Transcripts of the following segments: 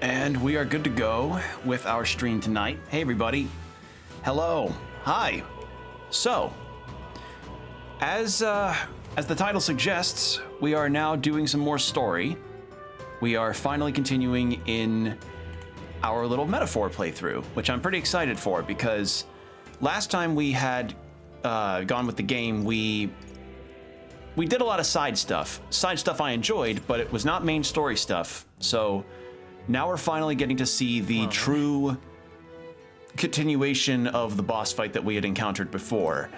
And we are good to go with our stream tonight. Hey everybody. Hello. Hi. So, as the title suggests, we are now doing some more story. We are finally continuing in our little metaphor playthrough, which I'm pretty excited for because last time we had gone with the game, we did a lot of side stuff. Side stuff I enjoyed, but it was not main story stuff. So now we're finally getting to see the true continuation of the boss fight that we had encountered before.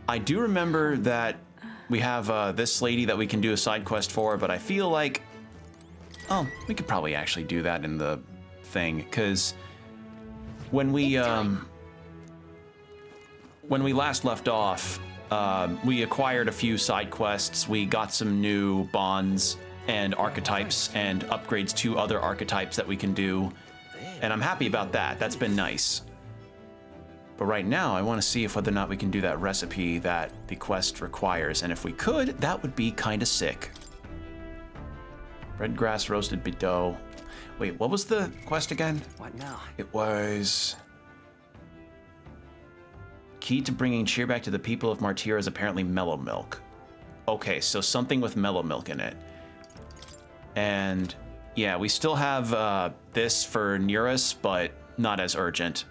I do remember that we have this lady that we can do a side quest for, but I feel like, oh, we could probably actually do that in the thing, because when we last left off, we acquired a few side quests. We got some new bonds and archetypes and upgrades to other archetypes that we can do, and I'm happy about that. That's been nice. But right now, I want to see if whether or not we can do that recipe that the quest requires, and if we could, that would be kind of sick. Red grass roasted dough. Wait, what was the quest again? What now? It was key to bringing cheer back to the people of Martyr is apparently mellow milk. Okay, so something with mellow milk in it. And yeah, we still have this for Nearus, but not as urgent.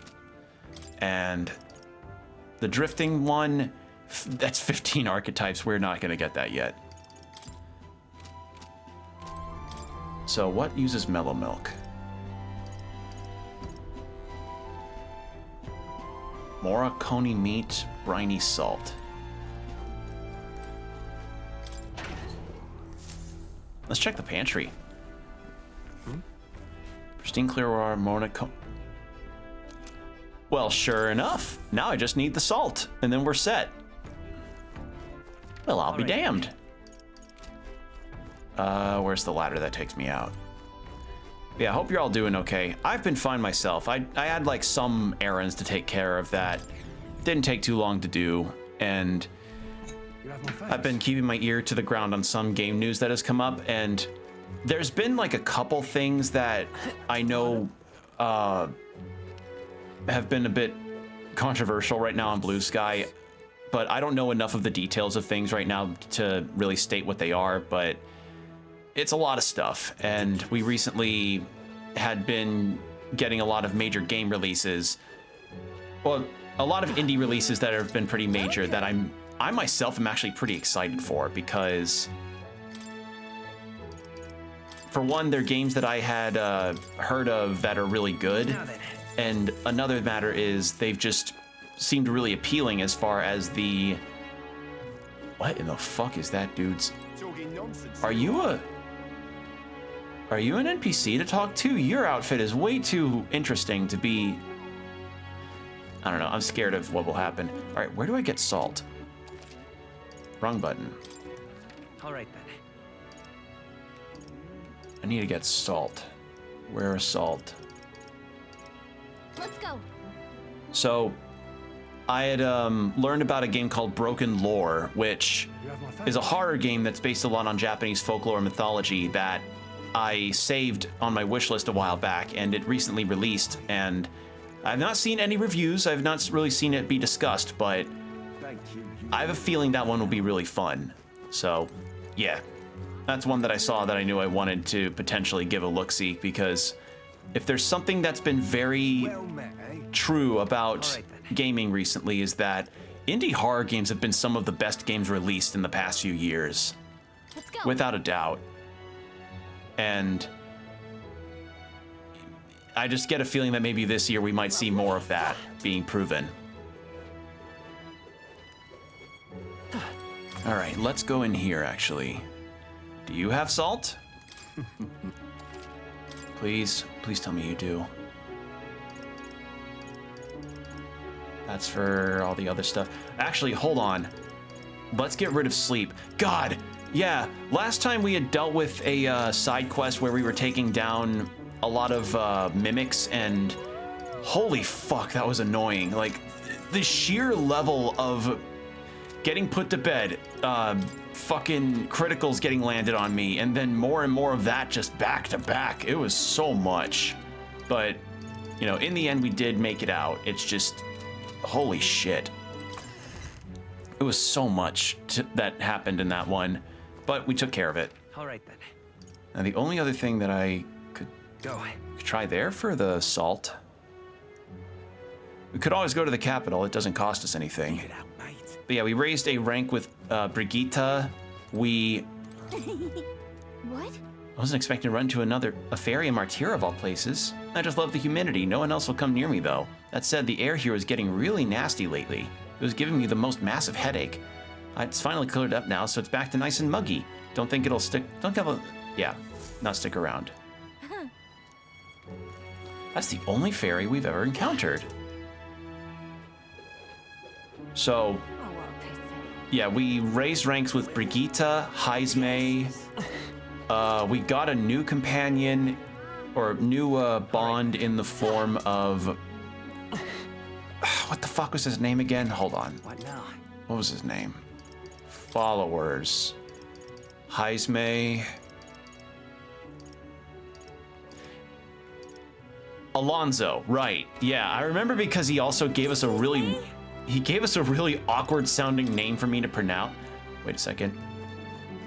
And the drifting one, that's 15 archetypes. We're not going to get that yet. So what uses mellow milk? Mora, coney meat, briny salt. Let's check the pantry. Pristine clear water, Mona. Well, sure enough. Now I just need the salt, and then we're set. Well, I'll be damned. Where's the ladder that takes me out? Yeah, I hope you're all doing okay. I've been fine myself. I had like some errands to take care of that didn't take too long to do, and I've been keeping my ear to the ground on some game news that has come up, and there's been like a couple things that I know have been a bit controversial right now on Blue Sky, but I don't know enough of the details of things right now to really state what they are, but it's a lot of stuff, and we recently had been getting a lot of major game releases, well, a lot of indie releases that have been pretty major that I myself am actually pretty excited for, because for one, they're games that I had heard of that are really good, and another matter is they've just seemed really appealing as far as the... What in the fuck is that, dudes? Are you an NPC to talk to? Your outfit is way too interesting to be... I don't know, I'm scared of what will happen. All right, where do I get salt? Wrong button. All right then. I need to get salt. Where is salt? Let's go. So, I had learned about a game called Broken Lore, which is a horror game that's based a lot on Japanese folklore and mythology that I saved on my wish list a while back, and it recently released, and I've not seen any reviews. I've not really seen it be discussed, but I have a feeling that one will be really fun. So, yeah, that's one that I saw that I knew I wanted to potentially give a look-see, because if there's something that's been very true about gaming recently is that indie horror games have been some of the best games released in the past few years. Let's go. Without a doubt. And I just get a feeling that maybe this year we might see more of that being proven. All right, let's go in here, actually. Do you have salt? Please tell me you do. That's for all the other stuff. Actually, hold on. Let's get rid of sleep. God, yeah, last time we had dealt with a side quest where we were taking down a lot of mimics, and holy fuck, that was annoying. Like, the sheer level of getting put to bed, fucking criticals getting landed on me, and then more and more of that just back to back. It was so much. But, you know, in the end, we did make it out. It's just, holy shit. It was so much that happened in that one, but we took care of it. All right then. And the only other thing that I could try there for the salt. We could always go to the capital. It doesn't cost us anything. But yeah, we raised a rank with Brigitte. We... What? I wasn't expecting to run into a fairy in Martyr of all places. I just love the humidity. No one else will come near me though. That said, the air here is getting really nasty lately. It was giving me the most massive headache. It's finally cleared up now, so it's back to nice and muggy. Don't think it'll stick. Yeah, not stick around. That's the only fairy we've ever encountered. So, yeah, we raised ranks with Brigitte, Heisme. We got a new companion, or new bond in the form of... What the fuck was his name again? Hold on. What now? What was his name? Followers. Heisme. Alonzo, right. Yeah, I remember because he also gave us a really... He gave us a really awkward sounding name for me to pronounce. Wait a second.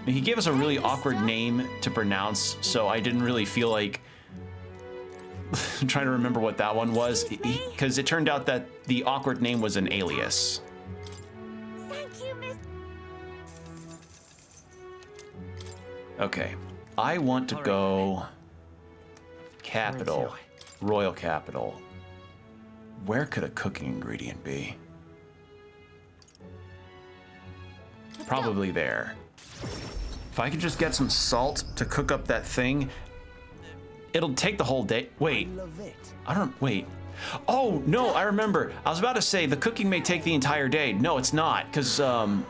He gave us a really awkward name to pronounce, so I didn't really feel like trying to remember what that one was, because it turned out that the awkward name was an alias. Thank you, Miss. Okay, I want to go capital, royal capital. Where could a cooking ingredient be? Probably there. If I could just get some salt to cook up that thing, it'll take the whole day. Wait, wait. Oh, no, I remember. I was about to say the cooking may take the entire day. No, it's not, because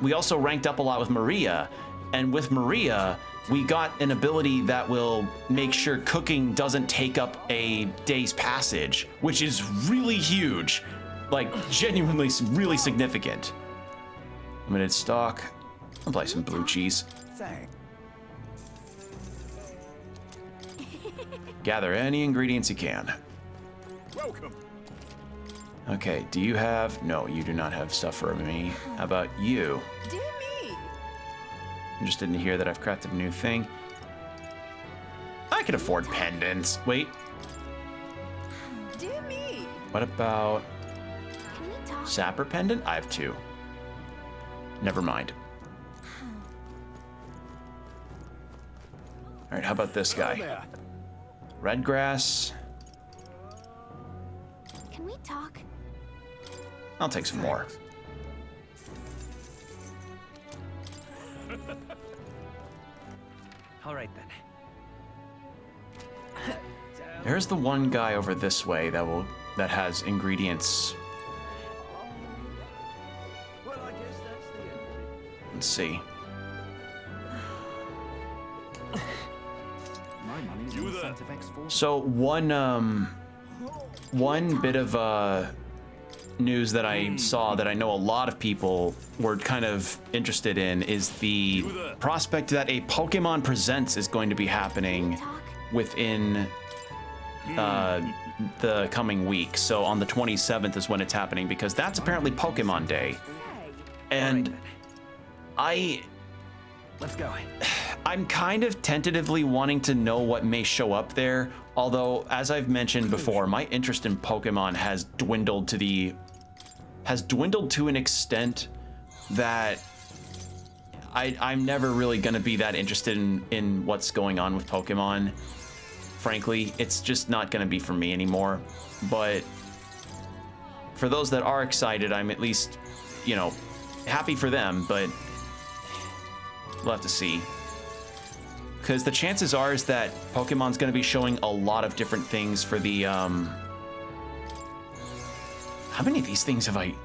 we also ranked up a lot with Maria. And with Maria, we got an ability that will make sure cooking doesn't take up a day's passage, which is really huge. Like, genuinely, really significant. Limited stock. I'll buy some blue cheese. Gather any ingredients you can. Welcome. Okay, do you have... No, you do not have stuff for me. How about you? Do me. Interested in hear that I've crafted a new thing. I can afford pendants. Wait, Do me. what about Can we talk? sapper pendant? I have 2. Never mind. All right, how about this guy? There. Red grass. Can we talk? I'll take some more. All right then. There's the one guy over this way that has ingredients. Well, I guess that's the end of it. Let's see. My money's You on there. Santa Vex 4. So one bit of news that I saw that I know a lot of people were kind of interested in is the prospect that a Pokemon Presents is going to be happening Talk? within the coming week. So on the 27th is when it's happening, because that's apparently Pokemon Day. And Let's go. I'm kind of tentatively wanting to know what may show up there, although as I've mentioned before, my interest in Pokemon has dwindled to an extent that I'm never really going to be that interested in what's going on with Pokemon. Frankly, it's just not going to be for me anymore. But for those that are excited, I'm at least, you know, happy for them, but we'll have to see. Because the chances are is that Pokemon's going to be showing a lot of different things for the, How many of these things have I...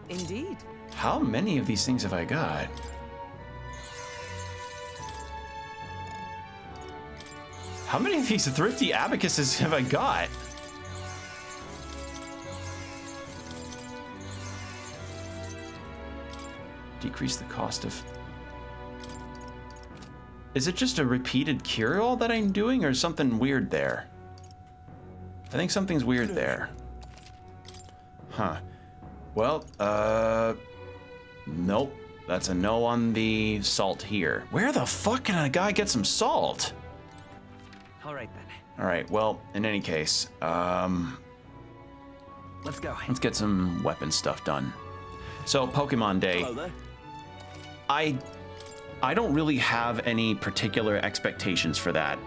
Indeed. How many of these things have I got? How many of these thrifty abacuses have I got? Decrease the cost of... Is it just a repeated cure-all that I'm doing, or something weird there? I think something's weird there. Huh. Well, nope. That's a no on the salt here. Where the fuck can a guy get some salt? All right then. All right, well, in any case, Let's go. let's get some weapon stuff done. So, Pokemon Day. Hello there. I don't really have any particular expectations for that.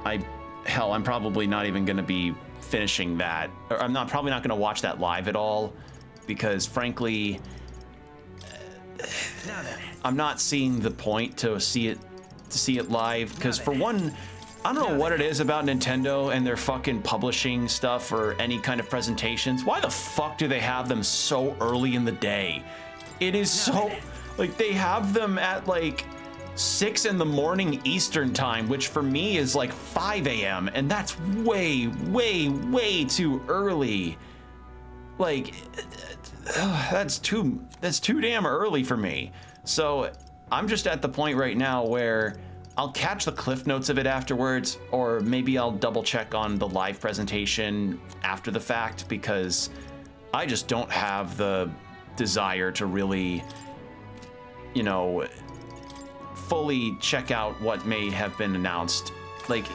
Hell, I'm probably not even going to be finishing that. Or I'm probably not going to watch that live at all, because frankly, Now then. I'm not seeing the point to see it live. Because for one, I don't know what it is about Nintendo and their fucking publishing stuff or any kind of presentations. Why the fuck do they have them so early in the day? It is so, like, they have them at like 6 in the morning Eastern time, which for me is like 5 a.m. and that's way, way, way too early. Like, that's too damn early for me. So I'm just at the point right now where I'll catch the cliff notes of it afterwards, or maybe I'll double check on the live presentation after the fact, because I just don't have the desire to really, you know, fully check out what may have been announced. Like,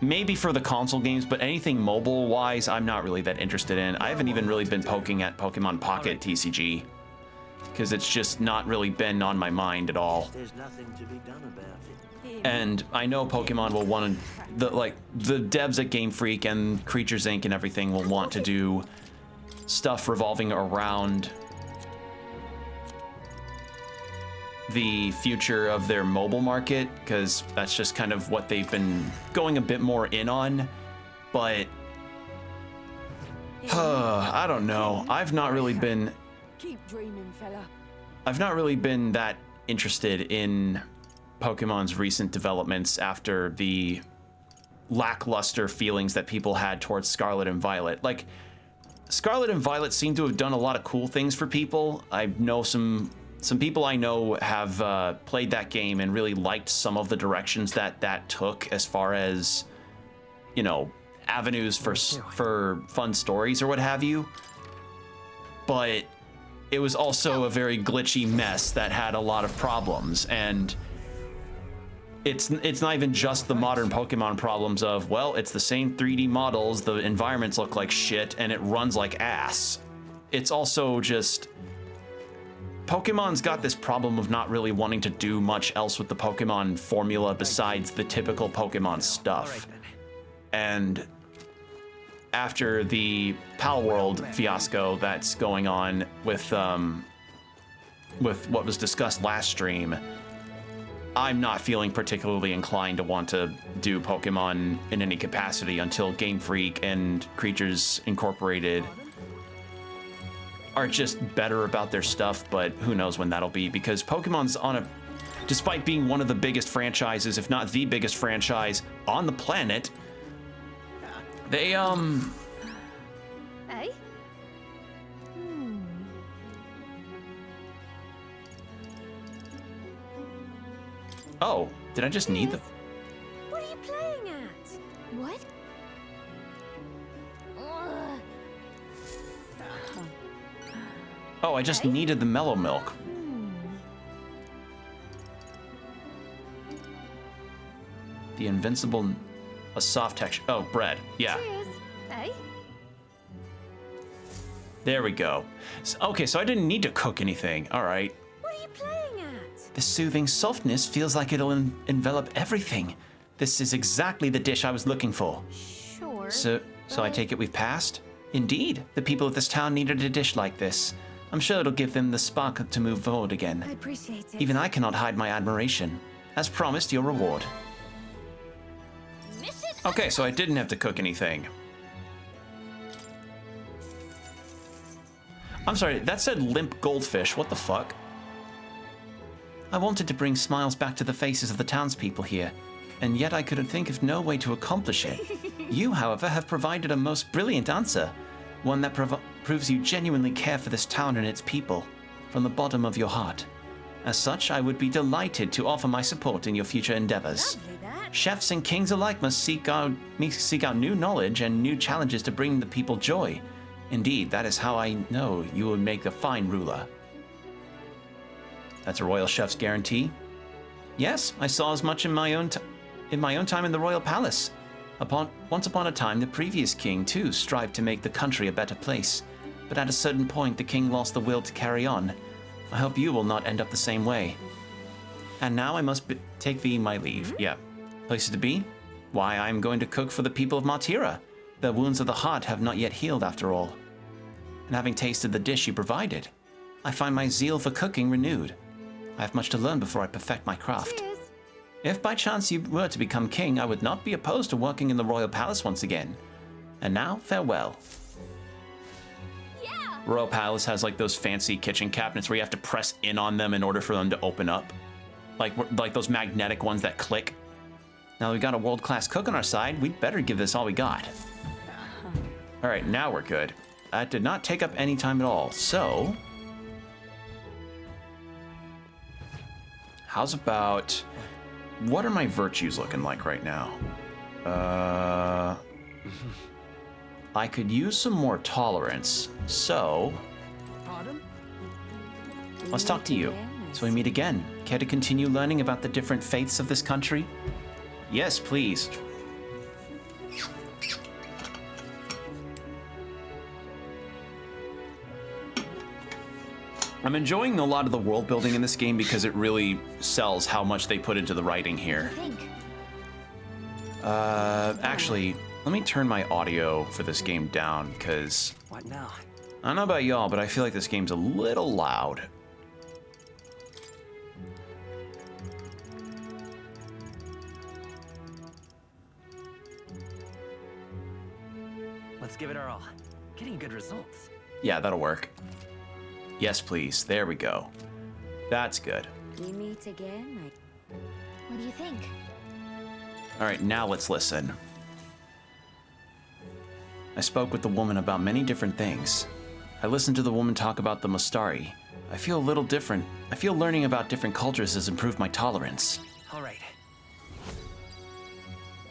maybe for the console games, but anything mobile wise, I'm not really that interested in. I haven't even really been poking at Pokemon Pocket TCG, because it's just not really been on my mind at all. There's nothing to be done about it. And I know Pokemon will want to, the devs at Game Freak and Creatures Inc. and everything will want to do stuff revolving around the future of their mobile market, because that's just kind of what they've been going a bit more in on. But I don't know. I've not really been Keep dreaming, fella. I've not really been that interested in Pokemon's recent developments after the lackluster feelings that people had towards Scarlet and Violet. Like, Scarlet and Violet seem to have done a lot of cool things for people. I know some people I know have played that game and really liked some of the directions that took, as far as, you know, avenues for fun stories or what have you. But it was also a very glitchy mess that had a lot of problems, and it's not even just the modern Pokemon problems of, well, it's the same 3D models, the environments look like shit, and it runs like ass. It's also just, Pokemon's got this problem of not really wanting to do much else with the Pokemon formula besides the typical Pokemon stuff. And after the Pal World fiasco that's going on with what was discussed last stream, I'm not feeling particularly inclined to want to do Pokemon in any capacity until Game Freak and Creatures Incorporated are just better about their stuff, but who knows when that'll be, because Pokemon's despite being one of the biggest franchises, if not the biggest franchise on the planet, they, Hey? Oh, did I just need them? What are you playing at? What? Ugh. Oh, I just needed the mellow milk. The invincible, a soft texture. Oh, bread. Yeah. Cheers. Hey? There we go. Okay, so I didn't need to cook anything. All right. What are you playing at? The soothing softness feels like it'll envelop everything. This is exactly the dish I was looking for. Sure. So I take it we've passed? Indeed. The people of this town needed a dish like this. I'm sure it'll give them the spark to move forward again. I appreciate it. Even I cannot hide my admiration. As promised, your reward. Mission Okay, so I didn't have to cook anything. I'm sorry, that said limp goldfish. What the fuck? I wanted to bring smiles back to the faces of the townspeople here. and yet I could think of no way to accomplish it. You, however, have provided a most brilliant answer, one that proves you genuinely care for this town and its people, from the bottom of your heart. As such, I would be delighted to offer my support in your future endeavors. Lovely, that. Chefs and kings alike must seek out new knowledge and new challenges to bring the people joy. Indeed, that is how I know you would make a fine ruler. That's a royal chef's guarantee. Yes, I saw as much in my own time in the royal palace. Once upon a time, the previous king, too, strived to make the country a better place. But at a certain point, the king lost the will to carry on. I hope you will not end up the same way. And now I must take thee my leave. Yeah. Places to be? Why, I am going to cook for the people of Martira. The wounds of the heart have not yet healed, after all. And having tasted the dish you provided, I find my zeal for cooking renewed. I have much to learn before I perfect my craft. Cheers. If by chance you were to become king, I would not be opposed to working in the royal palace once again. And now, farewell. Yeah. Royal Palace has like those fancy kitchen cabinets where you have to press in on them in order for them to open up. Like those magnetic ones that click. Now we've got a world-class cook on our side, we'd better give this all we got. All right, now we're good. That did not take up any time at all, so... How's about... What are my virtues looking like right now? I could use some more tolerance, so... Pardon? Let's talk to you. So we meet again. Care to continue learning about the different faiths of this country? Yes, please. I'm enjoying a lot of the world building in this game because it really sells how much they put into the writing here. Think. Actually, let me turn my audio for this game down because What now? I don't know about y'all, but I feel like this game's a little loud. Let's give it our all. Getting good results. Yeah, that'll work. Yes, please. There we go. That's good. We meet again. What do you think? All right, now let's listen. I spoke with the woman about many different things. I listened to the woman talk about the Mustari. I feel a little different. I feel learning about different cultures has improved my tolerance. All right.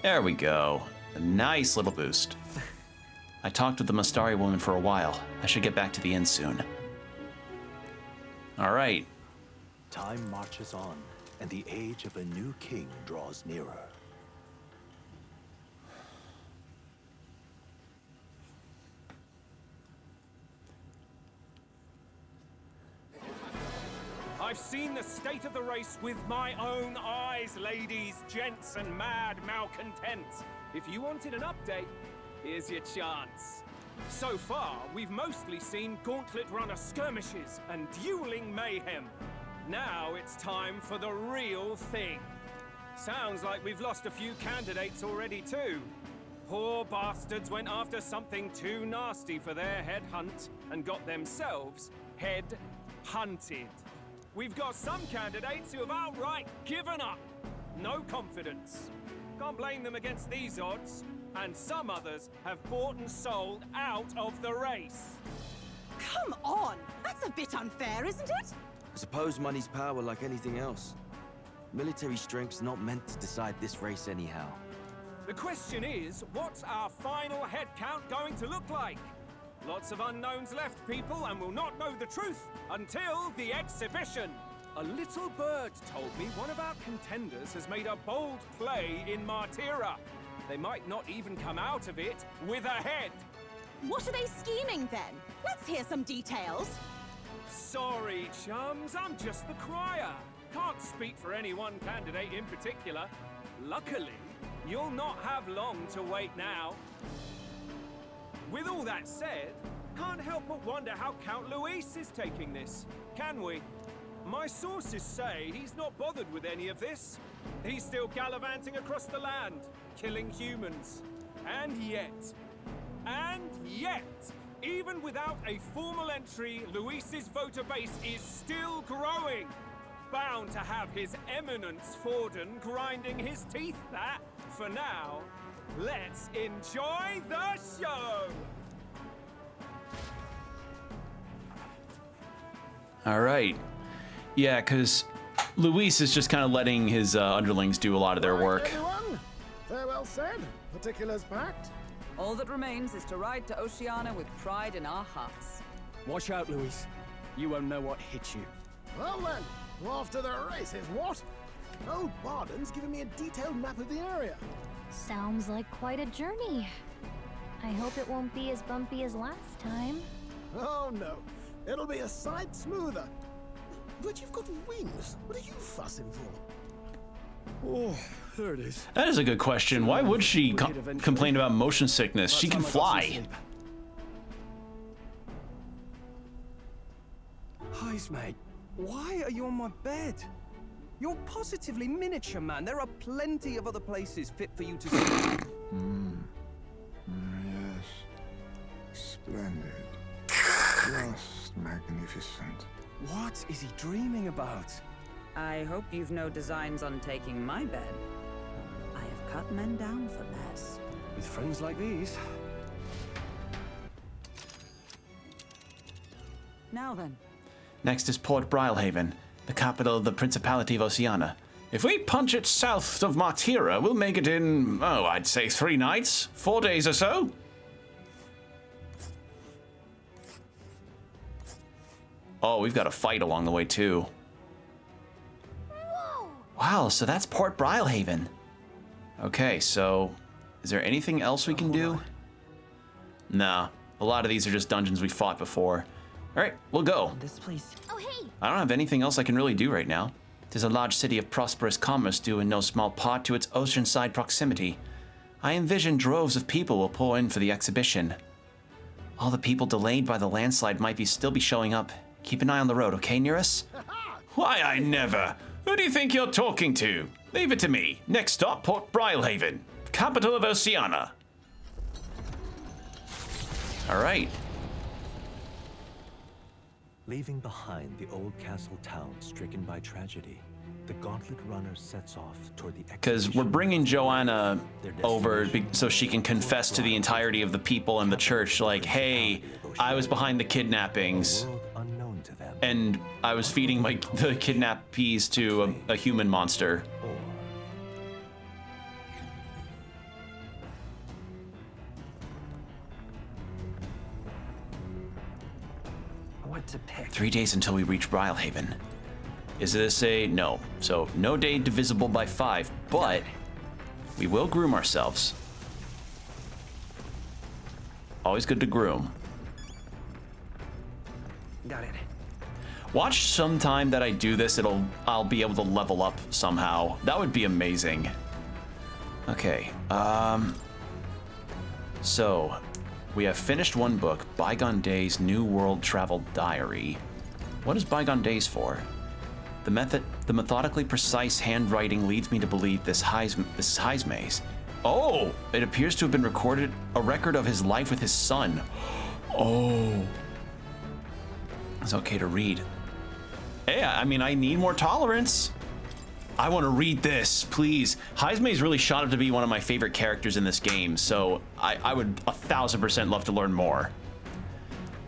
There we go. A nice little boost. I talked with the Mustari woman for a while. I should get back to the inn soon. All right. Time marches on, and the age of a new king draws nearer. I've seen the state of the race with my own eyes, ladies, gents, and mad malcontents. If you wanted an update, here's your chance. So far, we've mostly seen gauntlet runner skirmishes and dueling mayhem. Now it's time for the real thing. Sounds like we've lost a few candidates already too. Poor bastards went after something too nasty for their head hunt and got themselves head hunted. We've got some candidates who have outright given up. No confidence. Can't blame them against these odds. And some others have bought and sold out of the race. Come on! That's a bit unfair, isn't it? I suppose money's power like anything else. Military strength's not meant to decide this race anyhow. The question is, what's our final head count going to look like? Lots of unknowns left, people, and we'll not know the truth until the exhibition. A little bird told me one of our contenders has made a bold play in Martira. They might not even come out of it with a head. What are they scheming then? Let's hear some details. Sorry, chums, I'm just the crier. Can't speak for any one candidate in particular. Luckily, you'll not have long to wait now. With all that said, can't help but wonder how Count Luis is taking this, can we? My sources say he's not bothered with any of this. He's still gallivanting across the land, killing humans. And yet, even without a formal entry, Luis's voter base is still growing. bound to have His Eminence Forden grinding his teeth, that. For now, let's enjoy the show! All right. Yeah, because Luis is just kind of letting his underlings do a lot of their work. Everyone, farewell said, particulars packed. All that remains is to ride to Oceania with pride in our hearts. Watch out, Luis. You won't know what hits you. Well then, off to the races, what? Old Barden's giving me a detailed map of the area. Sounds like quite a journey. I hope it won't be as bumpy as last time. Oh no, it'll be a sight smoother. But you've got wings. What are you fussing for? Oh, there it is. That is a good question. Why would she complain about motion sickness? She can fly. Heis, mate. Why are you on my bed? You're positively miniature, man. There are plenty of other places fit for you to go. Yes. Splendid. Just magnificent. What is he dreaming about? I hope you've no designs on taking my bed. I have cut men down for less. With friends like these. Now then. Next is Port Brilehaven, the capital of the Principality of Oceania. If we punch it south of Martira, we'll make it in, oh, I'd say 3 nights, 4 days or so. Oh, we've got a fight along the way, too. Whoa! Wow, so that's Port Brilehaven. Okay, so is there anything else we can do? Nah, a lot of these are just dungeons we fought before. All right, we'll go. This place. Oh, hey! I don't have anything else I can really do right now. Tis a large city of prosperous commerce due in no small part to its oceanside proximity. I envision droves of people will pour in for the exhibition. All the people delayed by the landslide might still be showing up. Keep an eye on the road, okay, Nearus? Why, I never. Who do you think you're talking to? Leave it to me. Next stop, Port Brilehaven, capital of Oceania. All right. Leaving behind the old castle town stricken by tragedy, the Gauntlet Runner sets off toward the because we're bringing Joanna over so she can confess to the entirety of the people in the church, like, hey, I was behind the kidnappings, and I was feeding the kidnappees to a human monster. What to pick? 3 days until we reach Brilehaven. Is this a no? So no day divisible by 5, but we will groom ourselves. Always good to groom. Got it. Watch sometime that I do this, I'll be able to level up somehow. That would be amazing. Okay, so we have finished one book, Bygone Days New World Travel Diary. What is Bygone Days for? The methodically precise handwriting leads me to believe this is Heismay's. Oh, it appears to have been a record of his life with his son. Oh. It's okay to read. Hey, I mean, I need more tolerance. I want to read this, please. Heismay's really shot up to be one of my favorite characters in this game, so I would 1000% love to learn more.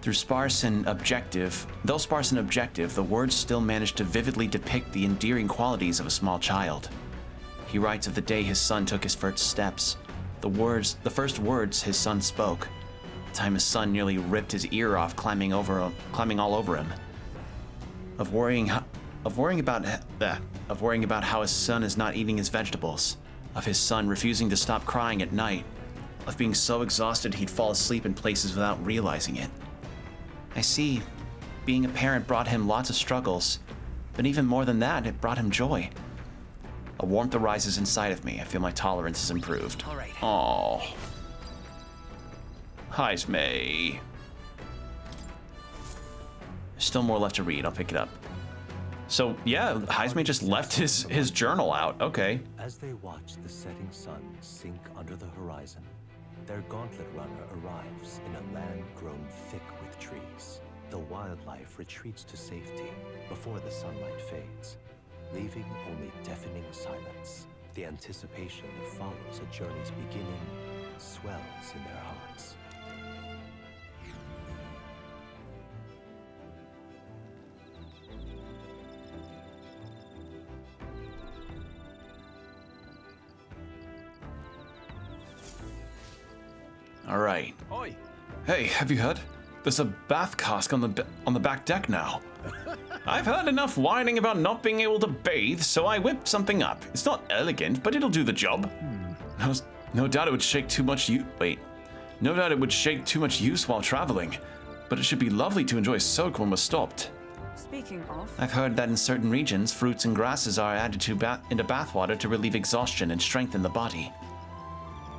Though sparse and objective, the words still manage to vividly depict the endearing qualities of a small child. He writes of the day his son took his first steps, the first words his son spoke, the time his son nearly ripped his ear off climbing all over him. Of worrying about how his son is not eating his vegetables, of his son refusing to stop crying at night, of being so exhausted he'd fall asleep in places without realizing it. I see, being a parent brought him lots of struggles, but even more than that, it brought him joy. A warmth arises inside of me. I feel my tolerance has improved. All right. Aww. Heismay. There's still more left to read. I'll pick it up. So, yeah, Heismay just left his journal out. Okay. As they watch the setting sun sink under the horizon, their Gauntlet Runner arrives in a land grown thick with trees. The wildlife retreats to safety before the sunlight fades, leaving only deafening silence. The anticipation that follows a journey's beginning swells in their hearts. All right. Oi. Hey, have you heard? There's a bath cask on the back deck now. I've heard enough whining about not being able to bathe, so I whipped something up. It's not elegant, but it'll do the job. No doubt it would shake too much No doubt it would shake too much use while traveling, but it should be lovely to enjoy soak when we're stopped. Speaking of, I've heard that in certain regions, fruits and grasses are added into bathwater to relieve exhaustion and strengthen the body.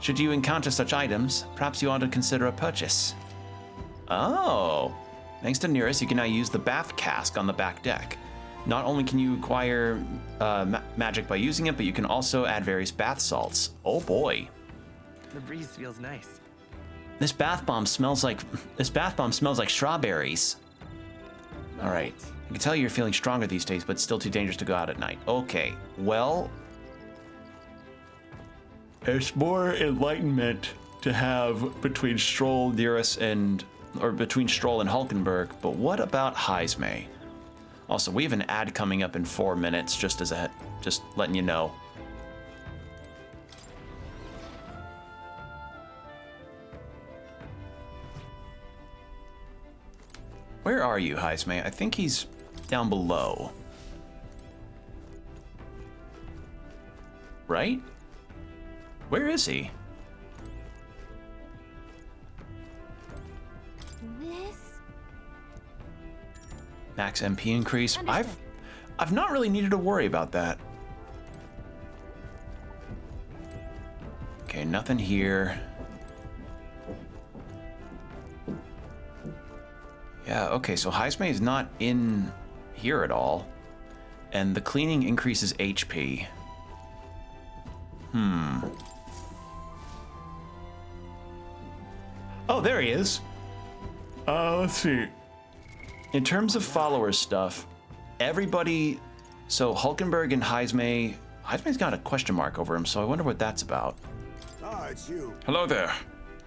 Should you encounter such items, perhaps you ought to consider a purchase. Oh, thanks to Nearest, you can now use the bath cask on the back deck. Not only can you acquire magic by using it, but you can also add various bath salts. Oh boy. The breeze feels nice. This bath bomb smells like strawberries. All right, I can tell you're feeling stronger these days, but still too dangerous to go out at night. Okay, well, it's more enlightenment to have between Stroll, Nearest, between Stroll and Hulkenberg, but what about Heismay? Also, we have an ad coming up in 4 minutes, just letting you know. Where are you, Heismay? I think he's down below. Right? Where is he? This? Max MP increase. Understood. I've not really needed to worry about that. Okay, nothing here. Yeah, okay, so Heismay is not in here at all. And the cleaning increases HP. Oh, there he is. Let's see. In terms of follower stuff, everybody... So Hulkenberg and Heismay... Heismay's got a question mark over him, so I wonder what that's about. Ah, it's you. Hello there.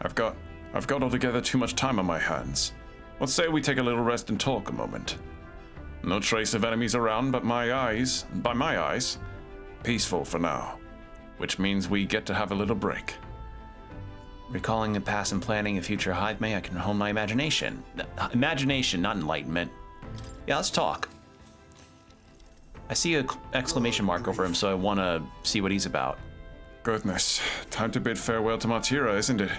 I've got altogether too much time on my hands. Let's say we take a little rest and talk a moment. No trace of enemies around, but by my eyes, peaceful for now. Which means we get to have a little break. Recalling the past and planning a future Heismay, I can hone my imagination. Imagination, not enlightenment. Yeah, let's talk. I see an exclamation mark over him, so I want to see what he's about. Goodness, time to bid farewell to Matira, isn't it?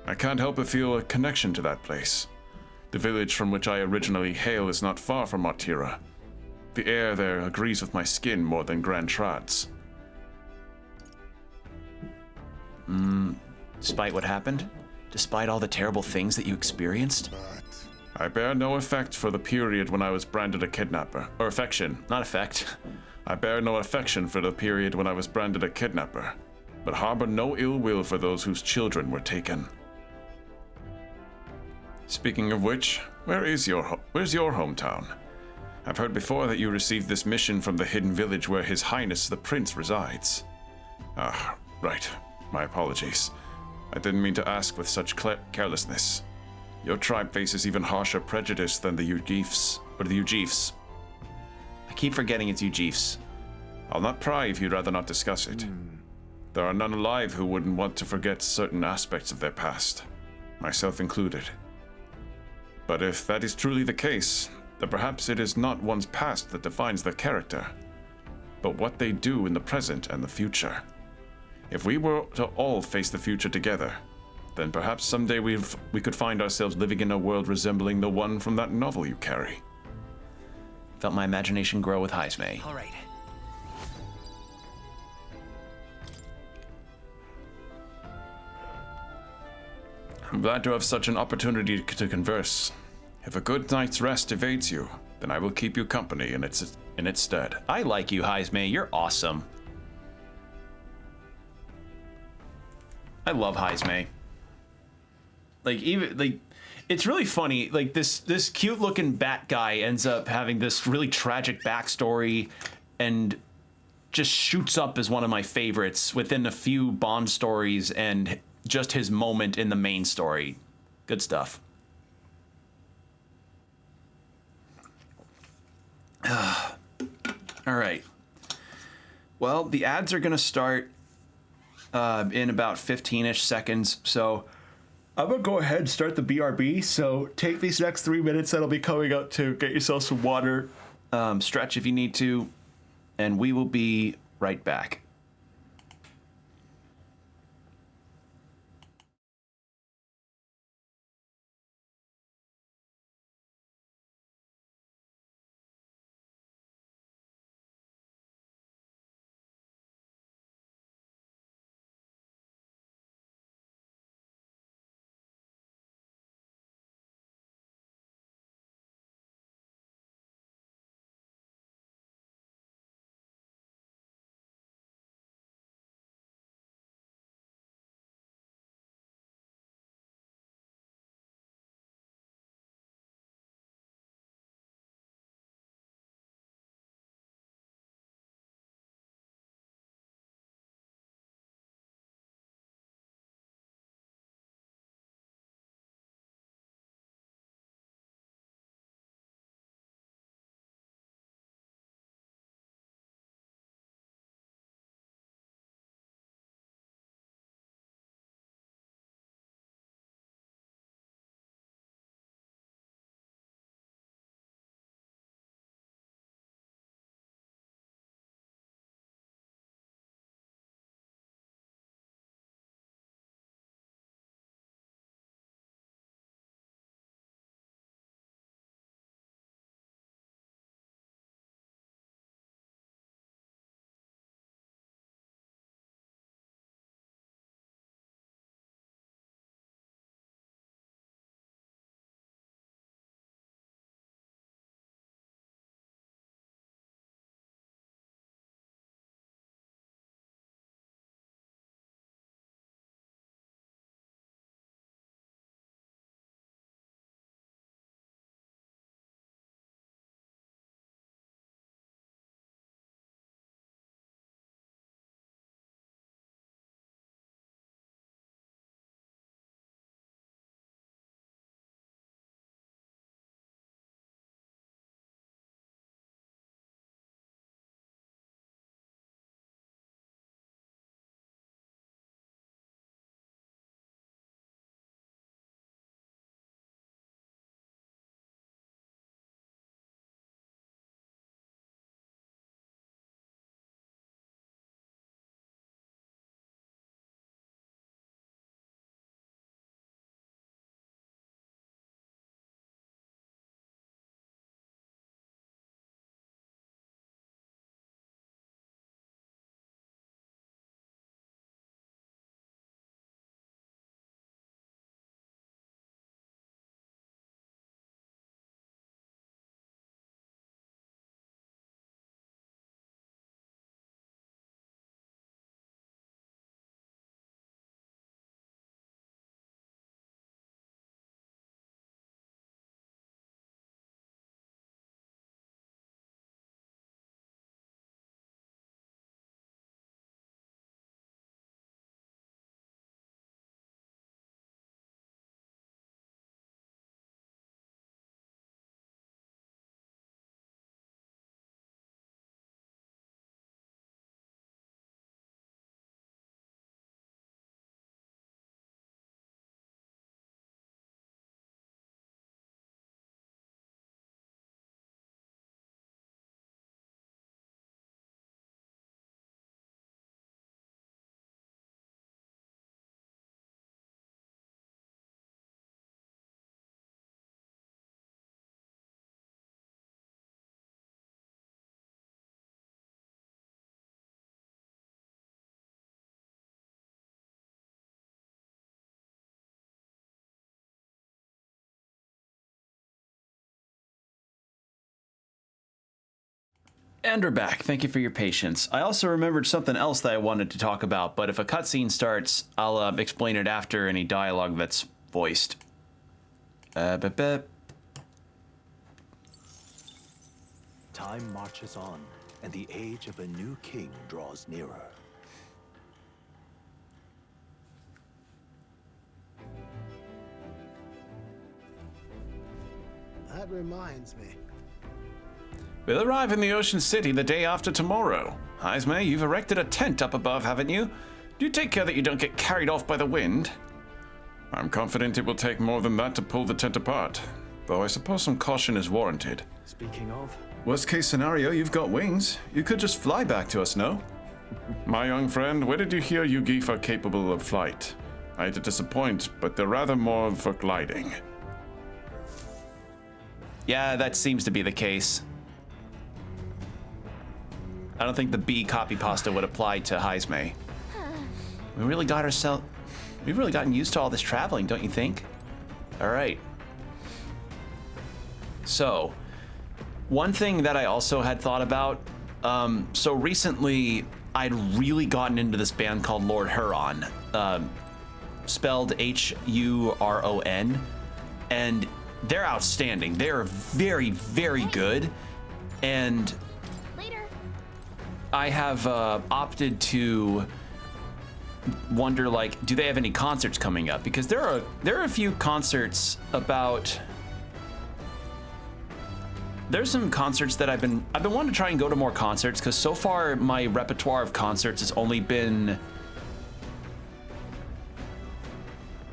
I can't help but feel a connection to that place. The village from which I originally hail is not far from Matira. The air there agrees with my skin more than Grand Trad's. Despite what happened? Despite all the terrible things that you experienced? I bear no effect for the period when I was branded a kidnapper. Or affection, not effect. I bear no affection for the period when I was branded a kidnapper, but harbor no ill will for those whose children were taken. Speaking of which, where's your hometown? I've heard before that you received this mission from the hidden village where His Highness the Prince resides. Ah, right. My apologies. I didn't mean to ask with such carelessness. Your tribe faces even harsher prejudice than the Ujifs. I keep forgetting it's Ujifs. I'll not pry if you'd rather not discuss it. There are none alive who wouldn't want to forget certain aspects of their past, myself included. But if that is truly the case, then perhaps it is not one's past that defines their character, but what they do in the present and the future. If we were to all face the future together, then perhaps someday we could find ourselves living in a world resembling the one from that novel you carry. Felt my imagination grow with Heismay. All right. I'm glad to have such an opportunity to converse. If a good night's rest evades you, then I will keep you company in its stead. I like you, Heismay. You're awesome. I love Heismay. Like even like it's really funny. Like this cute looking bat guy ends up having this really tragic backstory and just shoots up as one of my favorites within a few Bond stories and just his moment in the main story. Good stuff. All right. Well, the ads are going to start in about 15-ish seconds, so I'm going to go ahead and start the BRB. So take these next 3 minutes that'll be coming up to get yourself some water, stretch if you need to, and we will be right back. And we're back. Thank you for your patience. I also remembered something else that I wanted to talk about, but if a cutscene starts, I'll explain it after any dialogue that's voiced. Time marches on, and the age of a new king draws nearer. That reminds me. We'll arrive in the Ocean City the day after tomorrow. Heisme, you've erected a tent up above, haven't you? Do take care that you don't get carried off by the wind. I'm confident it will take more than that to pull the tent apart, though I suppose some caution is warranted. Speaking of... Worst case scenario, you've got wings. You could just fly back to us, no? My young friend, where did you hear you geef are capable of flight? I hate to disappoint, but they're rather more for gliding. Yeah, that seems to be the case. I don't think the bee copy pasta would apply to Heisme. We've really gotten used to all this traveling, don't you think? All right. So, one thing that I also had thought about, so recently I'd really gotten into this band called Lord Huron, spelled Huron, and they're outstanding. They're very, very good, and I have opted to wonder, like, do they have any concerts coming up? Because there are a few concerts about. There's some concerts that I've been wanting to try and go to more concerts, because so far my repertoire of concerts has only been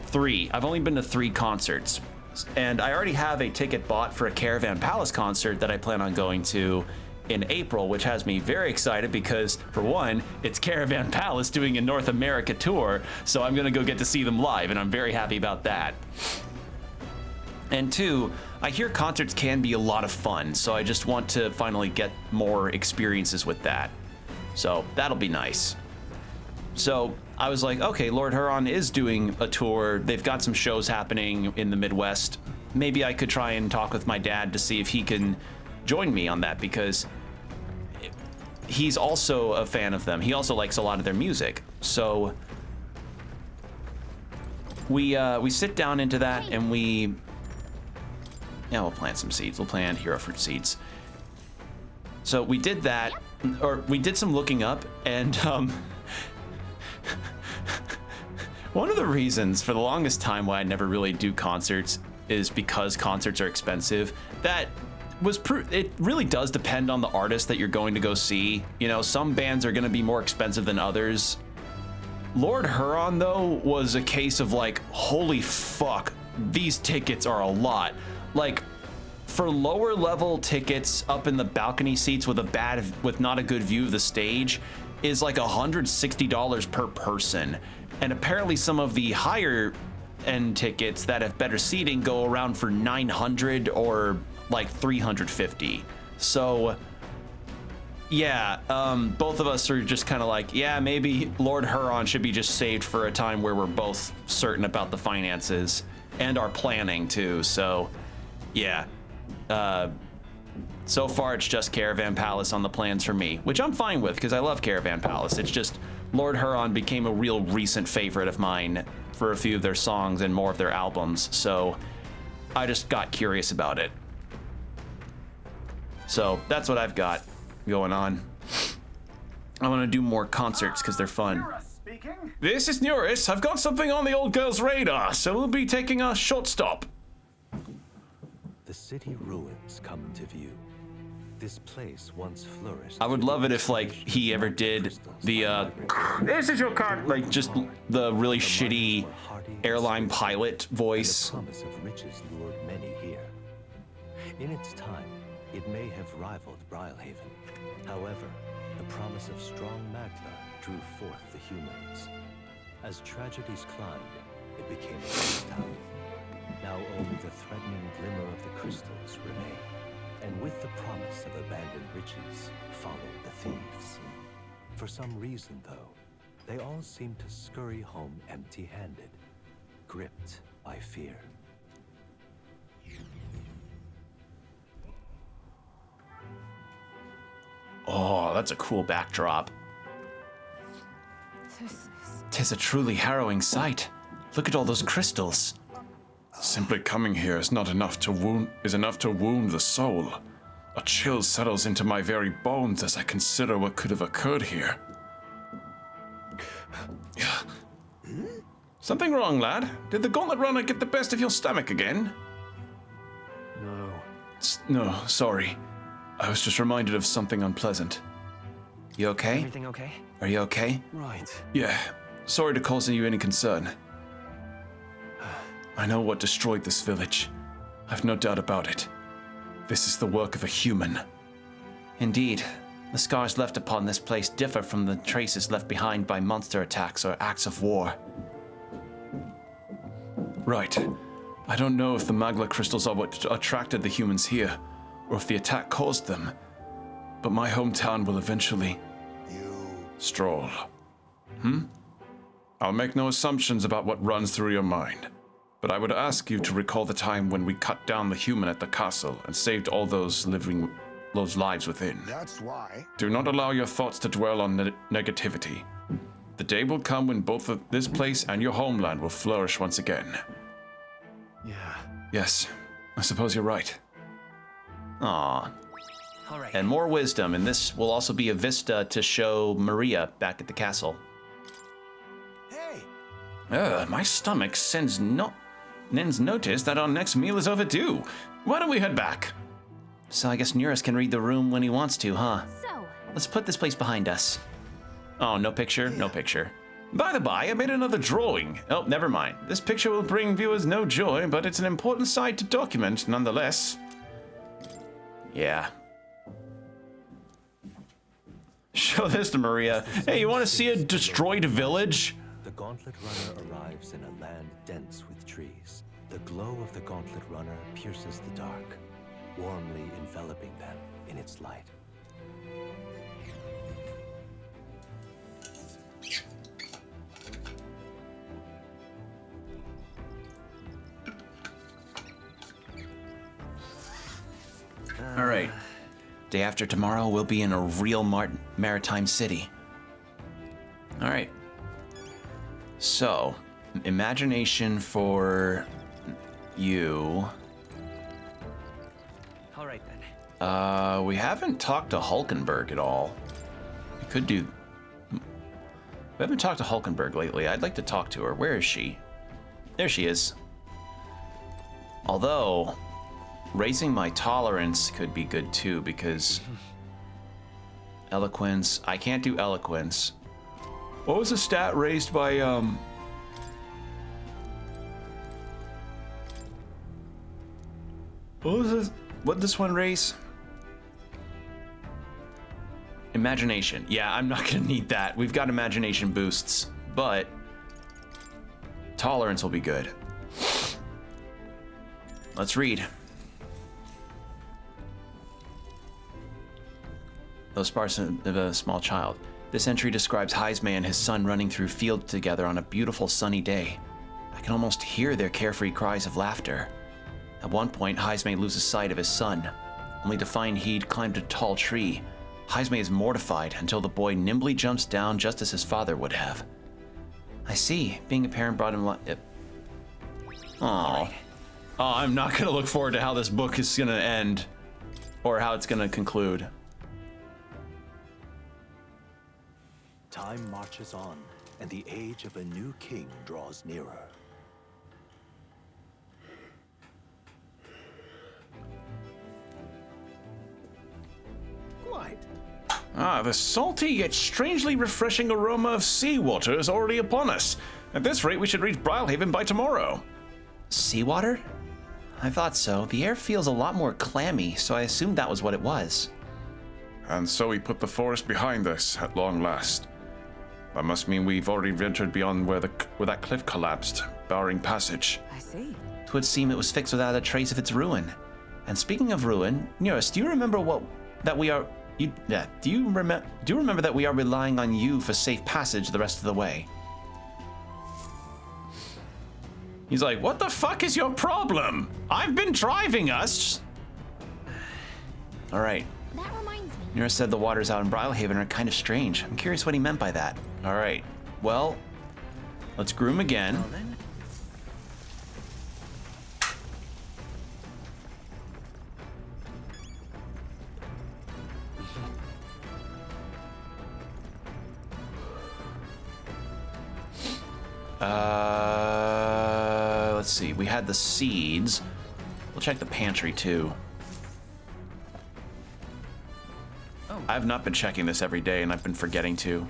3. I've only been to 3 concerts, and I already have a ticket bought for a Caravan Palace concert that I plan on going to in April, which has me very excited because, for one, it's Caravan Palace doing a North America tour, so I'm gonna go get to see them live, and I'm very happy about that. And 2, I hear concerts can be a lot of fun, so I just want to finally get more experiences with that. So that'll be nice. So I was like, okay, Lord Huron is doing a tour. They've got some shows happening in the Midwest. Maybe I could try and talk with my dad to see if he can join me on that, because he's also a fan of them. He also likes a lot of their music. So we sit down into that, and we'll plant some seeds. We'll plant hero fruit seeds. So we did that, or we did some looking up, and one of the reasons for the longest time why I never really do concerts is because concerts are expensive. That was it really does depend on the artist that you're going to go see. You know, some bands are going to be more expensive than others. Lord Huron, though, was a case of like, holy fuck, these tickets are a lot. Like, for lower level tickets up in the balcony seats with not a good view of the stage is like $160 per person. And apparently some of the higher end tickets that have better seating go around for $900 or like $350. So yeah, both of us are just kind of like, yeah, maybe Lord Huron should be just saved for a time where we're both certain about the finances and our planning too. So yeah, so far it's just Caravan Palace on the plans for me, which I'm fine with because I love Caravan Palace. It's just Lord Huron became a real recent favorite of mine for a few of their songs and more of their albums, so I just got curious about it. So that's what I've got going on. I want to do more concerts because they're fun. This is Neuris. I've got something on the old girl's radar, so we'll be taking a short stop. The city ruins come to view. This place once flourished. I would love it if, like, he ever did the, this is your car, like, just the really shitty airline pilot voice. The promise of riches lured many here. In its time, it may have rivaled Brylehaven. However, the promise of strong Magna drew forth the humans. As tragedies climbed, it became a ghost town. Now only the threatening glimmer of the crystals remain. And with the promise of abandoned riches followed the thieves. For some reason, though, they all seem to scurry home empty-handed, gripped by fear. Oh, that's a cool backdrop. 'Tis a truly harrowing sight. Look at all those crystals. Simply coming here is enough to wound the soul. A chill settles into my very bones as I consider what could have occurred here. Something wrong, lad? Did the gauntlet runner get the best of your stomach again? No. No, sorry. I was just reminded of something unpleasant. You okay? Everything okay? Are you okay? Right. Yeah, sorry to cause you any concern. I know what destroyed this village. I've no doubt about it. This is the work of a human. Indeed. The scars left upon this place differ from the traces left behind by monster attacks or acts of war. Right. I don't know if the magla crystals are what attracted the humans here, or if the attack caused them. But my hometown will eventually... stroll. I'll make no assumptions about what runs through your mind. But I would ask you to recall the time when we cut down the human at the castle and saved all those lives within. That's why. Do not allow your thoughts to dwell on negativity. The day will come when both this place and your homeland will flourish once again. Yeah. Yes, I suppose you're right. Aww. All right. And more wisdom, and this will also be a vista to show Maria back at the castle. Hey. My stomach sends notice that our next meal is overdue. Why don't we head back? So I guess Nearest can read the room when he wants to, huh? So, Let's put this place behind us. Oh, no picture? No picture. By the by, I made another drawing. Oh, never mind. This picture will bring viewers no joy, but it's an important side to document nonetheless. Yeah. Show this to Maria. Hey, you want to see a destroyed village? The Gauntlet Runner arrives in a land dense with trees. The glow of the Gauntlet Runner pierces the dark, warmly enveloping them in its light. All right. Day after tomorrow, we'll be in a real maritime city. All right. So, imagination for you. All right then. We haven't talked to Hulkenberg at all. We could do... We haven't talked to Hulkenberg lately. I'd like to talk to her. Where is she? There she is. Although, raising my tolerance could be good too, because... Eloquence. I can't do eloquence. What was the stat raised by, What was this? What did this one raise? Imagination. Yeah, I'm not gonna need that. We've got imagination boosts, but tolerance will be good. Let's read. Those sparks of a small child. This entry describes Heisme and his son running through fields together on a beautiful sunny day. I can almost hear their carefree cries of laughter. At one point, Heisme loses sight of his son, only to find he'd climbed a tall tree. Heisme is mortified until the boy nimbly jumps down just as his father would have. I see. Being a parent brought him Aww. Oh, I'm not gonna look forward to how this book is gonna end, or how it's gonna conclude. Time marches on, and the age of a new king draws nearer. Quite. The salty yet strangely refreshing aroma of seawater is already upon us. At this rate, we should reach Brylehaven by tomorrow. Seawater? I thought so. The air feels a lot more clammy, so I assumed that was what it was. And so we put the forest behind us at long last. That must mean we've already ventured beyond where that cliff collapsed, barring passage. I see. 'Twould seem it was fixed without a trace of its ruin. And speaking of ruin, Nearest, do you remember do you remember that we are relying on you for safe passage the rest of the way? He's like, what the fuck is your problem? I've been driving us. All right. that reminds me. Nearest said the waters out in Brylehaven are kind of strange. I'm curious what he meant by that. All right. Well, let's groom again. let's see. We had the seeds. We'll check the pantry too. Oh. I've not been checking this every day, and I've been forgetting to.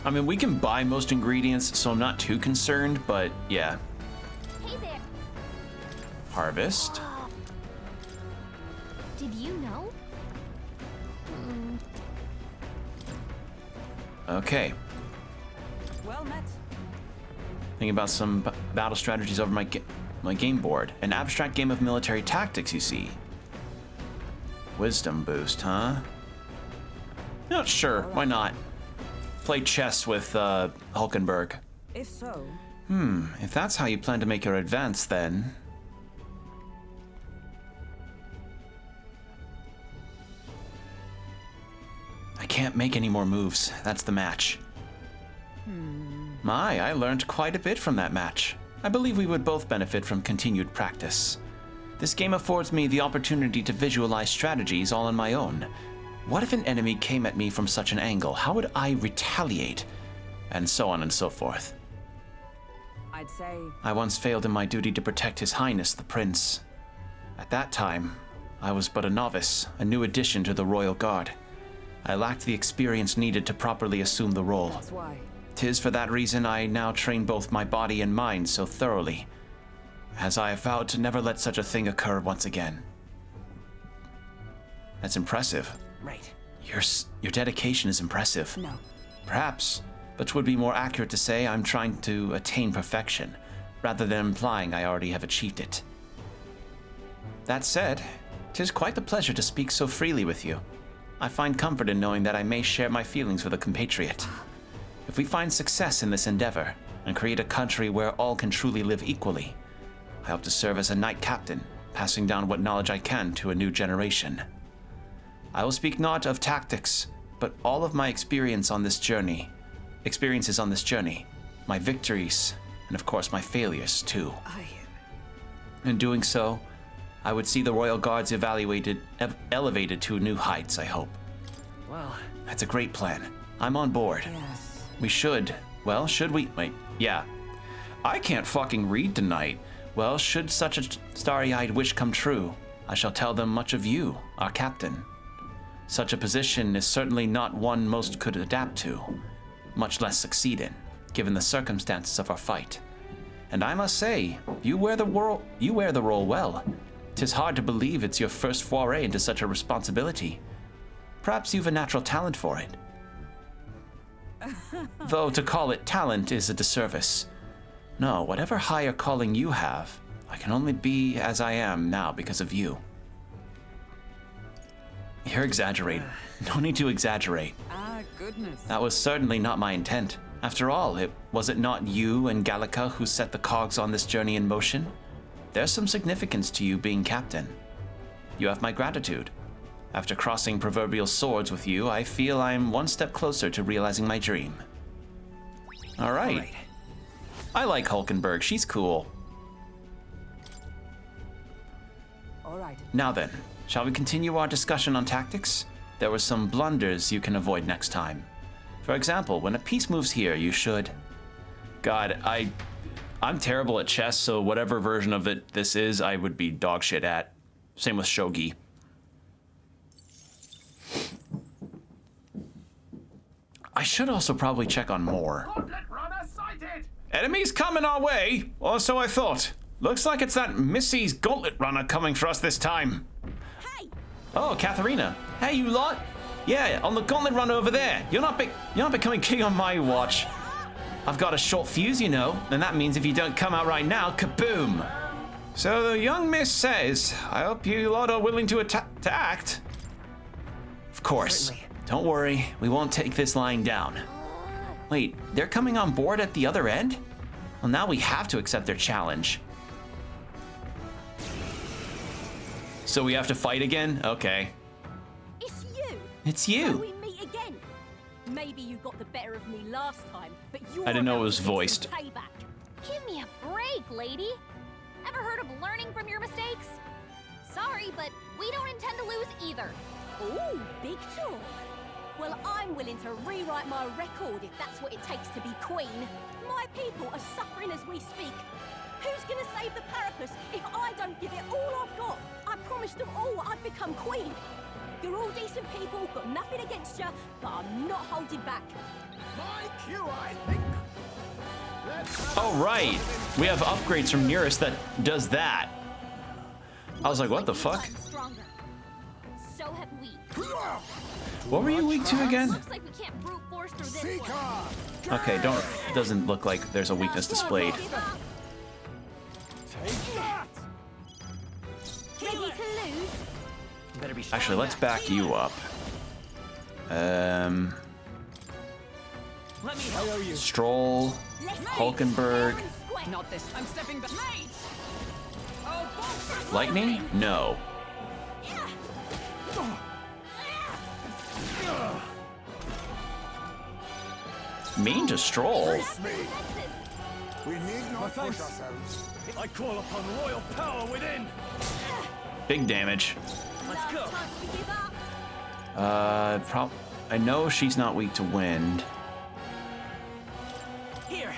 I mean, we can buy most ingredients, so I'm not too concerned, but yeah. Hey there. Harvest. Did you know? Okay. Well met. Thinking about some battle strategies over my game board. An abstract game of military tactics, you see. Wisdom boost, huh? Not sure. Why not? Play chess with Hulkenberg. If so, If that's how you plan to make your advance, then... I can't make any more moves. That's the match. My, I learned quite a bit from that match. I believe we would both benefit from continued practice. This game affords me the opportunity to visualize strategies all on my own. What if an enemy came at me from such an angle? How would I retaliate? And so on and so forth. I'd say I once failed in my duty to protect His Highness the Prince. At that time, I was but a novice, a new addition to the Royal Guard. I lacked the experience needed to properly assume the role. that's why. 'Tis for that reason I now train both my body and mind so thoroughly, as I have vowed to never let such a thing occur once again. That's impressive. Right. Your dedication is impressive. No. Perhaps, but 'twould be more accurate to say I'm trying to attain perfection, rather than implying I already have achieved it. That said, 'tis quite a pleasure to speak so freely with you. I find comfort in knowing that I may share my feelings with a compatriot. If we find success in this endeavor, and create a country where all can truly live equally, I hope to serve as a knight captain, passing down what knowledge I can to a new generation. I will speak not of tactics, but all of my experiences on this journey, my victories, and of course my failures too. In doing so, I would see the Royal Guards elevated to new heights, I hope. Well, that's a great plan. I'm on board. Yes. We should. Well, should we? Wait, yeah. I can't fucking read tonight. Well, should such a starry-eyed wish come true, I shall tell them much of you, our captain. Such a position is certainly not one most could adapt to, much less succeed in, given the circumstances of our fight. And I must say, you wear the role well. 'Tis hard to believe it's your first foray into such a responsibility. Perhaps you've a natural talent for it. Though to call it talent is a disservice. No, whatever higher calling you have, I can only be as I am now because of you. You're exaggerating. No need to exaggerate. Ah, goodness. That was certainly not my intent. After all, was it not you and Gallica who set the cogs on this journey in motion? There's some significance to you being captain. You have my gratitude. After crossing proverbial swords with you, I feel I'm one step closer to realizing my dream. All right. I like Hulkenberg. She's cool. All right. Now then, shall we continue our discussion on tactics? There were some blunders you can avoid next time. For example, when a piece moves here, you should... God, I'm terrible at chess, so whatever version of it this is, I would be dog shit at. Same with shogi. I should also probably check on more. Gauntlet runner sighted! Enemies coming our way, or so I thought. Looks like it's that Missy's Gauntlet Runner coming for us this time. Hey! Oh, Katharina. Hey, you lot. Yeah, on the Gauntlet Runner over there. You're not becoming king on my watch. I've got a short fuse, you know, and that means if you don't come out right now, kaboom. So the young miss says, I hope you lot are willing to act. Of course. Certainly. Don't worry, we won't take this lying down. Wait, they're coming on board at the other end? Well, now we have to accept their challenge. So we have to fight again? Okay. It's you! It's So you. we meet again. Maybe you got the better of me last time, but you're I didn't know it about was to get some voiced. Payback. Give me a break, lady. Ever heard of learning from your mistakes? Sorry, but we don't intend to lose either. Ooh, big talk. Well, I'm willing to rewrite my record if that's what it takes to be queen. My people are suffering shattering as we speak. Who's gonna save the Parapus if I don't give it all I've got? I promised them all I'd become queen. You're all decent people, got nothing against you, but I'm not holding back. My cue, I think. Oh, right. We have upgrades from Nearest that does that. I was like, what the fuck? Stronger. So have we. What were you weak to again? Looks like we can't brute force through this one. Okay, doesn't look like there's a weakness displayed. Take that. Ready to lose? Better be Actually, let's back you up. Let me help you. Stroll, Hulkenberg, Not this. I'm stepping back. Lightning? No. Mean to Stroll. We need not push ourselves. I call upon royal power within. Big damage. Let's go. I know she's not weak to wind. Here.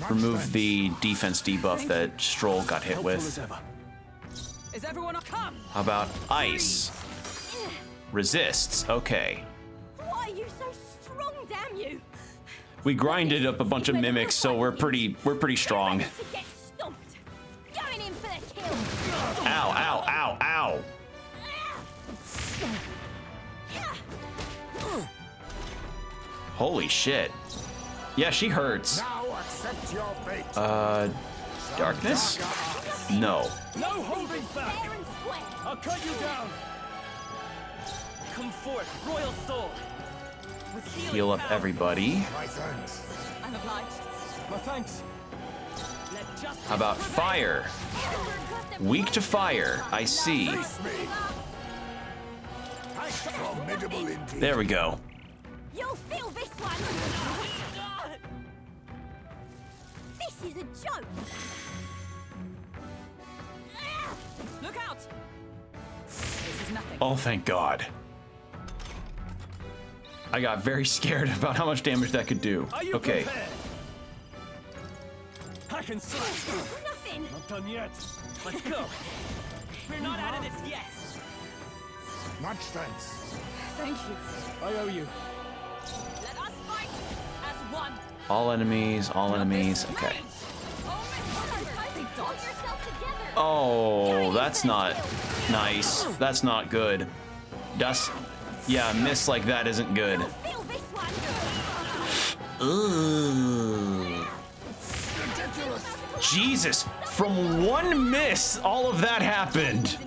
Remove the defense debuff that Stroll got hit with. Is everyone come? How about ice? Resists. Okay. Why are you so strong, damn you? We grinded up a bunch of mimics, so we're pretty strong. To get stomped. Going in for the kill. Ow, ow, ow, ow. Holy shit. Yeah, she hurts. Now accept your fate. Darkness? No. No holding back. Fair and square. I'll cut you down. Come forth, royal soul. With healing Heal up power. everybody. My thanks. I'm obliged. My thanks. Let justice How about prevail. fire? Weak to fire. I see. Formidable indeed. There we go. You'll feel this one. This is a joke. Look out. This is nothing. Oh, thank God. I got very scared about how much damage that could do. Are you Okay. prepared? Hack and slash. Nothing. Not done yet. Let's go. We're not out of this yet. Much thanks. Thank you. I owe you. Let us fight as one. All enemies, all enemies. Okay. Oh, that's not nice. That's not good. Yeah, miss like that isn't good. Feel this one. Ugh. Jesus, from one miss, all of that happened.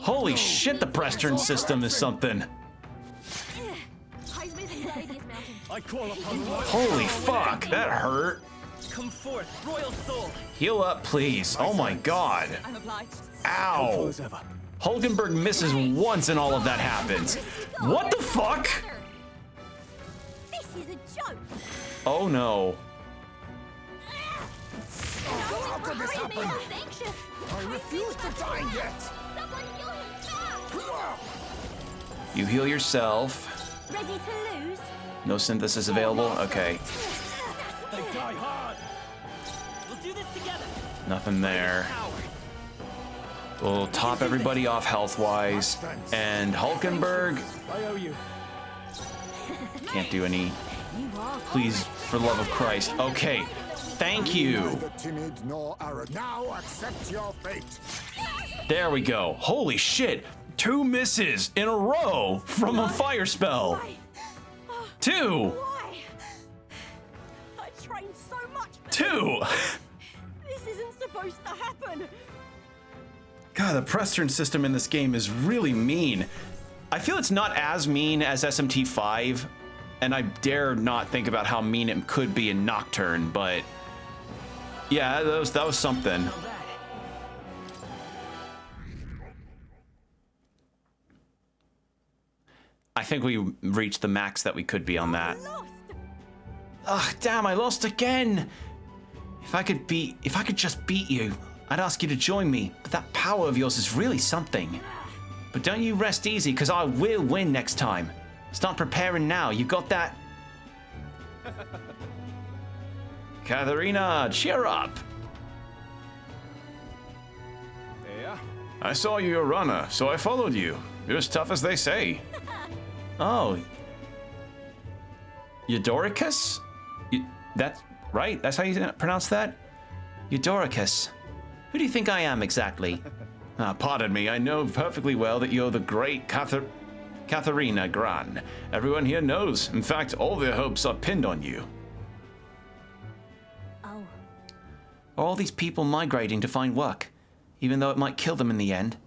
Holy shit, the press turn system is something. I call upon royal. Holy fuck, that hurt. Come forth, royal soul. Heal up, please. Oh my God. I'm obliged. Ow. As ever. Hulkenberg misses once and all of that happens. What the fuck? This is a joke. Oh no. How could this happen? I refuse to die yet. You heal yourself. Ready to lose? No synthesis available? Okay. They die hard. We'll do this together. Nothing there. Power. We'll top everybody off health-wise. And Hulkenberg I owe you. can't do any. Please, for the love of Christ. Okay. Thank you. Neither timid nor arrogant. Now accept your fate. There we go. Holy shit. 2 misses in a row from a fire spell. 2. Why? I trained so much. 2. This isn't supposed to happen. God, the press turn system in this game is really mean. I feel it's not as mean as SMT5, and I dare not think about how mean it could be in Nocturne, but yeah, that was something. I think we reached the max that we could be on that. Ugh, damn, I lost again. If I could just beat you, I'd ask you to join me, but that power of yours is really something. But don't you rest easy, because I will win next time. Start preparing now, you got that? Katharina, cheer up. Yeah? I saw you a runner, so I followed you. You're as tough as they say. Oh. Eudoricus? That's right, that's how you pronounce that? Eudoricus. Who do you think I am exactly? Pardon me, I know perfectly well that you're the great Katharina Gran. Everyone here knows. In fact, all their hopes are pinned on you. Oh. Are all these people migrating to find work, even though it might kill them in the end?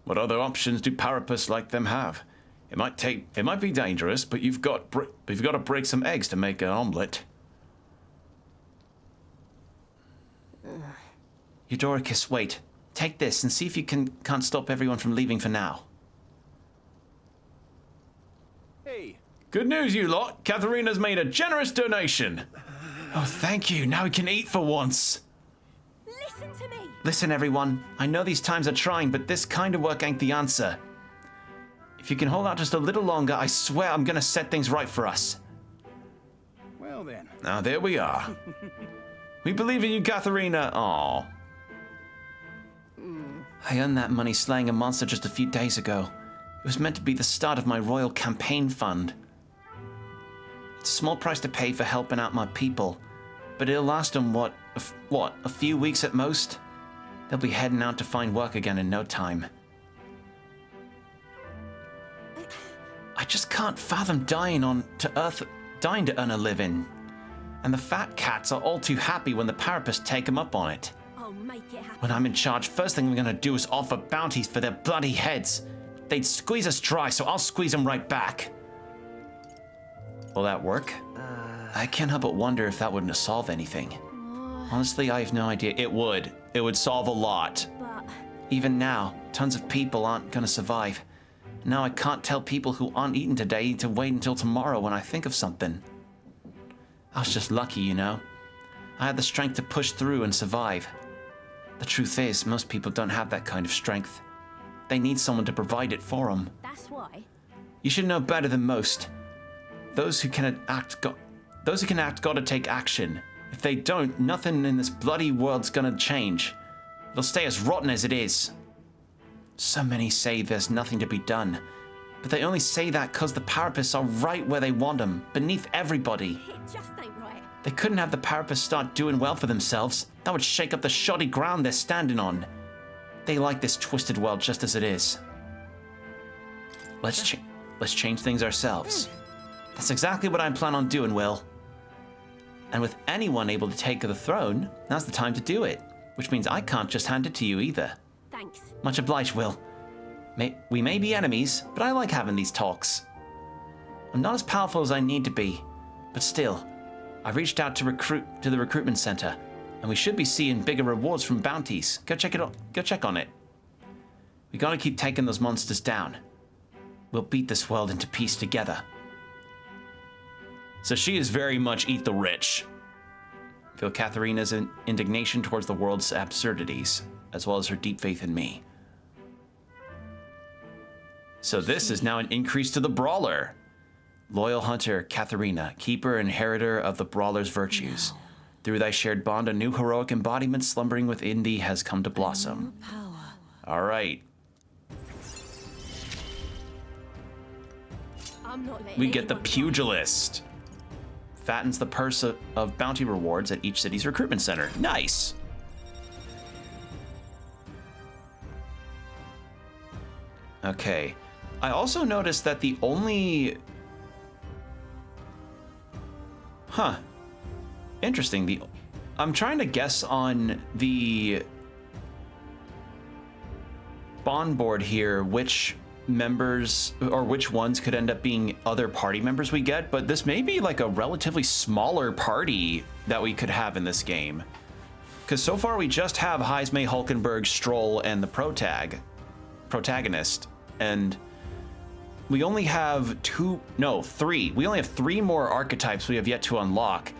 What other options do Parapus like them have? It might be dangerous, but you've got to break some eggs to make an omelet. Eudoricus, wait. Take this and see if you can't stop everyone from leaving for now. Hey. Good news, you lot. Katharina's made a generous donation. Oh, thank you. Now we can eat for once. Listen to me. Listen, everyone. I know these times are trying, but this kind of work ain't the answer. If you can hold out just a little longer, I swear I'm gonna set things right for us. Well then. Now there we are. We believe in you, Katharina. Aw. I earned that money slaying a monster just a few days ago. It was meant to be the start of my royal campaign fund. It's a small price to pay for helping out my people, but it'll last them, a few weeks at most? They'll be heading out to find work again in no time. I just can't fathom dying to earn a living. And the fat cats are all too happy when the Parapus take them up on it. I'll make it happen. When I'm in charge, first thing I'm gonna do is offer bounties for their bloody heads. They'd squeeze us dry, so I'll squeeze them right back. Will that work? I can't help but wonder if that wouldn't solve anything. Honestly, I have no idea. It would. It would solve a lot. But Even now, tons of people aren't gonna survive. Now I can't tell people who aren't eating today to wait until tomorrow when I think of something. I was just lucky, you know. I had the strength to push through and survive. The truth is, most people don't have that kind of strength. They need someone to provide it for them. that's why. You should know better than most. Those who can act gotta take action. If they don't, nothing in this bloody world's gonna change. It'll stay as rotten as it is. So many say there's nothing to be done, but they only say that because the Parapus are right where they want them, beneath everybody. It just ain't right. They couldn't have the Parapus start doing well for themselves. That would shake up the shoddy ground they're standing on. They like this twisted world just as it is. Let's change things ourselves. That's exactly what I plan on doing, Will. And with anyone able to take the throne, now's the time to do it. Which means I can't just hand it to you either. Thanks. Much obliged, Will. We may be enemies, but I like having these talks. I'm not as powerful as I need to be, but still, I've reached out to the recruitment center, and we should be seeing bigger rewards from bounties. Go check on it. We gotta keep taking those monsters down. We'll beat this world into peace together. So she is very much eat the rich. Feel Katharina's indignation towards the world's absurdities, as well as her deep faith in me. So this is now an increase to the Brawler. Loyal hunter, Katharina, keeper and inheritor of the Brawler's virtues. Through thy shared bond, a new heroic embodiment slumbering within thee has come to blossom. All right. I'm not letting We get the anyone pugilist. Fattens the purse of bounty rewards at each city's recruitment center. Nice. Okay. I also noticed that the only... Huh. Interesting. I'm trying to guess on the bond board here which members or which ones could end up being other party members we get, but this may be like a relatively smaller party that we could have in this game. Because so far we just have Heismay, Hulkenberg, Stroll, and the protagonist. And we only have three. We only have 3 more archetypes we have yet to unlock.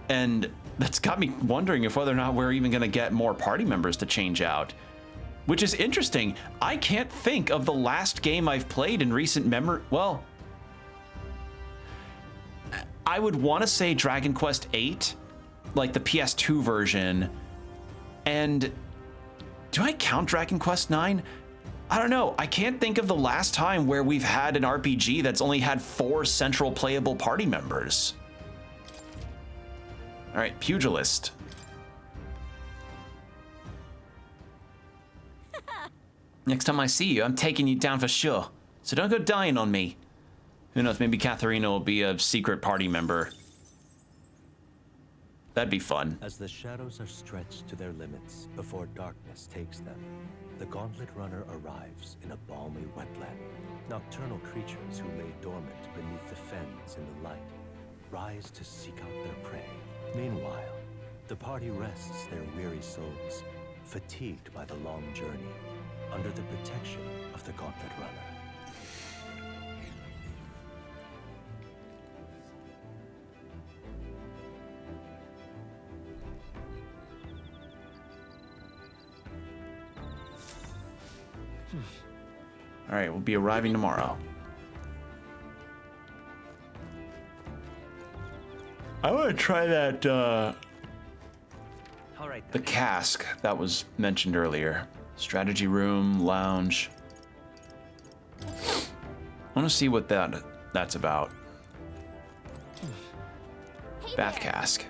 And that's got me wondering if whether or not we're even going to get more party members to change out. Which is interesting. I can't think of the last game I've played in recent memory. Well, I would want to say Dragon Quest VIII, like the PS2 version. And do I count Dragon Quest IX? I don't know. I can't think of the last time where we've had an RPG that's only had 4 central playable party members. All right, Pugilist. Next time I see you, I'm taking you down for sure. So don't go dying on me. Who knows, maybe Katharina will be a secret party member. That'd be fun. As the shadows are stretched to their limits before darkness takes them, the Gauntlet Runner arrives in a balmy wetland. Nocturnal creatures who lay dormant beneath the fens in the light rise to seek out their prey. Meanwhile, the party rests their weary souls, fatigued by the long journey, under the protection of the Gauntlet Runner. All right, we'll be arriving tomorrow. I want to try that, the cask that was mentioned earlier. Strategy room, lounge. I want to see what that's about. Bath cask.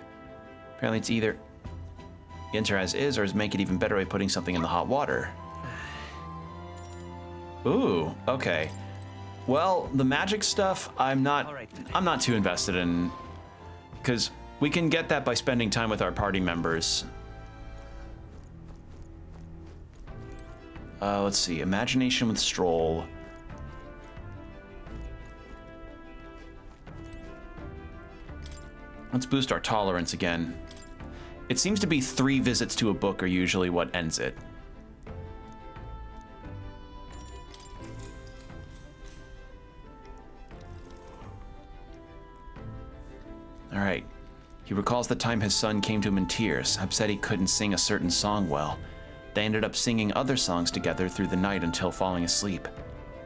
Apparently it's either enter as is or make it even better by putting something in the hot water. Ooh, okay. Well, the magic stuff, I'm not too invested in, because we can get that by spending time with our party members. Let's see, imagination with stroll. Let's boost our tolerance again. It seems to be 3 visits to a book are usually what ends it. All right. He recalls the time his son came to him in tears, upset he couldn't sing a certain song well. They ended up singing other songs together through the night until falling asleep.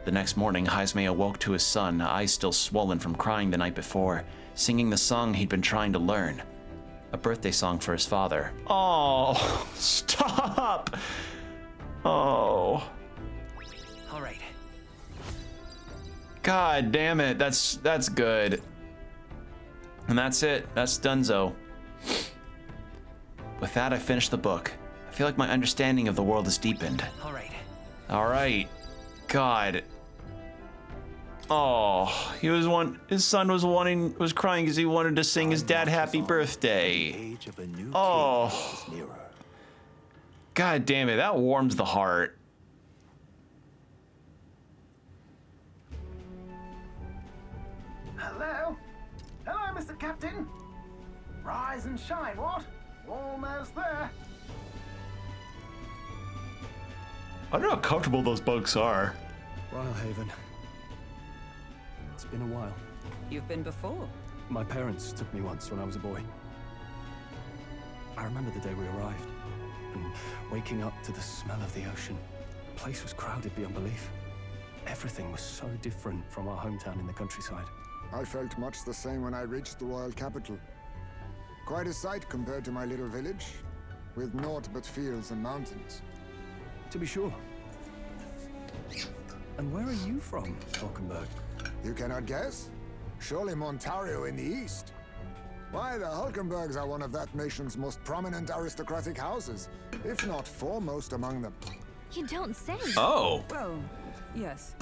The next morning, Jaime awoke to his son, eyes still swollen from crying the night before, singing the song he'd been trying to learn. A birthday song for his father. Oh, stop! Oh. All right. God damn it, that's good. And that's it. That's donezo. With that, I finished the book. I feel like my understanding of the world has deepened. All right. All right. God. Oh, his son was crying because he wanted to sing his dad happy birthday. Oh. God damn it, that warms the heart. Hello? Hello, Mr. Captain. Rise and shine, what? Almost there. I don't know how comfortable those bugs are. Rhylehaven. It's been a while. You've been before? My parents took me once when I was a boy. I remember the day we arrived, and waking up to the smell of the ocean. The place was crowded beyond belief. Everything was so different from our hometown in the countryside. I felt much the same when I reached the royal capital. Quite a sight compared to my little village, with naught but fields and mountains. To be sure. And where are you from, Hulkenberg? You cannot guess? Surely Montario in the east. Why, the Hulkenbergs are one of that nation's most prominent aristocratic houses, if not foremost among them. You don't say. Oh. Well, yes.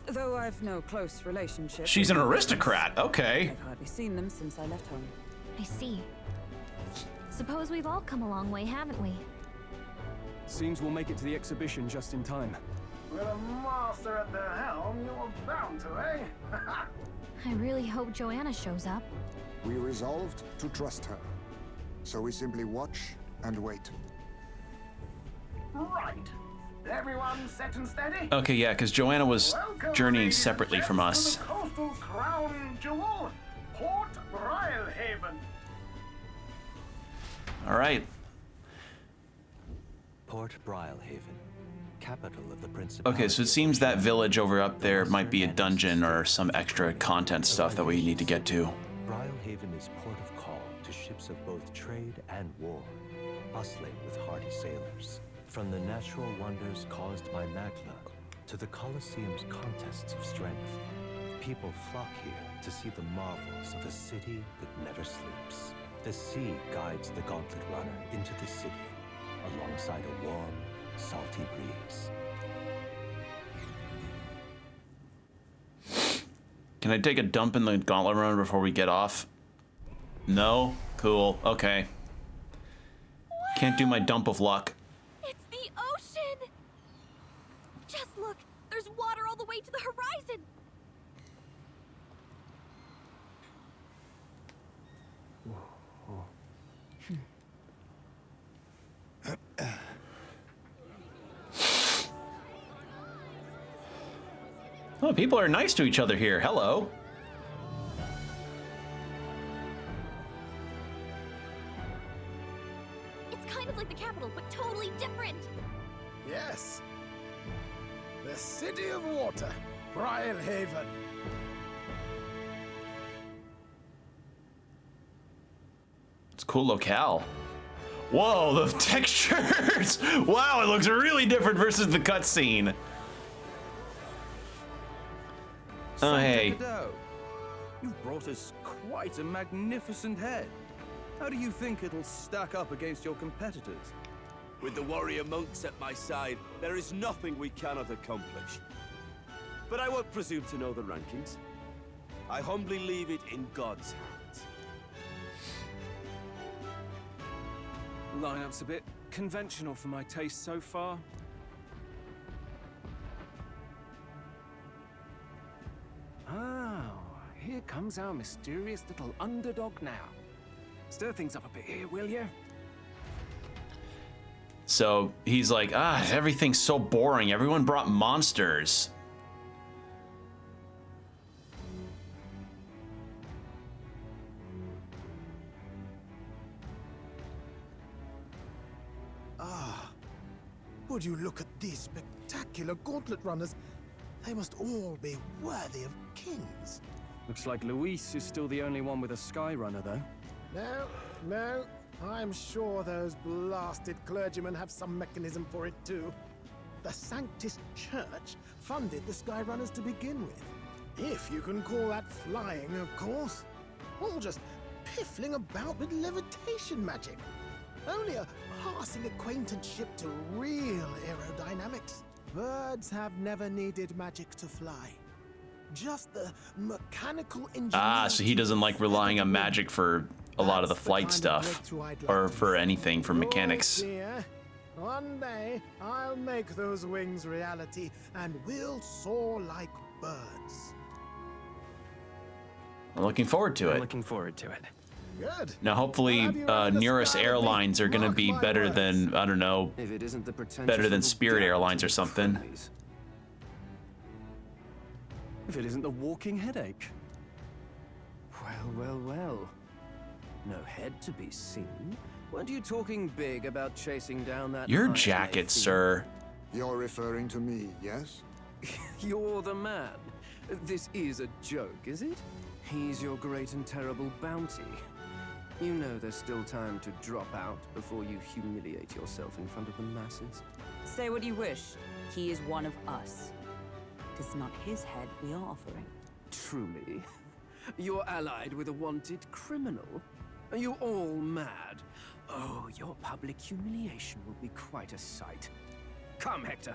Though I've no close relationship. She's an aristocrat. Okay. I've hardly seen them since I left home. I see. Suppose we've all come a long way, haven't we? Seems we'll make it to the exhibition just in time. With a master at the helm, you're bound to, eh? I really hope Joanna shows up. We resolved to trust her. So we simply watch and wait. Right. Everyone set and steady? Okay, yeah, because Joanna was journeying separately from us. To the coastal crown jewel, Port Rhylehaven. All right. Port Rhylehaven, capital of the Principality. Okay, so it seems that village over up there might be a dungeon or some extra content stuff that we need to get to. Brylehaven is port of call to ships of both trade and war, bustling with hardy sailors. From the natural wonders caused by Magna to the Colosseum's contests of strength, people flock here to see the marvels of a city that never sleeps. The sea guides the Gauntlet Runner into the city, alongside a warm, salty breeze. Can I take a dump in the Gauntlet Runner before we get off? No? Cool. Okay. Can't do my dump of luck. It's the ocean! Just look! There's water all the way to the horizon! Oh, people are nice to each other here. Hello. It's kind of like the capital, but totally different! Yes. The City of Water, Brylehaven. It's a cool locale. Whoa, the textures! Wow, it looks really different versus the cutscene. Oh, hey. You've brought us quite a magnificent head. How do you think it'll stack up against your competitors? With the warrior monks at my side, there is nothing we cannot accomplish. But I won't presume to know the rankings. I humbly leave it in God's hands. Lineup's a bit conventional for my taste so far. Oh, here comes our mysterious little underdog now. Stir things up a bit here, will you? So he's like, everything's so boring. Everyone brought monsters. Would you look at these spectacular gauntlet runners? They must all be worthy of kings. Looks like Luis is still the only one with a sky runner, though. No. I'm sure those blasted clergymen have some mechanism for it too. The Sanctus Church funded the Skyrunners to begin with. If you can call that flying, of course. All just piffling about with levitation magic. Only a passing acquaintanceship to real aerodynamics. Birds have never needed magic to fly. Just the mechanical engineering. So he doesn't like relying on magic for a lot of the flight stuff, or for anything for mechanics. Dear, one day I'll make those wings reality, and we'll soar like birds. I'm looking forward to it. Looking forward to it. Good. Now, hopefully, Nearest Airlines are going to be better than, I don't know, better than Spirit Airlines or something. If it isn't the walking headache. Well. No head to be seen. Weren't you talking big about chasing down that... Your jacket, sir. You're referring to me, yes? You're the man. This is a joke, is it? He's your great and terrible bounty. You know there's still time to drop out before you humiliate yourself in front of the masses. Say what you wish. He is one of us. It is not his head we are offering. Truly? You're allied with a wanted criminal? Are you all mad? Oh, your public humiliation will be quite a sight. Come, Hector.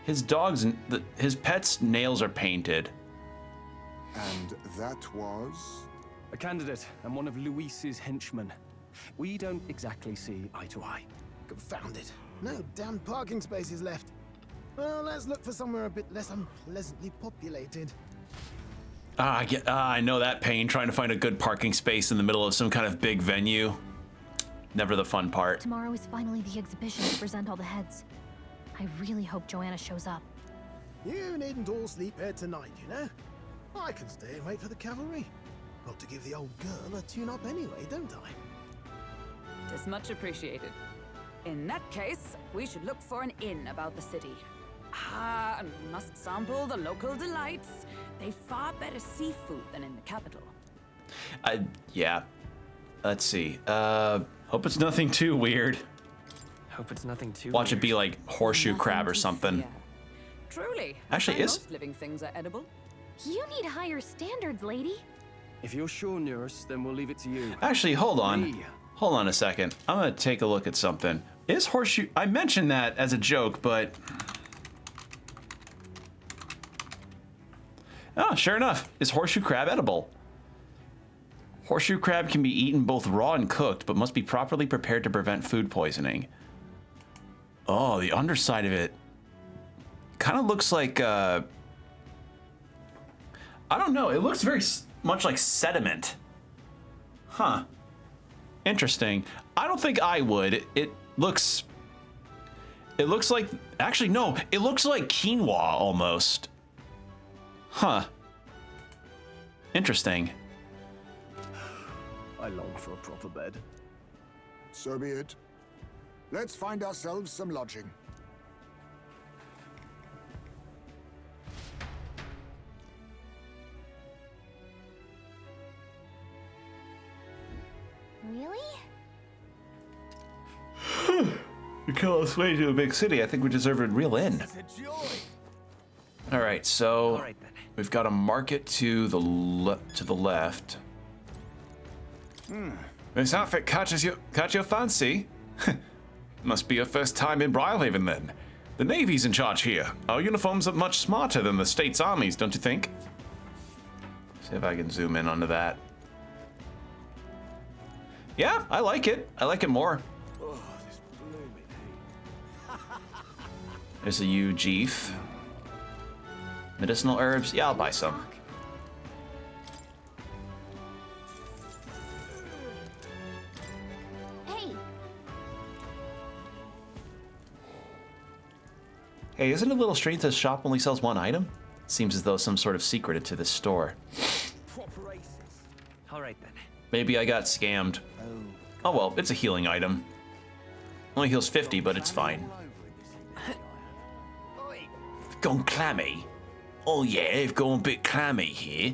His dog's, his pet's nails are painted. And that was? A candidate and one of Luis's henchmen. We don't exactly see eye to eye. Confound it. No damn parking spaces left. Well, let's look for somewhere a bit less unpleasantly populated. I know that pain, trying to find a good parking space in the middle of some kind of big venue. Never the fun part. Tomorrow is finally the exhibition to present all the heads. I really hope Joanna shows up. You needn't all sleep here tonight, you know? I can stay and wait for the cavalry. Got to give the old girl a tune-up anyway, don't I? It is much appreciated. In that case, we should look for an inn about the city. And we must sample the local delights. They've far better seafood than in the capital. Yeah. Let's see. Hope it's nothing too weird. Hope it's nothing too Watch weird. it be like horseshoe crab or something. Truly. Actually, is most living things are edible. You need higher standards, lady. If you're sure, Nurse, then we'll leave it to you. actually hold on. Me. Hold on a second. I'm gonna take a look at something. Is horseshoe? I mentioned that as a joke, but oh, sure enough, is horseshoe crab edible? Horseshoe crab can be eaten both raw and cooked, but must be properly prepared to prevent food poisoning. Oh, the underside of it kind of looks like, I don't know, it looks very much like sediment. Huh. Interesting. I don't think I would. It looks like, actually no, it looks like quinoa almost. Huh. Interesting. I long for a proper bed. So be it. Let's find ourselves some lodging. Really? You call us way to a big city. I think we deserve a real inn. All right, so we've got a market to the left. This outfit catch your fancy? Must be your first time in Briarhaven then. The Navy's in charge here. Our uniforms are much smarter than the state's armies, don't you think? See if I can zoom in onto that. Yeah, I like it. I like it more. There's a Ugeef. Medicinal herbs. Yeah, I'll buy some. Hey, isn't it a little strange this shop only sells one item? Seems as though some sort of secret to this store. All right then. Maybe I got scammed. Oh well, it's a healing item. Only heals 50, but it's fine. Gone clammy? Oh yeah, I've gone a bit clammy here.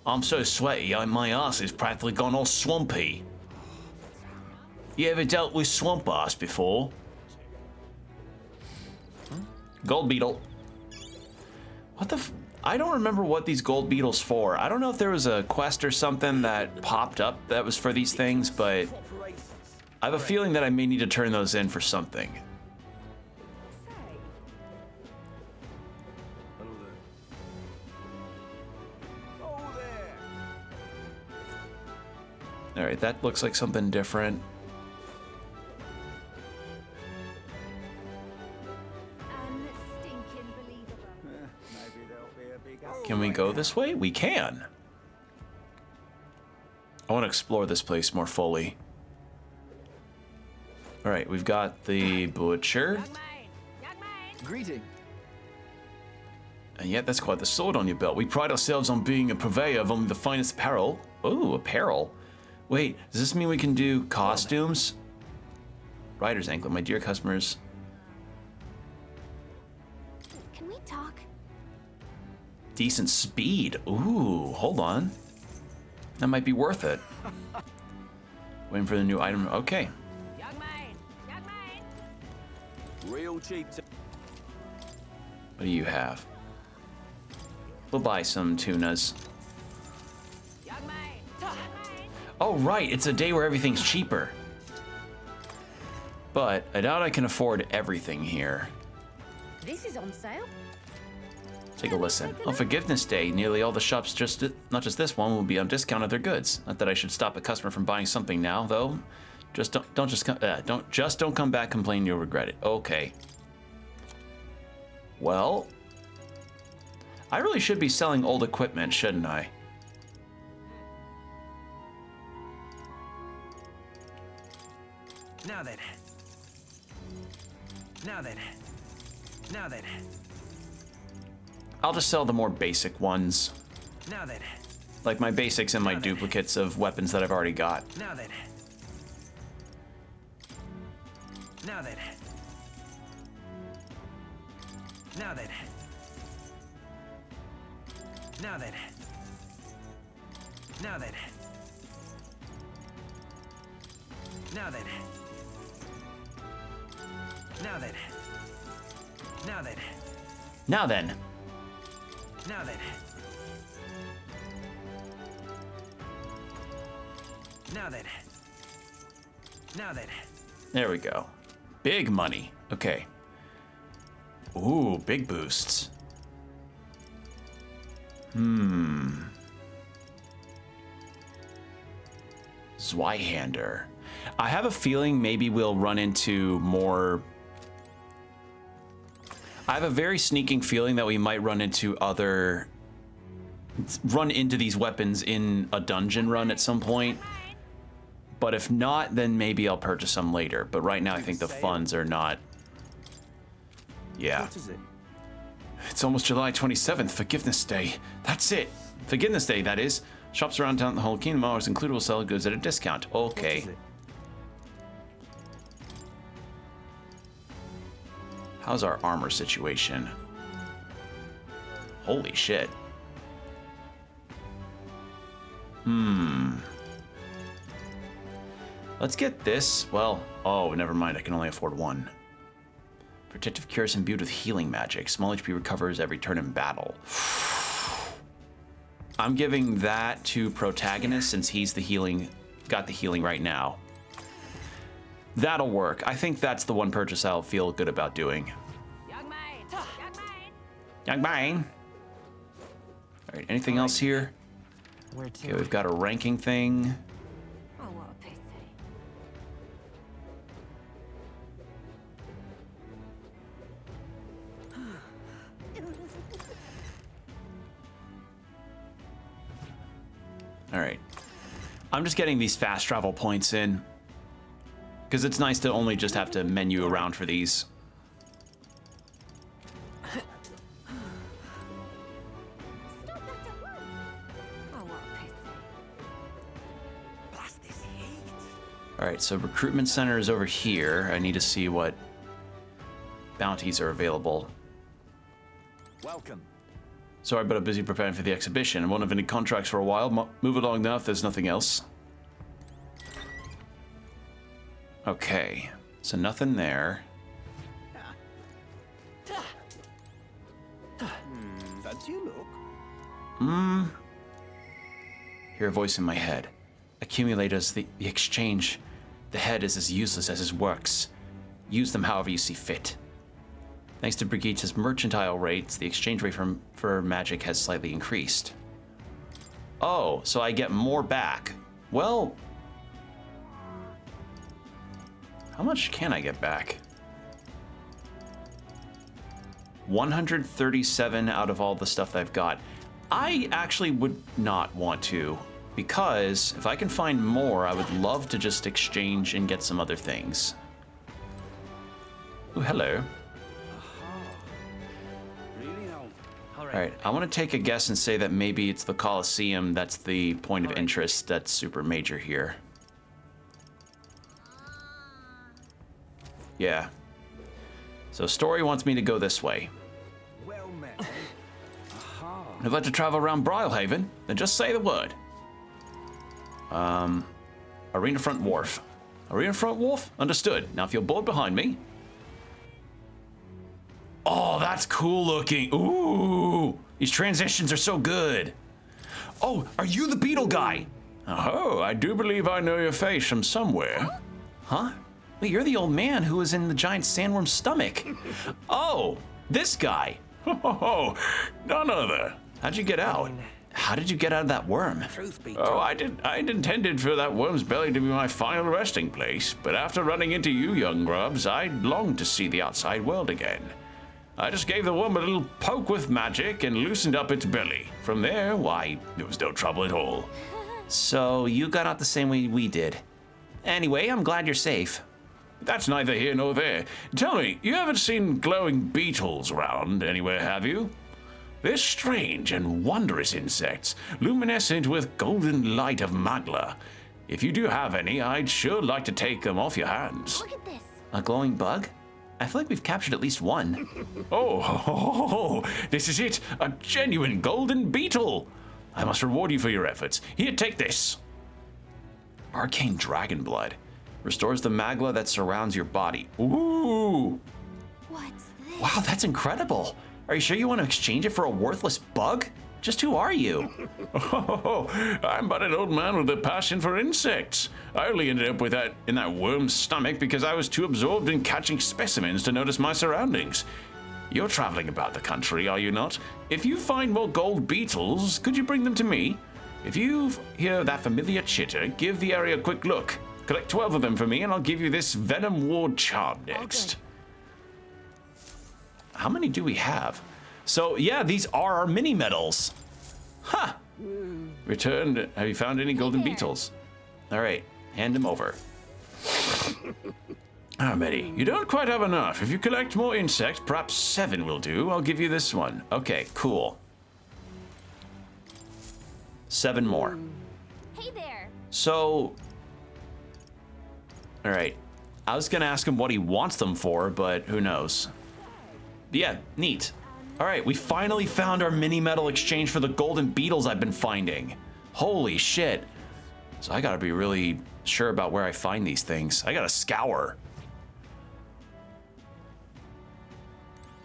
I'm so sweaty, my ass has practically gone all swampy. You ever dealt with swamp ass before? Gold beetle. What the I don't remember what these gold beetles for. I don't know if there was a quest or something that popped up that was for these things, but I have a feeling that I may need to turn those in for something. All right, that looks like something different. Can we go this way? We can. I want to explore this place more fully. All right, we've got the butcher. Greeting. And yet that's quite the sword on your belt. We pride ourselves on being a purveyor of only the finest apparel. Ooh, apparel. Wait, does this mean we can do costumes? Rider's anklet, my dear customers. Can we talk? Decent speed. Ooh, hold on. That might be worth it. Waiting for the new item. Okay. Real cheap. What do you have? We'll buy some tunas. Oh, right. It's a day where everything's cheaper. But I doubt I can afford everything here. This is on sale. Take a listen. On Forgiveness Day, nearly all the shops, not just this one, will be on discount of their goods. Not that I should stop a customer from buying something now, though. Just don't come back complaining you'll regret it. Okay. Well, I really should be selling old equipment, shouldn't I? Now then. Now then. Now then. I'll just sell the more basic ones. Now then. Like my basics and my duplicates of weapons that I've already got. Now then. Now then. Now then. Now then. Now then. Now then. Now then. Now then. Now then. Now then. Now then. Now then. There we go. Big money. Okay. Ooh, big boosts. Zweihander. I have a feeling maybe we'll run into more... I have a very sneaking feeling that we might run into these weapons in a dungeon run at some point. But if not, then maybe I'll purchase some later. But right now I think the funds are not... Yeah. What is it? It's almost July 27th, Forgiveness Day. That's it. Forgiveness Day, that is. Shops around town, the whole kingdom, ours included, will sell goods at a discount. Okay. What is it? How's our armor situation? Holy shit. Let's get this. Well, oh, never mind. I can only afford one. Protective cures imbued with healing magic. Small HP recovers every turn in battle. I'm giving that to protagonist since he's the healing, got the healing right now. That'll work. I think that's the one purchase I'll feel good about doing. Young man! Young man! Young man. All right, anything else here? Okay, we've got a ranking thing. Oh, what a pity. All right. I'm just getting these fast travel points in because it's nice to only just have to menu around for these. Stop that at once! Oh, what a pity. Blast this heat. All right, so recruitment center is over here. I need to see what bounties are available. Welcome. Sorry, but I'm busy preparing for the exhibition. I won't have any contracts for a while. Move along now if there's nothing else. Okay, so nothing there. Fancy a look? Hear a voice in my head. Accumulators, the exchange. The head is as useless as his works. Use them however you see fit. Thanks to Brigitte's mercantile rates, the exchange rate for magic has slightly increased. Oh, so I get more back. Well, how much can I get back? 137 out of all the stuff that I've got. I actually would not want to, because if I can find more, I would love to just exchange and get some other things. Oh, hello. All right, I want to take a guess and say that maybe it's the Colosseum that's the point of interest that's super major here. Yeah. So story wants me to go this way. Well met. I'd like to travel around Brylehaven, then just say the word. Arena Front Wharf. Arena Front Wharf? Understood. Now if you're bored behind me. Oh, that's cool looking. Ooh, these transitions are so good. Oh, are you the beetle guy? Oh, I do believe I know your face from somewhere. Huh? Wait, you're the old man who was in the giant sandworm's stomach. Oh, this guy. Oh, none other. How'd you get out? How did you get out of that worm? Oh, I'd intended for that worm's belly to be my final resting place, but after running into you young grubs, I longed to see the outside world again. I just gave the worm a little poke with magic and loosened up its belly. From there, why, there was no trouble at all. So you got out the same way we did. Anyway, I'm glad you're safe. That's neither here nor there. Tell me, you haven't seen glowing beetles around anywhere, have you? They're strange and wondrous insects, luminescent with golden light of magla. If you do have any, I'd sure like to take them off your hands. Look at this. A glowing bug? I feel like we've captured at least one. This is it. A genuine golden beetle. I must reward you for your efforts. Here, take this. Arcane dragon blood. Restores the magma that surrounds your body. Ooh. What's this? Wow, that's incredible. Are you sure you want to exchange it for a worthless bug? Just who are you? I'm but an old man with a passion for insects. I only ended up with that in that worm's stomach because I was too absorbed in catching specimens to notice my surroundings. You're traveling about the country, are you not? If you find more gold beetles, could you bring them to me? If you hear that familiar chitter, give the area a quick look. Collect 12 of them for me, and I'll give you this Venom Ward charm next. How many do we have? So, yeah, these are our mini medals. Huh. Returned. Have you found any golden beetles? All right, hand them over. Many. You don't quite have enough. If you collect more insects, perhaps 7 will do. I'll give you this one. Okay, cool. 7 more. Hey there. So, all right. I was gonna ask him what he wants them for, but who knows? Yeah, neat. All right, we finally found our mini medal exchange for the golden beetles I've been finding. Holy shit. So I gotta be really sure about where I find these things. I gotta scour.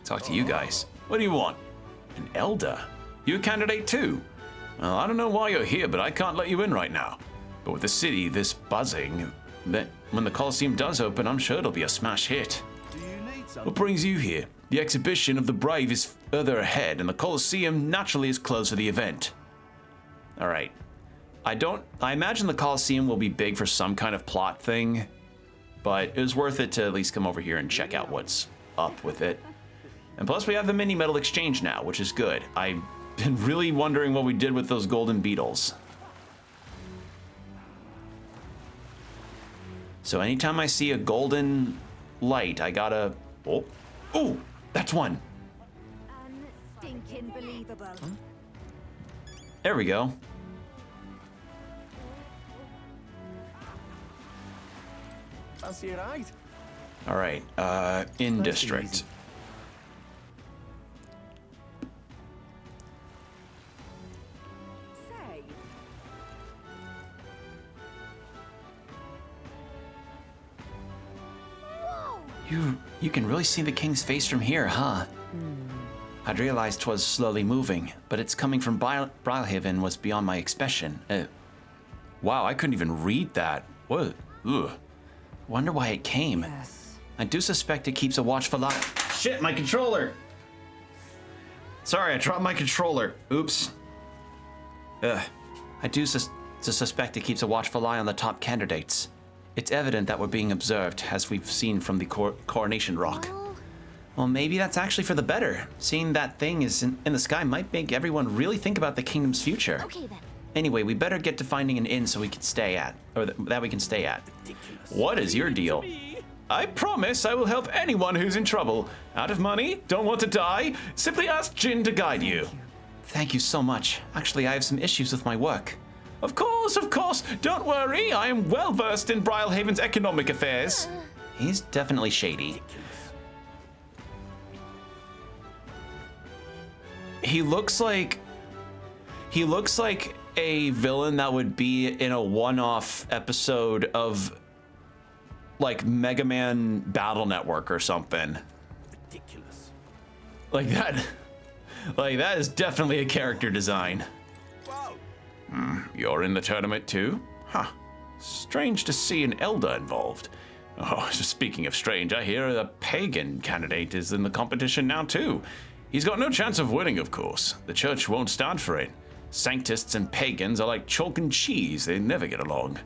Talk to you guys. What do you want? An Elder? You a candidate too? Well, I don't know why you're here, but I can't let you in right now. But with the city this buzzing, when the Colosseum does open, I'm sure it'll be a smash hit. What brings you here? The exhibition of the brave is further ahead, and the Colosseum naturally is closed for the event. All right. I imagine the Colosseum will be big for some kind of plot thing, but it was worth it to at least come over here and check out what's up with it. And plus we have the mini medal exchange now, which is good. I've been really wondering what we did with those golden beetles. So anytime I see a golden light, I gotta... Oh, that's one. Unstinking believable. There we go. Fancy your eyes. All right, in district. Say, You can really see the king's face from here, huh? I'd realized 'twas slowly moving, but its coming from Brilhaven was beyond my expression. Wow, I couldn't even read that. What? Ugh. Wonder why it came. Yes. I do suspect it keeps a watchful eye. Shit, my controller! Sorry, I dropped my controller. Oops. I do suspect it keeps a watchful eye on the top candidates. It's evident that we're being observed, as we've seen from the coronation rock. Well, maybe that's actually for the better. Seeing that thing is in the sky might make everyone really think about the kingdom's future. Okay then. Anyway, we better get to finding an inn so we can stay at, or that we can stay at. What is your deal? I promise I will help anyone who's in trouble. Out of money? Don't want to die? Simply ask Jin to guide you. Thank you so much. Actually, I have some issues with my work. Of course. Don't worry. I am well versed in Brilhaven's economic affairs. He's definitely shady. He looks like a villain that would be in a one-off episode of like Mega Man Battle Network or something. Ridiculous. Like that is definitely a character design. Wow. You're in the tournament too? Huh. Strange to see an elder involved. Oh, speaking of strange, I hear a pagan candidate is in the competition now too. He's got no chance of winning, of course. The church won't stand for it. Sanctists and pagans are like chalk and cheese. They never get along.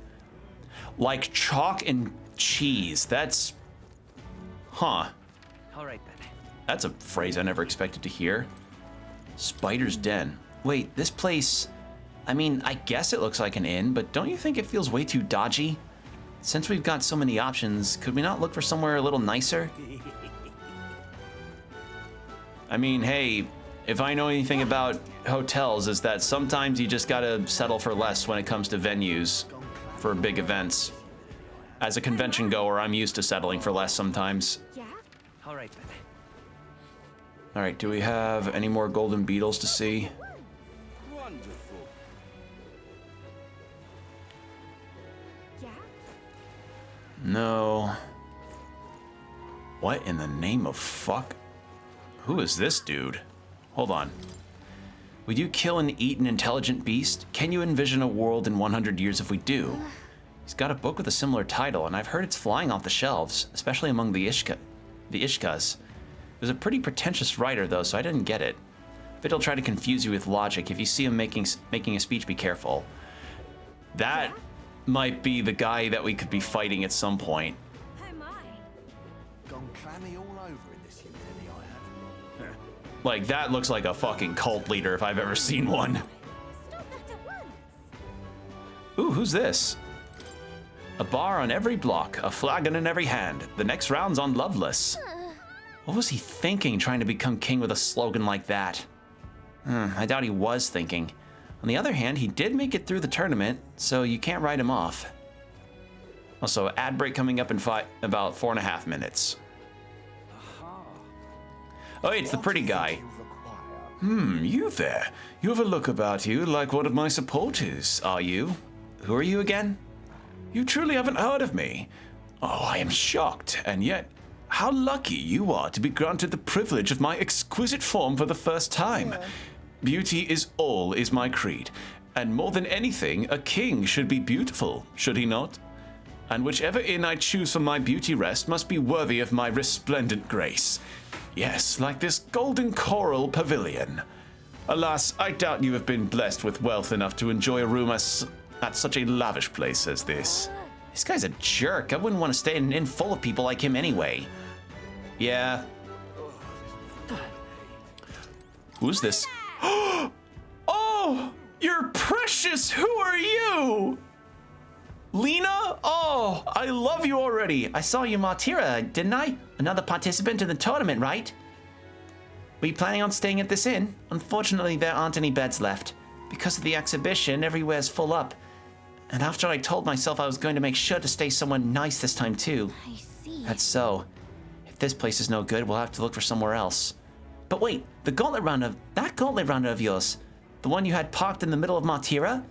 Like chalk and cheese. That's... Huh. All right then. That's a phrase I never expected to hear. Spider's Den. Wait, this place... I mean, I guess it looks like an inn, but don't you think it feels way too dodgy? Since we've got so many options, could we not look for somewhere a little nicer? I mean, hey, if I know anything about hotels, is that sometimes you just gotta settle for less when it comes to venues for big events. As a convention goer, I'm used to settling for less sometimes. Yeah? All right then. All right, do we have any more golden beetles to see? Wonderful. Yeah? No. What in the name of fuck? Who is this dude? Hold on. Would you kill and eat an intelligent beast? Can you envision a world in 100 years if we do? He's got a book with a similar title, and I've heard it's flying off the shelves, especially among the Ishkas. He was a pretty pretentious writer, though, so I didn't get it. But he'll try to confuse you with logic. If you see him making a speech, be careful. That might be the guy that we could be fighting at some point. Oh my. Gone clammy all over in this humidity I have. Like, that looks like a fucking cult leader if I've ever seen one. Stop that at once. Ooh, who's this? A bar on every block, a flagon in every hand. The next round's on Loveless. What was he thinking, trying to become king with a slogan like that? I doubt he was thinking. On the other hand, he did make it through the tournament, so you can't write him off. Also, ad break coming up in about 4.5 minutes. Oh, hey, it's the pretty guy. You there. You have a look about you like one of my supporters, are you? Who are you again? You truly haven't heard of me? Oh, I am shocked, and yet, how lucky you are to be granted the privilege of my exquisite form for the first time. Beauty is my creed, and more than anything, a king should be beautiful, should he not? And whichever inn I choose for my beauty rest must be worthy of my resplendent grace. Yes, like this golden coral pavilion. Alas, I doubt you have been blessed with wealth enough to enjoy a room at such a lavish place as this. This guy's a jerk. I wouldn't want to stay in an inn full of people like him anyway. Yeah. Who's this? Oh, you're precious. Who are you? Lena? Oh, I love you already. I saw you Martira, didn't I? Another participant in the tournament, right? Were you planning on staying at this inn? Unfortunately, there aren't any beds left. Because of the exhibition, everywhere's full up. And after I told myself I was going to make sure to stay somewhere nice this time too. I see. That's so. If this place is no good, we'll have to look for somewhere else. But wait, that gauntlet runner of yours, the one you had parked in the middle of Martira?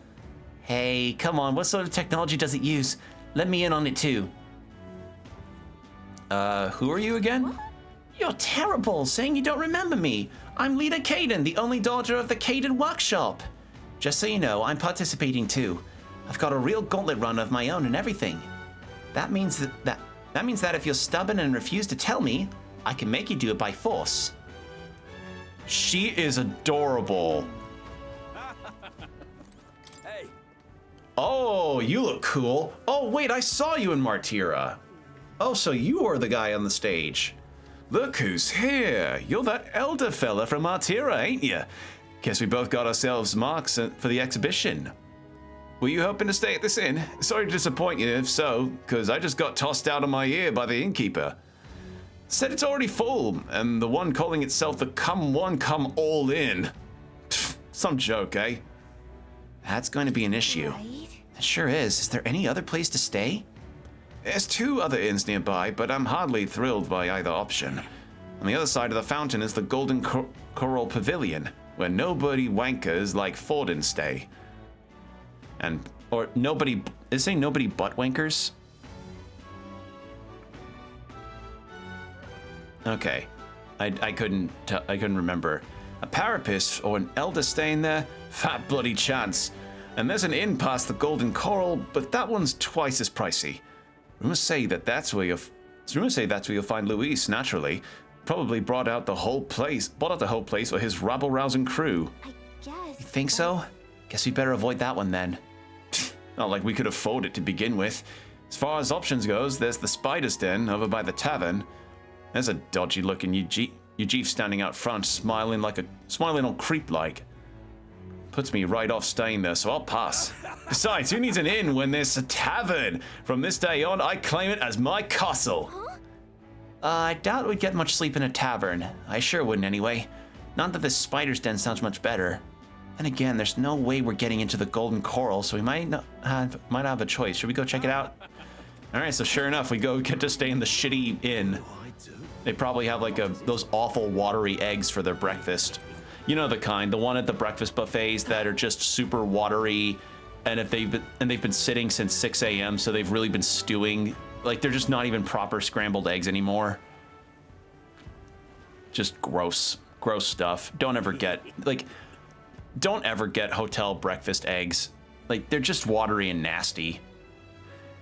Hey, come on, what sort of technology does it use? Let me in on it too. Who are you again? What? You're terrible, saying you don't remember me. I'm Lena Caden, the only daughter of the Caden Workshop. Just so you know, I'm participating too. I've got a real gauntlet run of my own and everything. That means that if you're stubborn and refuse to tell me, I can make you do it by force. She is adorable. Hey. Oh, you look cool. Oh, wait, I saw you in Martira. Oh, so you are the guy on the stage. Look who's here. You're that elder fella from Martira, ain't you? Guess we both got ourselves marks for the exhibition. Were you hoping to stay at this inn? Sorry to disappoint you if so, because I just got tossed out of my ear by the innkeeper. Said it's already full, and the one calling itself the Come One Come All In. Pfft, some joke, eh? That's going to be an issue. Right? It sure is. Is there any other place to stay? There's 2 other inns nearby, but I'm hardly thrilled by either option. On the other side of the fountain is the Golden Coral Pavilion, where nobody wankers like Forden stay. Or nobody, is saying nobody but wankers? Okay, I couldn't remember. A parapist or an elder staying there? Fat bloody chance. And there's an inn past the Golden Coral, but that one's twice as pricey. Rumors say that's where you'll find Luis, naturally. Probably brought out the whole place for his rabble-rousing crew. I guess. You think so? Guess we better avoid that one then. Not like we could afford it to begin with. As far as options goes, there's the Spider's Den over by the tavern. There's a dodgy-looking Eugene standing out front, smiling all creep-like. Puts me right off staying there, so I'll pass. Besides, who needs an inn when there's a tavern? From this day on, I claim it as my castle. Huh? I doubt we'd get much sleep in a tavern. I sure wouldn't anyway. Not that this Spider's Den sounds much better. And again, there's no way we're getting into the Golden Coral, so we might have a choice. Should we go check it out? All right, so sure enough, we get to stay in the shitty inn. I do. They probably have like those awful watery eggs for their breakfast. You know the kind, the one at the breakfast buffets that are just super watery, and they've been sitting since 6 a.m. so they've really been stewing. Like they're just not even proper scrambled eggs anymore. Just gross stuff. Don't ever get hotel breakfast eggs. Like they're just watery and nasty.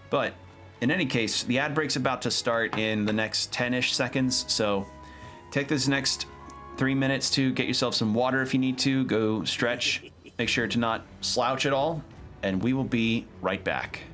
But in any case, the ad break's about to start in the next 10-ish seconds, so take this next 3 minutes to get yourself some water if you need to. Go stretch. Make sure to not slouch at all, and we will be right back.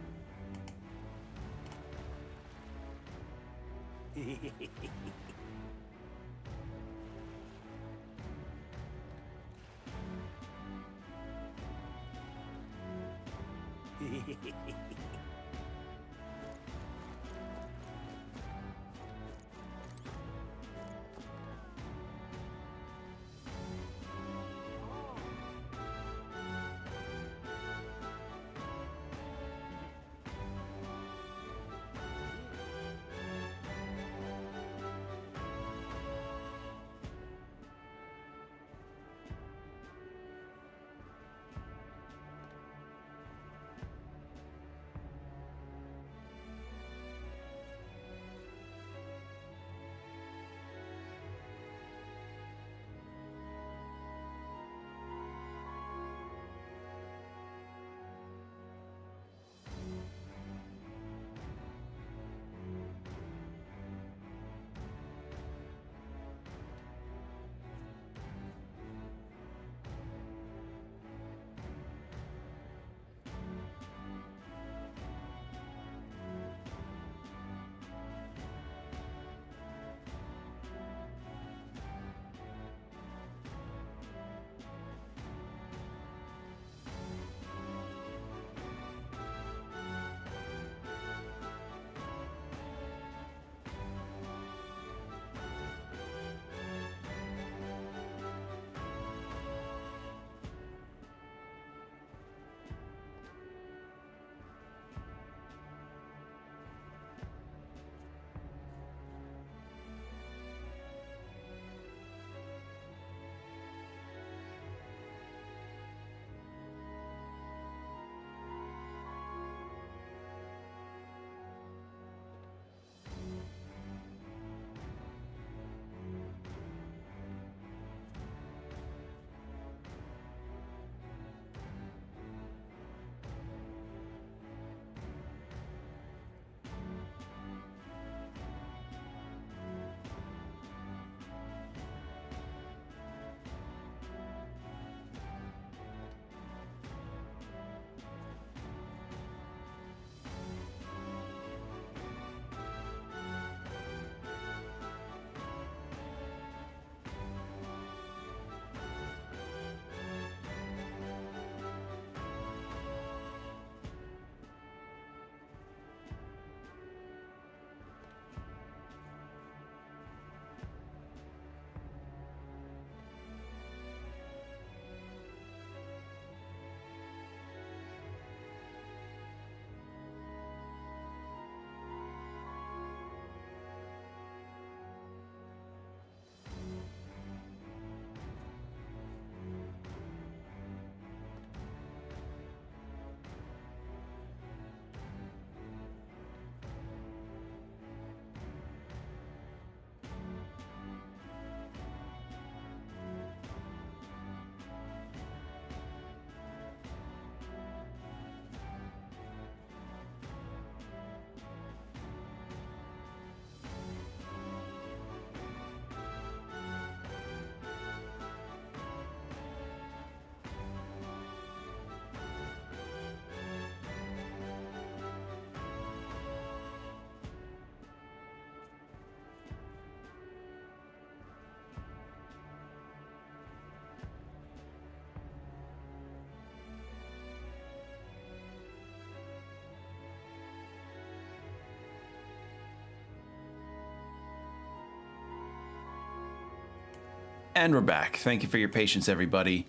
And we're back. Thank you for your patience, everybody.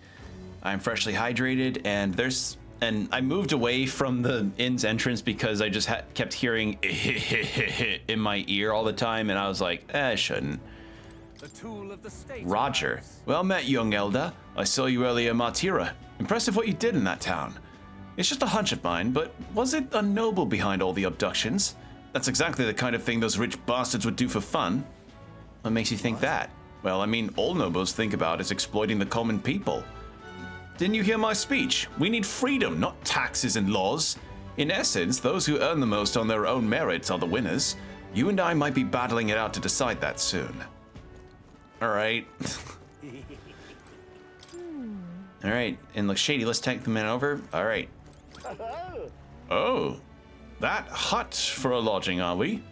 I'm freshly hydrated, and there's And I moved away from the inn's entrance because I just kept hearing in my ear all the time, and I was like, I shouldn't. The tool of the state. Roger. Well met, young elder. I saw you earlier in Martira. Impressive what you did in that town. It's just a hunch of mine, but was it a noble behind all the abductions? That's exactly the kind of thing those rich bastards would do for fun. What makes you think that? Well, I mean, all nobles think about is exploiting the common people. Didn't you hear my speech? We need freedom, not taxes and laws. In essence, those who earn the most on their own merits are the winners. You and I might be battling it out to decide that soon. All right. All right, and look shady, let's take the man over. All right. Oh, that hut for a lodging, are we?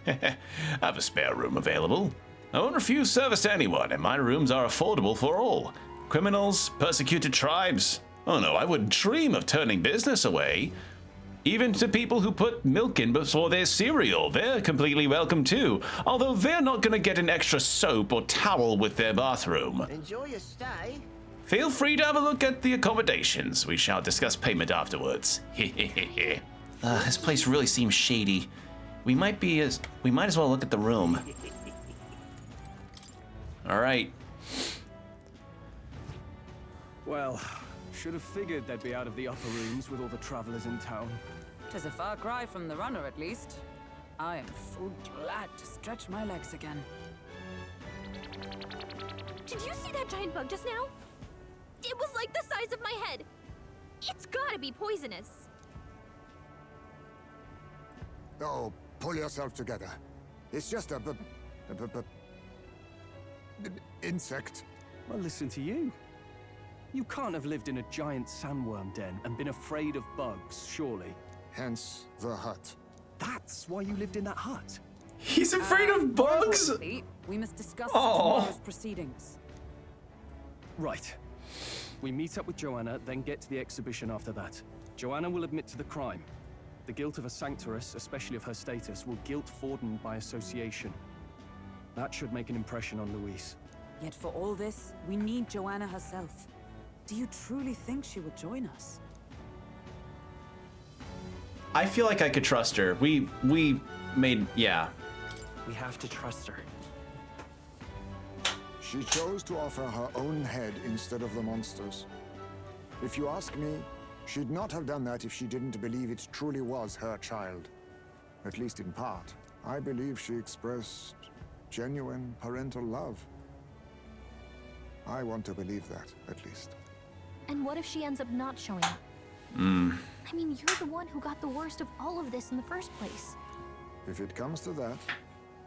Have a spare room available. I won't refuse service to anyone, and my rooms are affordable for all. Criminals, persecuted tribes. Oh no, I wouldn't dream of turning business away. Even to people who put milk in before their cereal, they're completely welcome too. Although they're not gonna get an extra soap or towel with their bathroom. Enjoy your stay. Feel free to have a look at the accommodations. We shall discuss payment afterwards. This place really seems shady. We might as well look at the room. All right. Well, should have figured they'd be out of the upper rooms with all the travelers in town. 'Tis a far cry from the runner, at least. I am full glad to stretch my legs again. Did you see that giant bug just now? It was like the size of my head. It's gotta be poisonous. Oh, pull yourself together. It's just a insect. Well, listen to you. You can't have lived in a giant sandworm den and been afraid of bugs, surely. Hence the hut. That's why you lived in that hut. He's afraid of bugs? We must discuss Aww. tomorrow's proceedings. Right. We meet up with Joanna, then get to the exhibition after that. Joanna will admit to the crime. The guilt of a sanctoress, especially of her status, will guilt Forden by association. That should make an impression on Louise. Yet for all this, we need Joanna herself. Do you truly think she would join us? I feel like I could trust her. We made, yeah. We have to trust her. She chose to offer her own head instead of the monster's. If you ask me, she'd not have done that if she didn't believe it truly was her child. At least in part. I believe she expressed genuine parental love. I want to believe that, at least. And what if she ends up not showing up? I mean, you're the one who got the worst of all of this in the first place. If it comes to that,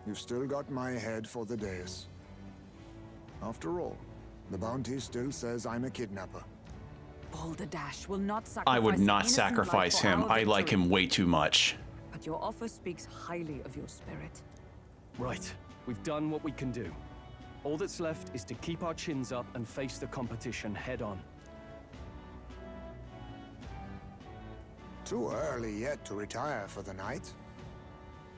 you've still got my head for the dais. After all, the bounty still says I'm a kidnapper. Balderdash will not sacrifice. I would not innocent sacrifice life for him. our I like victory. him way too much. But your offer speaks highly of your spirit. Right. We've done what we can do. All that's left is to keep our chins up and face the competition head on. Too early yet to retire for the night.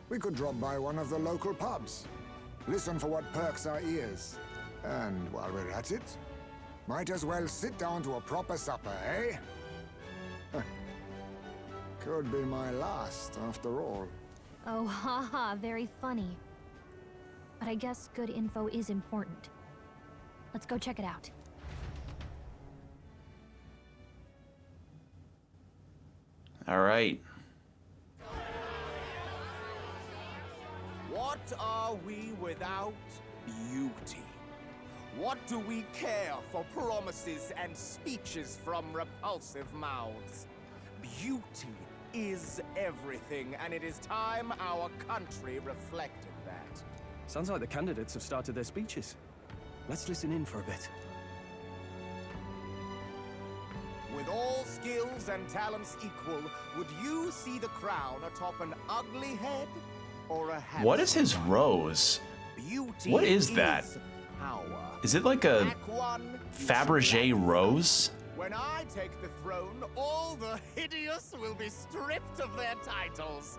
We could drop by one of the local pubs. Listen for what perks our ears. And while we're at it, might as well sit down to a proper supper, eh? Could be my last, after all. Oh, haha, very funny. But I guess good info is important. Let's go check it out. All right. What are we without beauty? What do we care for promises and speeches from repulsive mouths? Beauty is everything, and it is time our country reflected that. Sounds like the candidates have started their speeches. Let's listen in for a bit. With all skills and talents equal, would you see the crown atop an ugly head or a handsome What is his one? rose? Beauty What is that? Power. Is it like a Act one, Fabergé rose? When I take the throne, all the hideous will be stripped of their titles.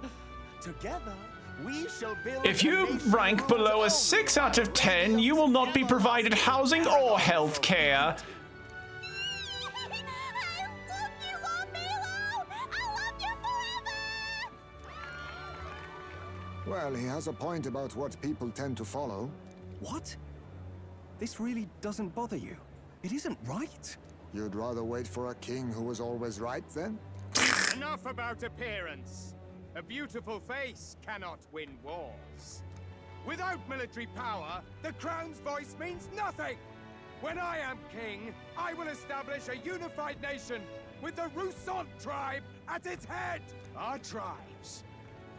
Together, we shall build If a you nation rank ruled below only a 6 out of by 10, you will not be provided housing or health care. I love you, Mommy! Well, he has a point about what people tend to follow. What? This really doesn't bother you? It isn't right. You'd rather wait for a king who was always right, then? Enough about appearance. A beautiful face cannot win wars. Without military power, the crown's voice means nothing. When I am king, I will establish a unified nation with the Rousant tribe at its head. Our tribes,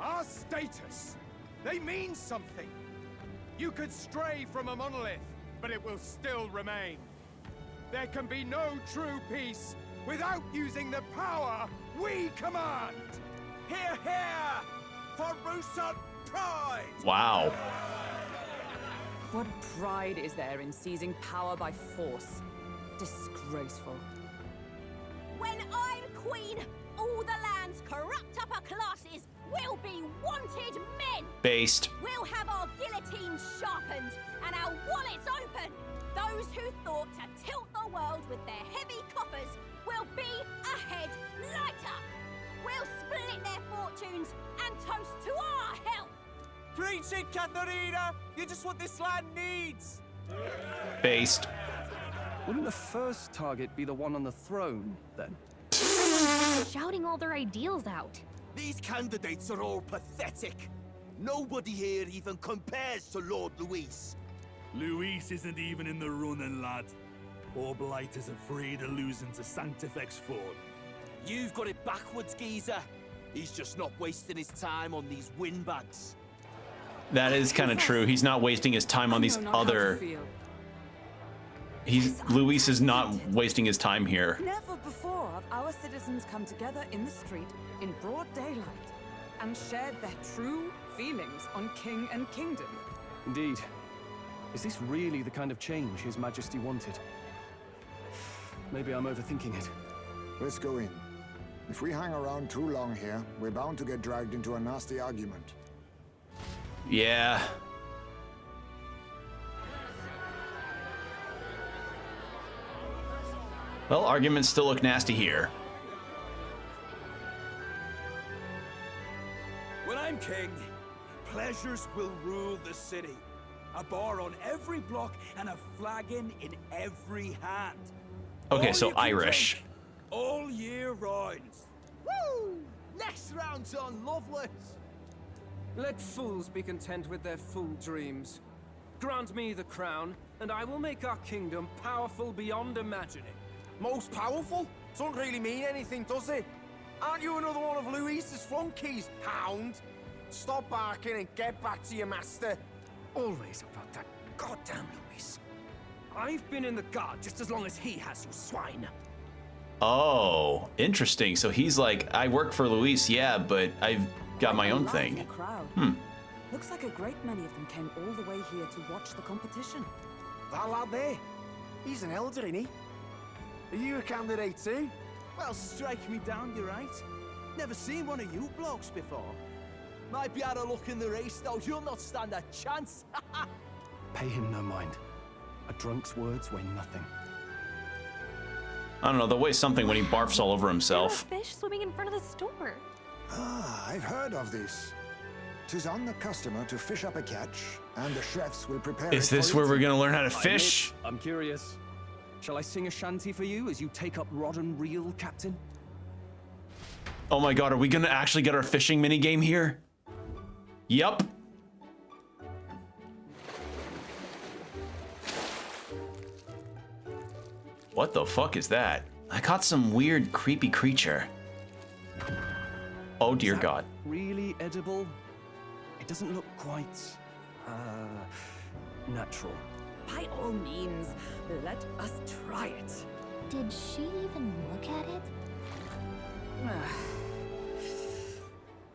our status, they mean something. You could stray from a monolith, but it will still remain. There can be no true peace without using the power we command. Hear, hear, for Rousant pride! Wow. What pride is there in seizing power by force? Disgraceful. When I'm queen, all the land's corrupt upper classes will be wanted men. Based. We'll have our guillotines sharpened and our wallets open. Those who thought to tilt the world with their heavy coffers will be a head lighter. We'll split their fortunes and toast to our health. Preach it, Katharina! You're just what this land needs! Based. Wouldn't the first target be the one on the throne, then? Shouting all their ideals out. These candidates are all pathetic. Nobody here even compares to Lord Luis. Luis isn't even in the running, lad. Blight is afraid of losing to Sanctifex Ford. You've got it backwards, geezer. He's just not wasting his time on these windbags. That is kind of true. He's not wasting his time on these other... Luis is not wasting his time here. Never before have our citizens come together in the street in broad daylight and shared their true feelings on king and kingdom. Indeed. Is this really the kind of change His Majesty wanted? Maybe I'm overthinking it. Let's go in. If we hang around too long here, we're bound to get dragged into a nasty argument. Yeah. Well, arguments still look nasty here. When I'm king, pleasures will rule the city. A bar on every block and a flagon in every hand. Okay, All so you can Irish. drink, all year round. Woo! Next round's on Lovelace. Let fools be content with their fool dreams. Grant me the crown, and I will make our kingdom powerful beyond imagining. Most powerful? Doesn't really mean anything, does it? Aren't you another one of Luis's flunkies, hound? Stop barking and get back to your master. Always about that goddamn Luis. I've been in the guard just as long as he has, you swine. Oh, interesting. So he's like, I work for Luis, yeah, but I've got my own thing. Hmm. Looks like a great many of them came all the way here to watch the competition. That lad there, he's an elder, isn't he? Are you a candidate too? Well, strike me down, you're right. Never seen one of you blokes before. Might be out of luck in the race, though. You'll not stand a chance. Pay him no mind. A drunk's words weigh nothing. I don't know, they'll weigh something when he barfs all over himself. There are fish swimming in front of the store. Ah, I've heard of this. 'Tis on the customer to fish up a catch, and the chefs will prepare Is this where we're gonna learn how to fish? I'm curious. Shall I sing a shanty for you as you take up rod and reel, Captain? Oh my god, are we gonna actually get our fishing minigame here? Yup. What the fuck is that? I caught some weird, creepy creature. Oh dear god. Really edible? It doesn't look quite, natural. By all means, let us try it. Did she even look at it?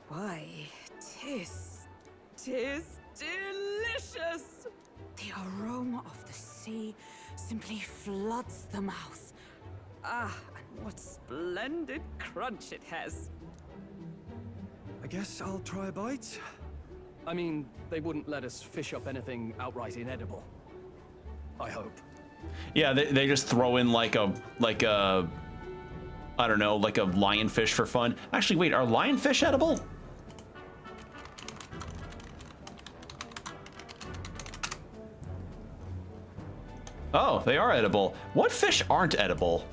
Why, tis delicious! The aroma of the sea simply floods the mouth. Ah, and what splendid crunch it has. I guess I'll try a bite. I mean, they wouldn't let us fish up anything outright inedible. I hope. Yeah, they just throw in like a, I don't know, like a lionfish for fun. Actually, wait, are lionfish edible? Oh, they are edible. What fish aren't edible?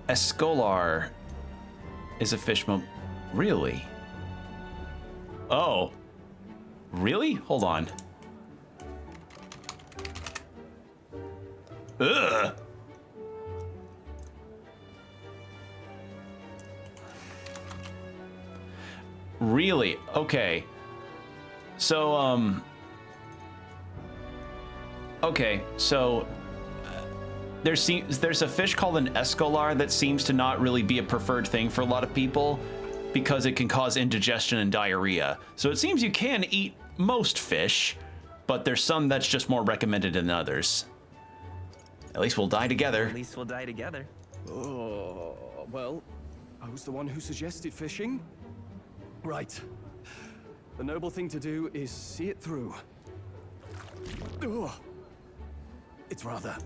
Escolar is a fish Really? Oh. Really? Hold on. Ugh. Really? Okay. So, okay, so there's a fish called an escolar that seems to not really be a preferred thing for a lot of people because it can cause indigestion and diarrhea. So it seems you can eat most fish, but there's some that's just more recommended than others. At least we'll die together. At least we'll die together. Oh, well, I was the one who suggested fishing. Right. The noble thing to do is see it through. Ugh. It's rather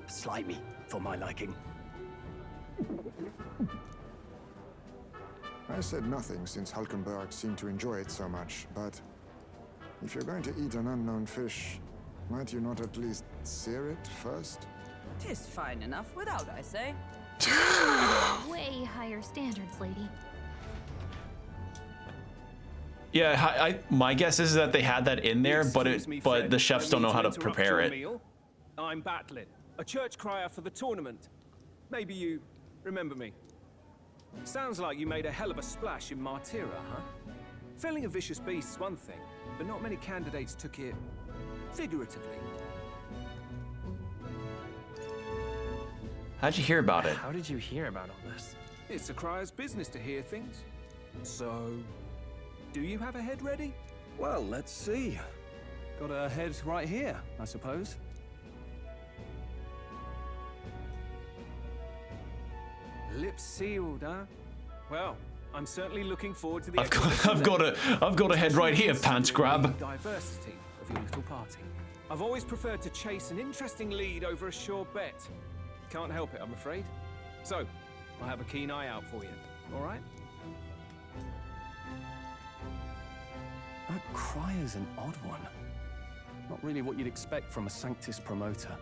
slimy for my liking. I said nothing since Hulkenberg seemed to enjoy it so much, but if you're going to eat an unknown fish, might you not at least sear it first? 'Tis fine enough without, I say. Way higher standards, lady. Yeah, my guess is that they had that in there, but the chefs don't know how to prepare it. I'm Batlin, a church crier for the tournament. Maybe you remember me. Sounds like you made a hell of a splash in Martyra, huh? Felling a vicious beast's one thing, but not many candidates took it figuratively. How'd you hear about it? How did you hear about all this? It's a crier's business to hear things. So, do you have a head ready? Well, let's see. Got a head right here, I suppose. Lips sealed, huh? Well, I'm certainly looking forward to the. I've got a head right here, pants grab. Diversity of your little party. I've always preferred to chase an interesting lead over a sure bet. Can't help it, I'm afraid. So, I'll have a keen eye out for you. All right? That crier's an odd one. Not really what you'd expect from a Sanctus promoter.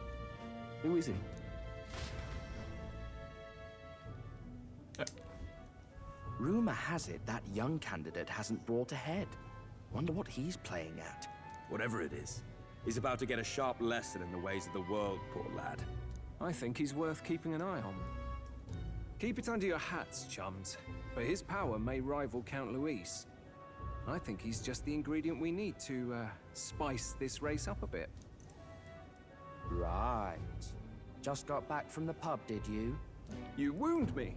Who is he? Rumor has it that young candidate hasn't brought a head. Wonder what he's playing at. Whatever it is, he's about to get a sharp lesson in the ways of the world, poor lad. I think he's worth keeping an eye on. Keep it under your hats, chums, but his power may rival Count Luis. I think he's just the ingredient we need to spice this race up a bit. Right. Just got back from the pub, did you? You wound me.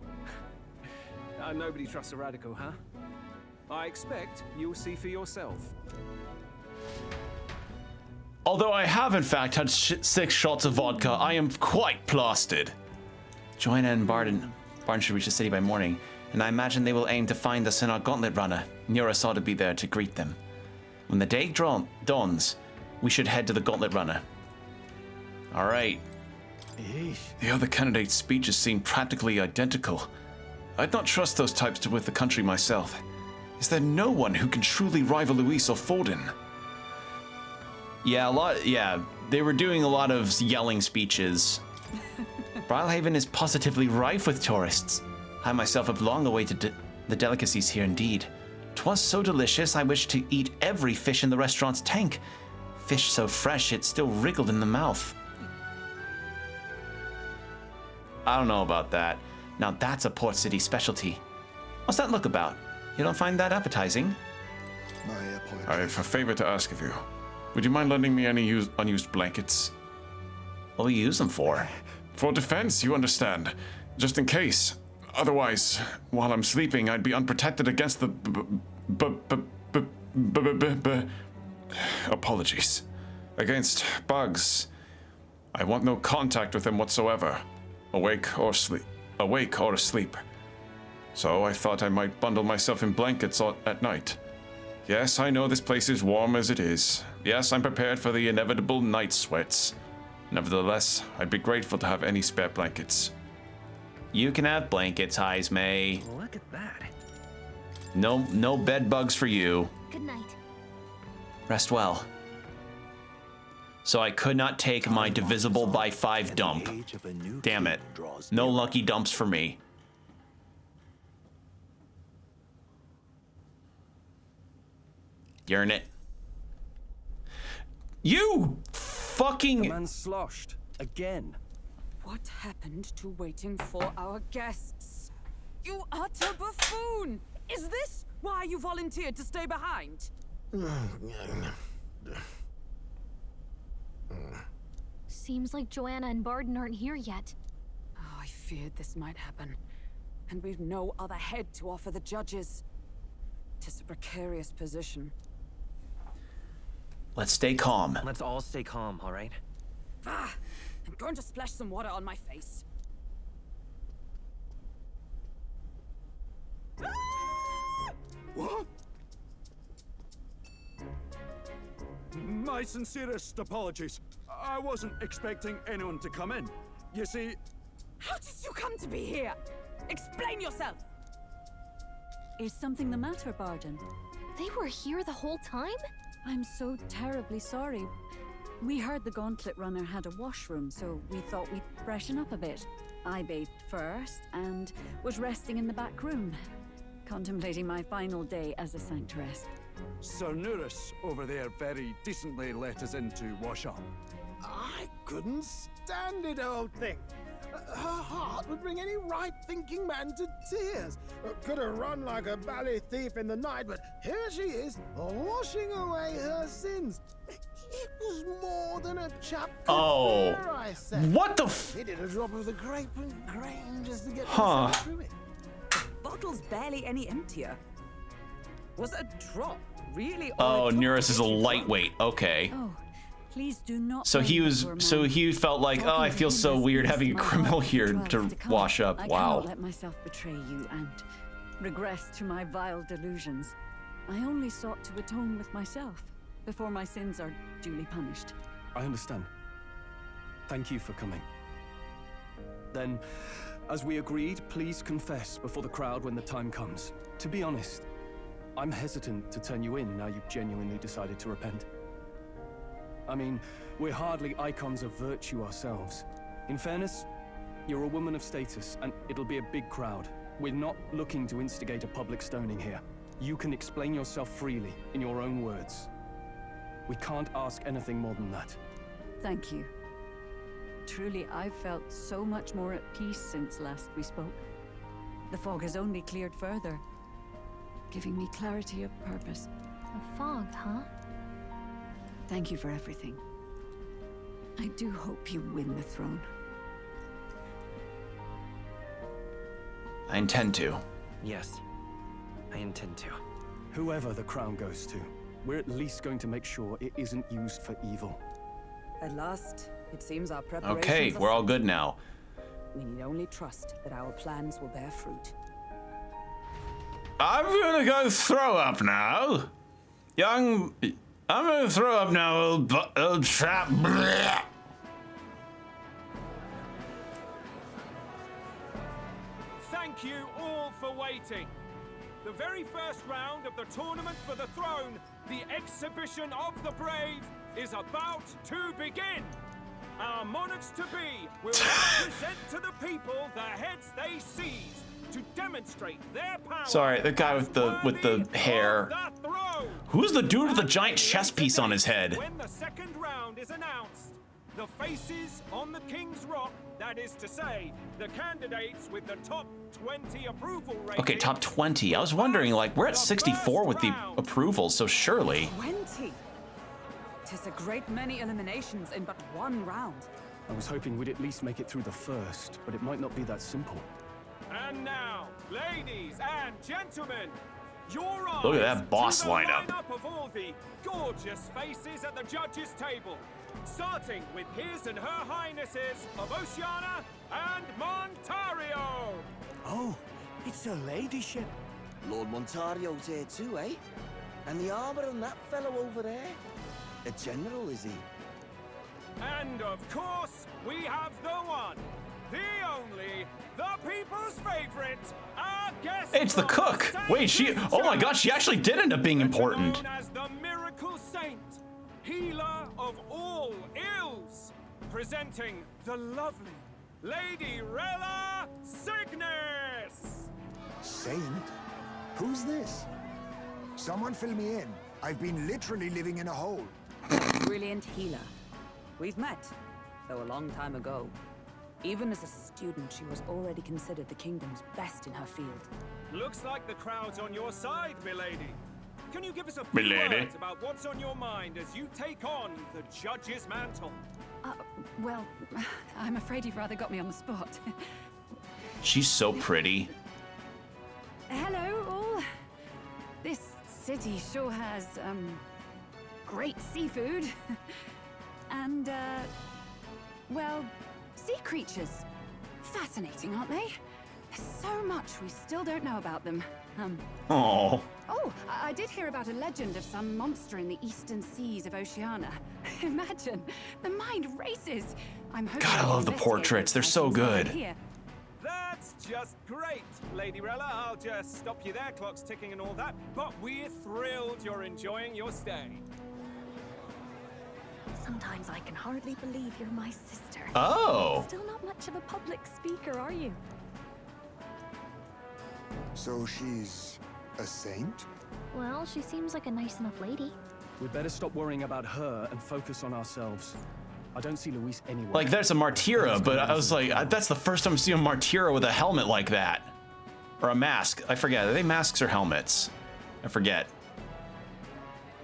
Nobody trusts a radical, huh? I expect you'll see for yourself. Although I have in fact had 6 shots of vodka, I am quite plastered. Joanna and Barden should reach the city by morning, and I imagine they will aim to find us in our gauntlet runner. Neuros ought to be there to greet them. When the day dawns, we should head to the gauntlet runner. All right. The other candidates' speeches seem practically identical. I'd not trust those types with the country myself. Is there no one who can truly rival Luis or Foden? Yeah, they were doing a lot of yelling speeches. Brylehaven is positively rife with tourists. I myself have long awaited the delicacies here indeed. 'Twas so delicious I wished to eat every fish in the restaurant's tank. Fish so fresh it still wriggled in the mouth. I don't know about that. Now that's a Port City specialty. What's that look about? You don't find that appetizing? I have a favor to ask of you. Would you mind lending me any unused blankets? What will you use them for? For defense, you understand. Just in case. Otherwise, while I'm sleeping, I'd be unprotected against the apologies. Against bugs. I want no contact with them whatsoever. Awake or asleep. So I thought I might bundle myself in blankets at night. Yes, I know this place is warm as it is. Yes, I'm prepared for the inevitable night sweats. Nevertheless, I'd be grateful to have any spare blankets. You can have blankets, Heismay. Look at that. No bed bugs for you. Good night. Rest well. So I could not take my divisible by 5 dump. Damn it. No lucky dumps for me. Yearn it. You fucking... The man sloshed. Again. What happened to waiting for our guests? You utter buffoon! Is this why you volunteered to stay behind? Seems like Joanna and Barden aren't here yet. Oh, I feared this might happen. And we've no other head to offer the judges. 'Tis a precarious position. Let's stay calm. Let's all stay calm, all right? Ah, I'm going to splash some water on my face. What? My sincerest apologies. I wasn't expecting anyone to come in. You see... How did you come to be here? Explain yourself! Is something the matter, Barden? They were here the whole time? I'm so terribly sorry. We heard the Gauntlet Runner had a washroom, so we thought we'd freshen up a bit. I bathed first and was resting in the back room, contemplating my final day as a Sanctress. Sir Nuris over there very decently let us in to wash up. I couldn't stand it, old thing. Her heart would bring any right-thinking man to tears. Could have run like a bally thief in the night, but here she is, washing away her sins. It was more than a chap could bear, I said. What the f... Needed a drop of the grape and grain just to get through it. The bottle's barely any emptier. Was a drop really Oh, Nuris is a lightweight. Okay. Oh, please do not. So he was. So he felt like, oh, I feel so weird having a criminal here to wash up. I Wow. cannot let myself betray you and regress to my vile delusions. I only sought to atone with myself before my sins are duly punished. I understand. Thank you for coming. Then, as we agreed, please confess before the crowd when the time comes. To be honest, I'm hesitant to turn you in now you've genuinely decided to repent. I mean, we're hardly icons of virtue ourselves. In fairness, you're a woman of status, and it'll be a big crowd. We're not looking to instigate a public stoning here. You can explain yourself freely, in your own words. We can't ask anything more than that. Thank you. Truly, I've felt so much more at peace since last we spoke. The fog has only cleared further, giving me clarity of purpose. A fog, huh? Thank you for everything. I do hope you win the throne. I intend to. Yes, I intend to. Whoever the crown goes to, we're at least going to make sure it isn't used for evil. At last, it seems our preparations Okay, are we're all set. good now. We need only trust that our plans will bear fruit. I'm gonna go throw up now. I'm gonna throw up now, old chap. Blech. Thank you all for waiting. The very first round of the tournament for the throne, the exhibition of the brave, is about to begin. Our monarchs-to-be will now present to the people the heads they seized to demonstrate their power. Sorry, the guy with the hair. Who's the dude with the giant chess piece on his head? When the second round is announced, the faces on the King's Rock, that is to say, the candidates with the top 20 approval rating. Okay, top 20. I was wondering, like, we're at 64 with the approvals, so surely. 20? 'Tis a great many eliminations in but one round. I was hoping we'd at least make it through the first, but it might not be that simple. And now, ladies and gentlemen, your eyes Look at that boss to the lineup. Of all the gorgeous faces at the judges' table, starting with his and her highnesses of Oceana and Montario. Oh, it's her ladyship. Lord Montario's here too, eh? And the armor and that fellow over there? A general, is he? And of course, we have the one, the only, the people's favorite, our guest. It's the cook. Wait, she. Oh my gosh, she actually did end up being important. Known as the Miracle Saint, healer of all ills, presenting the lovely Lady Rella Cygnus. Saint? Who's this? Someone fill me in. I've been literally living in a hole. Brilliant healer. We've met, though a long time ago. Even as a student, she was already considered the kingdom's best in her field. Looks like the crowd's on your side, milady. Can you give us a few words about what's on your mind as you take on the judge's mantle? Well, I'm afraid you've rather got me on the spot. She's so pretty. Hello, all. This city sure has, great seafood. And, well, sea creatures. Fascinating, aren't they? There's so much we still don't know about them. Oh. Oh, I did hear about a legend of some monster in the eastern seas of Oceania. Imagine, the mind races. I'm hoping God, I love the portraits. They're so good. That's just great, Lady Rella. I'll just stop you there. Clock's ticking and all that. But we're thrilled you're enjoying your stay. Sometimes I can hardly believe you're my sister. Oh. Still not much of a public speaker, are you? So she's a saint? Well, she seems like a nice enough lady. We'd better stop worrying about her and focus on ourselves. I don't see Luis anywhere. Like, there's a Martyra, but I was like, that's the first time I've seen a Martyra with a helmet like that. Or a mask. I forget. Are they masks or helmets? I forget.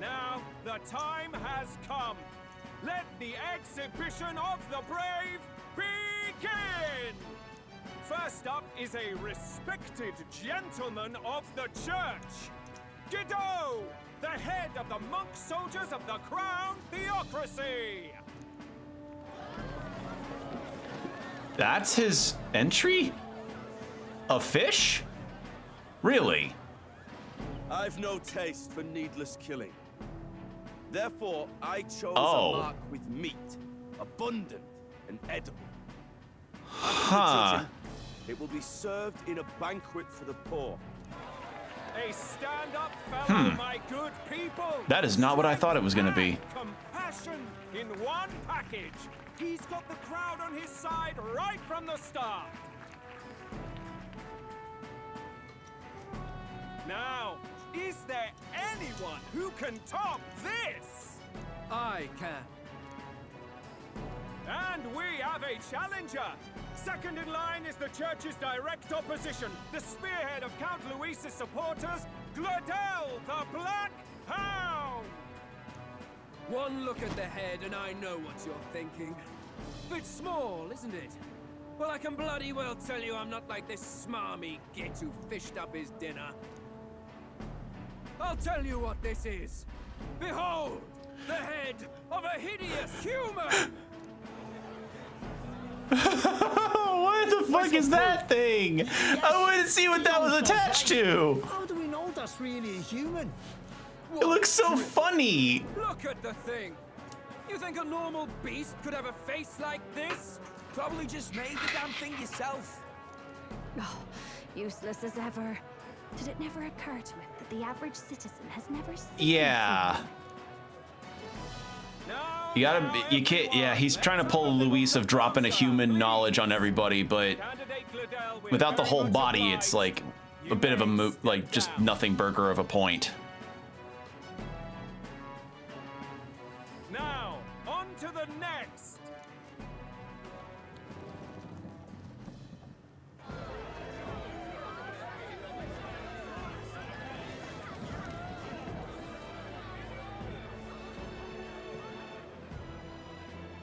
Now, the time has come. Let the exhibition of the brave begin! First up is a respected gentleman of the church. Godot, the head of the monk soldiers of the Crown Theocracy. That's his entry? A fish? Really? I've no taste for needless killing. Therefore, I chose Oh. a mark with meat, abundant and edible. Huh. It will be served in a banquet for the poor. A stand-up fellow, Hmm. my good people. That is not what I thought it was gonna be. Compassion in one package. He's got the crowd on his side right from the start. Now, is there anyone who can top this? I can. And we have a challenger. Second in line is the church's direct opposition, the spearhead of Count Luis's supporters, Gladel the Black Hound. One look at the head and I know what you're thinking. Bit small, isn't it? Well, I can bloody well tell you I'm not like this smarmy git who fished up his dinner. I'll tell you what this is. Behold, the head of a hideous human! What the fuck is that thing? I wanted to see what that was attached to. How do we know that's really a human? It looks so funny. Look at the thing! You think a normal beast could have a face like this? Probably just made the damn thing yourself. Oh, useless as ever. Did it never occur to it that the average citizen has never seen Yeah. You gotta, you can't, yeah, he's trying to pull a Luis of dropping a human knowledge on everybody, but without the whole body, it's like a bit of a, like, just nothing burger of a point. Now, on to the next.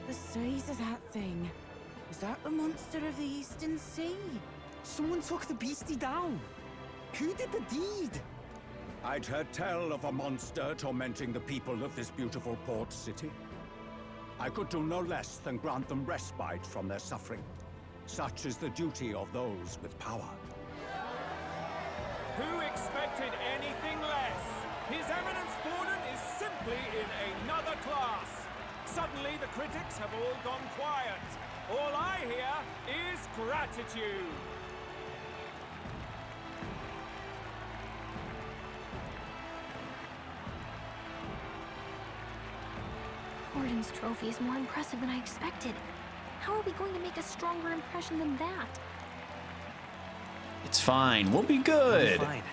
The size of that thing. Is that the monster of the Eastern Sea? Someone took the beastie down. Who did the deed? I'd heard tell of a monster tormenting the people of this beautiful port city. I could do no less than grant them respite from their suffering. Such is the duty of those with power. Who expected anything less? His Eminence Forden is simply in another class. Suddenly, the critics have all gone quiet. All I hear is gratitude. Warden's trophy is more impressive than I expected. How are we going to make a stronger impression than that? It's fine. We'll be good. Fine.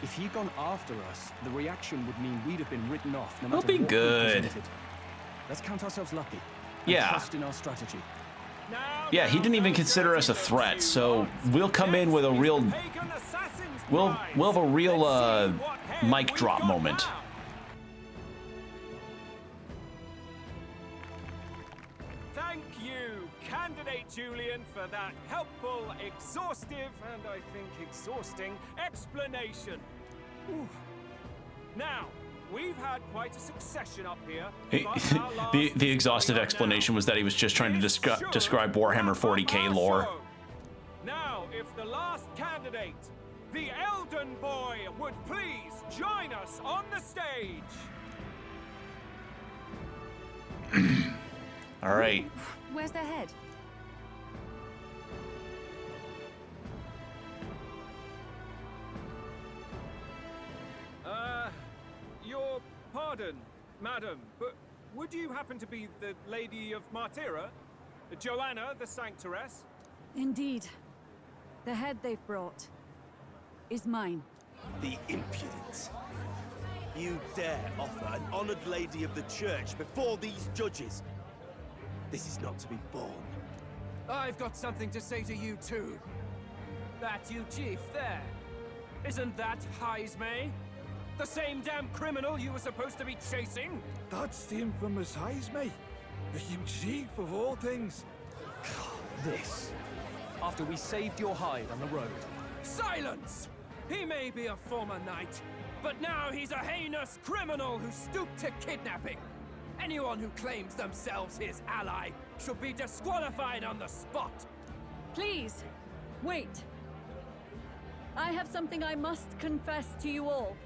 If he'd gone after us, the reaction would mean we'd have been written off no We'll matter be what we good. presented. Let's count ourselves lucky. And Yeah. trust in our strategy. Yeah, he didn't even consider us a threat, so we'll come in with a real... We'll have a real, mic drop moment. Thank you, Candidate Julian, for that helpful, exhaustive, and I think exhausting explanation. Whew. Now, we've had quite a succession up here. but our last The exhaustive explanation was that he was just trying to describe Warhammer 40k lore. Now, if the last candidate, the Elden Boy, would please join us on the stage. All right. Where's their head? Your pardon, madam, but would you happen to be the Lady of Martira? Joanna, the Sanctoress? Indeed. The head they've brought is mine. The impudence. You dare offer an honored lady of the church before these judges? This is not to be borne. I've got something to say to you too. That you chief there. Isn't that Heismay? The same damn criminal you were supposed to be chasing? That's the infamous Heismay. The huge chief of all things. This. After we saved your hide on the road. Silence! He may be a former knight, but now he's a heinous criminal who stooped to kidnapping. Anyone who claims themselves his ally should be disqualified on the spot. Please, wait. I have something I must confess to you all.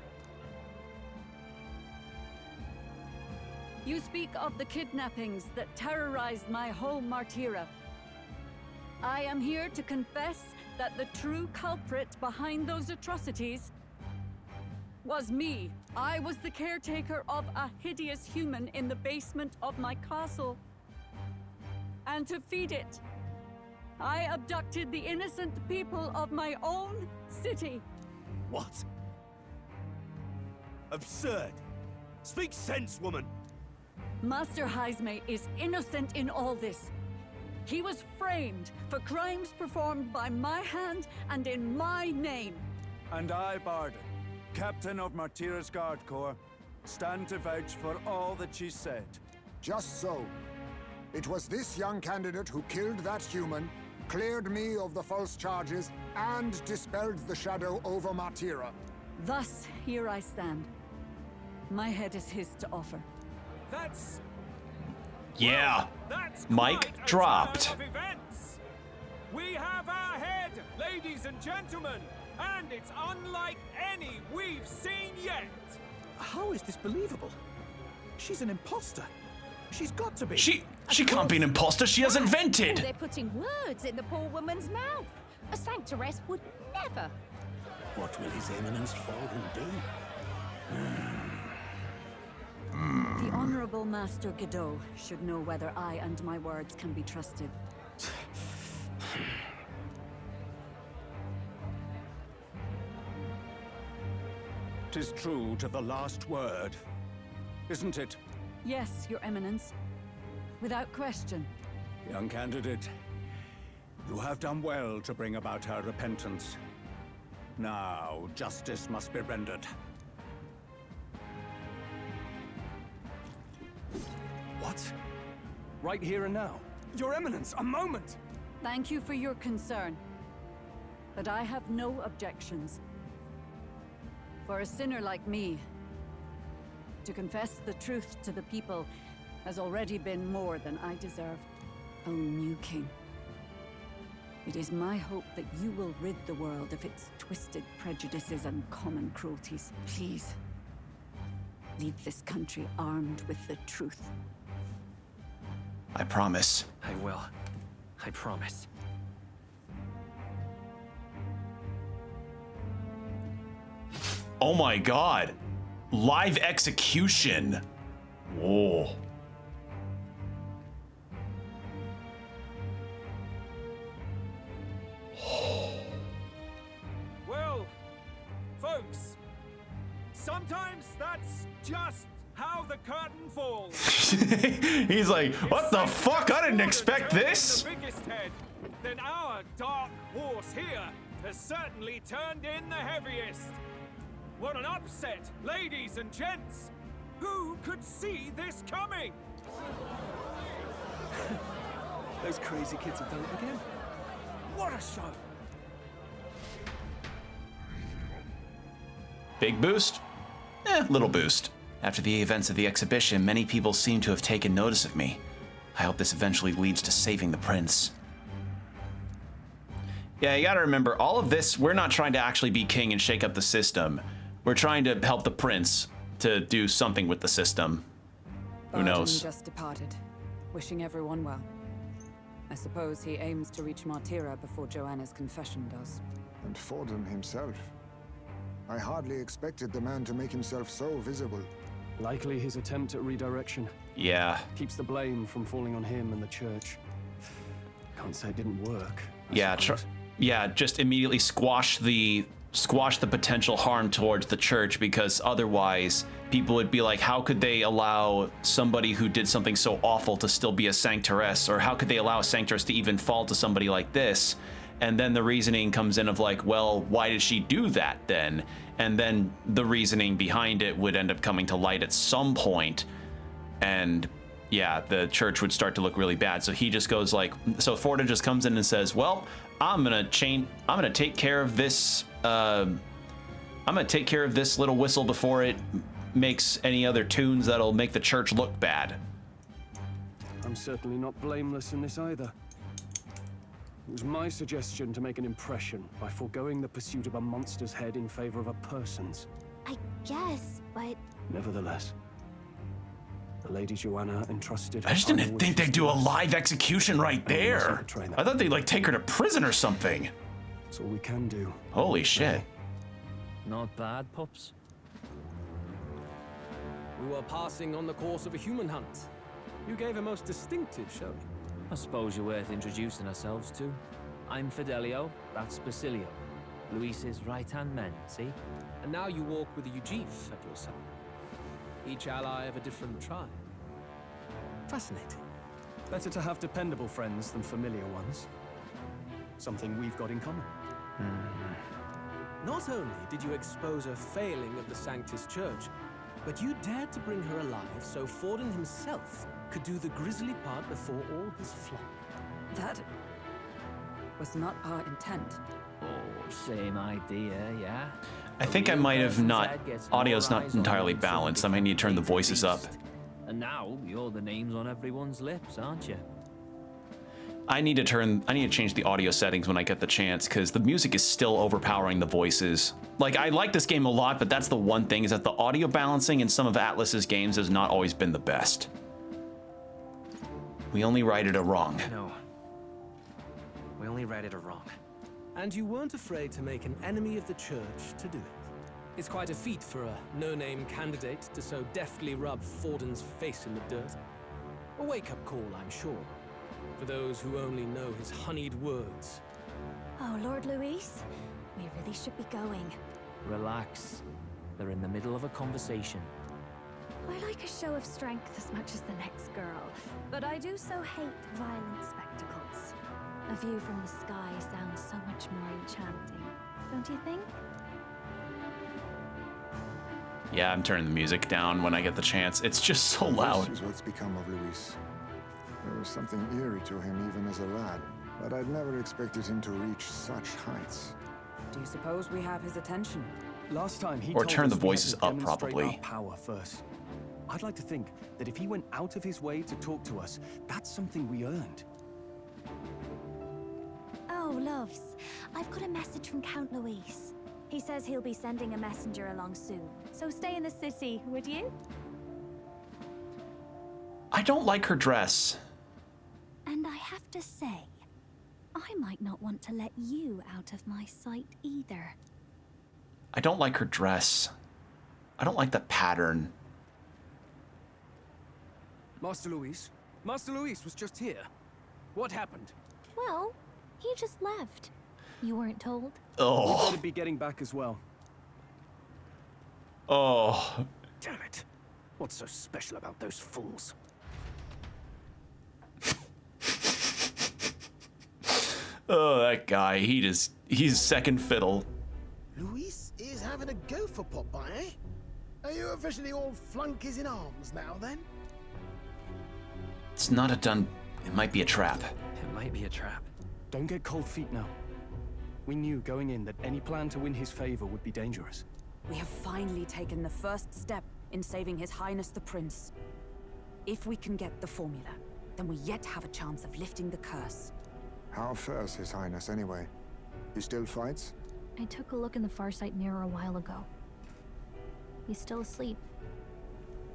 You speak of the kidnappings that terrorized my home, Martira. I am here to confess that the true culprit behind those atrocities was me. I was the caretaker of a hideous human in the basement of my castle. And to feed it, I abducted the innocent people of my own city. What? Absurd. Speak sense, woman. Master Heismay is innocent in all this. He was framed for crimes performed by my hand and in my name. And I, Barden, Captain of Martira's Guard Corps, stand to vouch for all that she said. Just so. It was this young candidate who killed that human, cleared me of the false charges, and dispelled the shadow over Martira. Thus, here I stand. My head is his to offer. That's... Yeah. That's Mic dropped. turn of events. We have our head, ladies and gentlemen, and it's unlike any we've seen yet. How is this believable? She's an imposter. She's got to be. She can't be an imposter. She has invented. They're putting words in the poor woman's mouth. A Sanctoress would never. What will His Eminence Fallen do? The Honorable Master Godot should know whether I and my words can be trusted. 'Tis true to the last word, isn't it? Yes, Your Eminence. Without question. Young candidate, you have done well to bring about her repentance. Now, justice must be rendered. What? Right here and now? Your Eminence, a moment! Thank you for your concern. But I have no objections. For a sinner like me, to confess the truth to the people has already been more than I deserve. O new king, it is my hope that you will rid the world of its twisted prejudices and common cruelties. Please, leave this country armed with the truth. I promise. I will. I promise. Oh my god. Live execution. Whoa. Sometimes that's just how the curtain falls. He's like, what the fuck? I didn't expect this. The biggest head, then our dark horse here has certainly turned in the heaviest. What an upset, ladies and gents! Who could see this coming? Those crazy kids have done it again. What a show! Big boost? Little boost. After the events of the exhibition, many people seem to have taken notice of me. I hope this eventually leads to saving the prince. Yeah, you gotta remember, all of this, we're not trying to actually be king and shake up the system. We're trying to help the prince to do something with the system. Who knows? just departed, wishing everyone well. I suppose he aims to reach Martira before Joanna's confession does. And Forden himself. I hardly expected the man to make himself so visible. Likely his attempt at redirection. Yeah. Keeps the blame from falling on him and the church. Can't say it didn't work. Yeah, just immediately squash the potential harm towards the church, because otherwise people would be like, how could they allow somebody who did something so awful to still be a sanctoress, or how could they allow a sanctoress to even fall to somebody like this? And then the reasoning comes in of like, well, why did she do that then? And then the reasoning behind it would end up coming to light at some point, and yeah, the church would start to look really bad. So he just goes like, so Forda just comes in and says, well, I'm gonna take care of this little whistle before it makes any other tunes that'll make the church look bad. I'm certainly not blameless in this either. It was my suggestion to make an impression by foregoing the pursuit of a monster's head in favor of a person's. I guess, but... Nevertheless, the Lady Joanna entrusted her. I just didn't think they'd do a live execution right there. I thought they'd like take her to prison or something. That's all we can do. Holy shit. Not bad, pups. We were passing on the course of a human hunt. You gave a most distinctive showing. I suppose you're worth introducing ourselves to. I'm Fidelio, that's Basilio. Luis's right-hand man, see? And now you walk with a Ujif at your side. Each ally of a different tribe. Fascinating. Better to have dependable friends than familiar ones. Something we've got in common. Not only did you expose a failing of the Sanctus Church, but you dared to bring her alive so Forden himself could do the grisly part before all his flock. That was not our intent. Oh, same idea, yeah? I think I might have not... Audio's not entirely balanced. I might need to turn the voices up. And now, you're the names on everyone's lips, aren't you? I need to change the audio settings when I get the chance, because the music is still overpowering the voices. Like, I like this game a lot, but that's the one thing, is that the audio balancing in some of Atlus's games has not always been the best. We only righted a wrong. No. We only righted a wrong. And you weren't afraid to make an enemy of the church to do it. It's quite a feat for a no-name candidate to so deftly rub Forden's face in the dirt. A wake-up call, I'm sure, for those who only know his honeyed words. Oh, Lord Luis, we really should be going. Relax. They're in the middle of a conversation. I like a show of strength as much as the next girl, but I do so hate violent spectacles. A view from the sky sounds so much more enchanting, don't you think? Yeah, I'm turning the music down when I get the chance. It's just so loud. This is what's become of Luis. There was something eerie to him even as a lad, but I'd never expected him to reach such heights. Do you suppose we have his attention? Last time he Or told turn us the we had voices to up, demonstrate probably. our power first. I'd like to think that if he went out of his way to talk to us, that's something we earned. Oh, loves, I've got a message from Count Luis. He says he'll be sending a messenger along soon, so stay in the city, would you? I don't like her dress. And I have to say, I might not want to let you out of my sight either. I don't like her dress. I don't like the pattern. Master Luis? Master Luis was just here. What happened? Well, he just left. You weren't told? Oh. We better be getting back as well. Oh. Damn it. What's so special about those fools? Oh, that guy. He's second fiddle. Luis is having a go for Popeye, eh? Are you officially all flunkies in arms now, then? It's not a done... It might be a trap. It might be a trap. Don't get cold feet now. We knew going in that any plan to win his favor would be dangerous. We have finally taken the first step in saving His Highness the Prince. If we can get the formula, then we yet have a chance of lifting the curse. How fares His Highness, anyway? He still fights? I took a look in the Farsight mirror a while ago. He's still asleep.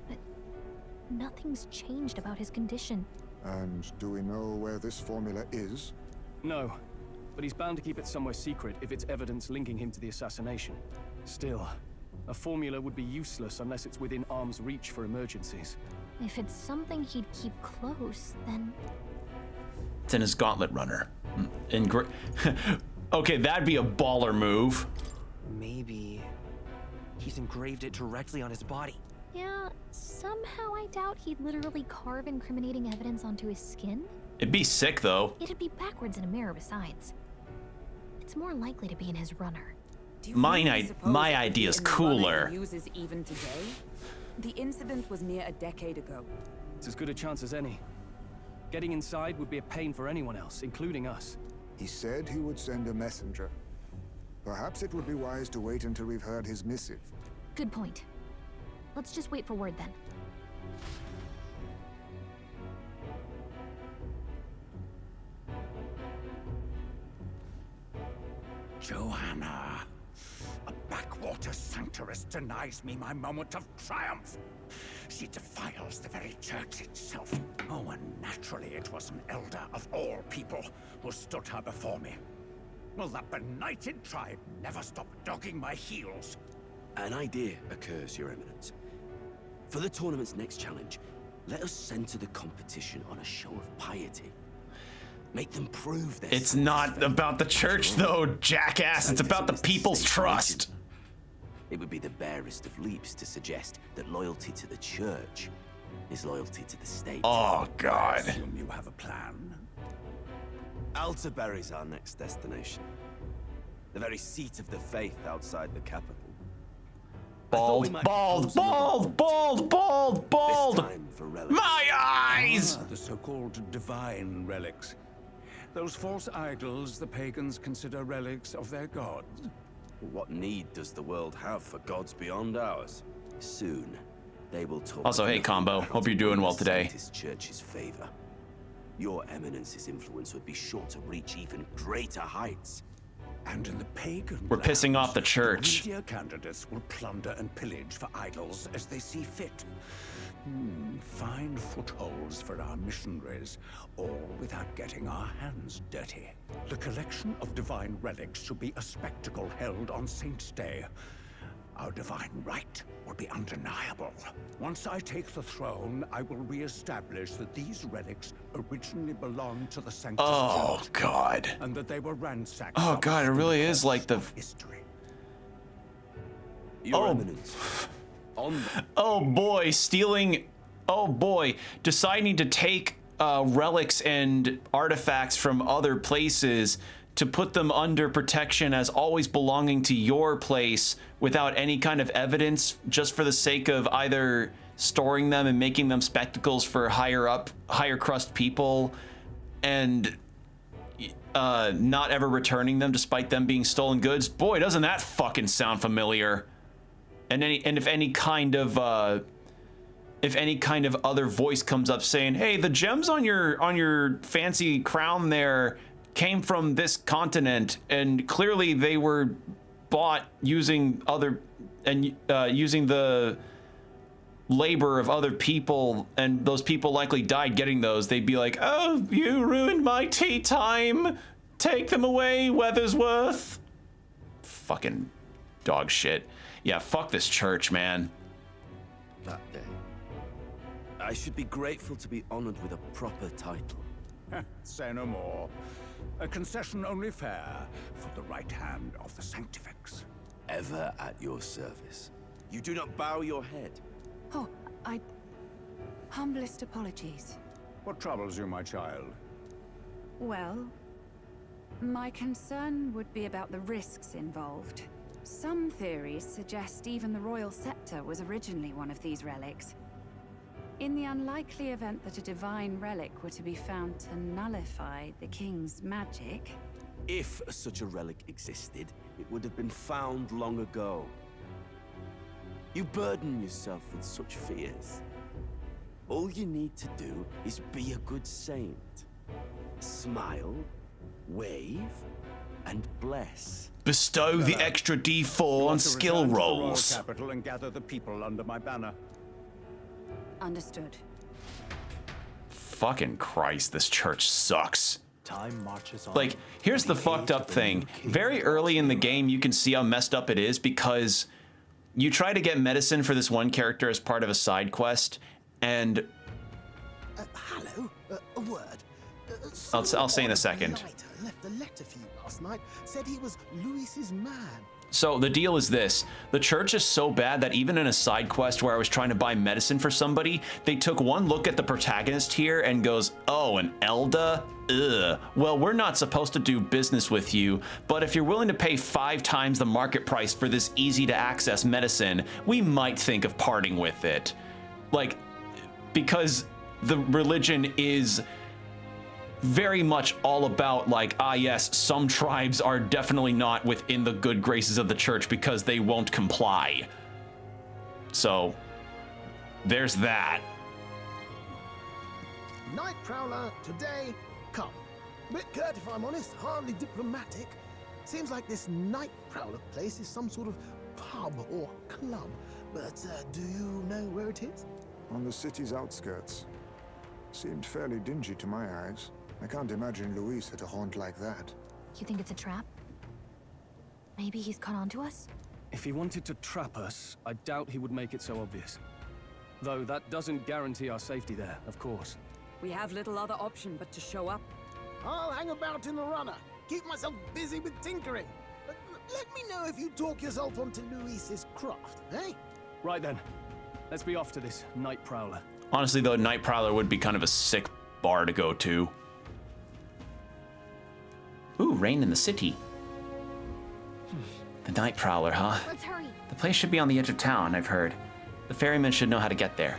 But nothing's changed about his condition. And do we know where this formula is? No, but he's bound to keep it somewhere secret if it's evidence linking him to the assassination. Still, a formula would be useless unless it's within arm's reach for emergencies. If it's something he'd keep close, then... It's in his gauntlet runner. Okay, that'd be a baller move. Maybe he's engraved it directly on his body. Yeah, somehow I doubt he'd literally carve incriminating evidence onto his skin. It'd be sick, though. It'd be backwards in a mirror besides. It's more likely to be in his runner. My idea's cooler. Uses even today? The incident was near a decade ago. It's as good a chance as any. Getting inside would be a pain for anyone else, including us. He said he would send a messenger. Perhaps it would be wise to wait until we've heard his missive. Good point. Let's just wait for word then. Joanna, a backwater sanctuarist denies me my moment of triumph. She defiles the very church itself. Oh, and naturally it was an elder of all people who stood her before me. Will that benighted tribe never stop dogging my heels? An idea occurs, Your Eminence. For the tournament's next challenge, let us center the competition on a show of piety. Make them prove their... It's not about the church, though, jackass. It's about the people's trust. It would be the barest of leaps to suggest that loyalty to the church is loyalty to the state. Oh, God. I assume you have a plan. Altaberry's our next destination. The very seat of the faith outside the capital. Bald. My eyes! The so-called divine relics. Those false idols the pagans consider relics of their gods. What need does the world have for gods beyond ours? Soon, they will talk. Also, hey, Combo. Hope you're doing well today. Church's favor. Your Eminence's influence would be sure to reach even greater heights. And in the pagan We're pissing off the church. Media candidates will plunder and pillage for idols as they see fit. Find footholds for our missionaries, all without getting our hands dirty. The collection of divine relics should be a spectacle held on Saint's Day. Our divine right will be undeniable. Once I take the throne, I will re-establish that these relics originally belonged to the Sanctus Church, God. And that they were ransacked. Oh, God, it really is like the... Your Eminence. Oh, boy, stealing... Oh, boy, deciding to take relics and artifacts from other places to put them under protection as always belonging to your place without any kind of evidence, just for the sake of either storing them and making them spectacles for higher crust people, and not ever returning them despite them being stolen goods. Boy, doesn't that fucking sound familiar. And if any kind of other voice comes up saying, hey, the gems on your fancy crown there came from this continent, and clearly they were bought using using the labor of other people, and those people likely died getting those, they'd be like, oh, you ruined my tea time. Take them away, Weathersworth. Fucking dog shit. Yeah, fuck this church, man. That day, I should be grateful to be honored with a proper title. Say no more. A concession only fair for the right hand of the Sanctifex. Ever at your service. You do not bow your head. Oh, humblest apologies. What troubles you, my child? Well, my concern would be about the risks involved. Some theories suggest even the royal scepter was originally one of these relics. In the unlikely event that a divine relic were to be found to nullify the king's magic... If such a relic existed, it would have been found long ago. You burden yourself with such fears. All you need to do is be a good saint. Smile, wave, and bless. Bestow the extra D4 on skill rolls. To the royal capital and gather the people under my banner. Understood. Fucking Christ, this church sucks. Time marches on. Like, here's the fucked up thing. Very early in the game, you can see how messed up it is because you try to get medicine for this one character as part of a side quest, and... Hello? A word. I'll say in a second. Left a letter for you last night. Said he was Luis's man. So the deal is this. The church is so bad that even in a side quest where I was trying to buy medicine for somebody, they took one look at the protagonist here and goes, oh, an Elda? Ugh. Well, we're not supposed to do business with you, but if you're willing to pay 5 times the market price for this easy to access medicine, we might think of parting with it. Like, because the religion is very much all about like, ah yes, some tribes are definitely not within the good graces of the church because they won't comply. So there's that. Night Prowler, today, come. Bit curt if I'm honest, hardly diplomatic. Seems like this Night Prowler place is some sort of pub or club. But do you know where it is? On the city's outskirts. Seemed fairly dingy to my eyes. I can't imagine Luis at a haunt like that. You think it's a trap? Maybe he's caught on to us? If he wanted to trap us, I doubt he would make it so obvious. Though that doesn't guarantee our safety there, of course. We have little other option but to show up. I'll hang about in the runner. Keep myself busy with tinkering. Let me know if you talk yourself onto Luis's craft, eh? Right then. Let's be off to this Night Prowler. Honestly, though, Night Prowler would be kind of a sick bar to go to. Ooh, rain in the city. The Night Prowler, huh? Let's hurry. The place should be on the edge of town, I've heard. The ferryman should know how to get there.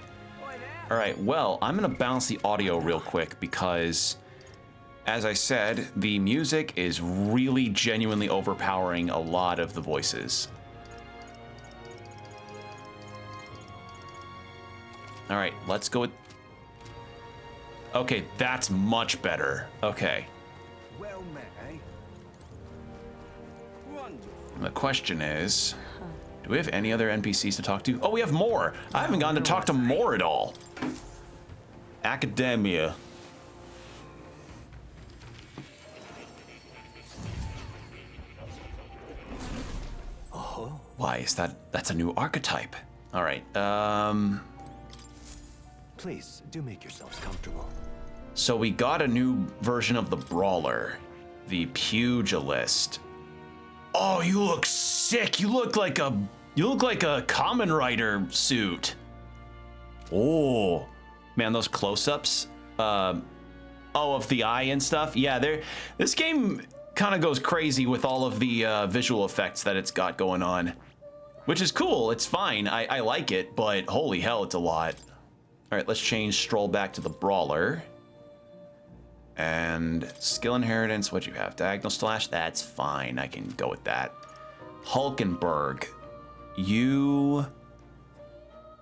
All right, well, I'm gonna balance the audio real quick because, as I said, the music is really genuinely overpowering a lot of the voices. All right, let's go with... Okay, that's much better. Okay. Well met, eh? Wonderful. The question is, do we have any other NPCs to talk to? Oh, we have more. I haven't gotten to talk to more at all. Academia. Oh. Why is that's a new archetype? All right. Please do make yourselves comfortable. So we got a new version of the Brawler, the Pugilist. Oh, you look sick. You look like a Common Rider suit. Oh, man, those close-ups. Of the eye and stuff. Yeah, this game kind of goes crazy with all of the visual effects that it's got going on, which is cool. It's fine. I like it, but holy hell, it's a lot. All right, let's stroll back to the Brawler. And skill inheritance, what'd you have? Diagonal slash, that's fine. I can go with that. Hulkenberg, you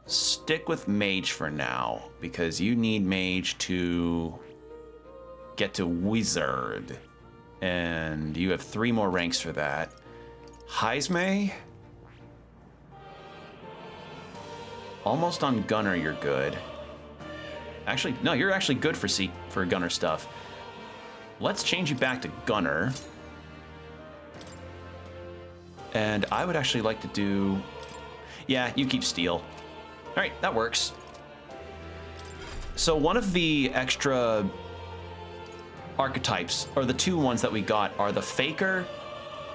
stick with mage for now because you need mage to get to wizard. And you have 3 more ranks for that. Heisme, almost on gunner, you're good. Actually, no, you're actually good for gunner stuff. Let's change you back to gunner. And I would actually like to do... Yeah, you keep steel. All right, that works. So one of the extra archetypes, or the 2 ones that we got, are the Faker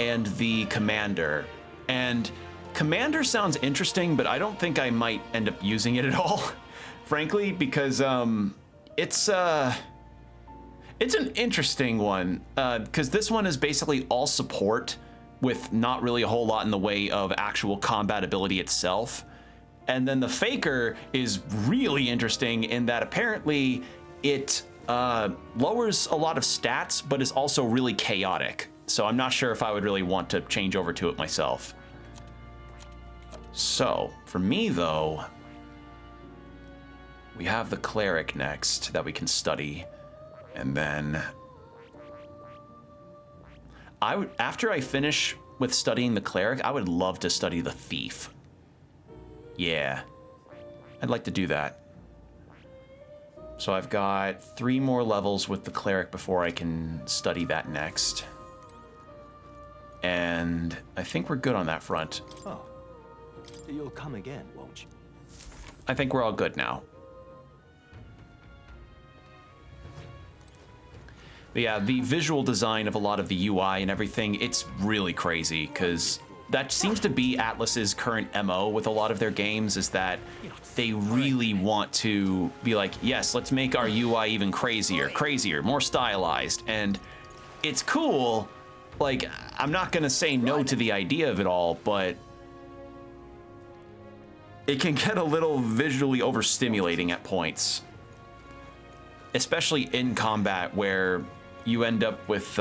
and the Commander. And Commander sounds interesting, but I don't think I might end up using it at all, frankly, because it's an interesting one, because this one is basically all support with not really a whole lot in the way of actual combat ability itself. And then the Faker is really interesting in that apparently it lowers a lot of stats, but is also really chaotic. So I'm not sure if I would really want to change over to it myself. So, for me though, we have the Cleric next that we can study, and then after I finish with studying the Cleric, I would love to study the Thief. Yeah, I'd like to do that. So I've got 3 more levels with the Cleric before I can study that next. And I think we're good on that front. Oh. You'll come again, won't you? I think we're all good now. But yeah, the visual design of a lot of the UI and everything, it's really crazy, because that seems to be Atlus's current MO with a lot of their games, is that they really want to be like, yes, let's make our UI even crazier, more stylized. And it's cool. Like, I'm not gonna say no to the idea of it all, but it can get a little visually overstimulating at points, especially in combat where you end up with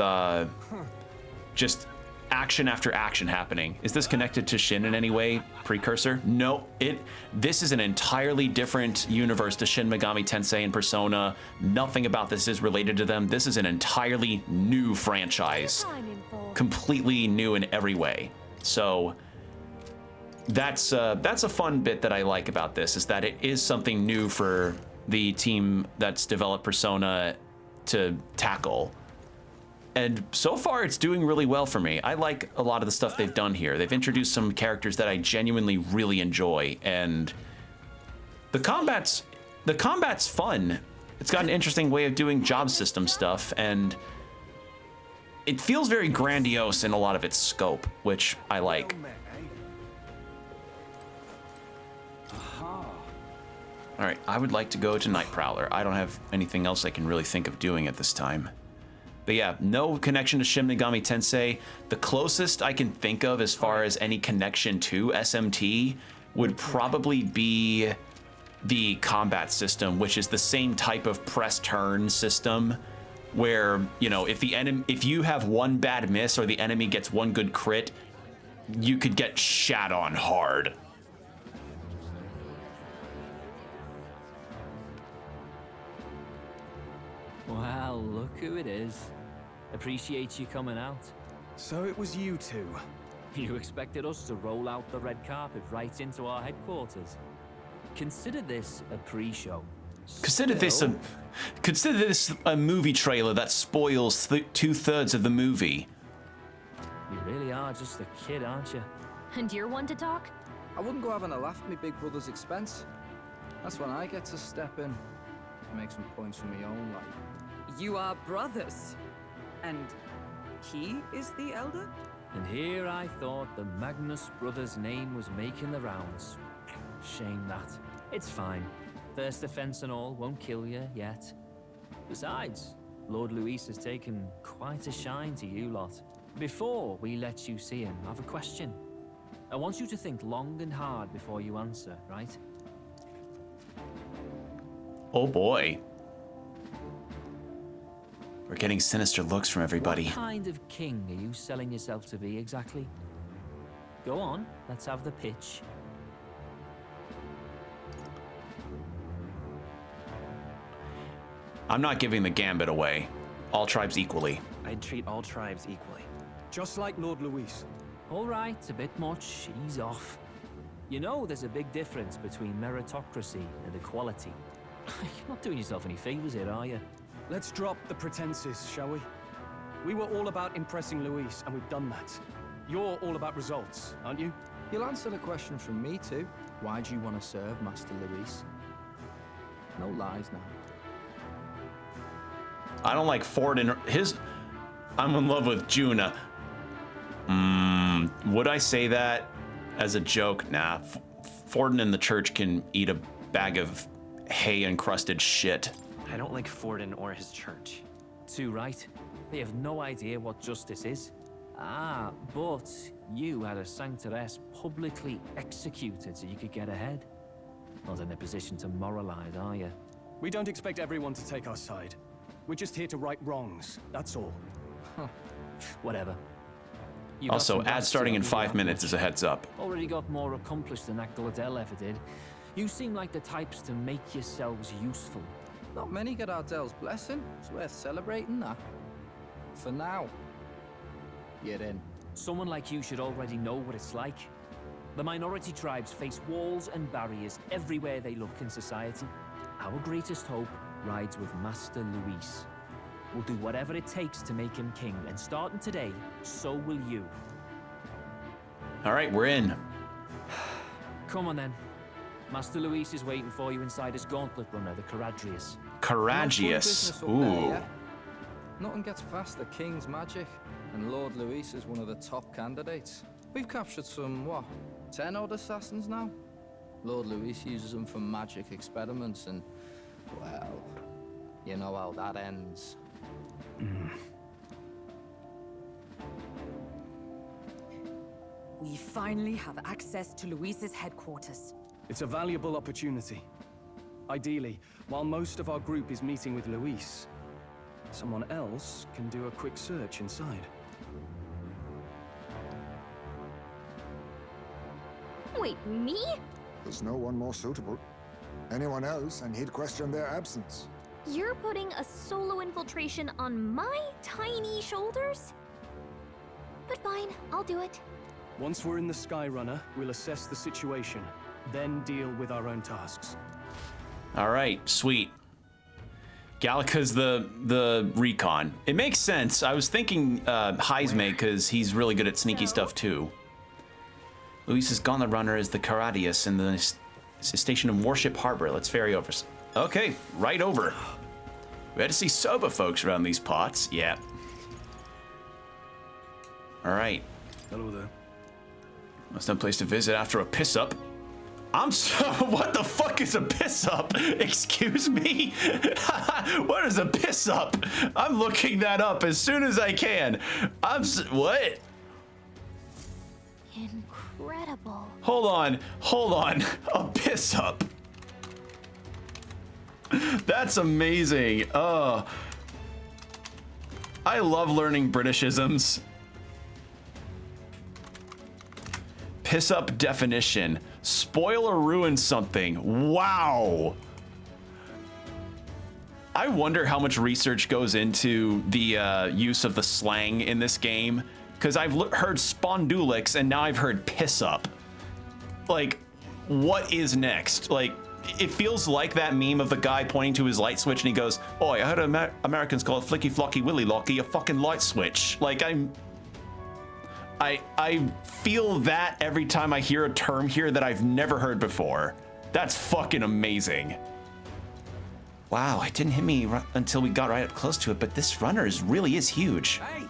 just action after action happening. Is this connected to Shin in any way, Precursor? No, this is an entirely different universe to Shin Megami Tensei and Persona. Nothing about this is related to them. This is an entirely new franchise, completely new in every way. So that's a fun bit that I like about this, is that it is something new for the team that's developed Persona to tackle. And so far, it's doing really well for me. I like a lot of the stuff they've done here. They've introduced some characters that I genuinely really enjoy, and the combat's fun. It's got an interesting way of doing job system stuff, and it feels very grandiose in a lot of its scope, which I like. All right, I would like to go to Night Prowler. I don't have anything else I can really think of doing at this time. But yeah, no connection to Shin Megami Tensei. The closest I can think of as far as any connection to SMT would probably be the combat system, which is the same type of press turn system where, you know, if you have one bad miss or the enemy gets one good crit, you could get shat on hard. Well, look who it is. Appreciate you coming out. So it was you two. You expected us to roll out the red carpet right into our headquarters. Consider this a pre-show. Consider this a movie trailer that spoils 2/3 of the movie. You really are just a kid, aren't you? And you're one to talk? I wouldn't go having a laugh at my big brother's expense. That's when I get to step in. Make some points for my own life. You are brothers. And he is the elder? And here I thought the Magnus brothers' name was making the rounds. Shame that. It's fine. First offense and all won't kill you yet. Besides, Lord Luis has taken quite a shine to you lot. Before we let you see him, I have a question. I want you to think long and hard before you answer, right? Oh boy. We're getting sinister looks from everybody. What kind of king are you selling yourself to be exactly? Go on, let's have the pitch. I'm not giving the gambit away. All tribes equally. I'd treat all tribes equally. Just like Lord Luis. All right, a bit much, ease off. You know there's a big difference between meritocracy and equality. You're not doing yourself any favors here, are you? Let's drop the pretenses, shall we? We were all about impressing Luis, and we've done that. You're all about results, aren't you? You'll answer the question from me too. Why do you want to serve Master Luis? No lies now. I don't like Ford and I'm in love with Juna. Would I say that? as a joke. Nah, Forden and the church can eat a bag of hay-encrusted shit. I don't like Forden or his church. Too right. They have no idea what justice is. Ah, but you had a sanctoress publicly executed so you could get ahead. Not in a position to moralize, are you? We don't expect everyone to take our side. We're just here to right wrongs, that's all. Whatever. You got Also, some ad bastard starting in on 5 your minutes as a heads up. Already got more accomplished than Akdal ever did. You seem like the types to make yourselves useful. Not many get Ardell's blessing. It's worth celebrating that. For now. You're in. Someone like you should already know what it's like. The minority tribes face walls and barriers everywhere they look in society. Our greatest hope rides with Master Luis. We'll do whatever it takes to make him king, and starting today, so will you. All right, we're in. Come on then. Master Luis is waiting for you inside his gauntlet runner, the Caradrius. Caradrius. Ooh. Nothing gets past the king's magic, and Lord Luis is one of the top candidates. We've captured some, what, 10 odd assassins now? Lord Luis uses them for magic experiments, and, well, you know how that ends. We finally have access to Luis's headquarters. It's a valuable opportunity. Ideally, while most of our group is meeting with Luis, someone else can do a quick search inside. Wait, me? There's no one more suitable. Anyone else, and he'd question their absence. You're putting a solo infiltration on my tiny shoulders? But fine, I'll do it. Once we're in the Skyrunner, we'll assess the situation, then deal with our own tasks. All right, sweet. Gallica's the recon. It makes sense. I was thinking Heisme because he's really good at sneaky stuff too. Luis's Gauntlet Runner is the Caradius in the station in Warship Harbor. Let's ferry over. Okay, right over. We had to see sober folks around these parts. Yeah. All right. Hello there. Must have a place to visit after a piss up. I'm so. What the fuck is a piss up? Excuse me? What is a piss up? I'm looking that up as soon as I can. What? Incredible. Hold on. A piss up. That's amazing. Oh. I love learning Britishisms. Piss up definition. Spoil or ruin something. Wow. I wonder how much research goes into the use of the slang in this game. Because I've heard spondulix and now I've heard piss up. Like, what is next? Like, it feels like that meme of the guy pointing to his light switch and he goes, "Oh, I heard Americans call it flicky flocky willy locky a fucking light switch." Like, I feel that every time I hear a term here that I've never heard before. That's fucking amazing. Wow, it didn't hit me until we got right up close to it, but this runner really is huge. Hey!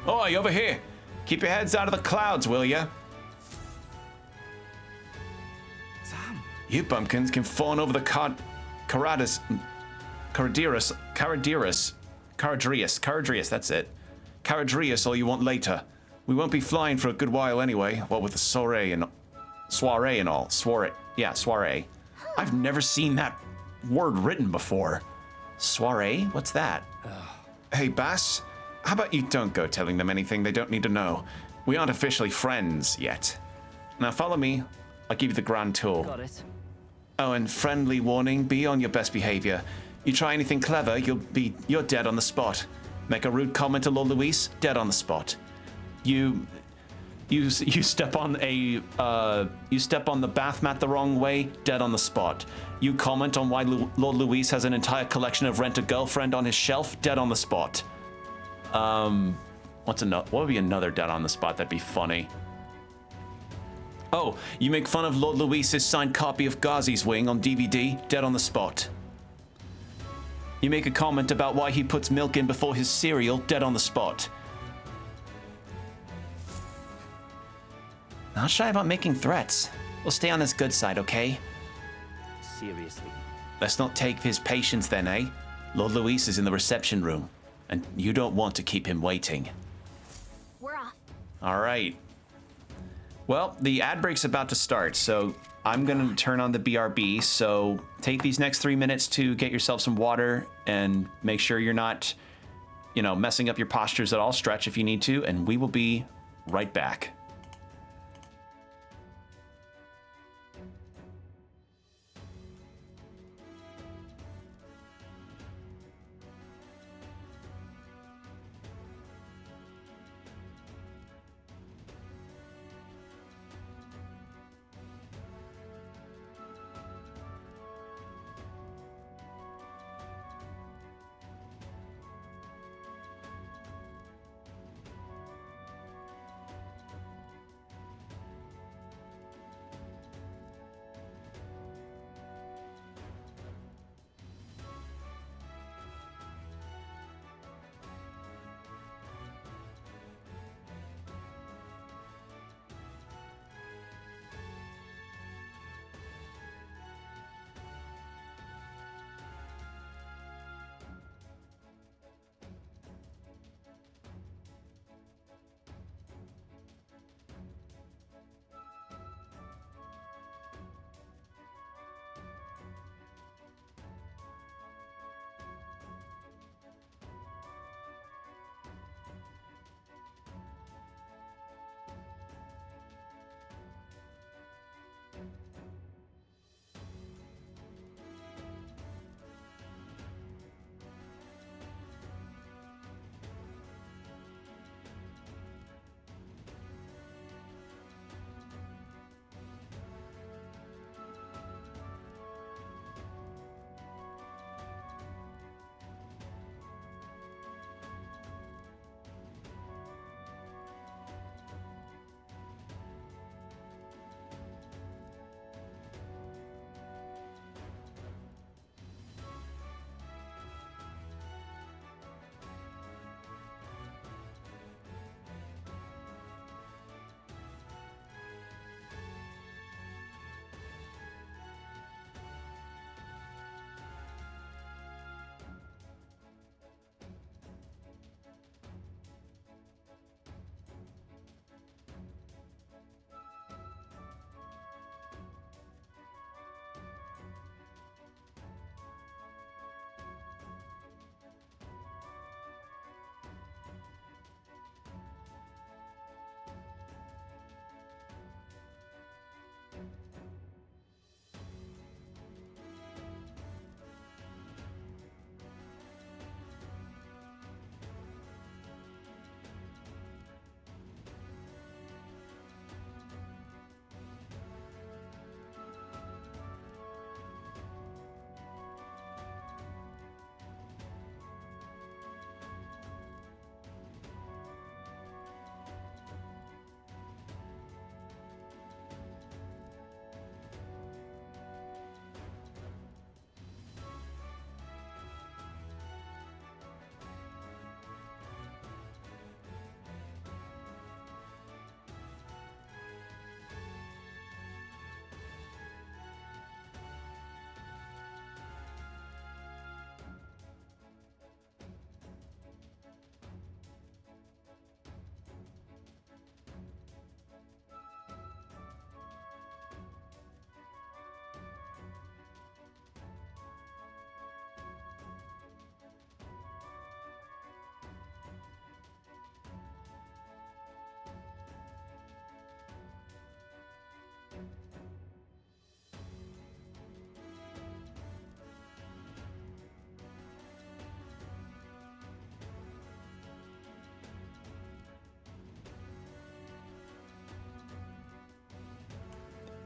Oi, over here. Keep your heads out of the clouds, will ya? Damn. You bumpkins can fawn over the Caradrius, that's it. Caradrius all you want later. We won't be flying for a good while anyway, what with the soiree and all. Soiree. I've never seen that word written before. Soiree? What's that? Hey, Bass, how about you don't go telling them anything they don't need to know? We aren't officially friends yet. Now follow me. I'll give you the grand tour. Got it. Oh, and friendly warning, be on your best behavior. You try anything clever, you're dead on the spot. Make a rude comment to Lord Luis, dead on the spot. You step on the bath mat the wrong way, dead on the spot. You comment on why Lord Luis has an entire collection of Rent-A-Girlfriend on his shelf, dead on the spot. What would be another dead on the spot that'd be funny? Oh, you make fun of Lord Luis's signed copy of Ghazi's Wing on DVD, dead on the spot. You make a comment about why he puts milk in before his cereal, dead on the spot. Not shy about making threats. We'll stay on his good side, okay? Seriously. Let's not take his patience then, eh? Lord Luis is in the reception room, and you don't want to keep him waiting. We're off. All right. Well, the ad break's about to start, so I'm going to turn on the BRB. So take these next 3 minutes to get yourself some water and make sure you're not, you know, messing up your postures at all. Stretch if you need to, and we will be right back.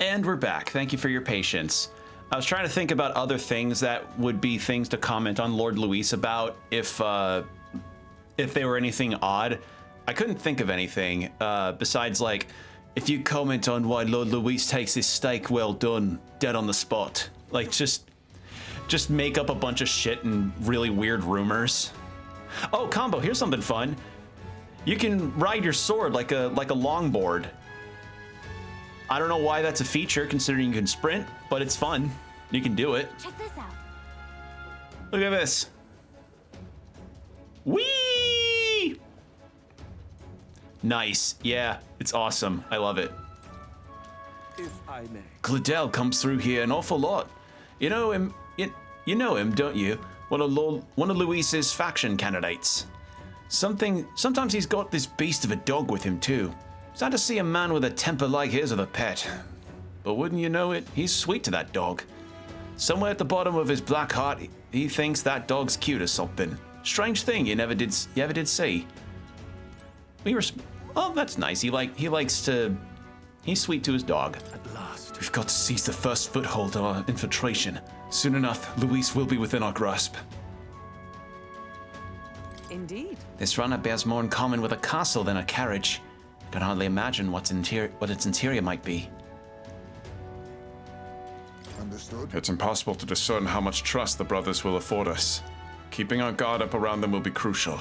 And we're back. Thank you for your patience. I was trying to think about other things that would be things to comment on Lord Luis about if they were anything odd. I couldn't think of anything besides, like, if you comment on why Lord Luis takes his steak well done dead on the spot. Like, just make up a bunch of shit and really weird rumors. Oh, Combo, here's something fun. You can ride your sword like a longboard. I don't know why that's a feature considering you can sprint, but it's fun. You can do it. Check this out. Look at this. Whee! Nice. Yeah, it's awesome. I love it. If I may. Claudel comes through here an awful lot. You know him. You know him, don't you? One of Luis's faction candidates. Sometimes he's got this beast of a dog with him too. Sad to see a man with a temper like his with a pet. But wouldn't you know it, he's sweet to that dog. Somewhere at the bottom of his black heart, he thinks that dog's cute or something. Strange thing you ever did see. Oh, that's nice. He's sweet to his dog. At last. We've got to seize the first foothold of our infiltration. Soon enough, Luis will be within our grasp. Indeed. This runner bears more in common with a castle than a carriage. I can hardly imagine what its interior might be. Understood. It's impossible to discern how much trust the brothers will afford us. Keeping our guard up around them will be crucial.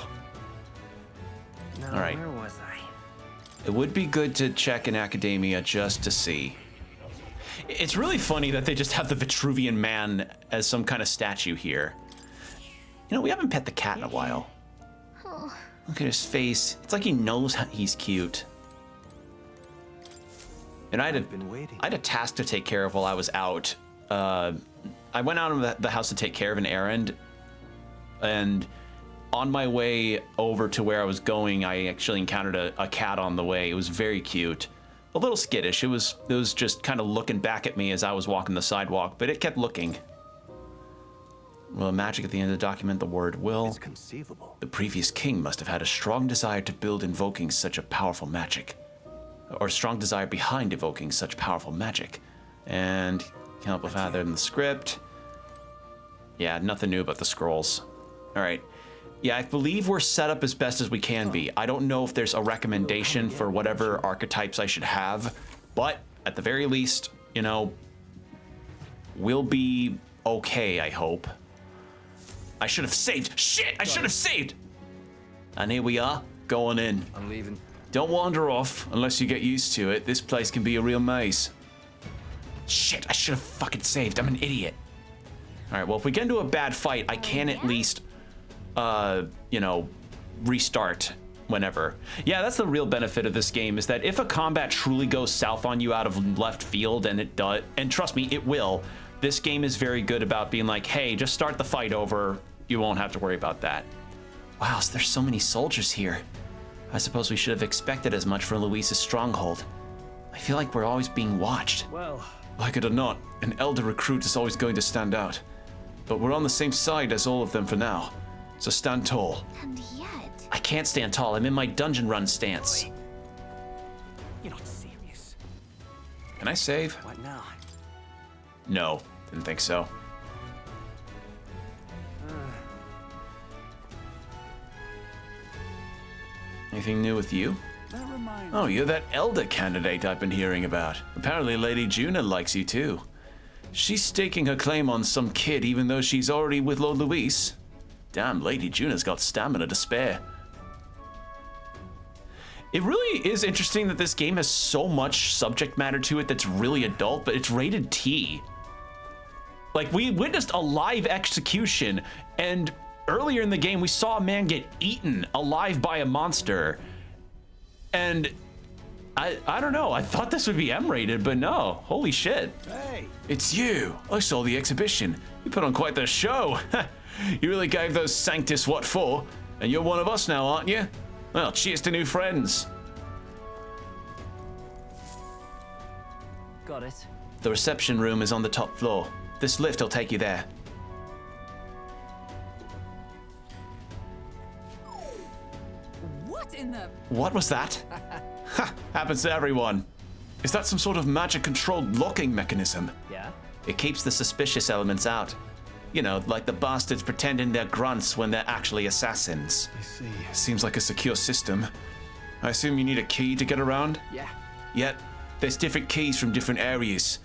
Now, all right. Where was I? It would be good to check in Academia just to see. It's really funny that they just have the Vitruvian Man as some kind of statue here. You know, we haven't pet the cat in a while. Look at his face. It's like he knows he's cute. And I had a task to take care of while I was out. I went out of the house to take care of an errand, and on my way over to where I was going, I actually encountered a cat on the way. It was very cute, a little skittish. It was just kind of looking back at me as I was walking the sidewalk, but it kept looking. Well, magic at the end of the document, the word will. It's conceivable. The previous king must have had a strong desire to build invoking such a powerful magic. Or a strong desire behind evoking such powerful magic. And can't help with either in the script. Yeah, nothing new about the scrolls. All right. Yeah, I believe we're set up as best as we can be. I don't know if there's a recommendation for whatever archetypes I should have, but at the very least, you know, we'll be okay, I hope. I should have saved. Shit, I should have saved. And here we are, going in. I'm leaving. Don't wander off unless you get used to it. This place can be a real maze. Shit, I should have fucking saved. I'm an idiot. All right, well, if we get into a bad fight, I can at least, you know, restart whenever. Yeah, that's the real benefit of this game, is that if a combat truly goes south on you out of left field, and it does, and trust me, it will, this game is very good about being like, hey, just start the fight over. You won't have to worry about that. Wow, so there's so many soldiers here. I suppose we should have expected as much from Luis's stronghold. I feel like we're always being watched. Well, like it or not, an elder recruit is always going to stand out. But we're on the same side as all of them for now. So stand tall. And yet... I can't stand tall. I'm in my dungeon run stance. You're not serious. Can I save? What now? No, didn't think so. Anything new with you? Oh, you're that elder candidate I've been hearing about. Apparently Lady Juna likes you too. She's staking her claim on some kid even though she's already with Lord Luis. Damn, Lady Juna's got stamina to spare. It really is interesting that this game has so much subject matter to it that's really adult, but it's rated T. Like, we witnessed a live execution, and earlier in the game, we saw a man get eaten alive by a monster. And I don't know, I thought this would be M-rated, but no, holy shit. Hey! It's you. I saw the exhibition. You put on quite the show. You really gave those Sanctus what for, and you're one of us now, aren't you? Well, cheers to new friends. Got it. The reception room is on the top floor. This lift will take you there. What in the... What was that? Ha! Happens to everyone. Is that some sort of magic-controlled locking mechanism? Yeah? It keeps the suspicious elements out. You know, like the bastards pretending they're grunts when they're actually assassins. I see. Seems like a secure system. I assume you need a key to get around? Yeah. Yep, there's different keys from different areas.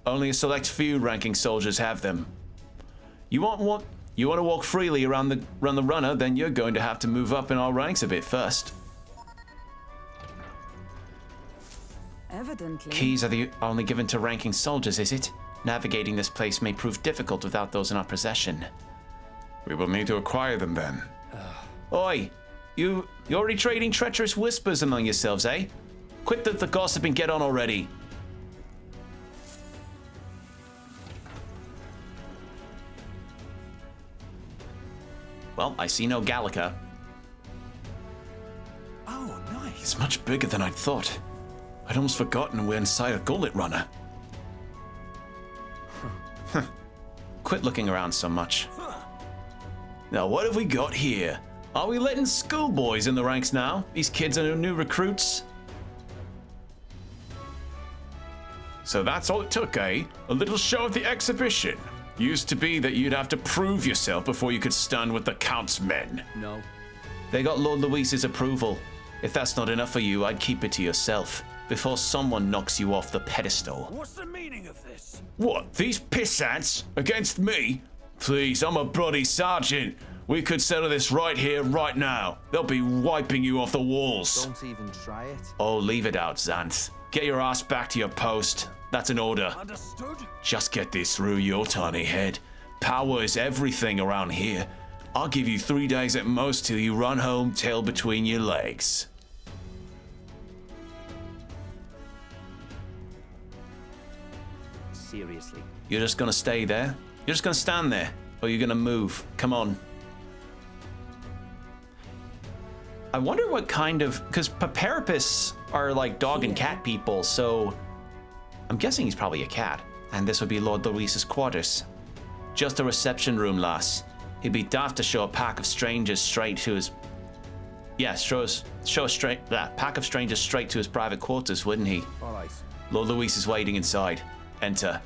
Only a select few ranking soldiers have them. You want to walk freely around the runner, then you're going to have to move up in our ranks a bit first. Evidently. Keys are the only given to ranking soldiers, is it? Navigating this place may prove difficult without those in our possession. We will need to acquire them then. Oi! You're already trading treacherous whispers among yourselves, eh? Quit the gossip and get on already. Well, I see no Gallica. Oh, nice. It's much bigger than I'd thought. I'd almost forgotten we're inside a gauntlet runner. Quit looking around so much. Now, what have we got here? Are we letting schoolboys in the ranks now? These kids are new recruits. So that's all it took, eh? A little show of the exhibition. Used to be that you'd have to prove yourself before you could stand with the Count's men. No. They got Lord Luis's approval. If that's not enough for you, I'd keep it to yourself before someone knocks you off the pedestal. What's the meaning of this? What, these pissants? Against me? Please, I'm a bloody sergeant. We could settle this right here, right now. They'll be wiping you off the walls. Don't even try it. Oh, leave it out, Xanth. Get your ass back to your post. That's an order. Understood? Just get this through your tiny head. Power is everything around here. I'll give you 3 days at most till you run home, tail between your legs. Seriously. You're just gonna stay there? You're just gonna stand there? Or you're gonna move? Come on. I wonder what kind of... Because Paparapus are like dog and cat people, so... I'm guessing he's probably a cat. And this would be Lord Luis's quarters. Just a reception room, lass. He'd be daft to show a pack of strangers straight to his... Yeah, show a pack of strangers straight to his private quarters, wouldn't he? Alright. Lord Luis is waiting inside. Enter.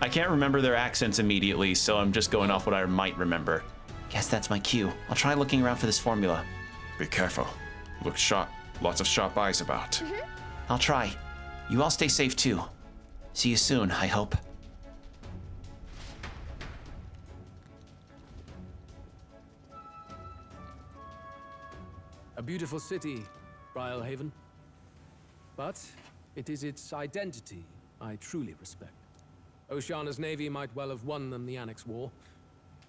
I can't remember their accents immediately, so I'm just going off what I might remember. Guess that's my cue. I'll try looking around for this formula. Be careful. Look sharp. Lots of sharp eyes about. I'll try. You all stay safe too. See you soon, I hope. A beautiful city, Briarhaven. But it is its identity I truly respect. Oceana's navy might well have won them the Annex War.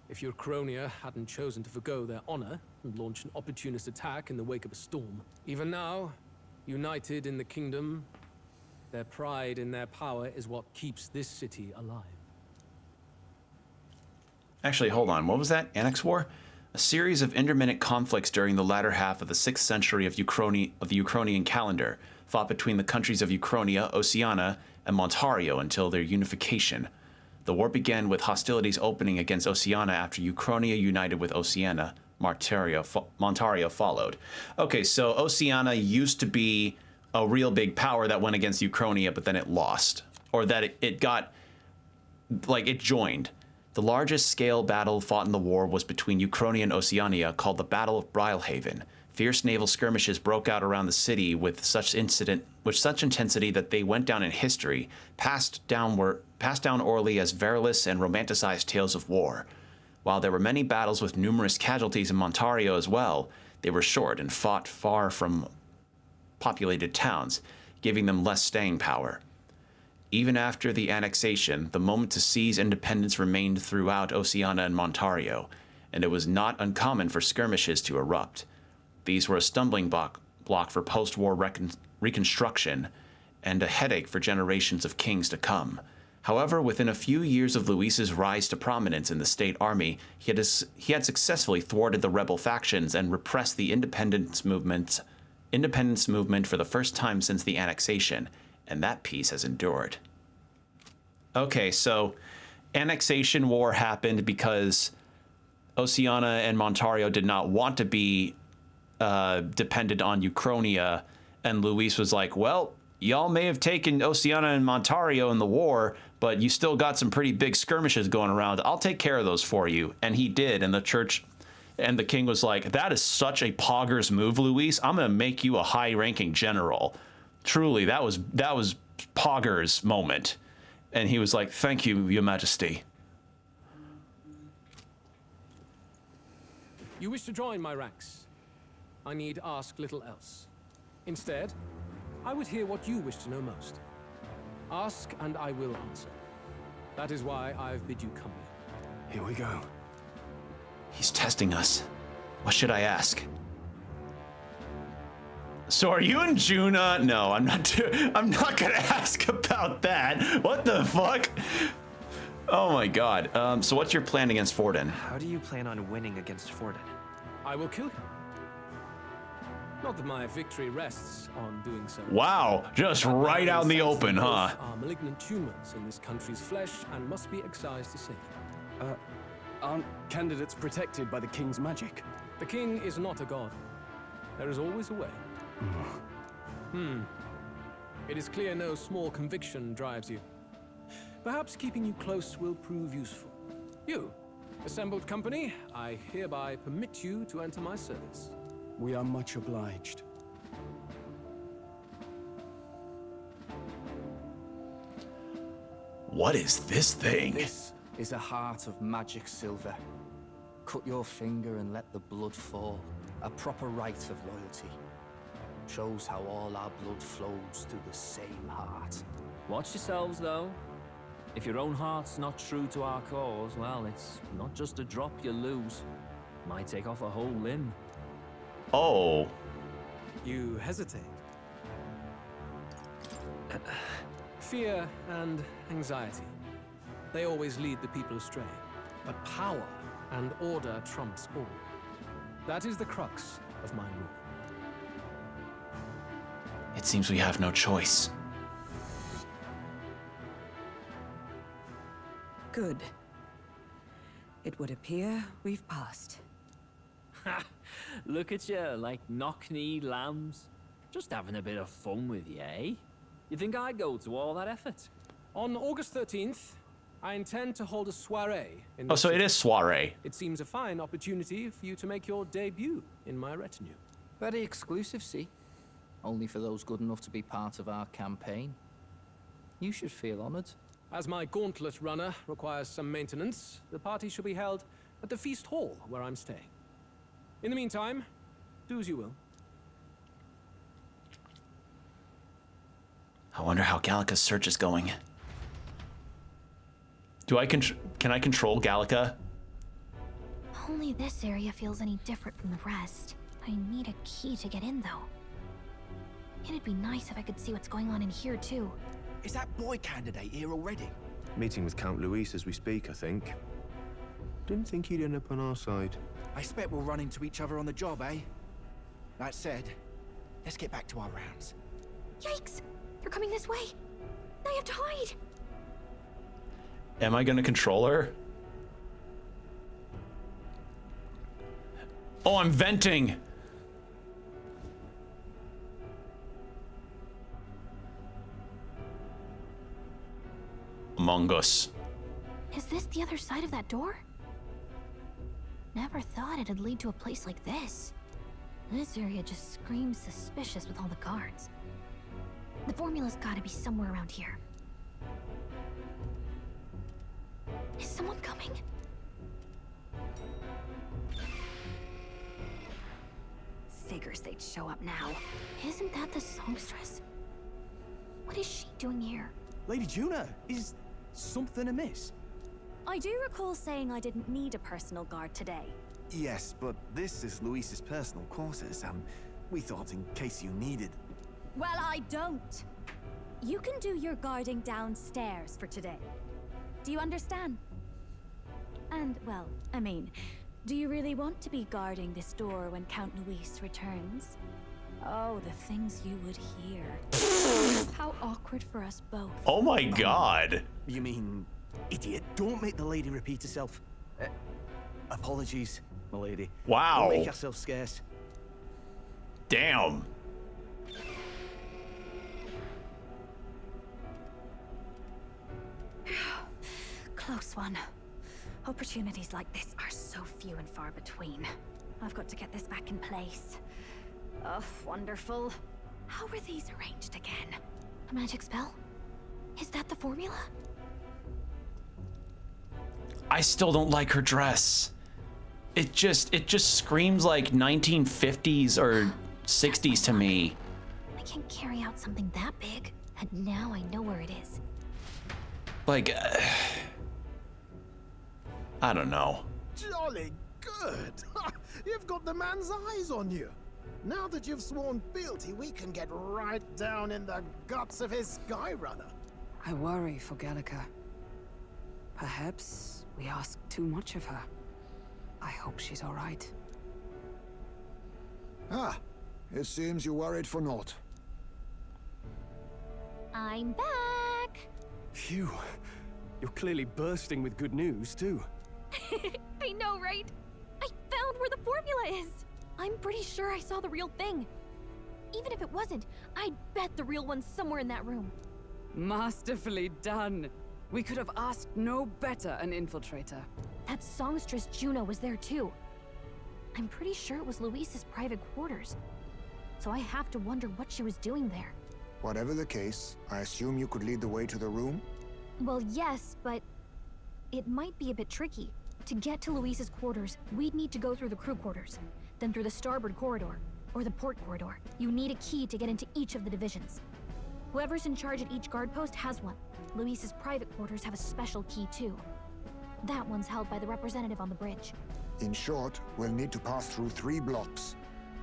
If Urchronia hadn't chosen to forgo their honor and launch an opportunist attack in the wake of a storm. Even now, united in the kingdom, their pride in their power is what keeps this city alive. Actually, hold on. What was that? Annex War? A series of intermittent conflicts during the latter half of the 6th century of the Uchronian calendar, fought between the countries of Uchronia, Oceania, and Montario until their unification. The war began with hostilities opening against Oceania after Uchronia united with Oceania. Montario followed. Okay, so Oceania used to be a real big power that went against Uchronia, but then it lost. Or that it got, like, it joined. The largest scale battle fought in the war was between Uchronia and Oceania, called the Battle of Briarhaven. Fierce naval skirmishes broke out around the city with such intensity that they went down in history, passed down orally as various and romanticized tales of war. While there were many battles with numerous casualties in Montario as well, they were short and fought far from populated towns, giving them less staying power. Even after the annexation, the moment to seize independence remained throughout Oceania and Montario, and it was not uncommon for skirmishes to erupt. These were a stumbling block for post-war reconstruction and a headache for generations of kings to come. However, within a few years of Luis's rise to prominence in the state army, he had successfully thwarted the rebel factions and repressed the independence movement for the first time since the annexation, and that peace has endured. Okay, so annexation war happened because Oceania and Montario did not want to be dependent on Uchronia, and Luis was like, well, y'all may have taken Oceania and Montario in the war, but you still got some pretty big skirmishes going around. I'll take care of those for you. And he did, and the church and the king was like, that is such a poggers move, Luis. I'm going to make you a high-ranking general. Truly, that was poggers moment. And he was like, thank you, your majesty. You wish to join my ranks? I need ask little else. Instead, I would hear what you wish to know most. Ask, and I will answer. That is why I've bid you come here. Here we go. He's testing us. What should I ask? So are you and Juna? No, I'm not gonna ask about that. What the fuck? Oh my god. So what's your plan against Forden? How do you plan on winning against Forden? I will kill him. Not that my victory rests on doing so. Wow, just right out in the open, huh? Both are malignant tumors in this country's flesh and must be excised to save. Aren't candidates protected by the king's magic? The king is not a god. There is always a way. It is clear no small conviction drives you. Perhaps keeping you close will prove useful. You, assembled company, I hereby permit you to enter my service. We are much obliged. What is this thing? This is a heart of magic silver. Cut your finger and let the blood fall. A proper rite of loyalty. Shows how all our blood flows through the same heart. Watch yourselves, though. If your own heart's not true to our cause, well, it's not just a drop you lose. Might take off a whole limb. Oh. You hesitate. Fear and anxiety. They always lead the people astray. But power and order trumps all. That is the crux of my rule. It seems we have no choice. Good. It would appear we've passed. Ha! Look at you, like knock-kneed lambs. Just having a bit of fun with you, eh? You think I'd go to all that effort? On August 13th, I intend to hold a soiree in Oh, so it is soiree. It seems a fine opportunity for you to make your debut in my retinue. Very exclusive, see? Only for those good enough to be part of our campaign. You should feel honored. As my gauntlet runner requires some maintenance, the party shall be held at the feast hall where I'm staying. In the meantime, do as you will. I wonder how Gallica's search is going. Can I control Gallica? Only this area feels any different from the rest. I need a key to get in, though. It'd be nice if I could see what's going on in here, too. Is that boy candidate here already? Meeting with Count Luis as we speak, I think. Didn't think he'd end up on our side. I expect we'll run into each other on the job, eh? That said, let's get back to our rounds. Yikes! They're coming this way! Now you have to hide! Am I gonna control her? Oh, I'm venting! Among Us. Is this the other side of that door? Never thought it'd lead to a place like this. This area just screams suspicious with all the guards. The formula's gotta be somewhere around here. Is someone coming? Figures they'd show up now. Isn't that the songstress? What is she doing here? Lady Juna, is something amiss? I do recall saying I didn't need a personal guard today. Yes, but this is Luis's personal quarters, and we thought in case you needed... Well, I don't. You can do your guarding downstairs for today. Do you understand? And, well, I mean, do you really want to be guarding this door when Count Luis returns? Oh, the things you would hear. How awkward for us both. Oh my god. You mean, idiot, don't make the lady repeat herself. Apologies, my lady. Wow. Don't make yourself scarce. Damn. Close one. Opportunities like this are so few and far between. I've got to get this back in place. Oh, wonderful. How were these arranged again? A magic spell? Is that the formula? I still don't like her dress. It just screams like 1950s or 60s to me. I can't carry out something that big, and now I know where it is. Like, I don't know. Jolly good. You've got the man's eyes on you. Now that you've sworn fealty, we can get right down in the guts of his Skyrunner. I worry for Gallica. Perhaps we ask too much of her. I hope she's all right. Ah, it seems you worried for naught. I'm back! Phew. You're clearly bursting with good news, too. I know, right? I found where the formula is! I'm pretty sure I saw the real thing. Even if it wasn't, I bet the real one's somewhere in that room. Masterfully done. We could have asked no better an infiltrator. That songstress Juno was there too. I'm pretty sure it was Luis's private quarters. So I have to wonder what she was doing there. Whatever the case, I assume you could lead the way to the room? Well, yes, but it might be a bit tricky. To get to Luis's quarters, we'd need to go through the crew quarters, then through the starboard corridor, or the port corridor. You need a key to get into each of the divisions. Whoever's in charge at each guard post has one. Luis's private quarters have a special key too. That one's held by the representative on the bridge. In short, we'll need to pass through 3 blocks.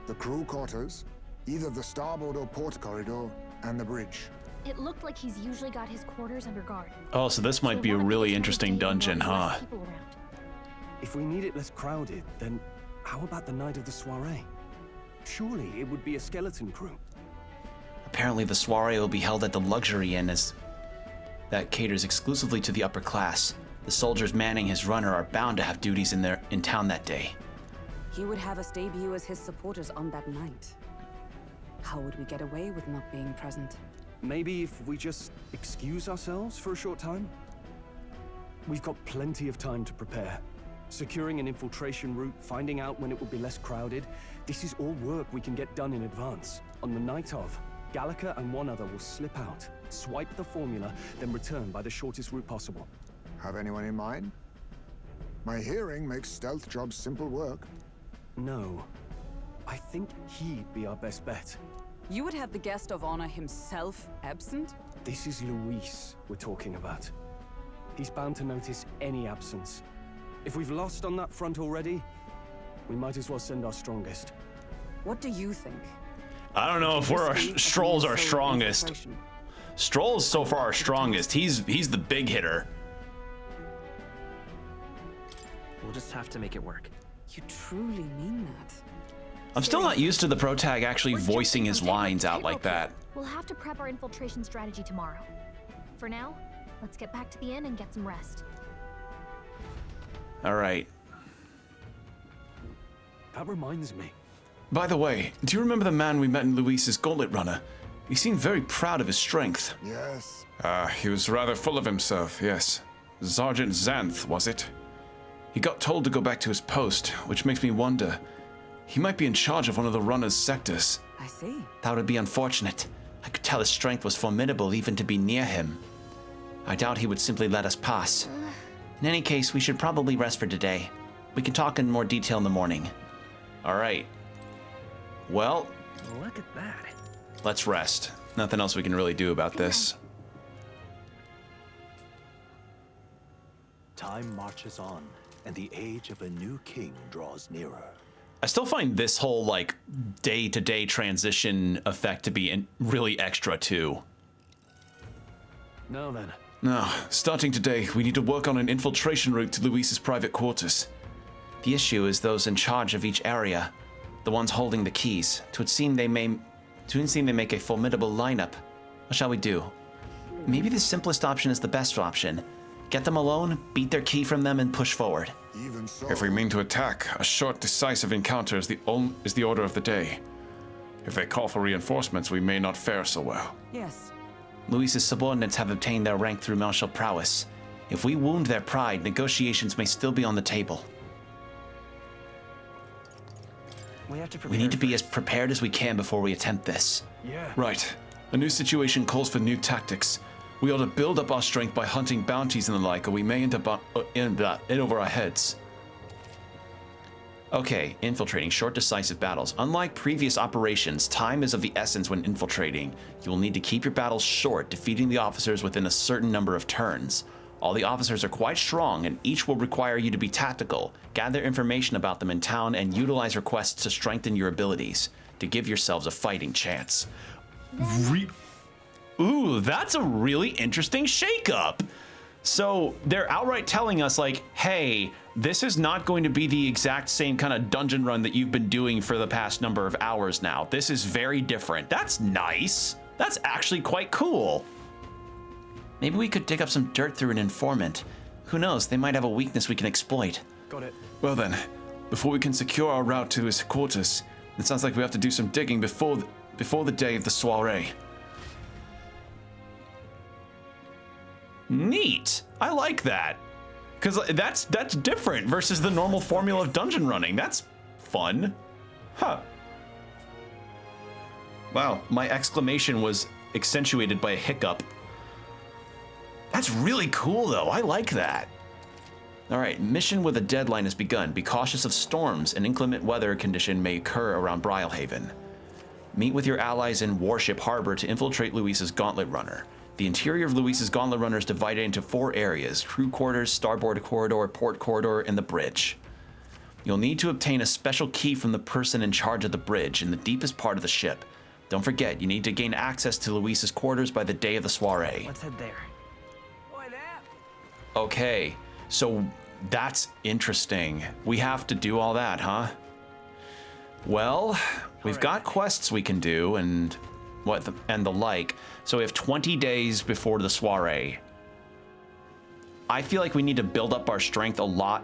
The crew quarters, either the starboard or port corridor, and the bridge. It looked like he's usually got his quarters under guard. Oh, so this might be a really interesting dungeon, huh? If we need it less crowded, then how about the night of the soiree? Surely it would be a skeleton crew. Apparently the soiree will be held at the Luxury Inn that caters exclusively to the upper class. The soldiers manning his runner are bound to have duties in town that day. He would have us debut as his supporters on that night. How would we get away with not being present? Maybe if we just excuse ourselves for a short time? We've got plenty of time to prepare. Securing an infiltration route, finding out when it will be less crowded. This is all work we can get done in advance. On the night of, Gallica and one other will slip out, swipe the formula, then return by the shortest route possible. Have anyone in mind? My hearing makes stealth jobs simple work. No. I think he'd be our best bet. You would have the guest of honor himself absent? This is Luis we're talking about. He's bound to notice any absence. If we've lost on that front already, we might as well send our strongest. What do you think? I don't know if Stroll's our strongest. Stroll's so far our strongest. He's the big hitter. We'll just have to make it work. You truly mean that? I'm still not used to the protag actually voicing his lines out like that. We'll have to prep our infiltration strategy tomorrow. For now, let's get back to the inn and get some rest. All right. That reminds me. By the way, do you remember the man we met in Luis's Gauntlet Runner? He seemed very proud of his strength. Yes. He was rather full of himself, yes. Sergeant Xanth, was it? He got told to go back to his post, which makes me wonder. He might be in charge of one of the runner's sectors. I see. That would be unfortunate. I could tell his strength was formidable even to be near him. I doubt he would simply let us pass. In any case, we should probably rest for today. We can talk in more detail in the morning. All right. Well, look at that. Let's rest. Nothing else we can really do about this. Time marches on, and the age of a new king draws nearer. I still find this whole, like, day-to-day transition effect to be really extra, too. Now then. Now, starting today, we need to work on an infiltration route to Luis's private quarters. The issue is those in charge of each area, the ones holding the keys. It would seem they make a formidable lineup. What shall we do? Maybe the simplest option is the best option. Get them alone, beat their key from them, and push forward. Even so. If we mean to attack, a short, decisive encounter is the order of the day. If they call for reinforcements, we may not fare so well. Yes. Luis's subordinates have obtained their rank through martial prowess. If we wound their pride, negotiations may still be on the table. We need to be as prepared as we can before we attempt this. Yeah. Right. A new situation calls for new tactics. We ought to build up our strength by hunting bounties and the like, or we may end up in over our heads. Okay, infiltrating short, decisive battles. Unlike previous operations, time is of the essence when infiltrating. You will need to keep your battles short, defeating the officers within a certain number of turns. All the officers are quite strong, and each will require you to be tactical. Gather information about them in town and utilize requests to strengthen your abilities, to give yourselves a fighting chance. Ooh, that's a really interesting shakeup. So they're outright telling us like, hey, this is not going to be the exact same kind of dungeon run that you've been doing for the past number of hours now. This is very different. That's nice. That's actually quite cool. Maybe we could dig up some dirt through an informant. Who knows, they might have a weakness we can exploit. Got it. Well then, before we can secure our route to his quarters, it sounds like we have to do some digging before the day of the soiree. Neat. I like that. Because that's different versus the normal formula of dungeon running. That's fun. Huh. Wow, my exclamation was accentuated by a hiccup. That's really cool, though. I like that. All right, mission with a deadline has begun. Be cautious of storms. An inclement weather condition may occur around Brylehaven. Meet with your allies in Warship Harbor to infiltrate Luis's Gauntlet Runner. The interior of Luis's Gauntlet Runner is divided into 4 areas: crew quarters, starboard corridor, port corridor, and the bridge. You'll need to obtain a special key from the person in charge of the bridge in the deepest part of the ship. Don't forget, you need to gain access to Luis's quarters by the day of the soiree. Let's head there. Okay, so that's interesting. We have to do all that, huh? Well, we've got quests we can do and the like. So we have 20 days before the soiree. I feel like we need to build up our strength a lot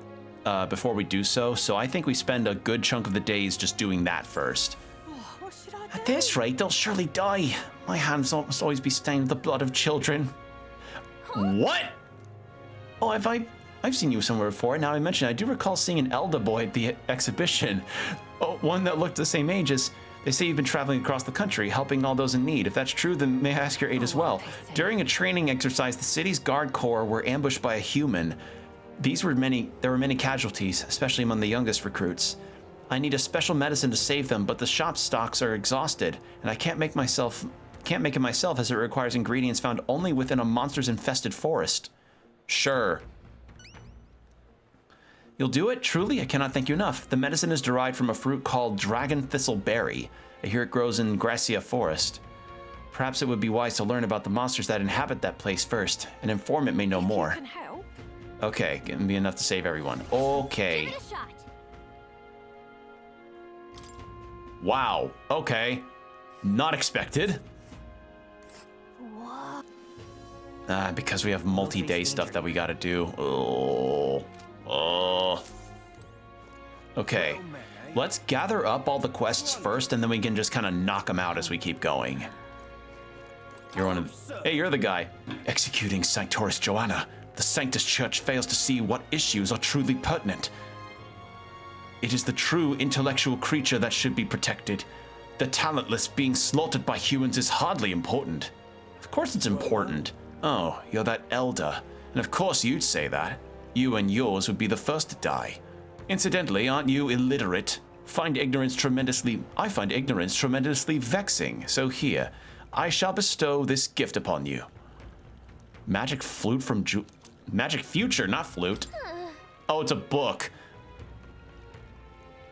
before we do so. So I think we spend a good chunk of the days just doing that first. At this rate, they'll surely die. My hands must always be stained with the blood of children. What? Oh, I've seen you somewhere before. Now I mention, I do recall seeing an elder boy at the exhibition. Oh, one that looked the same age as. They say you've been traveling across the country, helping all those in need. If that's true, then may I ask your aid as well? During a training exercise, the city's guard corps were ambushed by a human. There were many casualties, especially among the youngest recruits. I need a special medicine to save them, but the shop stocks are exhausted, and I can't make it myself as it requires ingredients found only within a monsters-infested forest. Sure. You'll do it? Truly, I cannot thank you enough. The medicine is derived from a fruit called dragon thistleberry. I hear it grows in Gracia Forest. Perhaps it would be wise to learn about the monsters that inhabit that place first. An informant may know more. Okay, gonna be enough to save everyone. Okay. Wow. Okay. Not expected. Because we have multi-day stuff that we gotta do. Okay, let's gather up all the quests first, and then we can just kind of knock them out as we keep going. Hey, you're the guy. Executing Sanctoris Joanna. The Sanctus Church fails to see what issues are truly pertinent. It is the true intellectual creature that should be protected. The talentless being slaughtered by humans is hardly important. Of course it's important. Oh, you're that elder. And of course you'd say that. You and yours would be the first to die. Incidentally, aren't you illiterate? I find ignorance tremendously vexing. So here, I shall bestow this gift upon you. Magic flute from Magic future, not flute. Oh, it's a book.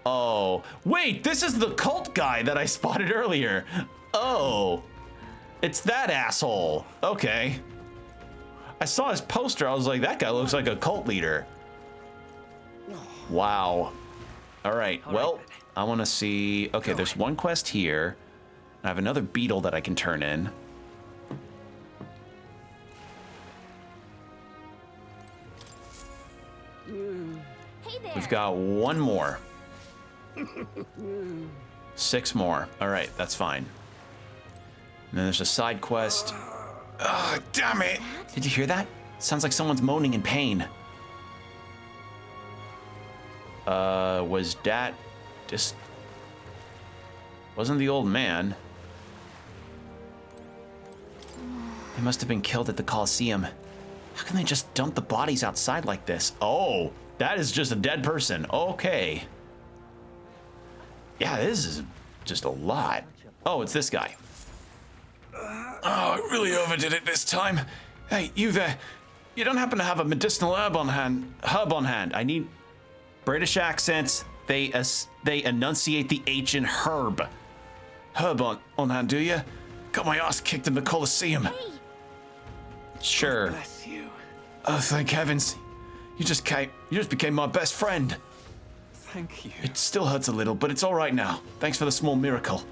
Oh, wait, this is the cult guy that I spotted earlier. Oh, it's that asshole. Okay. I saw his poster. I was like, that guy looks like a cult leader. Wow. All right. Well, I want to see. Okay, there's one quest here. I have another beetle that I can turn in. Hey there. We've got one more. 6 more. All right, that's fine. And then there's a side quest. Oh, damn it! Did you hear that? Sounds like someone's moaning in pain. Was that just... Wasn't the old man? They must have been killed at the Coliseum. How can they just dump the bodies outside like this? Oh, that is just a dead person. Okay. Yeah, this is just a lot. Oh, it's this guy. Oh, I really overdid it this time. Hey, you there. You don't happen to have a medicinal herb on hand? I need British accents. They enunciate the H in herb. Herb on hand, do you? Got my ass kicked in the Colosseum. Sure. Bless you. Oh, thank heavens. You just became my best friend. Thank you. It still hurts a little, but it's all right now. Thanks for the small miracle.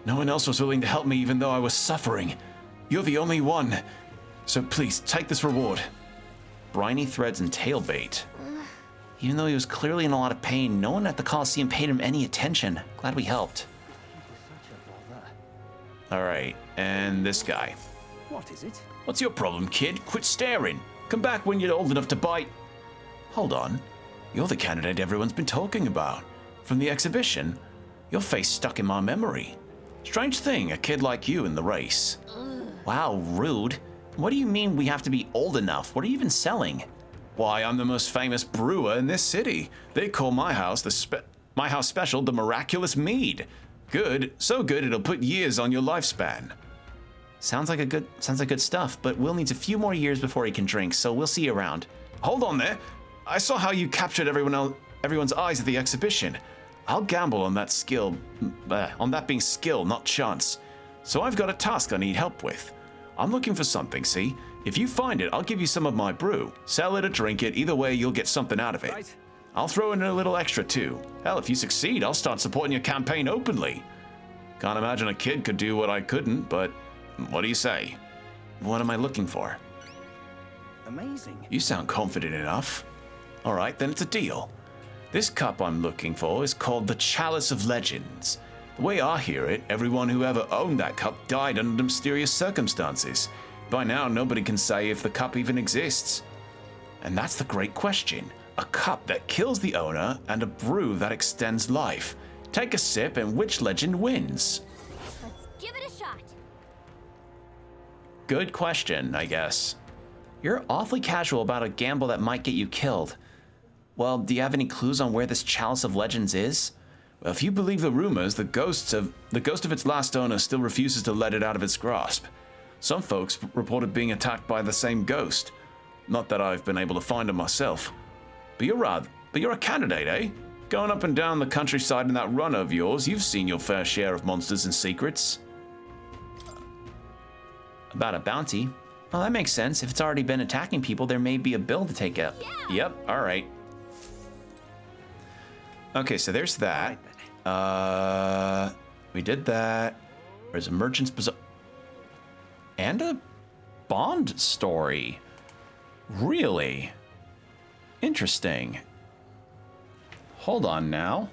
No one else was willing to help me even though I was suffering. You're the only one. So please, take this reward. Briny threads and tail bait. Even though he was clearly in a lot of pain, no one at the Colosseum paid him any attention. Glad we helped. All right, and this guy. What is it? What's your problem, kid? Quit staring. Come back when you're old enough to bite. Hold on. You're the candidate everyone's been talking about. From the exhibition, your face stuck in my memory. Strange thing, a kid like you in the race. Wow, rude. What do you mean we have to be old enough? What are you even selling? Why, I'm the most famous brewer in this city. They call my house special the Miraculous Mead. Good, so good it'll put years on your lifespan. Sounds like good stuff, but Will needs a few more years before he can drink, so we'll see you around. Hold on there. I saw how you captured everyone's eyes at the exhibition. I'll gamble on that being skill, not chance. So I've got a task I need help with. I'm looking for something, see? If you find it, I'll give you some of my brew. Sell it or drink it, either way you'll get something out of it. Right. I'll throw in a little extra too. Hell, if you succeed, I'll start supporting your campaign openly. Can't imagine a kid could do what I couldn't, but what do you say? What am I looking for? Amazing. You sound confident enough. All right, then it's a deal. This cup I'm looking for is called the Chalice of Legends. The way I hear it, everyone who ever owned that cup died under mysterious circumstances. By now, nobody can say if the cup even exists. And that's the great question. A cup that kills the owner and a brew that extends life. Take a sip and which legend wins? Let's give it a shot. Good question, I guess. You're awfully casual about a gamble that might get you killed. Well, do you have any clues on where this Chalice of Legends is? Well, if you believe the rumors, the ghost of its last owner still refuses to let it out of its grasp. Some folks reported being attacked by the same ghost. Not that I've been able to find him myself. But you're a candidate, eh? Going up and down the countryside in that runner of yours, you've seen your fair share of monsters and secrets. About a bounty? Well, that makes sense. If it's already been attacking people, there may be a bill to take out. Yeah. Yep, all right. Okay, so there's that. We did that. There's a merchant's bazaar. And a Bond story. Really? Interesting. Hold on now.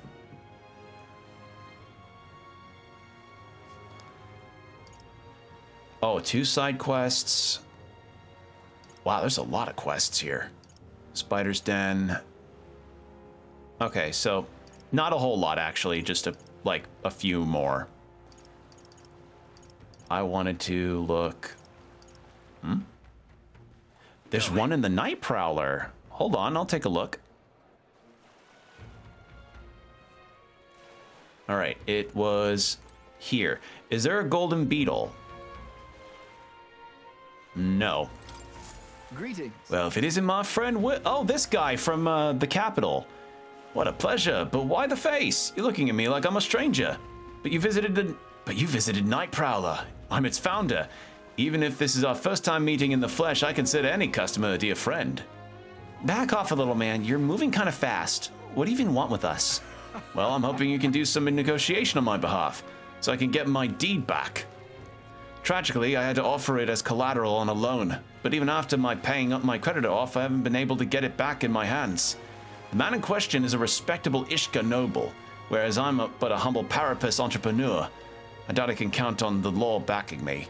Oh, 2 side quests. Wow, there's a lot of quests here. Spider's Den. Okay, so not a whole lot actually, just a few more. I wanted to look. There's one in the Night Prowler. Hold on, I'll take a look. All right, it was here. Is there a golden beetle? No. Greetings. Well, if it isn't my friend oh, this guy from the capital. What a pleasure, but why the face? You're looking at me like I'm a stranger. But you visited Night Prowler. I'm its founder. Even if this is our first time meeting in the flesh, I consider any customer a dear friend. Back off a little, man. You're moving kind of fast. What do you even want with us? Well, I'm hoping you can do some negotiation on my behalf, so I can get my deed back. Tragically, I had to offer it as collateral on a loan, but even after my paying up my creditor off, I haven't been able to get it back in my hands. The man in question is a respectable Ishka noble, whereas I'm but a humble Parapus entrepreneur. I doubt I can count on the law backing me.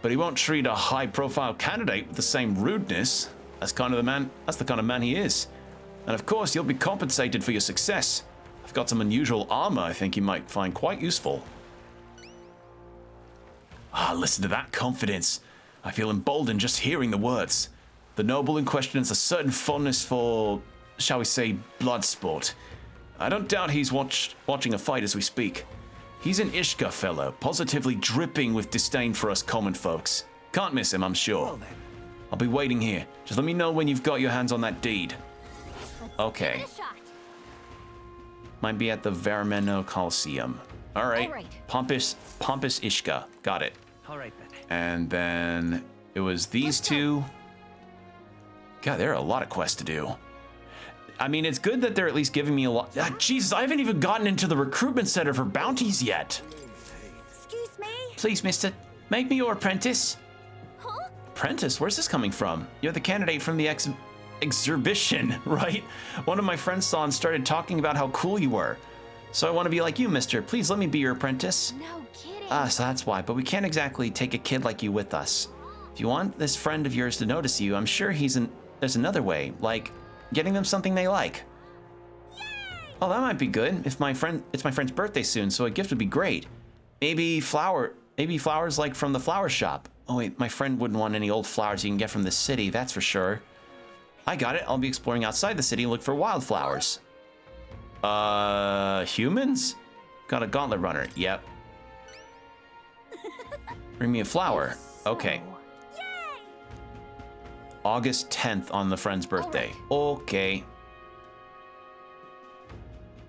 But he won't treat a high-profile candidate with the same rudeness. That's the kind of man he is. And of course, you'll be compensated for your success. I've got some unusual armor I think you might find quite useful. Ah, listen to that confidence. I feel emboldened just hearing the words. The noble in question has a certain fondness for, shall we say, blood sport. I don't doubt he's watching a fight as we speak. He's an Ishka fellow, positively dripping with disdain for us common folks. Can't miss him, I'm sure. I'll be waiting here. Just let me know when you've got your hands on that deed. Okay. Might be at the Vermeno Coliseum. All right. Pompous Ishka. Got it. All right, then. And then it was these two. God, there are a lot of quests to do. I mean, it's good that they're at least giving me a lot. Jesus, I haven't even gotten into the recruitment center for bounties yet. Excuse me? Please, mister, make me your apprentice. Huh? Apprentice? Where's this coming from? You're the candidate from the exhibition, right? One of my friends saw and started talking about how cool you were. So I want to be like you, mister. Please let me be your apprentice. No kidding. So that's why. But we can't exactly take a kid like you with us. If you want this friend of yours to notice you, I'm sure there's another way, like getting them something they like. Yay! Oh, that might be good. It's my friend's birthday soon, so a gift would be great. Maybe flowers like from the flower shop. Oh wait, my friend wouldn't want any old flowers you can get from the city, that's for sure. I got it. I'll be exploring outside the city and look for wildflowers. Humans? Got a gauntlet runner. Yep. Bring me a flower. Okay. August 10th on the friend's birthday. Okay.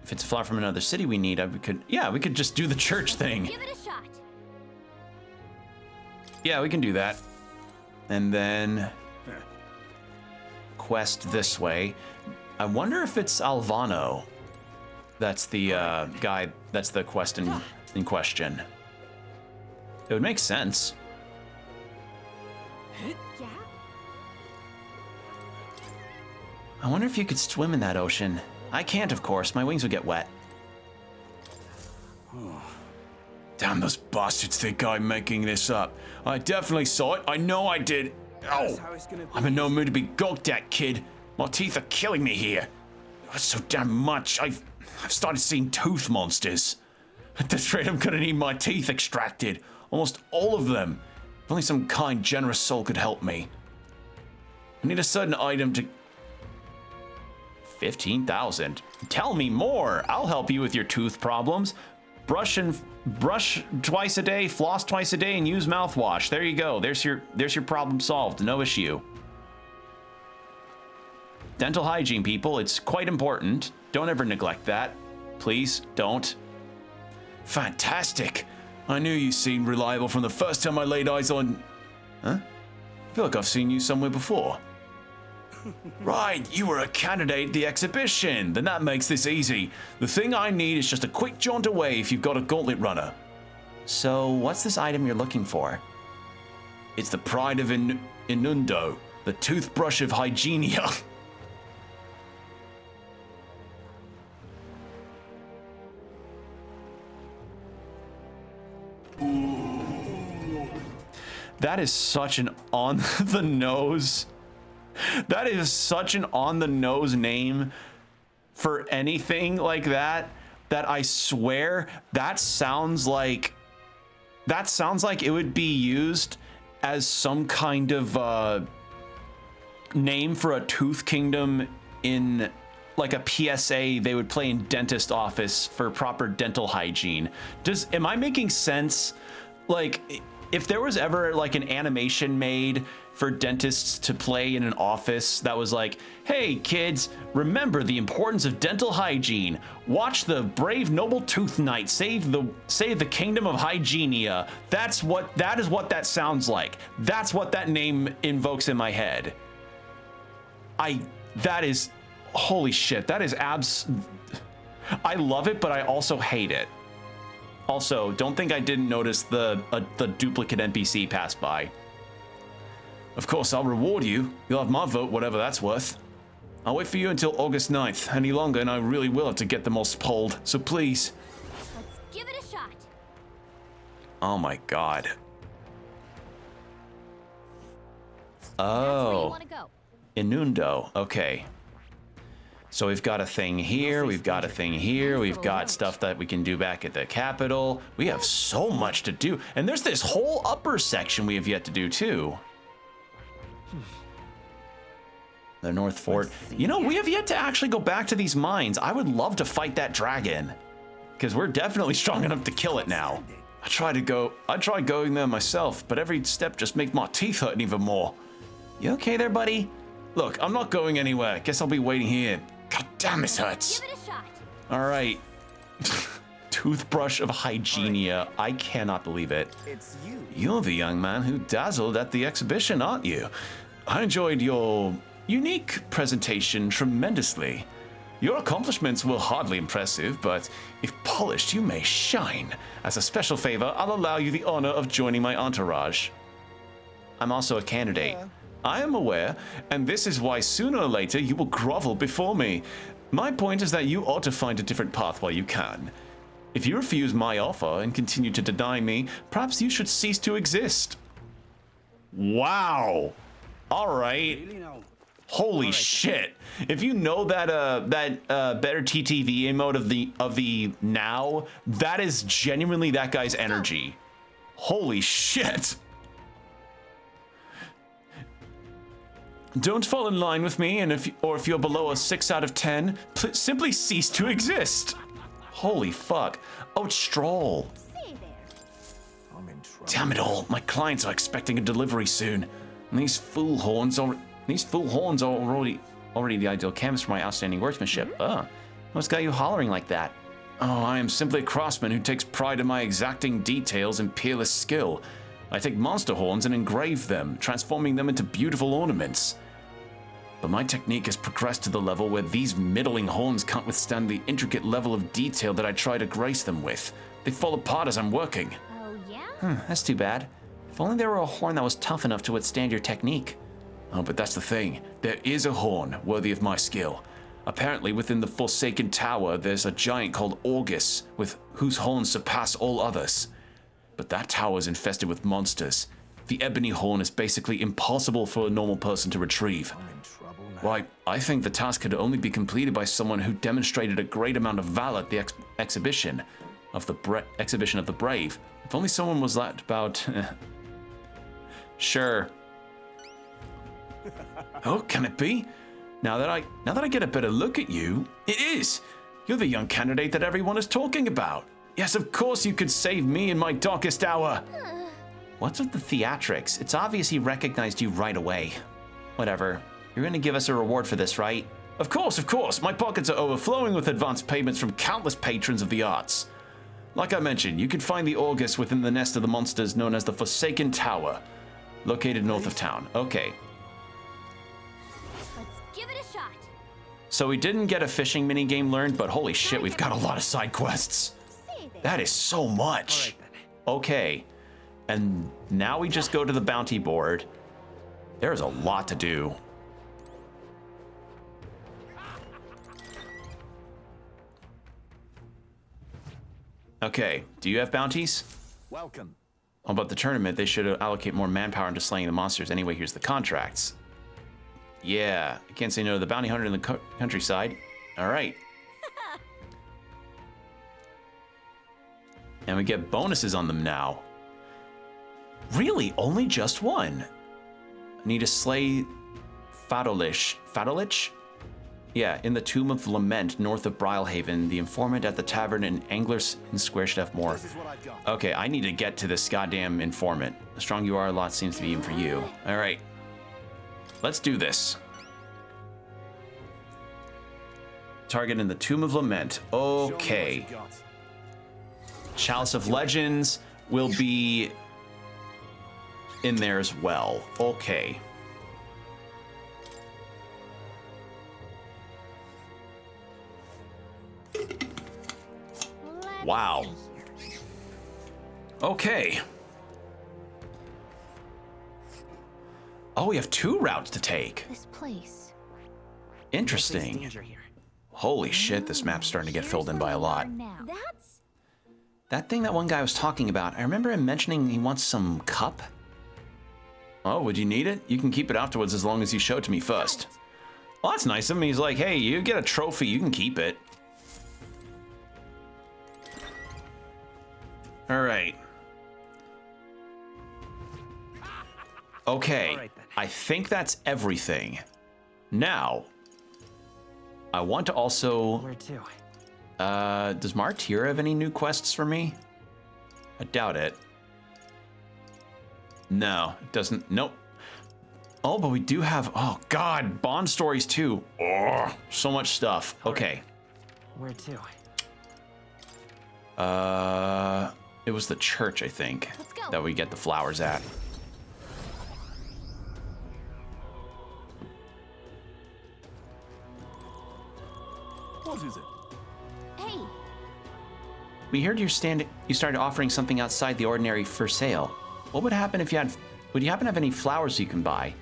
If it's a flower from another city we need, we could just do the church thing. Give it a shot. Yeah, we can do that. And then quest this way. I wonder if it's Alvano. That's the guy, that's the quest in question. It would make sense. Yeah? I wonder if you could swim in that ocean. I can't, of course. My wings would get wet. Damn, those bastards think I'm making this up. I definitely saw it. I know I did. Oh, I'm in no mood to be gawked at, kid. My teeth are killing me here. That's so damn much. I've started seeing tooth monsters. At this rate, I'm gonna need my teeth extracted. Almost all of them. If only some kind, generous soul could help me. I need a certain item to... 15,000. Tell me more. I'll help you with your tooth problems. Brush twice a day, floss twice a day, and use mouthwash. There you go. There's your problem solved. No issue. Dental hygiene, people. It's quite important. Don't ever neglect that. Please don't. Fantastic. I knew you seemed reliable from the first time I laid eyes on... Huh? I feel like I've seen you somewhere before. Right, you were a candidate at the exhibition. Then that makes this easy. The thing I need is just a quick jaunt away if you've got a gauntlet runner. So, what's this item you're looking for? It's the pride of Inundo, the toothbrush of Hygienia. That is such an on-the-nose... That is such an on-the-nose name for anything like that I swear that sounds like it would be used as some kind of name for a tooth kingdom in like a PSA they would play in dentist office for proper dental hygiene. Am I making sense? Like, if there was ever like an animation made for dentists to play in an office that was like, hey kids, remember the importance of dental hygiene. Watch the brave noble tooth knight save the kingdom of Hygienia. That is what that sounds like. That's what that name invokes in my head. Holy shit, that is I love it, but I also hate it. Also, don't think I didn't notice the duplicate NPC pass by. Of course, I'll reward you. You'll have my vote, whatever that's worth. I'll wait for you until August 9th. Any longer, and I really will have to get them all spoiled. So please. Let's give it a shot. Oh my god. Oh. Inundo. Okay. So we've got a thing here, we've got a thing here, we've got stuff that we can do back at the capital. We have so much to do. And there's this whole upper section we have yet to do too. The North Fort. You know, we have yet to actually go back to these mines. I would love to fight that dragon, because we're definitely strong enough to kill it now. I tried going there myself, but every step just makes my teeth hurt even more. You okay there, buddy? Look, I'm not going anywhere. Guess I'll be waiting here. God damn, this hurts. Give it a shot. All right. Toothbrush of hygienia. I cannot believe it. It's you. You're the young man who dazzled at the exhibition, aren't you? I enjoyed your unique presentation tremendously. Your accomplishments were hardly impressive, but if polished, you may shine. As a special favor, I'll allow you the honor of joining my entourage. I'm also a candidate. I am aware, and this is why sooner or later you will grovel before me. My point is that you ought to find a different path while you can. If you refuse my offer and continue to deny me, perhaps you should cease to exist. Wow. All right. Holy shit! If you know that better TTV emote of the now, that is genuinely that guy's energy. Holy shit! Don't fall in line with me, and if you're below a 6 out of 10, simply cease to exist. Holy fuck! Oh, it's Stroll. I'm in trouble. Damn it all! My clients are expecting a delivery soon, and these fool horns are already the ideal canvas for my outstanding workmanship. What's got you hollering like that? Oh, I am simply a craftsman who takes pride in my exacting details and peerless skill. I take monster horns and engrave them, transforming them into beautiful ornaments. But my technique has progressed to the level where these middling horns can't withstand the intricate level of detail that I try to grace them with. They fall apart as I'm working. Oh, yeah? That's too bad. If only there were a horn that was tough enough to withstand your technique. Oh, but that's the thing. There is a horn worthy of my skill. Apparently, within the Forsaken Tower, there's a giant called August, whose horns surpass all others. But that tower is infested with monsters. The ebony horn is basically impossible for a normal person to retrieve. I'm in trouble now. Why, I think the task could only be completed by someone who demonstrated a great amount of valor at the exhibition of the Brave. If only someone was that about... Sure. Oh, can it be? Now that I get a better look at you, it is. You're the young candidate that everyone is talking about. Yes, of course you could save me in my darkest hour. What's with the theatrics? It's obvious he recognized you right away. Whatever. You're gonna give us a reward for this, right? Of course. My pockets are overflowing with advance payments from countless patrons of the arts. Like I mentioned, you can find the August within the nest of the monsters known as the Forsaken Tower, located north of town. Okay. Give it a shot. So we didn't get a fishing minigame learned, but holy shit, we've got a lot of side quests. That is so much. Okay. And now we just go to the bounty board. There's a lot to do. Okay, do you have bounties? Welcome. How about the tournament? They should allocate more manpower into slaying the monsters. Anyway, here's the contracts. Yeah, I can't say no to the bounty hunter in the countryside. All right. And we get bonuses on them now. Really, only just one. I need to slay Fadolich? Yeah, in the Tomb of Lament, north of Brylehaven, the informant at the tavern in Anglers in Square should have more. Okay, I need to get to this goddamn informant. The strong you are, a lot seems to be even for you. All right. Let's do this. Target in the Tomb of Lament. Okay. Chalice of Legends will be in there as well. Okay. Wow. Okay. Oh, we have 2 routes to take. This place. Interesting. Holy shit, this map's starting to get filled in by a lot. That's That thing that one guy was talking about, I remember him mentioning he wants some cup. Oh, would you need it? You can keep it afterwards as long as you show it to me first. Well, that's nice of him. He's like, hey, you get a trophy, you can keep it. All right. Okay, I think that's everything. Now, I want to also... Where to? Does Martyr have any new quests for me? I doubt it. No, it doesn't. Nope. Oh, but we do have... Oh, God. Bond stories, too. Oh, so much stuff. Okay. Where to? It was the church, I think, that we get the flowers at. What is it? Hey, We heard you started offering something outside the ordinary for sale. What would happen if you had... Would you happen to have any flowers you can buy?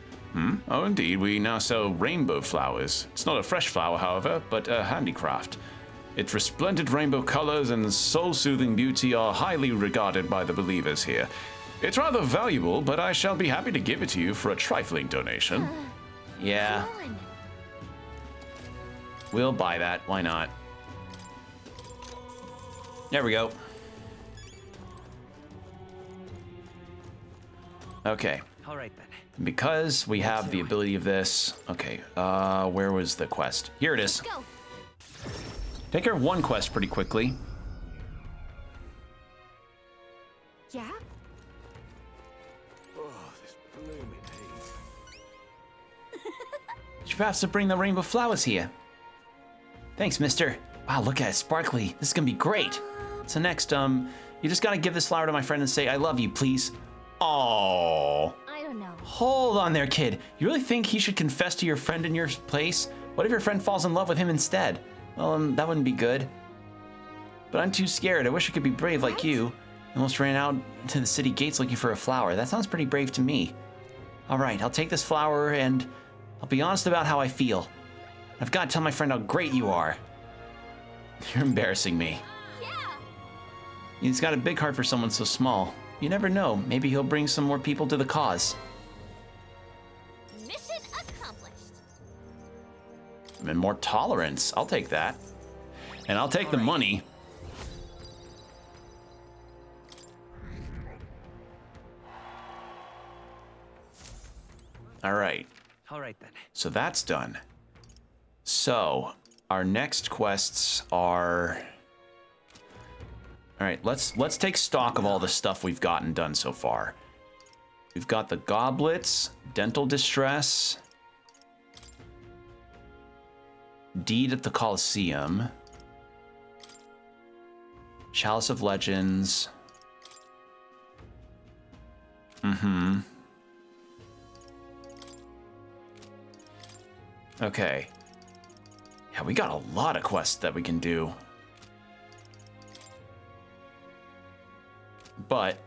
Oh, indeed. We now sell rainbow flowers. It's not a fresh flower, however, but a handicraft. Its resplendent rainbow colors and soul-soothing beauty are highly regarded by the believers here. It's rather valuable, but I shall be happy to give it to you for a trifling donation. Yeah. We'll buy that. Why not? There we go. Okay. All right then. Because we have the ability of this. Okay. Where was the quest? Here it is. go. Take care of one quest pretty quickly. Yeah? Oh, this blooming heat. Did you perhaps bring the rainbow flowers here? Thanks, mister. Wow, look at it, sparkly. This is gonna be great. So next, you just gotta give this flower to my friend and say, I love you, please. Oh. I don't know. Hold on there, kid. You really think he should confess to your friend in your place? What if your friend falls in love with him instead? Well, that wouldn't be good. But I'm too scared. I wish I could be brave like you. I almost ran out to the city gates looking for a flower. That sounds pretty brave to me. All right, I'll take this flower and I'll be honest about how I feel. I've got to tell my friend how great you are. You're embarrassing me. Yeah. He's got a big heart for someone so small. You never know. Maybe he'll bring some more people to the cause. Mission accomplished. And more tolerance. I'll take that. And I'll take the money. All right. All right then. So that's done. So our next quests are... All right, let's take stock of all the stuff we've gotten done so far. We've got the goblets, dental distress, deed at the Colosseum, chalice of legends. Okay. Yeah, we got a lot of quests that we can do. But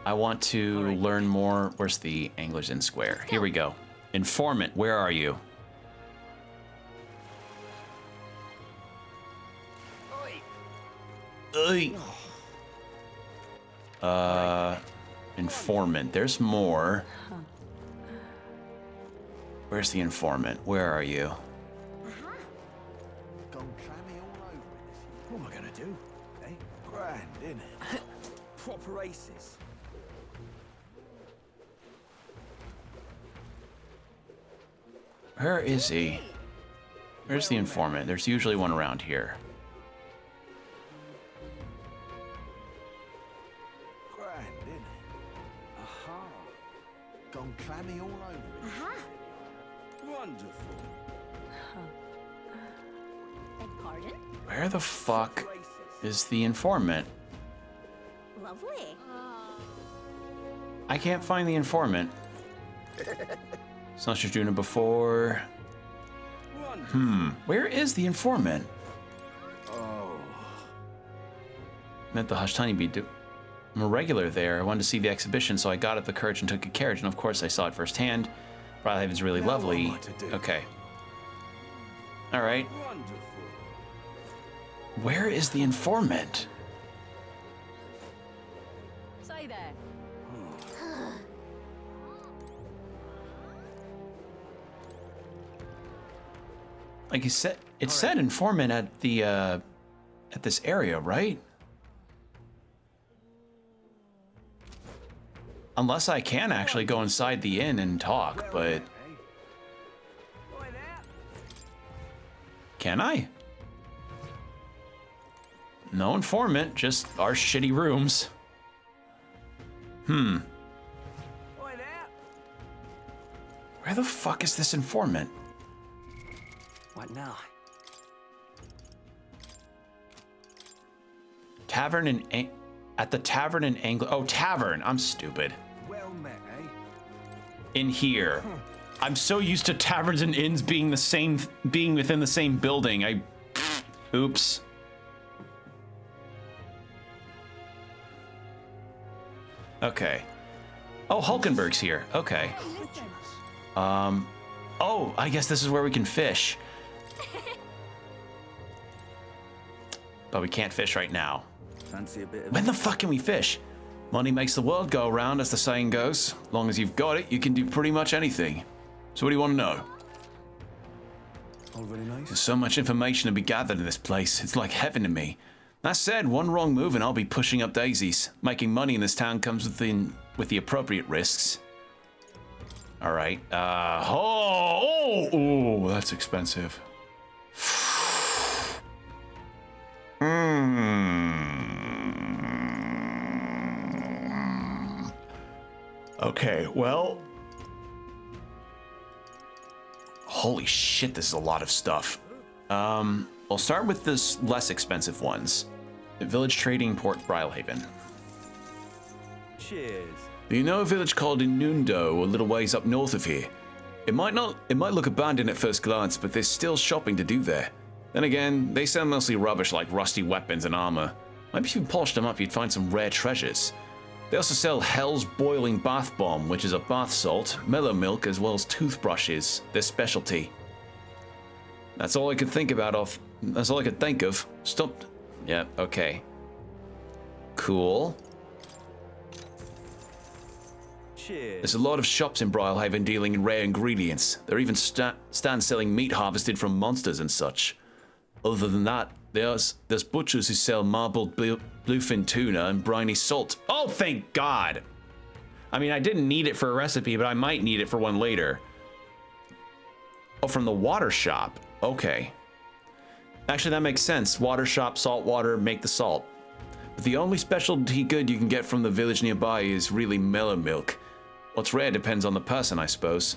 I want to learn more. Where's the Anglers Inn Square? Here we go. Informant, where are you? Informant. There's more. Where's the informant? Where are you? Gone clammy all over it. What am I gonna do? Eh? Grand, innit? Proper aces. Where is he? Where's the informant? There's usually one around here. Grand, innit? Aha. Gone clammy all over it. Aha. Wonderful. Beg pardon? Where the fuck is the informant? Lovely. I can't find the informant. Slasher Juna before. Where is the informant? Oh. Met the Hush Honeybee. I'm a regular there. I wanted to see the exhibition, so I got up the courage and took a carriage, and of course I saw it firsthand. Brighthaven's really lovely. Okay. All right. Where is the informant? Say there. Like you said, it said informant at the at this area, right? Unless I can actually go inside the inn and talk, but Can I? No informant, just our shitty rooms. Where the fuck is this informant? What now? At the tavern in Anglo. Oh, tavern. I'm stupid. Well met, eh? In here. I'm so used to taverns and inns being being within the same building. Oops. Okay. Oh, Hulkenberg's here. Okay. Oh, I guess this is where we can fish. But we can't fish right now. Fancy a bit of... When the fuck can we fish? Money makes the world go around, as the saying goes. As long as you've got it, you can do pretty much anything. So what do you want to know? All very nice. There's so much information to be gathered in this place. It's like heaven to me. That said, one wrong move and I'll be pushing up daisies. Making money in this town comes with the appropriate risks. All right. Oh, that's expensive. Okay, well. Holy shit, this is a lot of stuff. We'll start with this less expensive ones. Village Trading Port Brylehaven. Cheers. Do you know a village called Inundo, a little ways up north of here? It might look abandoned at first glance, but there's still shopping to do there. Then again, they sell mostly rubbish like rusty weapons and armor. Maybe if you polished them up, you'd find some rare treasures. They also sell Hell's Boiling Bath Bomb, which is a bath salt, mellow milk, as well as toothbrushes, their specialty. That's all I could think about that's all I could think of. Stop. Yeah, okay. Cool. Cheers. There's a lot of shops in Brylehaven dealing in rare ingredients. There are even stands selling meat harvested from monsters and such. Other than that, there's butchers who sell marbled bluefin tuna and briny salt. Oh, thank God! I mean, I didn't need it for a recipe, but I might need it for one later. Oh, from the water shop. Okay. Actually, that makes sense. Water shop, salt water, make the salt. But the only specialty good you can get from the village nearby is really mellow milk. What's rare depends on the person, I suppose.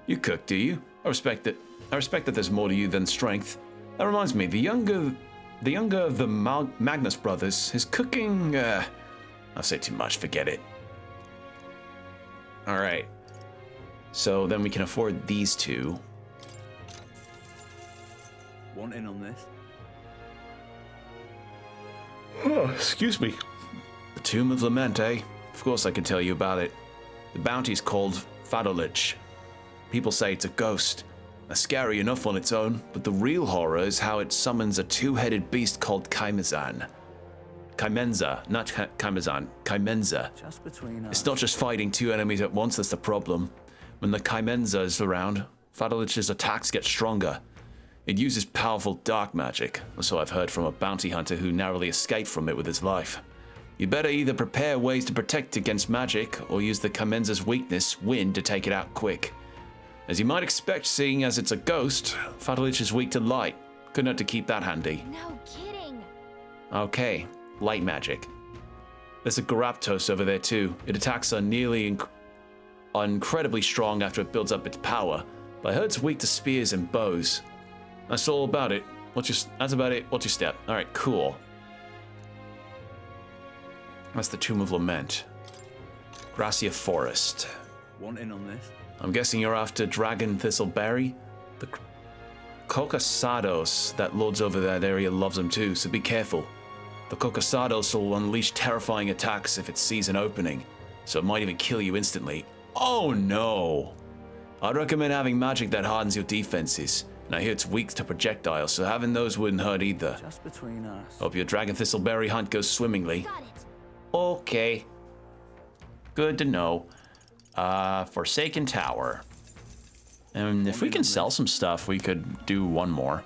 You cook, do you? I respect it. I respect that there's more to you than strength. That reminds me, the younger of the Magnus brothers, his cooking, I'll say too much, forget it. All right. So then we can afford these two. Want in on this? Oh, excuse me. The Tomb of Lament, eh? Of course I can tell you about it. The bounty's called Fadolich. People say it's a ghost. That's scary enough on its own, but the real horror is how it summons a two-headed beast called Kaimenza, not Kaimazan, Kaimenza. Just between us. It's not just fighting two enemies at once that's the problem. When the Kaimenza is around, Fadolich's attacks get stronger. It uses powerful dark magic, or so I've heard from a bounty hunter who narrowly escaped from it with his life. You better either prepare ways to protect against magic, or use the Kaimenza's weakness, wind, to take it out quick. As you might expect, seeing as it's a ghost, Fadolich is weak to light. Good note to keep that handy. No kidding. Okay, light magic. There's a Garaptos over there too. It attacks are nearly incredibly strong after it builds up its power, but I heard it's weak to spears and bows. That's all about it. That's about it. What's your step? All right, cool. That's the Tomb of Lament. Gracia Forest. Want in on this? I'm guessing you're after Dragon Thistleberry? The Cocasados that lords over that area loves them too, so be careful. The Cocasados will unleash terrifying attacks if it sees an opening, so it might even kill you instantly. Oh no! I'd recommend having magic that hardens your defenses, and I hear it's weak to projectiles, so having those wouldn't hurt either. Just between us. Hope your Dragon Thistleberry hunt goes swimmingly. Got it. Okay. Good to know. Forsaken Tower. And if we can sell some stuff, we could do one more.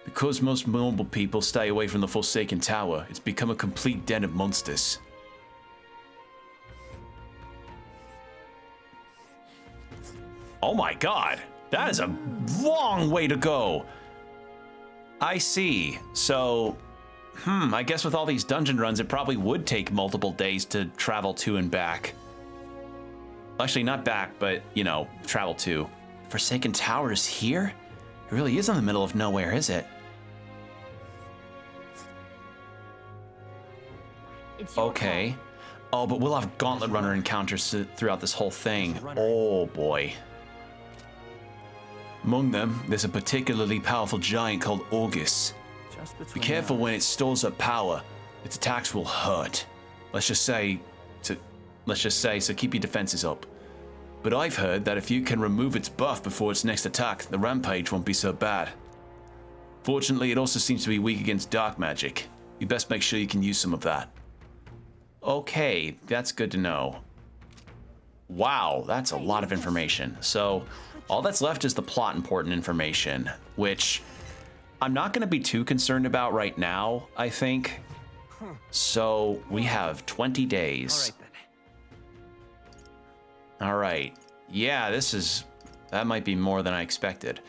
Because most normal people stay away from the Forsaken Tower, it's become a complete den of monsters. Oh my god! That is a long way to go! I see. So, I guess with all these dungeon runs, it probably would take multiple days to travel to and back. Actually, not back, but, you know, travel to. Forsaken Tower is here? It really is in the middle of nowhere, is it? Okay. Oh, but we'll have Gauntlet Runner encounters throughout this whole thing. Oh, boy. Among them, there's a particularly powerful giant called August. Be careful when it stores up power. Its attacks will hurt. Let's just say, so keep your defenses up. But I've heard that if you can remove its buff before its next attack, the rampage won't be so bad. Fortunately, it also seems to be weak against dark magic. You best make sure you can use some of that. Okay, that's good to know. Wow, that's a lot of information. So, all that's left is the plot important information, which I'm not going to be too concerned about right now, I think. So, we have 20 days. All right. Yeah, that might be more than I expected.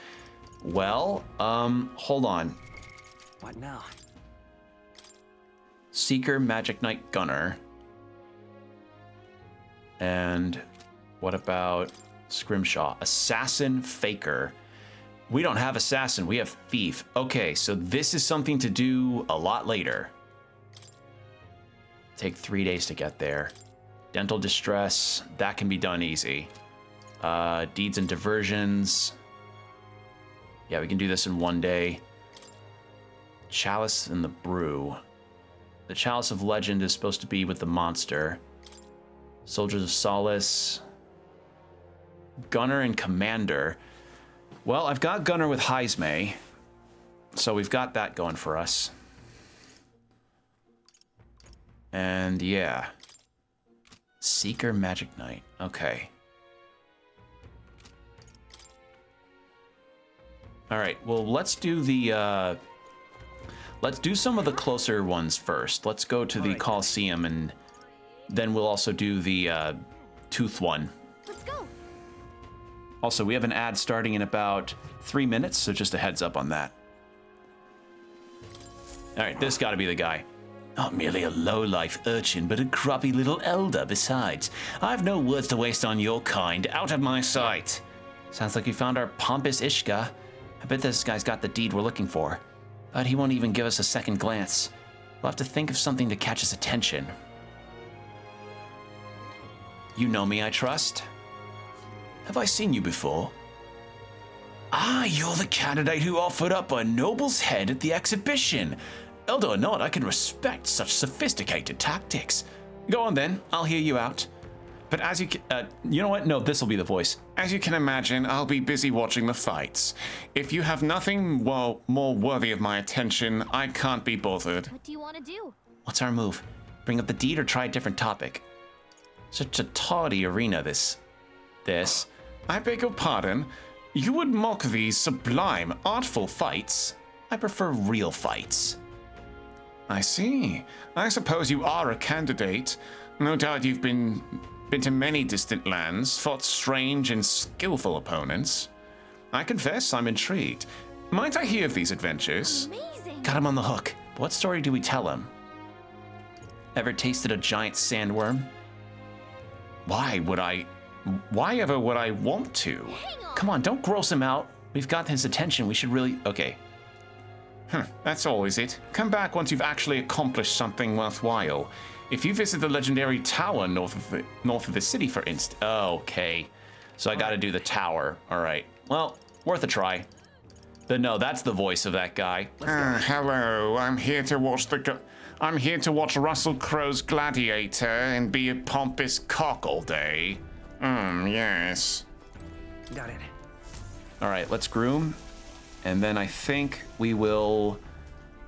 Well, hold on. What now? Seeker, Magic Knight, Gunner. And what about Scrimshaw? Assassin, Faker. We don't have Assassin, we have Thief. Okay, so this is something to do a lot later. Take 3 days to get there. Dental Distress, that can be done easy. Deeds and Diversions. Yeah, we can do this in 1 day. Chalice and the Brew. The Chalice of Legend is supposed to be with the monster. Soldiers of Solace. Gunner and Commander. Well, I've got Gunner with Heismay, so we've got that going for us. And yeah. Seeker, Magic Knight. Okay. Alright, well, let's do the, let's do some of the closer ones first. Let's go to the Coliseum, and then we'll also do the Tooth one. Let's go. Also, we have an ad starting in about 3 minutes, so just a heads up on that. Alright, this gotta be the guy. Not merely a low-life urchin, but a grubby little elder besides. I've no words to waste on your kind. Out of my sight. Sounds like we found our pompous Ishka. I bet this guy's got the deed we're looking for. But he won't even give us a second glance. We'll have to think of something to catch his attention. You know me, I trust? Have I seen you before? Ah, you're the candidate who offered up a noble's head at the exhibition. Elder or not, I can respect such sophisticated tactics. Go on then, I'll hear you out. But as you can, you know what? No, this will be the voice. As you can imagine, I'll be busy watching the fights. If you have nothing, well, more worthy of my attention, I can't be bothered. What do you want to do? What's our move? Bring up the deed or try a different topic? Such a tawdry arena, this. I beg your pardon? You would mock these sublime, artful fights? I prefer real fights. I see. I suppose you are a candidate. No doubt you've been to many distant lands, fought strange and skillful opponents. I confess I'm intrigued. Might I hear of these adventures? Amazing. Got him on the hook. What story do we tell him? Ever tasted a giant sandworm? Why ever would I want to? Come on, don't gross him out. We've got his attention. We should really... Okay. That's all, is it? Come back once you've actually accomplished something worthwhile. If you visit the legendary tower north of the city, for instance. Okay. So I gotta do the tower. Alright. Well, worth a try. But no, that's the voice of that guy. Hello, I'm here to watch Russell Crowe's Gladiator and be a pompous cock all day. Yes. Got it. Alright, let's groom. And then I think we will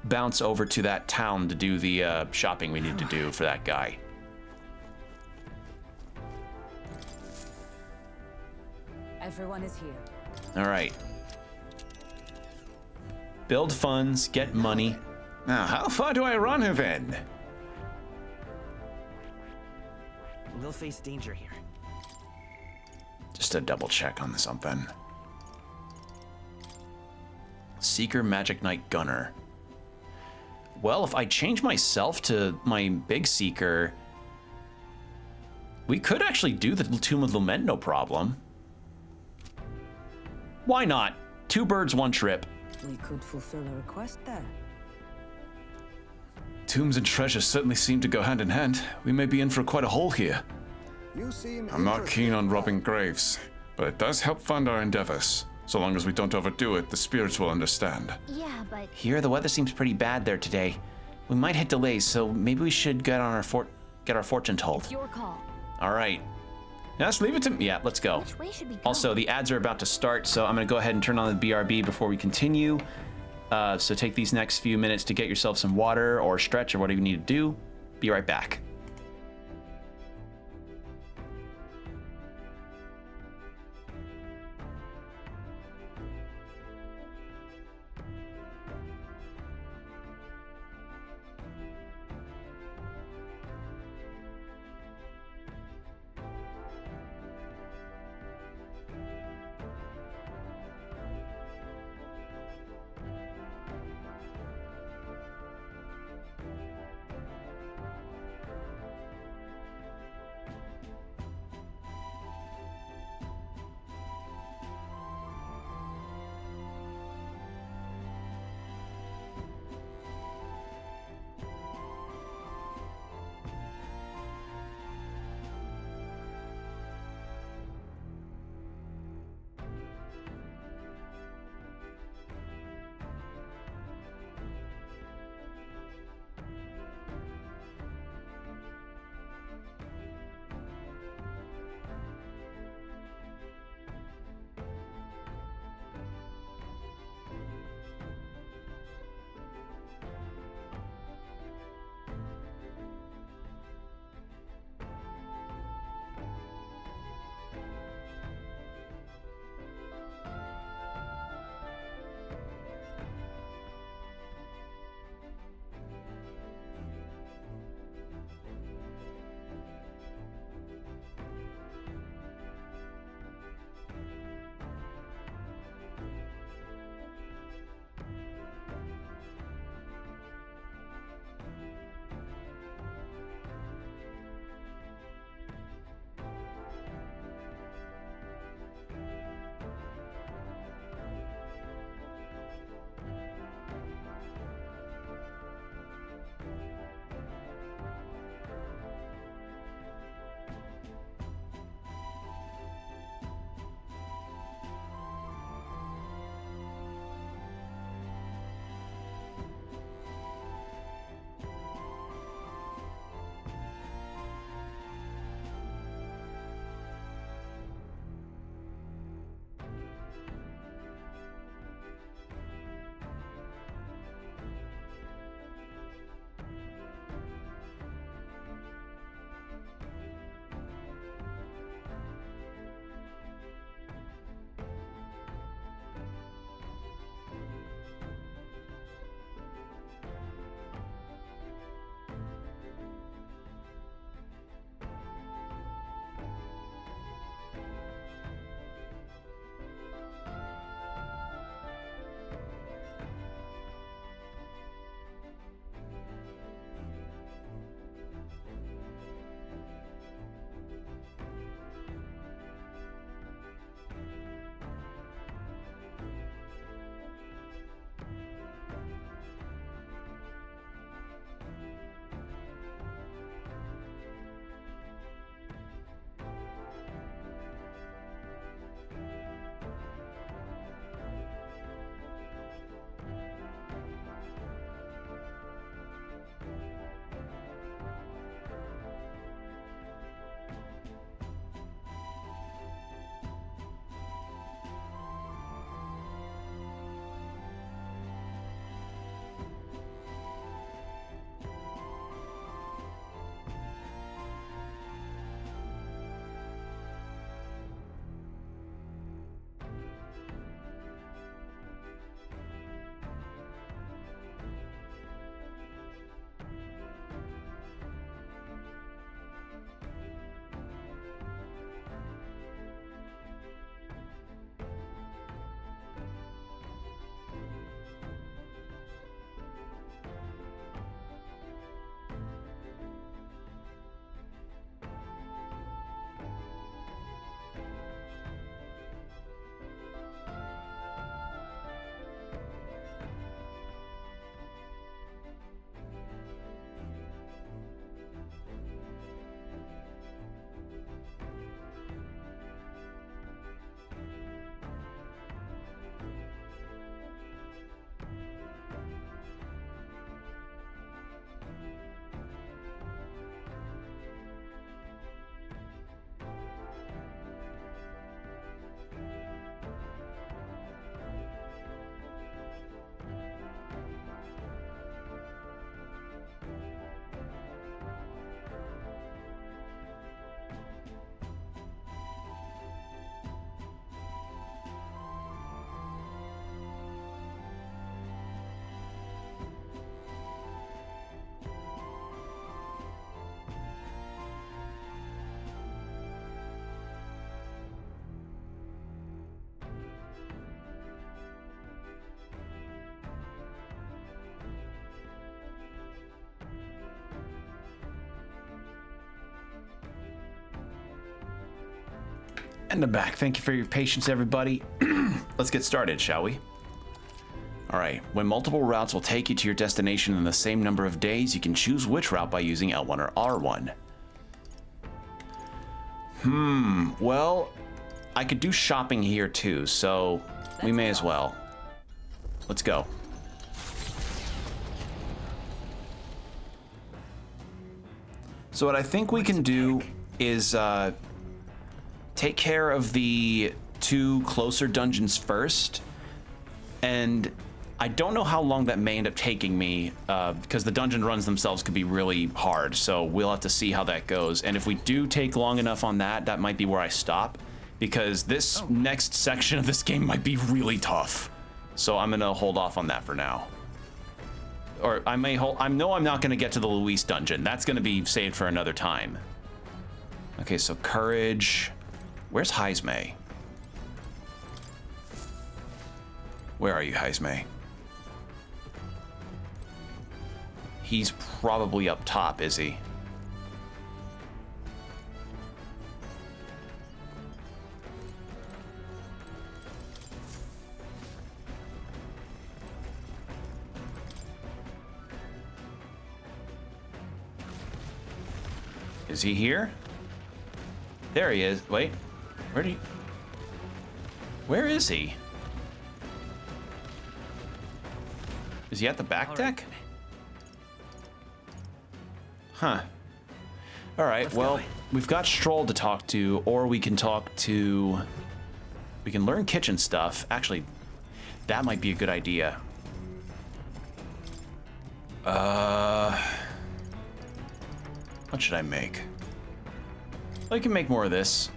bounce over to that town to do the shopping we need to do for that guy. Everyone is here. All right. Build funds, get money. Now, how far do I run her then? We'll face danger here. Just to double check on something. Seeker Magic Knight Gunner. Well, if I change myself to my big Seeker, we could actually do the Tomb of Lament, no problem. Why not? 2 birds, 1 trip. We could fulfill a request there. Tombs and treasures certainly seem to go hand in hand. We may be in for quite a haul here. You seem I'm not keen on robbing graves, but it does help fund our endeavors. So long as we don't overdo it, the spirits will understand. Yeah, but Here, the weather seems pretty bad there today. We might hit delays, so maybe we should get on our get our fortune told. it's your call. All right. Now, let's leave it to me. Yeah, let's go. Which way should we go? Also, the ads are about to start, so I'm going to go ahead and turn on the BRB before we continue. So take these next few minutes to get yourself some water or stretch or whatever you need to do. Be right back. And I'm back. Thank you for your patience, everybody. Let's get started, shall we? All right. When multiple routes will take you to your destination in the same number of days, you can choose which route by using L1 or R1. Well, I could do shopping here too, so we may as well. Let's go. So what I think we can do is take care of the 2 closer dungeons first, and I don't know how long that may end up taking me, because the dungeon runs themselves could be really hard, so we'll have to see how that goes. And if we do take long enough on that, that might be where I stop, because this next section of this game might be really tough. So I'm gonna hold off on that for now. Or I may hold, I'm not gonna get to the Luis dungeon. That's gonna be saved for another time. Okay, so courage. Where's Heisme? Where are you, Heisme? He's probably up top, is he? Is he here? There he is. Wait, where is he? Is he at the back deck? Huh. All right, well, we've got Stroll to talk to, or we can we can learn kitchen stuff. Actually, that might be a good idea. What should I make? I can make more of this.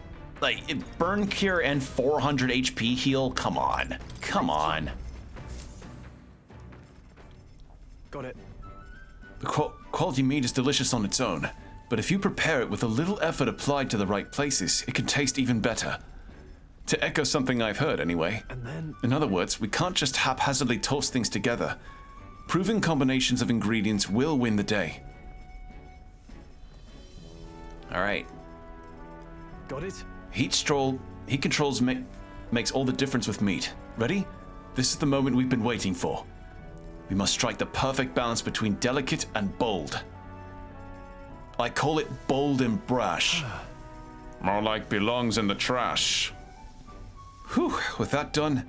Like, burn cure and 400 HP heal? Come on. Come on. Got it. The quality meat is delicious on its own, but if you prepare it with a little effort applied to the right places, it can taste even better. To echo something I've heard, anyway. And then... In other words, we can't just haphazardly toss things together. Proven combinations of ingredients will win the day. All right. Got it? Heat controls makes all the difference with meat. Ready? This is the moment we've been waiting for. We must strike the perfect balance between delicate and bold. I call it bold and brash. More like belongs in the trash. Whew, with that done,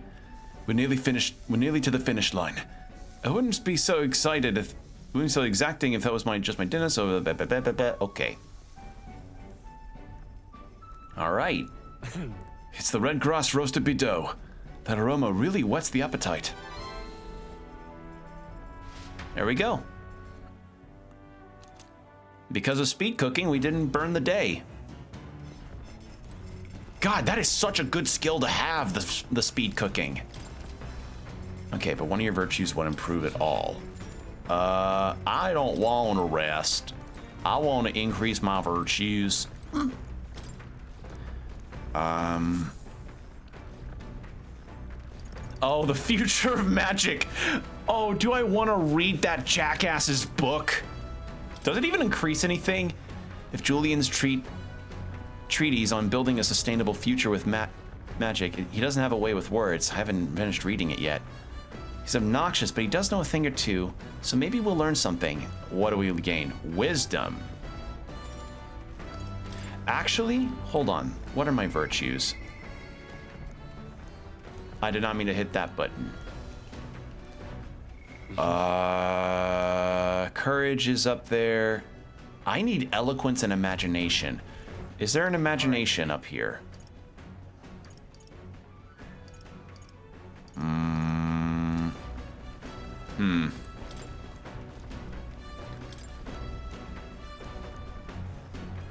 we're nearly finished. We're nearly to the finish line. I wouldn't be so excited if, wouldn't be so exacting if that was just my dinner, so okay. All right. It's the red grass roasted bidot. That aroma really whets the appetite. There we go. Because of speed cooking, we didn't burn the day. God, that is such a good skill to have, the speed cooking. Okay, but one of your virtues won't improve at all. I don't want to rest. I want to increase my virtues. Oh, the future of magic. Oh, do I want to read that jackass's book? Does it even increase anything? If Julian's treatise on building a sustainable future with magic, he doesn't have a way with words. I haven't finished reading it yet. He's obnoxious, but he does know a thing or two, so maybe we'll learn something. What do we gain? Wisdom. Actually, hold on. What are my virtues? I did not mean to hit that button. Courage is up there. I need eloquence and imagination. Is there an imagination up here?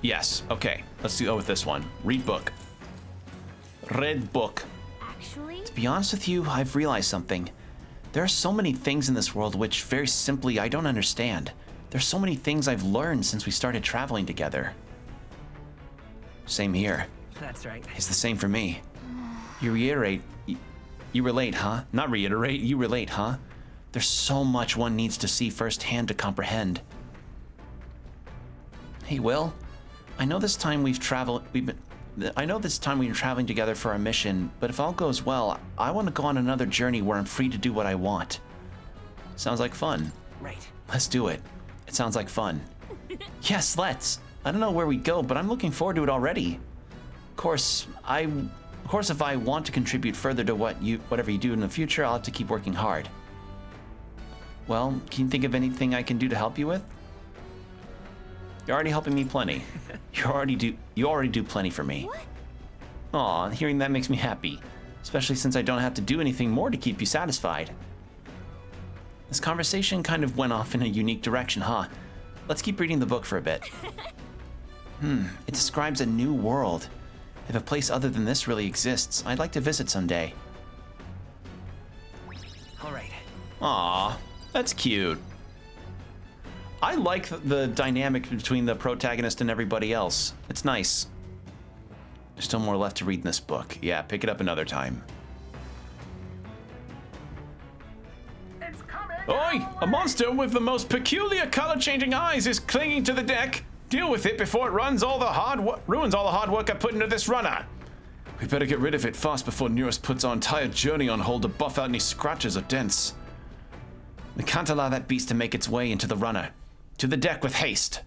Yes, okay. Let's go with this one. Read book. Read book. Actually? To be honest with you, I've realized something. There are so many things in this world which, very simply, I don't understand. There's so many things I've learned since we started traveling together. Same here. That's right. It's the same for me. You relate, huh? Not reiterate, you relate, huh? There's so much one needs to see firsthand to comprehend. Hey, Will. I know this time we've I know this time we were traveling together for our mission, but if all goes well, I want to go on another journey where I'm free to do what I want. Sounds like fun. Right. Let's do it. It sounds like fun. Yes, let's. I don't know where we go, but I'm looking forward to it already. Of course, if I want to contribute further to whatever you do in the future, I'll have to keep working hard. Well, can you think of anything I can do to help you with? You're already helping me plenty. You already do plenty for me. Aw, hearing that makes me happy, especially since I don't have to do anything more to keep you satisfied. This conversation kind of went off in a unique direction, huh? Let's keep reading the book for a bit. It describes a new world. If a place other than this really exists, I'd like to visit someday. All right. Aw, that's cute. I like the dynamic between the protagonist and everybody else. It's nice. There's still more left to read in this book. Yeah, pick it up another time. Oi! A monster with the most peculiar color-changing eyes is clinging to the deck. Deal with it before it ruins all the hard work I put into this runner. We better get rid of it fast before Nearest puts our entire journey on hold to buff out any scratches or dents. We can't allow that beast to make its way into the runner. To the deck with haste.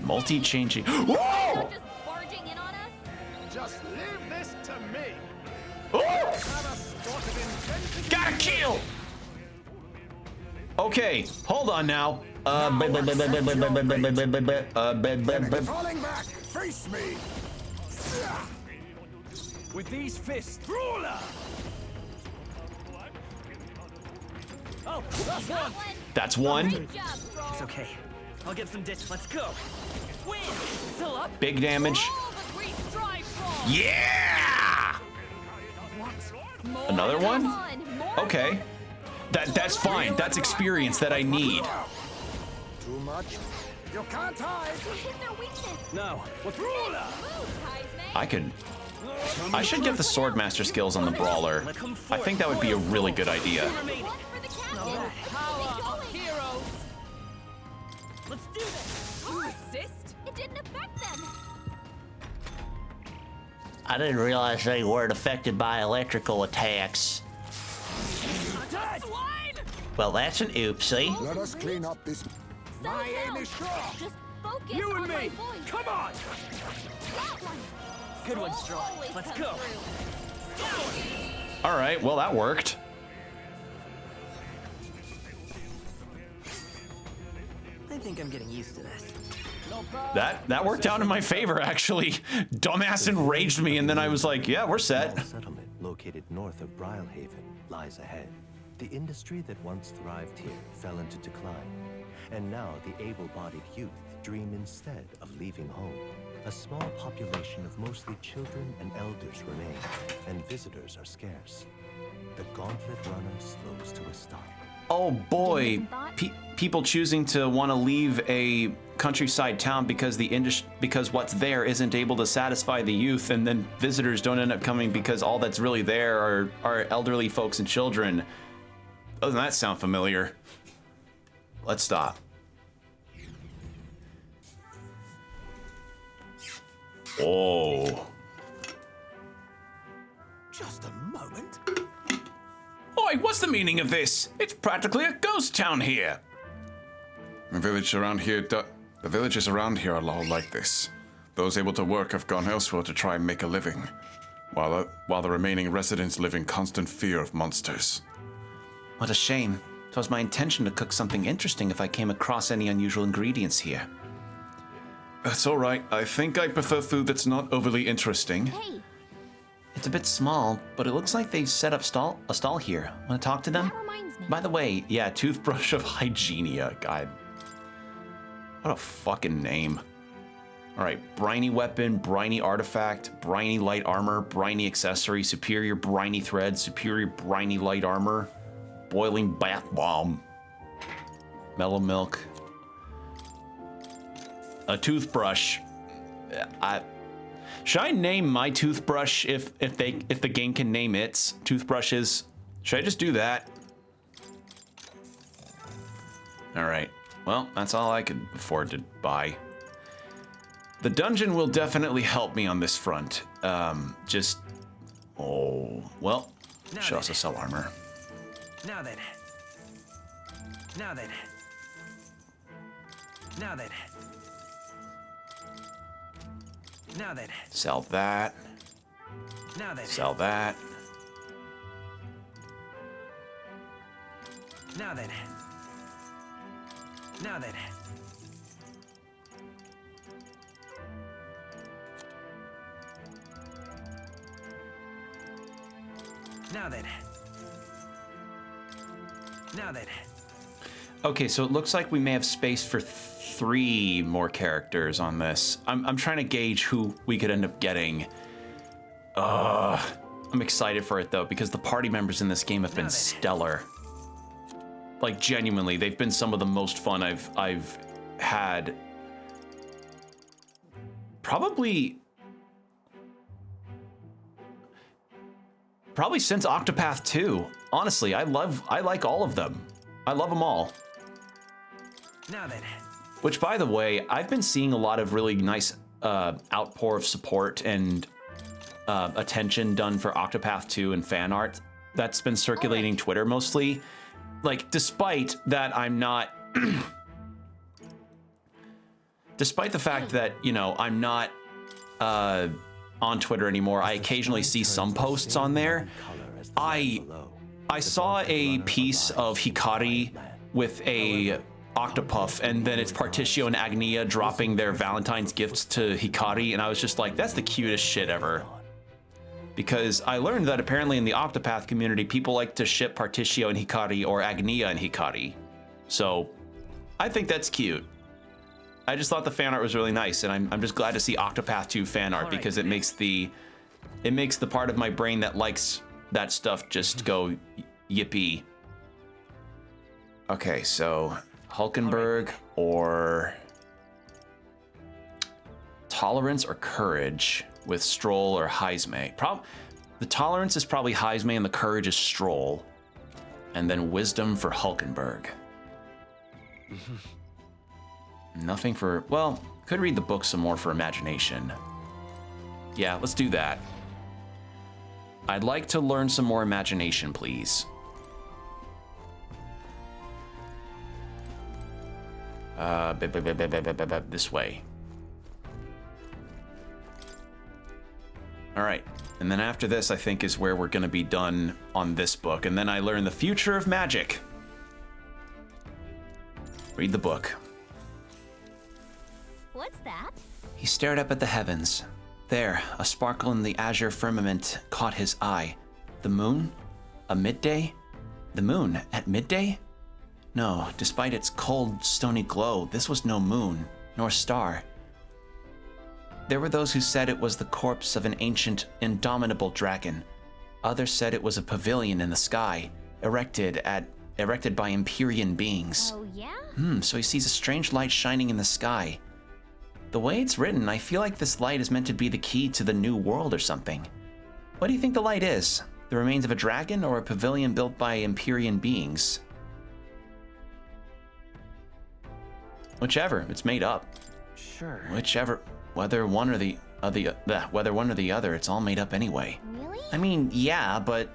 Multi-changing. Whoa! Just barging in on us? Just leave this to me. Oh! Got a kill! Okay, hold on now. Falling back, face me. With these fists, brawler! Oh, that's one! That's one. It's okay. I'll get some ditch. Let's go. Win! Still up? Big damage. Yeah! Another one? Okay. That's fine. That's experience that I need. Too much? You can't hide. No. What's brawler? I should get the Swordmaster skills on the Brawler. I think that would be a really good idea. Let's do this. You resist? It didn't affect them. I didn't realize they weren't affected by electrical attacks. Well, that's an oopsie. Let us clean up this. My aim is sure. Just focus You and on me. my voice. Come on. That one. Good one, Straw. Let's go. All right, well, that worked. I think I'm getting used to this. That worked out in my favor, actually. Dumbass enraged me, and then I was like, yeah, we're set. A settlement located north of Brylehaven lies ahead. The industry that once thrived here fell into decline, and now the able-bodied youth dream instead of leaving home. A small population of mostly children and elders remain, and visitors are scarce. The Gauntlet Runner slows to a stop. Oh boy, people choosing to want to leave a countryside town because because what's there isn't able to satisfy the youth, and then visitors don't end up coming because all that's really there are elderly folks and children. Doesn't that sound familiar? Let's stop. Oh. Just a moment. Oi, what's the meaning of this? It's practically a ghost town here. The villages around here are all like this. Those able to work have gone elsewhere to try and make a living, while the remaining residents live in constant fear of monsters. What a shame. It was my intention to cook something interesting if I came across any unusual ingredients here. That's all right. I think I prefer food that's not overly interesting. Hey. It's a bit small, but it looks like they've set up a stall here. Want to talk to them? That reminds me. By the way, yeah, Toothbrush of Hygienia. God. What a fucking name. All right, briny weapon, briny artifact, briny light armor, briny accessory, superior briny thread, superior briny light armor, boiling bath bomb, mellow milk, a toothbrush. Should I name my toothbrush if the game can name its toothbrushes? Should I just do that? All right. Well, that's all I could afford to buy. The dungeon will definitely help me on this front. Oh, well, should also sell armor. Now then. Now then. Now then. Now then. Sell that. Now then. Sell that. Now then. Now then. Now then. Now then. Okay, so it looks like we may have space for 3 more characters on this. I'm trying to gauge who we could end up getting. I'm excited for it though, because the party members in this game have been stellar. Like genuinely, they've been some of the most fun I've had. Probably since Octopath 2. Honestly, I like all of them. I love them all. Now then. Which, by the way, I've been seeing a lot of really nice outpour of support and attention done for Octopath 2 and fan art that's been circulating Twitter mostly. Like, despite that I'm not... despite the fact that, you know, I'm not on Twitter anymore, I occasionally see some posts on there. I saw a piece of Hikari with a octopuff, and then it's Particio and Agnia dropping their Valentine's gifts to Hikari, and I was just like, that's the cutest shit ever. Because I learned that apparently in the Octopath community, people like to ship Particio and Hikari or Agnia and Hikari. So I think that's cute. I just thought the fan art was really nice, and I'm just glad to see Octopath 2 fan art because it makes the part of my brain that likes that stuff just go yippee. Okay, so Hulkenberg or Tolerance or Courage with Stroll or Heisme. The Tolerance is probably Heisme and the Courage is Stroll. And then Wisdom for Hulkenberg. Nothing for, well, could read the book some more for Imagination. Yeah, let's do that. I'd like to learn some more Imagination, please. This way. All right, and then after this, I think is where we're gonna be done on this book, and then I learn the future of magic. Read the book. What's that? He stared up at the heavens. There, a sparkle in the azure firmament caught his eye. The moon? A midday? The moon at midday? No, despite its cold, stony glow, this was no moon, nor star. There were those who said it was the corpse of an ancient, indomitable dragon. Others said it was a pavilion in the sky, erected by Empyrean beings. Oh, yeah? So he sees a strange light shining in the sky. The way it's written, I feel like this light is meant to be the key to the new world or something. What do you think the light is? The remains of a dragon or a pavilion built by Empyrean beings? Whichever, it's made up. Sure. Whichever, whether one or the other, it's all made up anyway. Really? I mean, yeah, but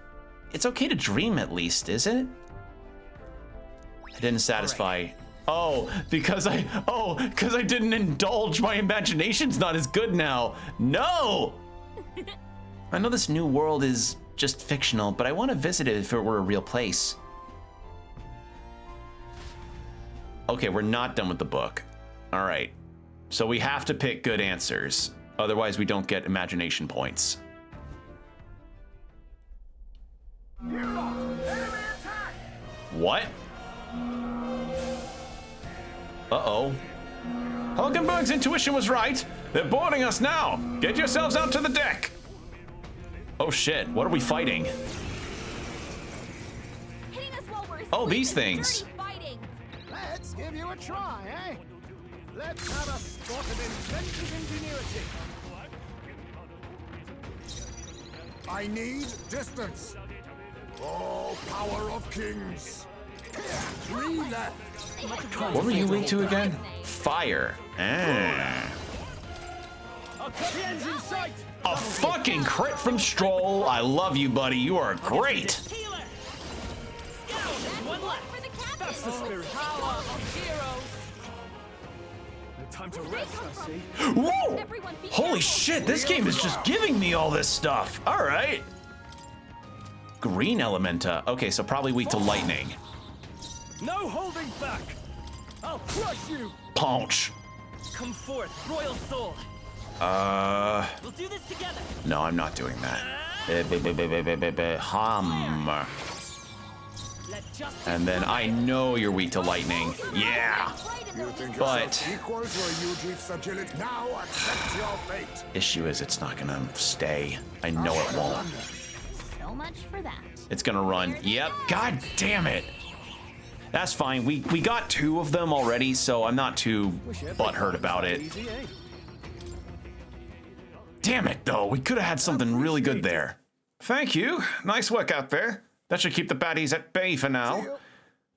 it's okay to dream at least, is it? I didn't satisfy. Oh, because I didn't indulge. My imagination's not as good now. No! I know this new world is just fictional, but I want to visit it if it were a real place. Okay, we're not done with the book. All right. So we have to pick good answers. Otherwise, we don't get imagination points. What? Uh-oh. Hulkenberg's intuition was right. They're boarding us now. Get yourselves out to the deck. Oh shit, what are we fighting? Oh, these things. Let's give you a try, eh? Let's have a spot of inventive ingenuity. I need distance. Oh, power of kings. 3 left. What were you weak to again? Fire. Ah. A fucking crit from Stroll. I love you, buddy. You are great. That's the spirit. Power of heroes. No time to rest, I see. Whoa! Holy shit, this game is just giving me all this stuff. All right. Green Elementa. Okay, so probably weak to lightning. No holding back. I'll crush you. Punch. Come forth, royal soul. We'll do this together. No, I'm not doing that. Hum. And then I know you're weak to lightning. Yeah. But now accept your fate. issue is it's not gonna stay. I know it won't. So much for that. It's gonna run. Yep. God damn it. That's fine. We got 2 of them already, so I'm not too butthurt about it. Damn it, though. We could have had something really good there. Thank you. Nice work out there. That should keep the baddies at bay for now.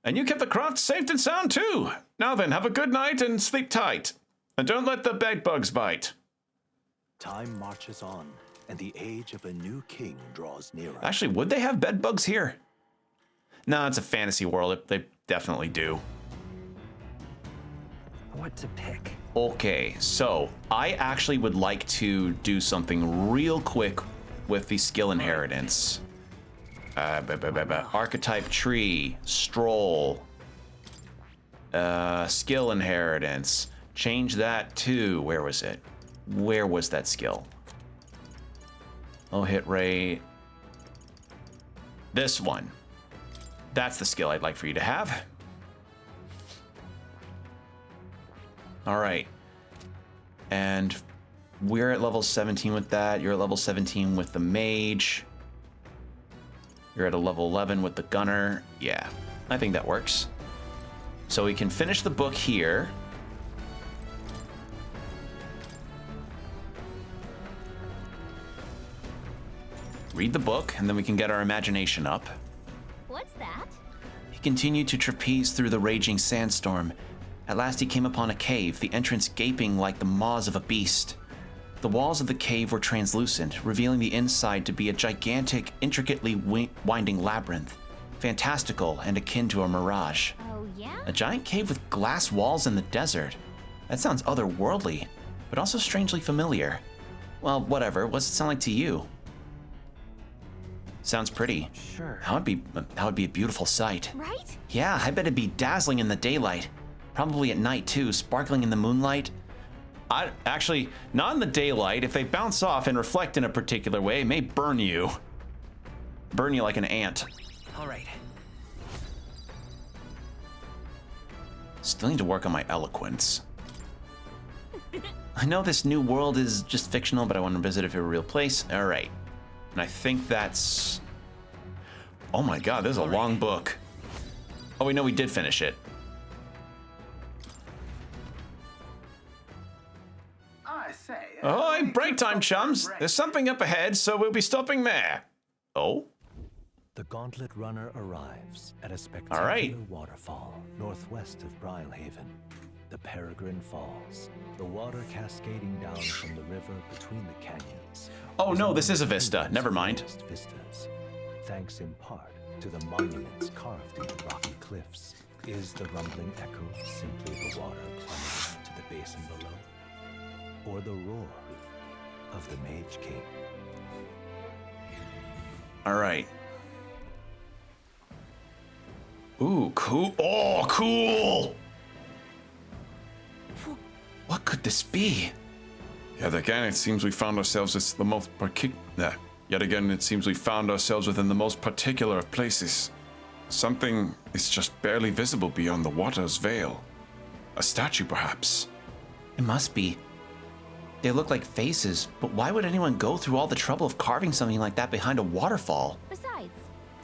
And you kept the craft safe and sound, too. Now then, have a good night and sleep tight. And don't let the bed bugs bite. Time marches on, and the age of a new king draws nearer. Actually, would they have bed bugs here? No, it's a fantasy world. They definitely do. What to pick? Okay, so I actually would like to do something real quick with the skill inheritance. Archetype tree, stroll, skill inheritance. Change that to, where was it? Where was that skill? Oh, hit rate. This one. That's the skill I'd like for you to have. All right. And we're at level 17 with that. You're at level 17 with the mage. You're at a level 11 with the gunner. Yeah, I think that works. So we can finish the book here. Read the book, and then we can get our imagination up. What's that? He continued to trapeze through the raging sandstorm. At last he came upon a cave, the entrance gaping like the maws of a beast. The walls of the cave were translucent, revealing the inside to be a gigantic, intricately winding labyrinth, fantastical and akin to a mirage. Oh, yeah? A giant cave with glass walls in the desert. That sounds otherworldly, but also strangely familiar. Well, whatever. What's it sound like to you? Sounds pretty. Sure. That would be a beautiful sight. Right? Yeah, I bet it'd be dazzling in the daylight. Probably at night too, sparkling in the moonlight. Actually, not in the daylight. If they bounce off and reflect in a particular way, it may burn you. Burn you like an ant. All right. Still need to work on my eloquence. I know this new world is just fictional, but I want to visit it for a real place. All right. And I think that's... Oh my god, this is a long book. Oh, we know we did finish it. Oh, break time, chums. There's something up ahead, so we'll be stopping there. Oh? The Gauntlet Runner arrives at a spectacular waterfall northwest of Brilhaven, the Peregrine Falls. The water cascading down from the river between the canyons. Oh no, this is a vista. Never mind. Vistas, thanks in part to the monuments carved in the rocky cliffs. Is the rumbling echo simply the water plummeting to the basin below? Or the roar of the Mage King? All right. Ooh, cool. Oh, cool. What could this be? Yet again, it seems we found ourselves Yet again, it seems we found ourselves within the most particular of places. Something is just barely visible beyond the water's veil. A statue, perhaps. It must be. They look like faces, but why would anyone go through all the trouble of carving something like that behind a waterfall? Besides.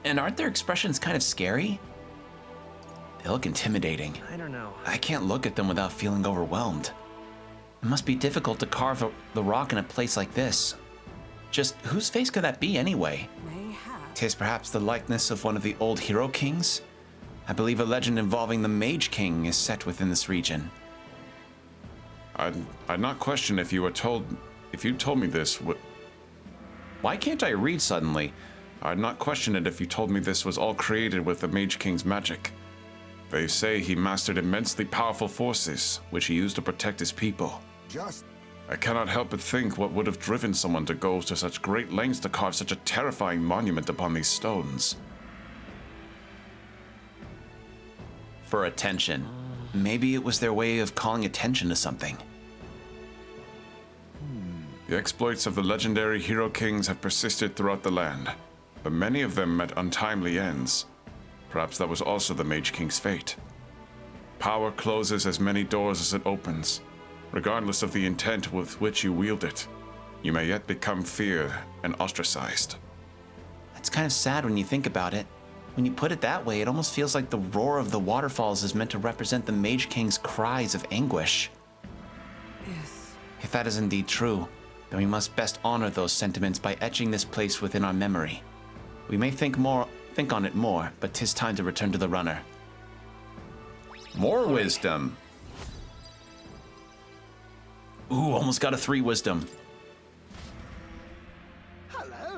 And aren't their expressions kind of scary? They look intimidating. I don't know. I can't look at them without feeling overwhelmed. It must be difficult to carve the rock in a place like this. Just whose face could that be anyway? Tis perhaps the likeness of one of the old hero kings? I believe a legend involving the Mage King is set within this region. I'd not question if you If you told me this, Why can't I read suddenly? I'd not question it if you told me this was all created with the Mage King's magic. They say he mastered immensely powerful forces, which he used to protect his people. I cannot help but think what would have driven someone to go to such great lengths to carve such a terrifying monument upon these stones. For attention. Maybe it was their way of calling attention to something. The exploits of the legendary hero kings have persisted throughout the land, but many of them met untimely ends. Perhaps that was also the Mage King's fate. Power closes as many doors as it opens. Regardless of the intent with which you wield it, you may yet become feared and ostracized. That's kind of sad when you think about it. When you put it that way, it almost feels like the roar of the waterfalls is meant to represent the Mage King's cries of anguish. Yes. If that is indeed true, then we must best honor those sentiments by etching this place within our memory. We may think on it more, but 'tis time to return to the runner. More wisdom. Ooh, almost got a 3 wisdom.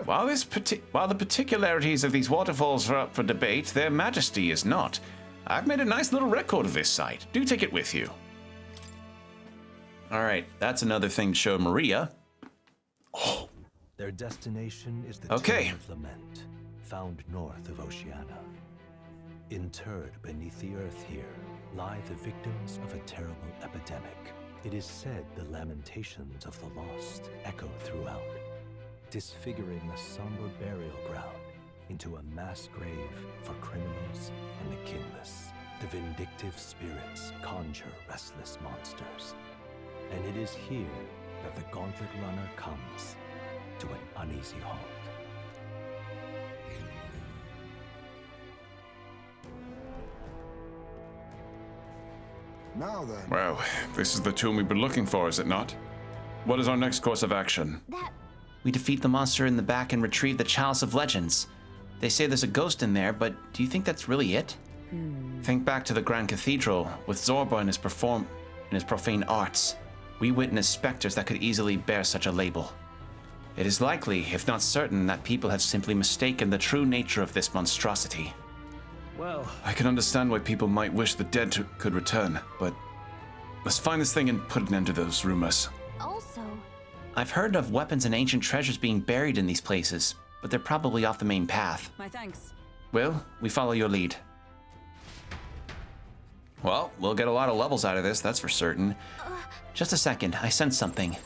While the particularities of these waterfalls are up for debate, their majesty is not. I've made a nice little record of this site. Do take it with you. All right, that's another thing to show Maria. Oh. Their destination is the Okay. Tomb of Lament, found north of Oceania. Interred beneath the earth here lie the victims of a terrible epidemic. It is said the lamentations of the lost echo throughout, disfiguring the somber burial ground into a mass grave for criminals and the kinless. The vindictive spirits conjure restless monsters, and it is here that the Gauntlet Runner comes to an uneasy halt. Now then. Well, this is the tomb we've been looking for, is it not? What is our next course of action? We defeat the monster in the back and retrieve the Chalice of Legends. They say there's a ghost in there, but do you think that's really it? Think back to the Grand Cathedral. With Zorba and his profane arts, we witnessed specters that could easily bear such a label. It is likely, if not certain, that people have simply mistaken the true nature of this monstrosity. Well, I can understand why people might wish the dead could return, but let's find this thing and put an end to those rumors. Also, I've heard of weapons and ancient treasures being buried in these places, but they're probably off the main path. My thanks. Will, we follow your lead. Well, we'll get a lot of levels out of this, that's for certain. Just a second, I sense something.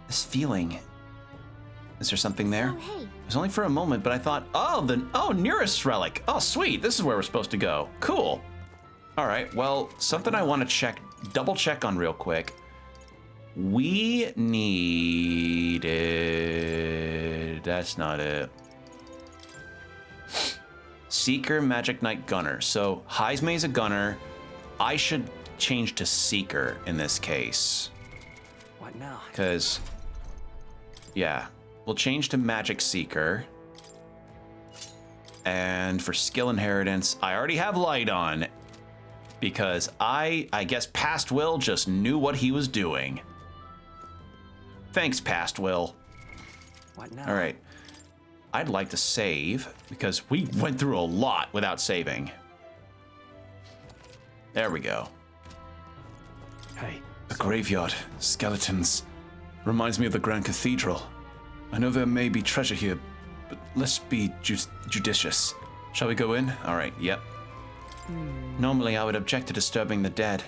This feeling. Is there something there? It was only for a moment, but I thought, nearest relic. Oh, sweet, this is where we're supposed to go. Cool. All right, well, something I want to double check on real quick. We needed... That's not it. Seeker, Magic Knight, Gunner. So, Heismay's a Gunner. I should change to Seeker in this case. What now? Because, yeah. We'll change to Magic Seeker. And for skill inheritance, I already have Light on. Because I guess Past Will just knew what he was doing. Thanks, Past Will. What now? All right. I'd like to save, because we went through a lot without saving. There we go. Hey. A graveyard, skeletons. Reminds me of the Grand Cathedral. I know there may be treasure here, but let's be judicious. Shall we go in? All right, yep. Normally, I would object to disturbing the dead,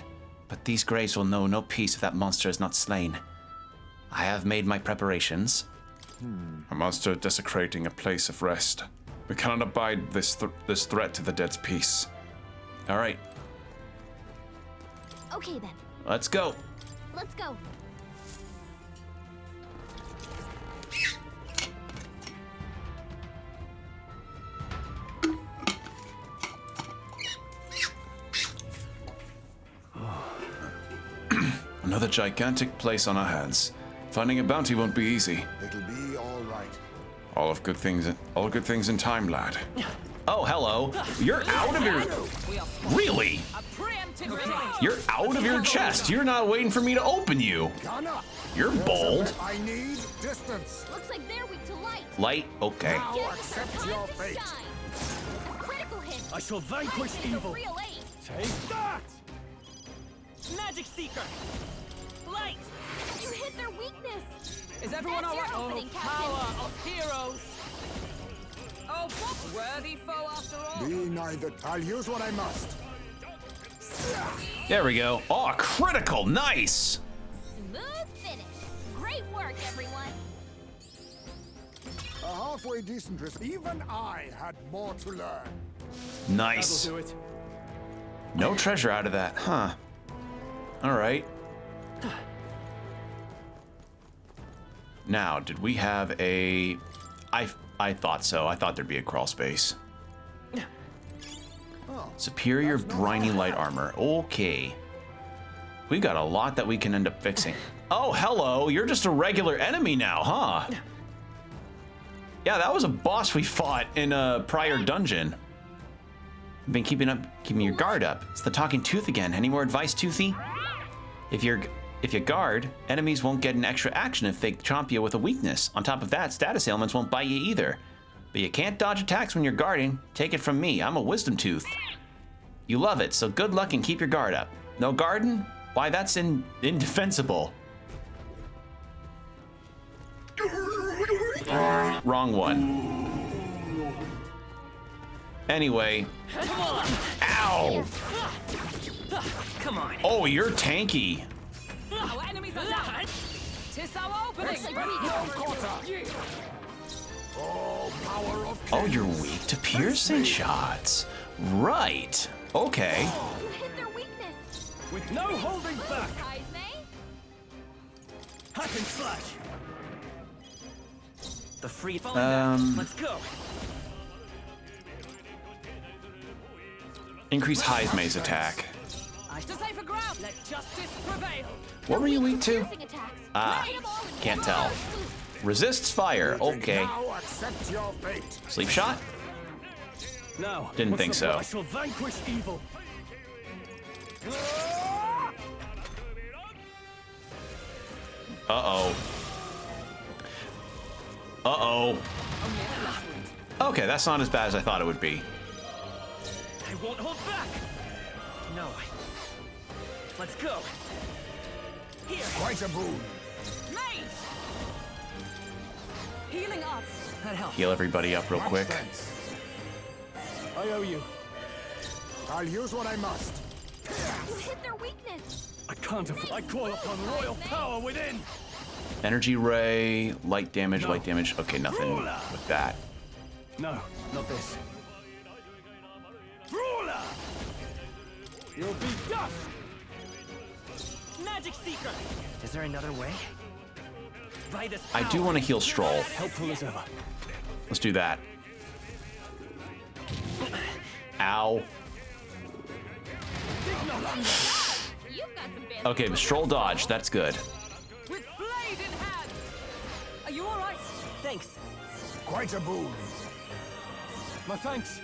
but these graves will know no peace if that monster is not slain. I have made my preparations. A monster desecrating a place of rest. We cannot abide this threat to the dead's peace. All right, okay then. let's go. Let's go. Another gigantic place on our hands. Finding a bounty won't be easy. It'll be all right. All good things in time, lad. Oh, hello. You're out of your... Really? You're out of your chest. You're not waiting for me to open you. You're bold. I need distance. Looks like they're weak to light. Light? Okay. Now accept your fate. A critical hit. I shall vanquish Light is a evil. real ace. Take that! Magic Seeker! Light! You hit their weakness. Is everyone That's your alright? opening, Captain. Power of heroes! Oh, what worthy foe after all? Be neither. I'll use what I must. There we go. Oh, a critical. Nice. Smooth finish. Great work, everyone. A halfway decent risk. Even I had more to learn. Nice. That'll do it. No treasure out of that, huh? All right. Now, did we have a... I thought so. I thought there'd be a crawl space. Superior briny light armor. Okay. We got a lot that we can end up fixing. Oh, hello. You're just a regular enemy now, huh? Yeah, that was a boss we fought in a prior dungeon. You've been keeping your guard up. It's the talking tooth again. Any more advice, Toothy? If you guard, enemies won't get an extra action if they chomp you with a weakness. On top of that, status ailments won't bite you either. But you can't dodge attacks when you're guarding. Take it from me, I'm a wisdom tooth. You love it, so good luck and keep your guard up. No guarding? Why, that's indefensible. Wrong one. Anyway. Come on! Ow! Come on. Oh, you're tanky. Our enemies are down! Tis our opening! Oh, you're weak to piercing shots. Right. Okay. You hit their weakness. With no holding back! Hack and slash! The free falling down. Let's go! Increase Hythme's attack. Decipher ground! Let justice prevail! What were you weak to? Piercing attacks. Ah, can't tell. Resists fire. Okay. Now accept your fate. Sleep shot? Now, Didn't what's think the so. plan? I shall vanquish evil. Uh-oh. Uh-oh. Okay, that's not as bad as I thought it would be. I won't hold back! No. Let's go! Here! Quite a boon. Maze! Healing up! That helps. Heal everybody up real quick. I owe you. I'll use what I must. You hit their weakness. I can't afford. I call upon royal power within. Energy ray, light damage, light damage. Okay, nothing with that. No, not this. Ruler! You'll be dust! Magic Seeker! Is there another way? By this I do want to heal Stroll. Helpful as ever. Let's do that. Ow. Okay, but Stroll dodge. That's good. With blade in hand! Are you alright? Thanks. Quite a boon. My thanks.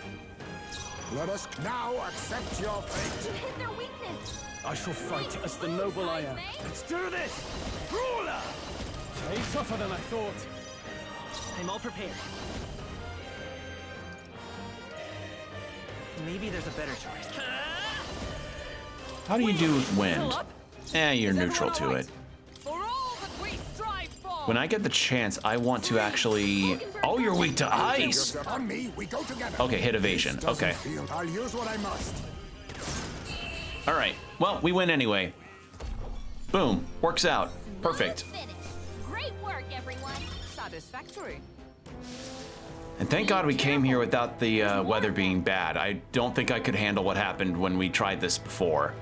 Let us now accept your fate. You hit their weakness. I shall fight as the noble I am. Let's do this! Ruler! Way tougher than I thought. I'm all prepared. Maybe there's a better choice. How do you do with wind? You're neutral to it. For all that we strive for! When I get the chance, I want to actually... Oh, you're weak to ice! On me, we go together. Okay, hit evasion. Okay. I'll use what I must. Alright. Well, we win anyway. Boom. Works out. Perfect. Great work, everyone. Satisfactory. And thank God we came here without the weather being bad. I don't think I could handle what happened when we tried this before.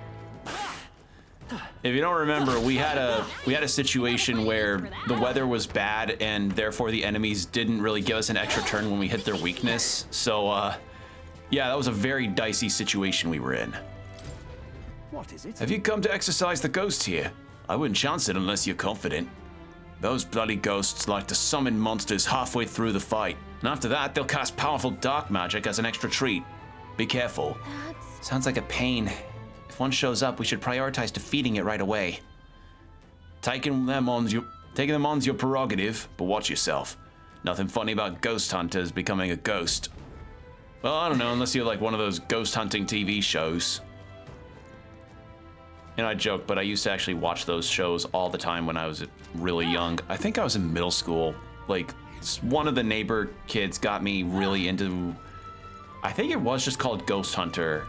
If you don't remember, we had a situation where the weather was bad and therefore the enemies didn't really give us an extra turn when we hit their weakness. So, yeah, that was a very dicey situation we were in. What is it? Have you come to exercise the ghost here? I wouldn't chance it unless you're confident. Those bloody ghosts like to summon monsters halfway through the fight. And after that, they'll cast powerful dark magic as an extra treat. Be careful. Sounds like a pain. If one shows up, we should prioritize defeating it right away. taking them on's your prerogative, but watch yourself. Nothing funny about ghost hunters becoming a ghost. Well, I don't know, unless you're like one of those ghost hunting TV shows. And I joke, but I used to actually watch those shows all the time when I was really young. I think I was in middle school. Like, one of the neighbor kids got me really into, I think it was just called Ghost Hunter.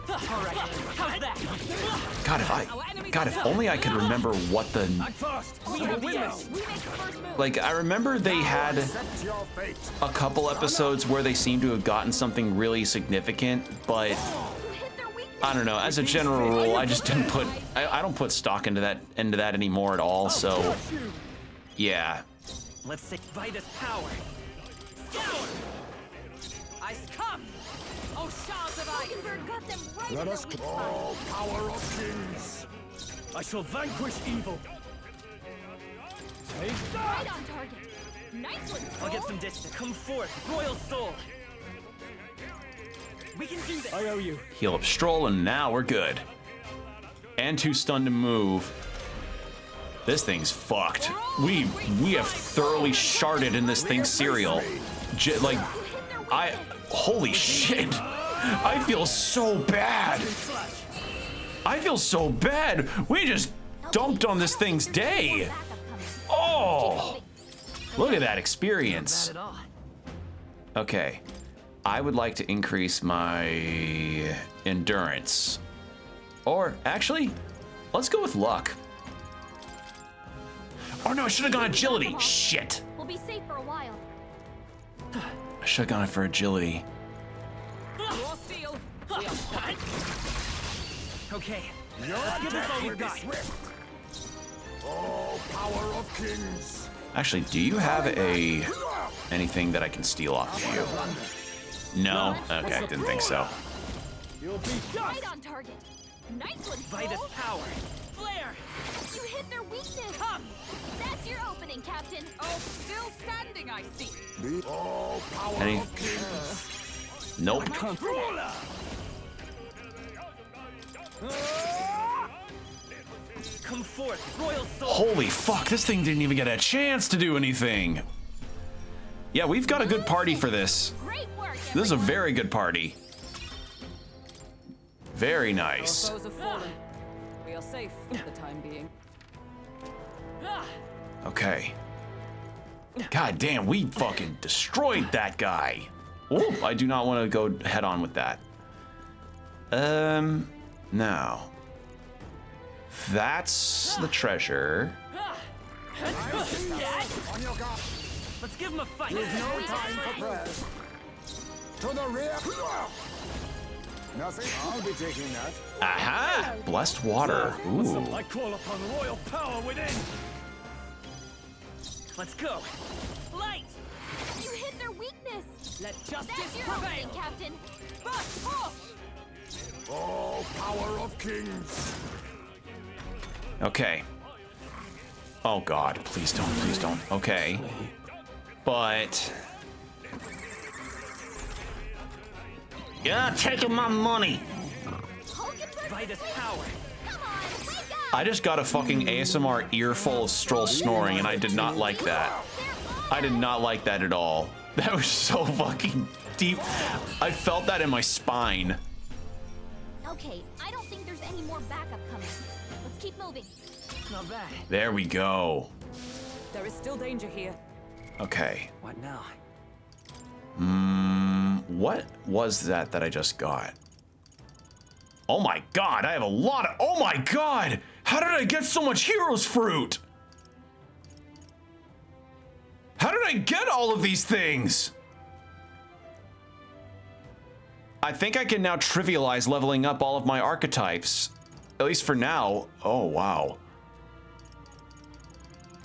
God, if only I could remember what the... Like, I remember they had a couple episodes where they seemed to have gotten something really significant, but I don't know. As a general rule, I just didn't put... I don't put stock into that anymore at all, so... Yeah. Let's take Vitus power. Scour! Ice come! Oh, Shaw's of Ice! Got them right Let in us the weak call spot. power of kings. I shall vanquish evil. Take Right on target. Nice one, I'll get some distance. Come forth, Royal Soul. We can do this. I owe you. Heal up Stroll, and now we're good. And 2 stun to move. This thing's fucked. We have thoroughly sharded in this thing's cereal. Holy shit. I feel so bad. I feel so bad. We just dumped on this thing's day. Oh, look at that experience. Okay, I would like to increase my endurance. Or actually, let's go with luck. Oh no, I should have gone agility. Shit. We'll be safe for a while. I should have gone for agility. Raw steel. Okay, let's give this all we've got. Oh, power of kings. Actually, do you have anything that I can steal off of you? No? Okay, didn't think so. You'll be done. Right on target. Nice one, Vitus Soul. power. Flare. You hit their weakness. Come. That's your opening, Captain. Oh, still standing, I see. Oh, power Any? of kings. Nope. Controller. Come forth, Royal Soul. Holy fuck, this thing didn't even get a chance to do anything. Yeah, we've got a good party for this. Great work, This is a very good party. Very nice. Our foes have fallen. We are safe for the time being. Okay. God damn, we fucking destroyed that guy. Oh, I do not want to go head on with that. Now. That's the treasure. Let's give him a fight. There's no time for prayers. To the rear. Nothing. I'll be taking that. Aha! Blessed water. Ooh. I call upon royal power within. Let's go. Light. You hit their weakness. Let justice That's your prevail. opening, Captain. Bust off. Oh, power of kings. Okay. Oh god, please don't, please don't. Okay. But... You're taking my money. Vitus power. I just got a fucking ASMR earful of Stroll snoring, and I did not like that. I did not like that at all. That was so fucking deep. I felt that in my spine. Okay, I don't think there's any more backup coming. Let's keep moving. Not bad. There we go. There is still danger here. Okay. What now? What was that I just got? Oh my god, I have a lot of... Oh my god! How did I get so much hero's fruit? How did I get all of these things? I think I can now trivialize leveling up all of my archetypes. At least for now. Oh, wow.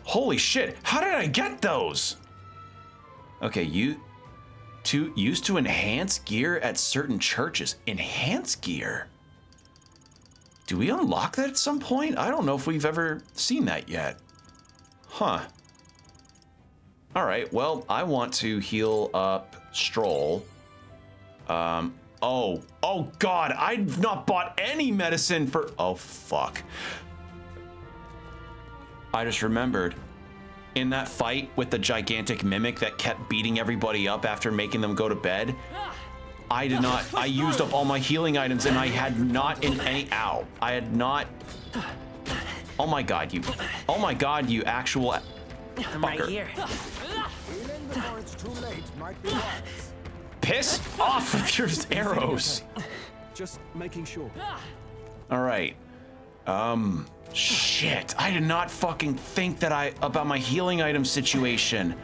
Holy shit, how did I get those? Okay, used to enhance gear at certain churches. Enhance gear? Do we unlock that at some point? I don't know if we've ever seen that yet. Huh. All right, well, I want to heal up Stroll. Oh God, I've not bought any medicine for, oh fuck. I just remembered. In that fight with the gigantic mimic that kept beating everybody up after making them go to bed, I did not, I used up all my healing items and I had not in any, ow. I had not, oh my god, you actual I'm right fucker. here. Healing before it's too late might be wise. Piss off with your arrows. Just making sure. All right. Shit. I did not fucking think that about my healing item situation.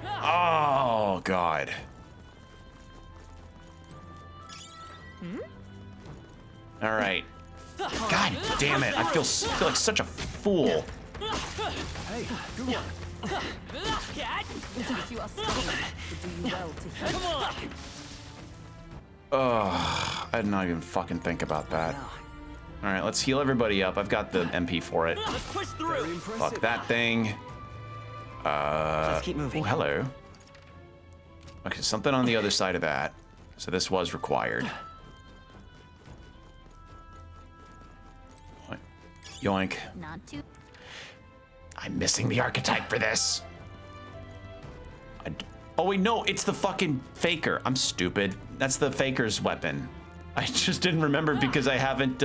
Oh, God. All right. God damn it. I feel like such a fool. Hey, good one. Ugh, I did not even fucking think about that. All right, let's heal everybody up. I've got the MP for it. Let's push through. Fuck that thing. Let's keep moving. Oh, hello. Okay, something on the other side of that. So this was required. Yoink. Not too. I'm missing the archetype for this. Oh wait, no, it's the fucking faker. I'm stupid. That's the faker's weapon. I just didn't remember because I haven't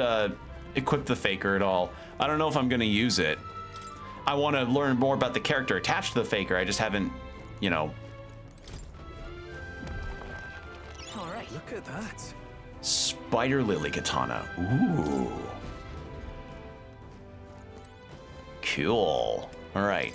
equipped the faker at all. I don't know if I'm gonna use it. I want to learn more about the character attached to the faker. I just haven't, you know. All right. Look at that. Spider Lily Katana. Ooh. Cool. All right.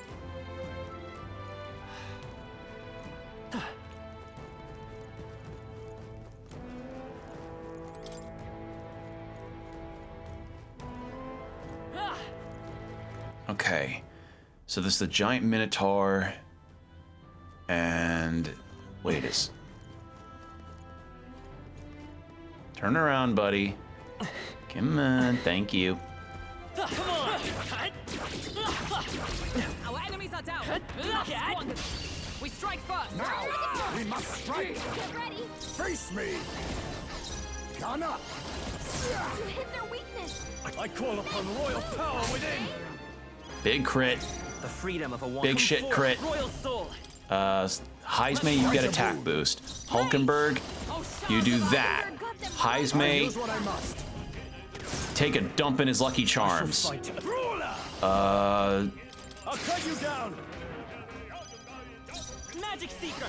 Okay. So this is the giant minotaur. And wait, turn around, buddy. Come on, thank you. Come on! Our enemies are down. We strike first. Now, we must strike. Get ready. Face me. Gun up. You hit their weakness. I call upon royal power within. Big crit. The freedom of a woman. Big shit crit. Royal soul. Heisme, you get attack boost. Hulkenberg, you do that. Heisme, take a dump in his Lucky Charms. I'll cut you down. Magic Seeker.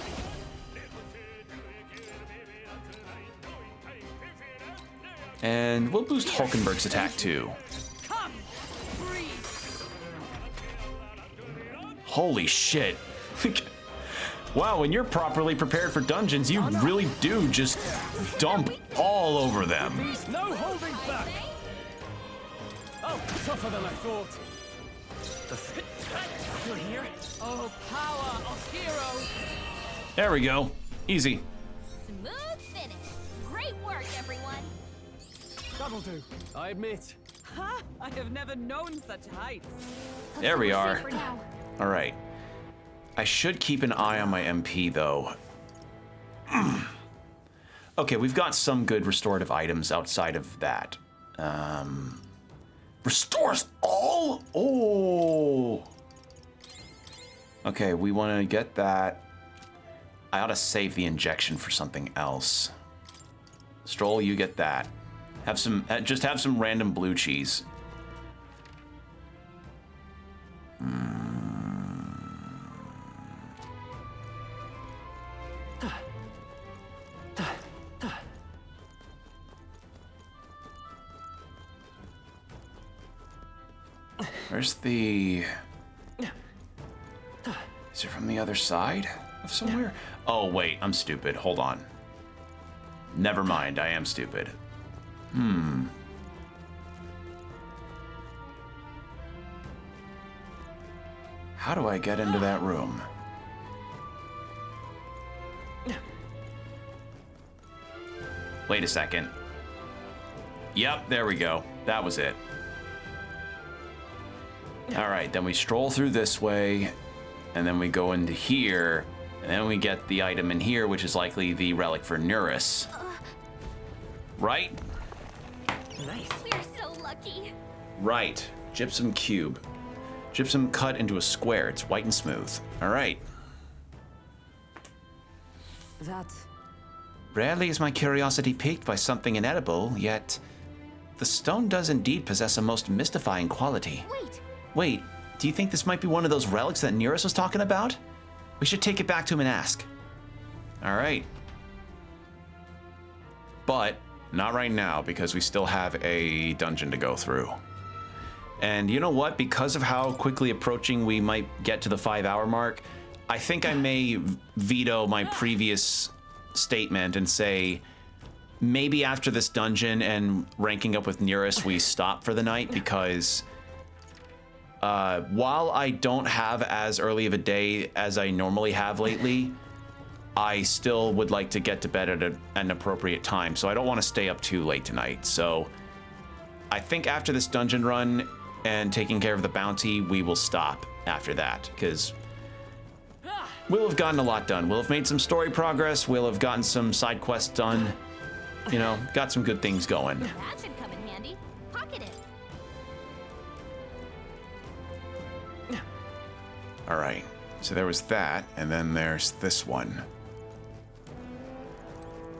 And we'll boost Hulkenberg's attack too. Come. Breathe. Holy shit. Wow, when you're properly prepared for dungeons, you really do just dump all over them. No holding back. Oh, tougher than I thought. You're here. Oh, power of heroes. There we go. Easy. Smooth finish. Great work, everyone. That'll do. I admit. Ha! I have never known such heights. There we are. For now. All right. I should keep an eye on my MP though. Okay, we've got some good restorative items outside of that. Restores all? Oh. Okay, we want to get that. I ought to save the injection for something else. Stroll, you get that. Have some, just have some random blue cheese. Where's the... Is it from the other side of somewhere? Oh, wait, I'm stupid. Hold on. Never mind, I am stupid. How do I get into that room? Wait a second. Yep, there we go. That was it. All right, then we stroll through this way, and then we go into here, and then we get the item in here, which is likely the relic for Neurus. Right? Nice. We're so lucky. Right. Gypsum cube. Gypsum cut into a square. It's white and smooth. All right. That... Rarely is my curiosity piqued by something inedible, yet the stone does indeed possess a most mystifying quality. Wait, do you think this might be one of those relics that Nearest was talking about? We should take it back to him and ask. All right. But not right now, because we still have a dungeon to go through. And you know what? Because of how quickly approaching we might get to the 5-hour mark, I think I may veto my previous statement and say maybe after this dungeon and ranking up with Nearest, we stop for the night, because while I don't have as early of a day as I normally have lately, I still would like to get to bed at an appropriate time, so I don't want to stay up too late tonight. So I think after this dungeon run and taking care of the bounty, we will stop after that, because we'll have gotten a lot done. We'll have made some story progress. We'll have gotten some side quests done. You know, got some good things going. That should come in handy. Pocket it. All right, so there was that, and then there's this one.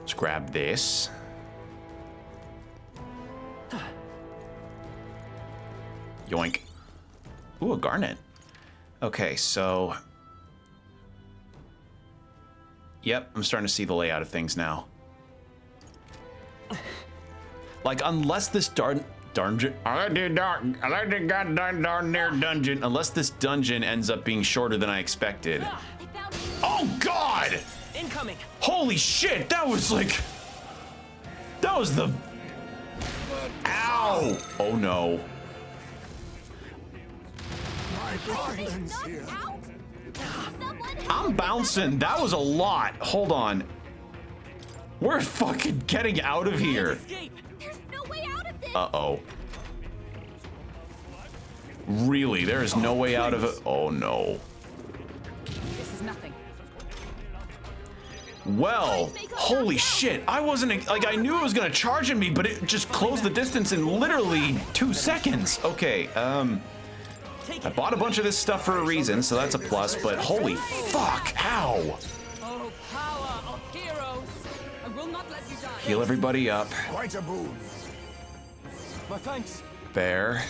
Let's grab this. Yoink. Ooh, a garnet. Okay, so... Yep, I'm starting to see the layout of things now. Like, unless this darn unless this dungeon ends up being shorter than I expected. Oh God! Incoming. Holy shit! That was like, that was the. Ow! Oh no. I'm bouncing. That was a lot. Hold on. We're fucking getting out of here. There's no way out of this. Uh-oh. Really? There is no way out of it? Oh no. This is nothing. Well, holy shit. I wasn't, like, I knew it was gonna charge at me, but it just closed the distance in literally 2 seconds. Okay, I bought a bunch of this stuff for a reason, so that's a plus, but holy fuck, how? Oh, power of heroes! I will not let you die. Heal everybody up. Quite a boon. My thanks. There.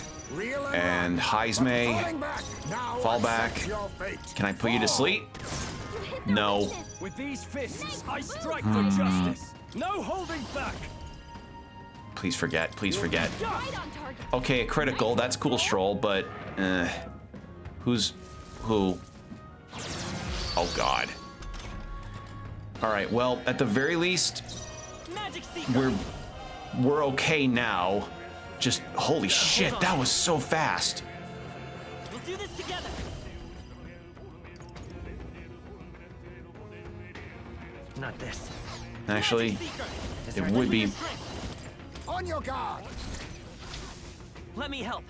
And Heisme. Fall back. Can I put you to sleep? No. With these fists, I strike for justice. No holding back. Please forget. Please forget. Okay, a critical. That's cool, Stroll, but who's who? Oh God. All right. Well, at the very least, we're okay now. Just holy shit, that was so fast. We'll do this together. Not this. Actually, it would be. On your guard. Let me help.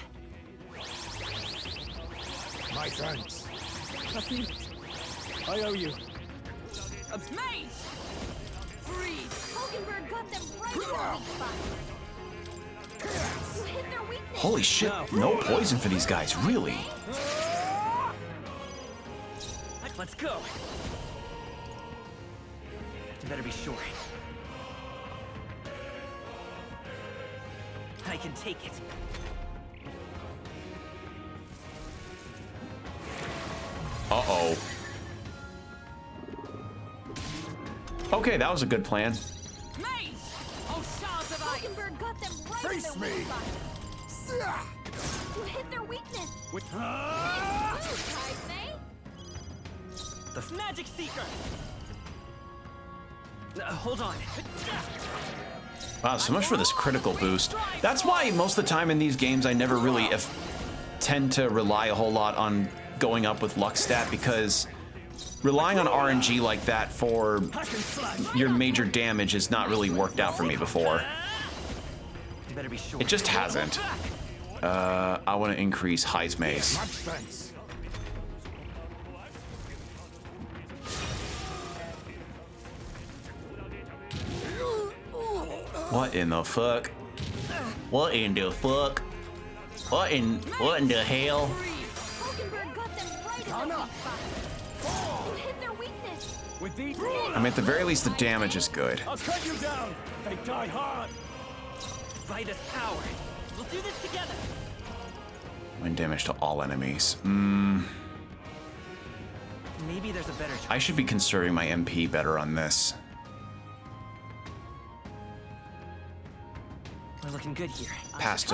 My thanks. I owe you. Maze! Freeze! Hulkenberg got them right in their weak spot. You hit their weakness. Holy shit, no poison for these guys, really? Let's go. You better be sure. I can take it. Uh-oh. Okay, that was a good plan. Maze! Oh, shards of ice! Hulkenberg got them right Face in their me. weak spot. You hit their weakness. The Magic Seeker! Hold on. Wow, so much for this critical boost. That's why most of the time in these games I never really tend to rely a whole lot on going up with luck stat, because relying on RNG like that for your major damage has not really worked out for me before. You better be sure. It just hasn't. I want to increase Heisme's. Much thanks. What in the fuck? What in the fuck? What in the hell? With these, I mean, at the very least, the damage is good. I'll cut you down. They die hard. Vitus power. We'll do this together. Wind damage to all enemies. Maybe there's a better choice. I should be conserving my MP better on this. We're looking good here. Pass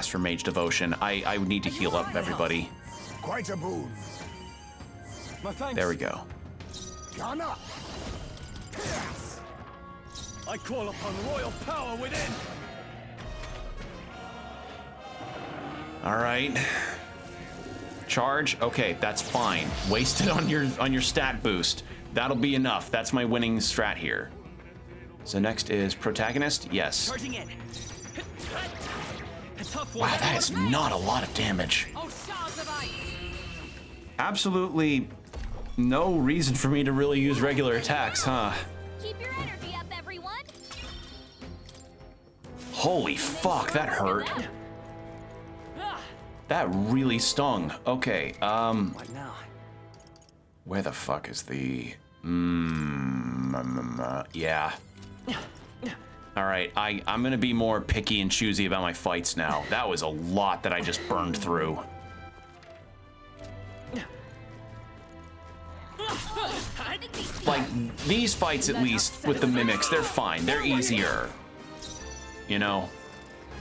for Mage Devotion. I would need to heal up everybody. Quite a boon. My thanks. There we go. Ghana. I call upon royal power within. All right. Charge. Okay, that's fine. Waste it on your stat boost. That'll be enough. That's my winning strat here. So next is protagonist. Yes. Charging in. A tough one. Wow, that is not a lot of damage. Oh, shards of ice. Absolutely no reason for me to really use regular attacks, huh? Keep your energy up, everyone. Holy fuck, that hurt. That really stung. Okay, What now? where the fuck is the... yeah. All right, I'm gonna be more picky and choosy about my fights now. That was a lot that I just burned through. Like, these fights, at least, with the mimics, they're fine. They're easier. You know?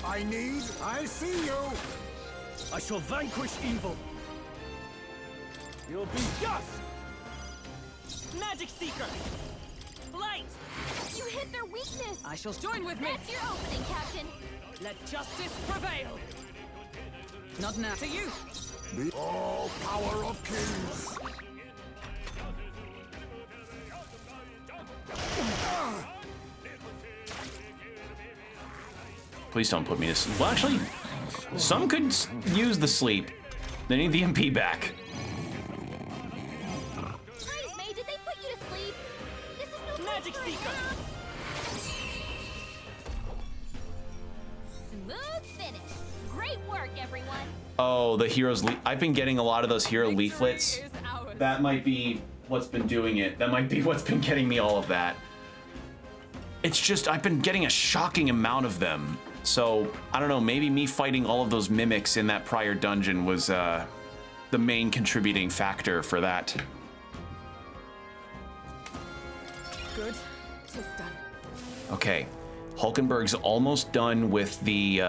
I see you. I shall vanquish evil. You'll be dust. Magic Seeker. Light. You hit their weakness. I shall join with me. That's your opening, Captain. Let justice prevail. Not now. To you. The all power of kings. Please don't put me to sleep. Well, actually, some could use the sleep. They need the MP back. Praise May, did they put you to sleep? This is no Magic Seeker. Smooth finish. Great work, everyone. Oh, the heroes. I've been getting a lot of those hero leaflets. That might be what's been doing it. That might be what's been getting me all of that. It's just I've been getting a shocking amount of them. So I don't know. Maybe me fighting all of those mimics in that prior dungeon was the main contributing factor for that. Good. Tis done. Okay, Hulkenberg's almost done with the.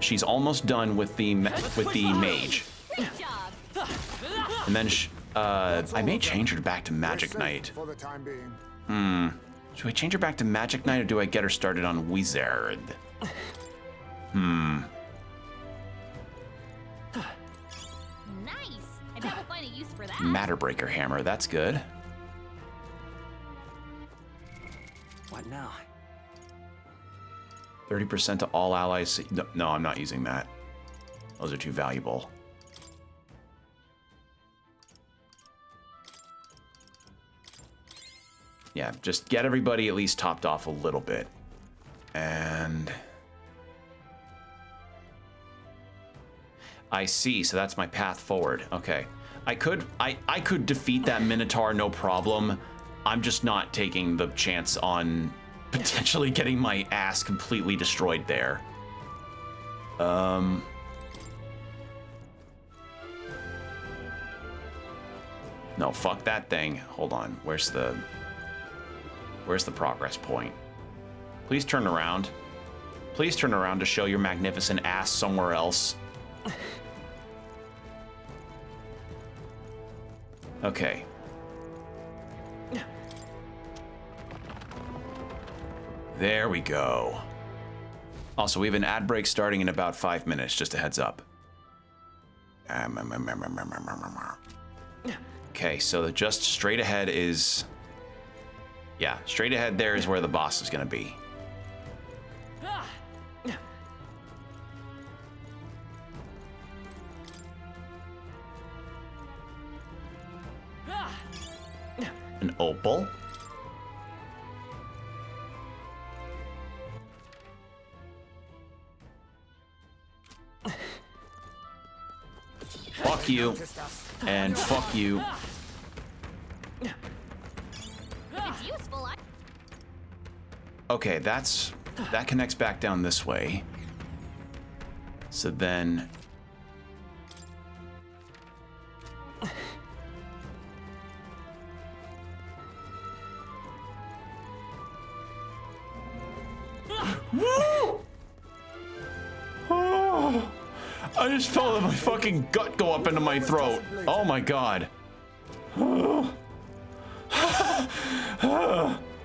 She's almost done with the mage. Great job. And then I may change her back to Magic Knight. For the time being. Should I change her back to Magic Knight or do I get her started on Wizard? Nice. I bet we'll find a use for that. Matterbreaker Hammer, that's good. What now? 30% to all allies. No, I'm not using that. Those are too valuable. Yeah, just get everybody at least topped off a little bit. And I see, so that's my path forward. Okay. I could defeat that Minotaur, no problem. I'm just not taking the chance on potentially getting my ass completely destroyed there. No, fuck that thing. Hold on. Where's the progress point? Please turn around. Please turn around to show your magnificent ass somewhere else. Okay. There we go. Also, we have an ad break starting in about 5 minutes, just a heads up. Okay, so just straight ahead is... Yeah, straight ahead there is where the boss is gonna be. An opal. Fuck you. And fuck you. It's useful. Okay, that connects back down this way. So then... Oh, I just felt my fucking gut go up into my throat. Oh my god.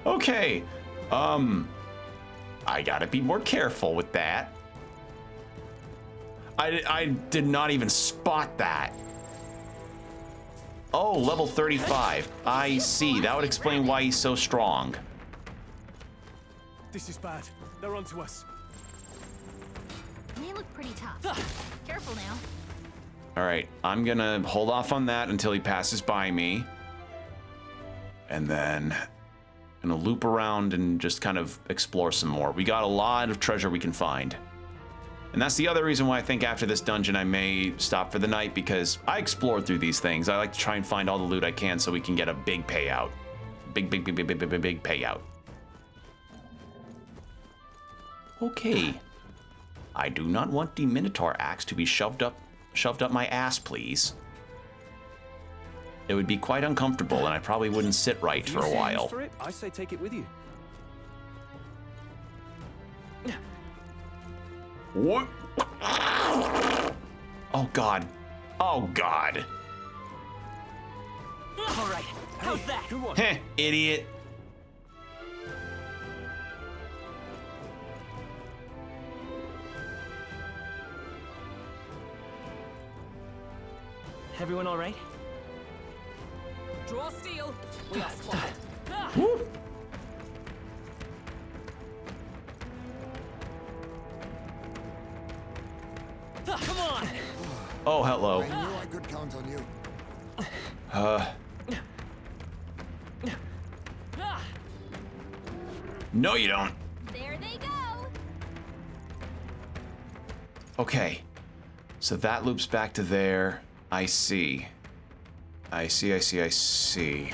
Okay. I gotta be more careful with that. I did not even spot that. Oh, level 35. I see. That would explain why he's so strong. This is bad. They're onto us. They look pretty tough. Careful now. All right, I'm gonna hold off on that until he passes by me. And then gonna loop around and just kind of explore some more. We got a lot of treasure we can find. And that's the other reason why I think after this dungeon I may stop for the night, because I explored through these things. I like to try and find all the loot I can so we can get a big payout. Big payout. Okay. I do not want the Minotaur axe to be shoved up my ass, please. It would be quite uncomfortable, and I probably wouldn't sit right for a while. For it, I say take it with you. What? Oh god. Oh god. All right, how's that? Heh, idiot. Everyone all right? Draw steel. We are spotted. Come on. Oh, hello. I knew I could count on you. No, you don't. There they go. Okay. So that loops back to there. I see. I see.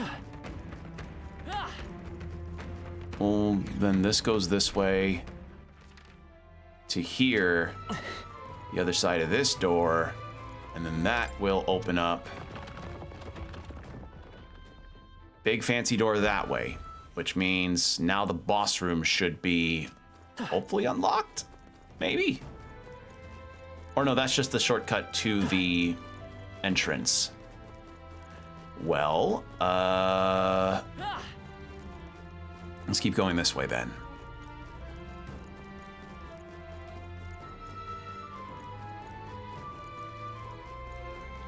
Well, then this goes this way to here, the other side of this door, and then that will open up. Big fancy door that way, which means now the boss room should be hopefully unlocked, maybe? Or no, that's just the shortcut to the entrance. Well, let's keep going this way then.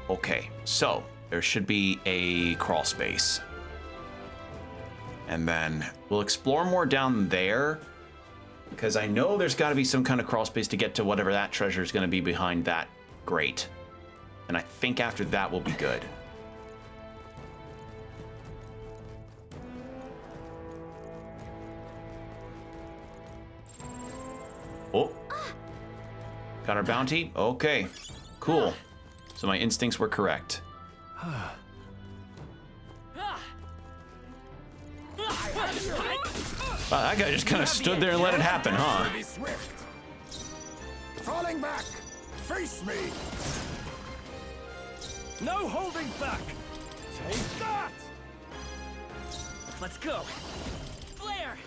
Okay, so there should be a crawl space. And then we'll explore more down there, because I know there's got to be some kind of crawl space to get to whatever that treasure is going to be behind that grate. And I think after that we'll be good. Oh. Got our bounty? Okay. Cool. So my instincts were correct. Wow, that guy just kind of stood there and let it happen, huh? Falling back! Face me! No holding back! Take that! Let's go. Flare!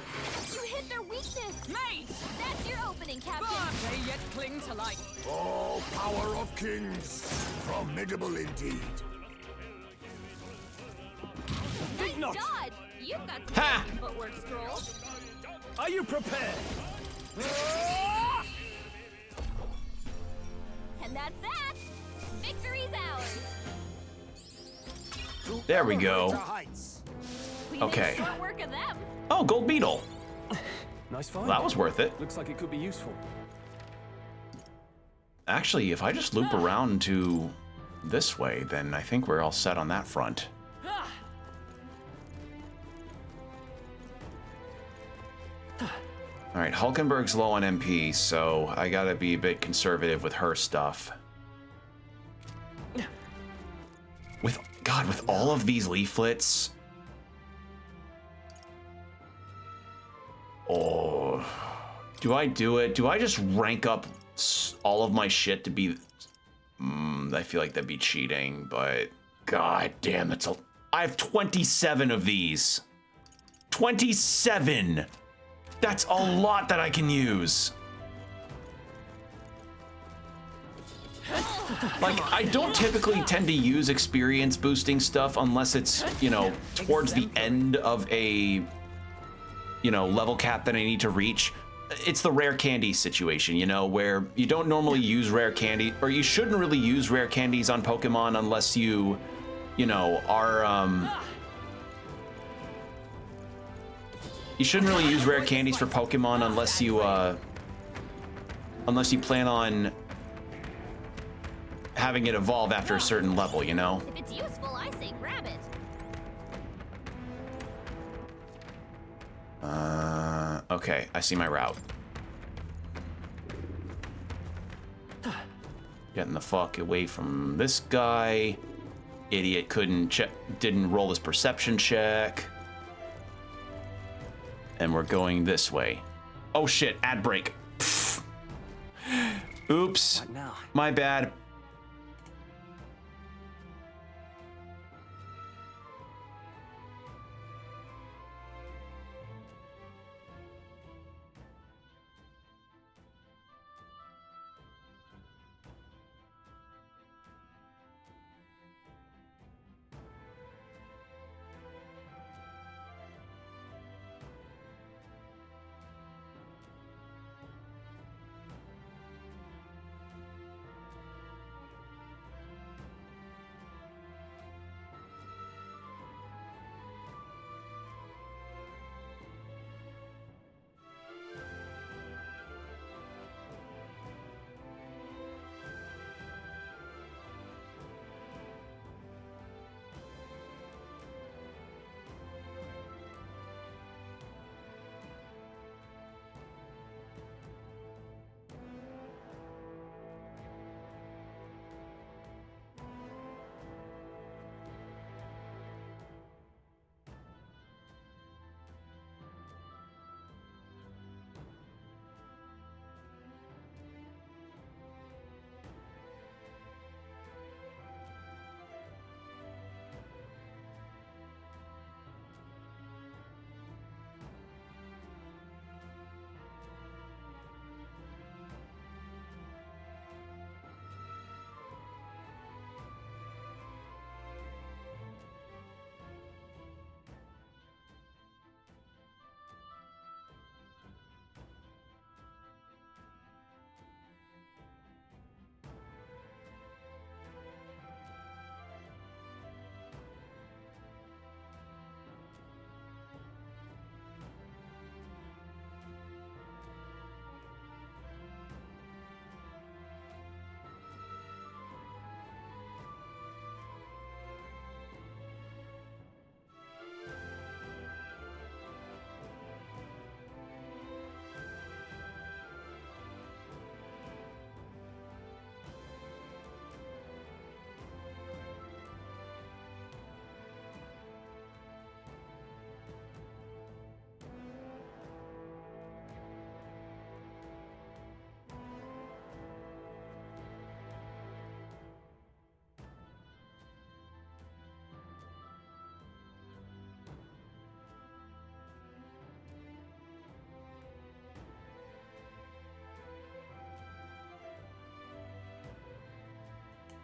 You hit their weakness. Mate! That's your opening, Captain. They yet cling to life. Oh, power of kings! Formidable indeed. Nice not. dodge. You've got some Ha! fancy footwork, Scroll. Are you prepared? And that's that. Victory's ours. There we go. We Okay. made short work of them. Oh, gold beetle. Nice find. Well, that was worth it. Looks like it could be useful. Actually, if I just loop around to this way, then I think we're all set on that front. All right, Hulkenberg's low on MP, so I gotta be a bit conservative with her stuff. With all of these leaflets, Do I do it? Do I just rank up all of my shit to be... I feel like that'd be cheating, but... God damn, that's a... I have 27 of these. 27! That's a lot that I can use. Like, I don't typically tend to use experience boosting stuff unless it's, you know, towards the end of a, you know, level cap that I need to reach. It's the rare candy situation, you know, where you don't normally use rare candy, or you shouldn't really use rare candies on Pokemon unless you know, are, you shouldn't really use rare candies for Pokemon unless you plan on having it evolve after a certain level, you know? If it's useful, I say grab it. Okay, I see my route. Getting the fuck away from this guy. Idiot didn't roll his perception check. And we're going this way. Oh shit, ad break. Pfft. Oops. What now? My bad.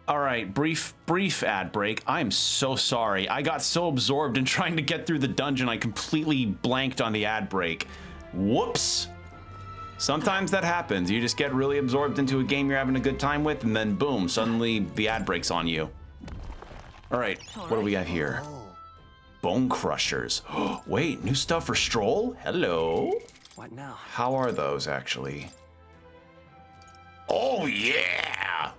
All right, brief ad break. I'm so sorry. I got so absorbed in trying to get through the dungeon, I completely blanked on the ad break. Whoops. Sometimes that happens. You just get really absorbed into a game you're having a good time with, and then boom, suddenly the ad break's on you. All right, what do we got here? Bone Crushers. Wait, new stuff for Stroll? Hello. What now? How are those, actually? Oh, yeah.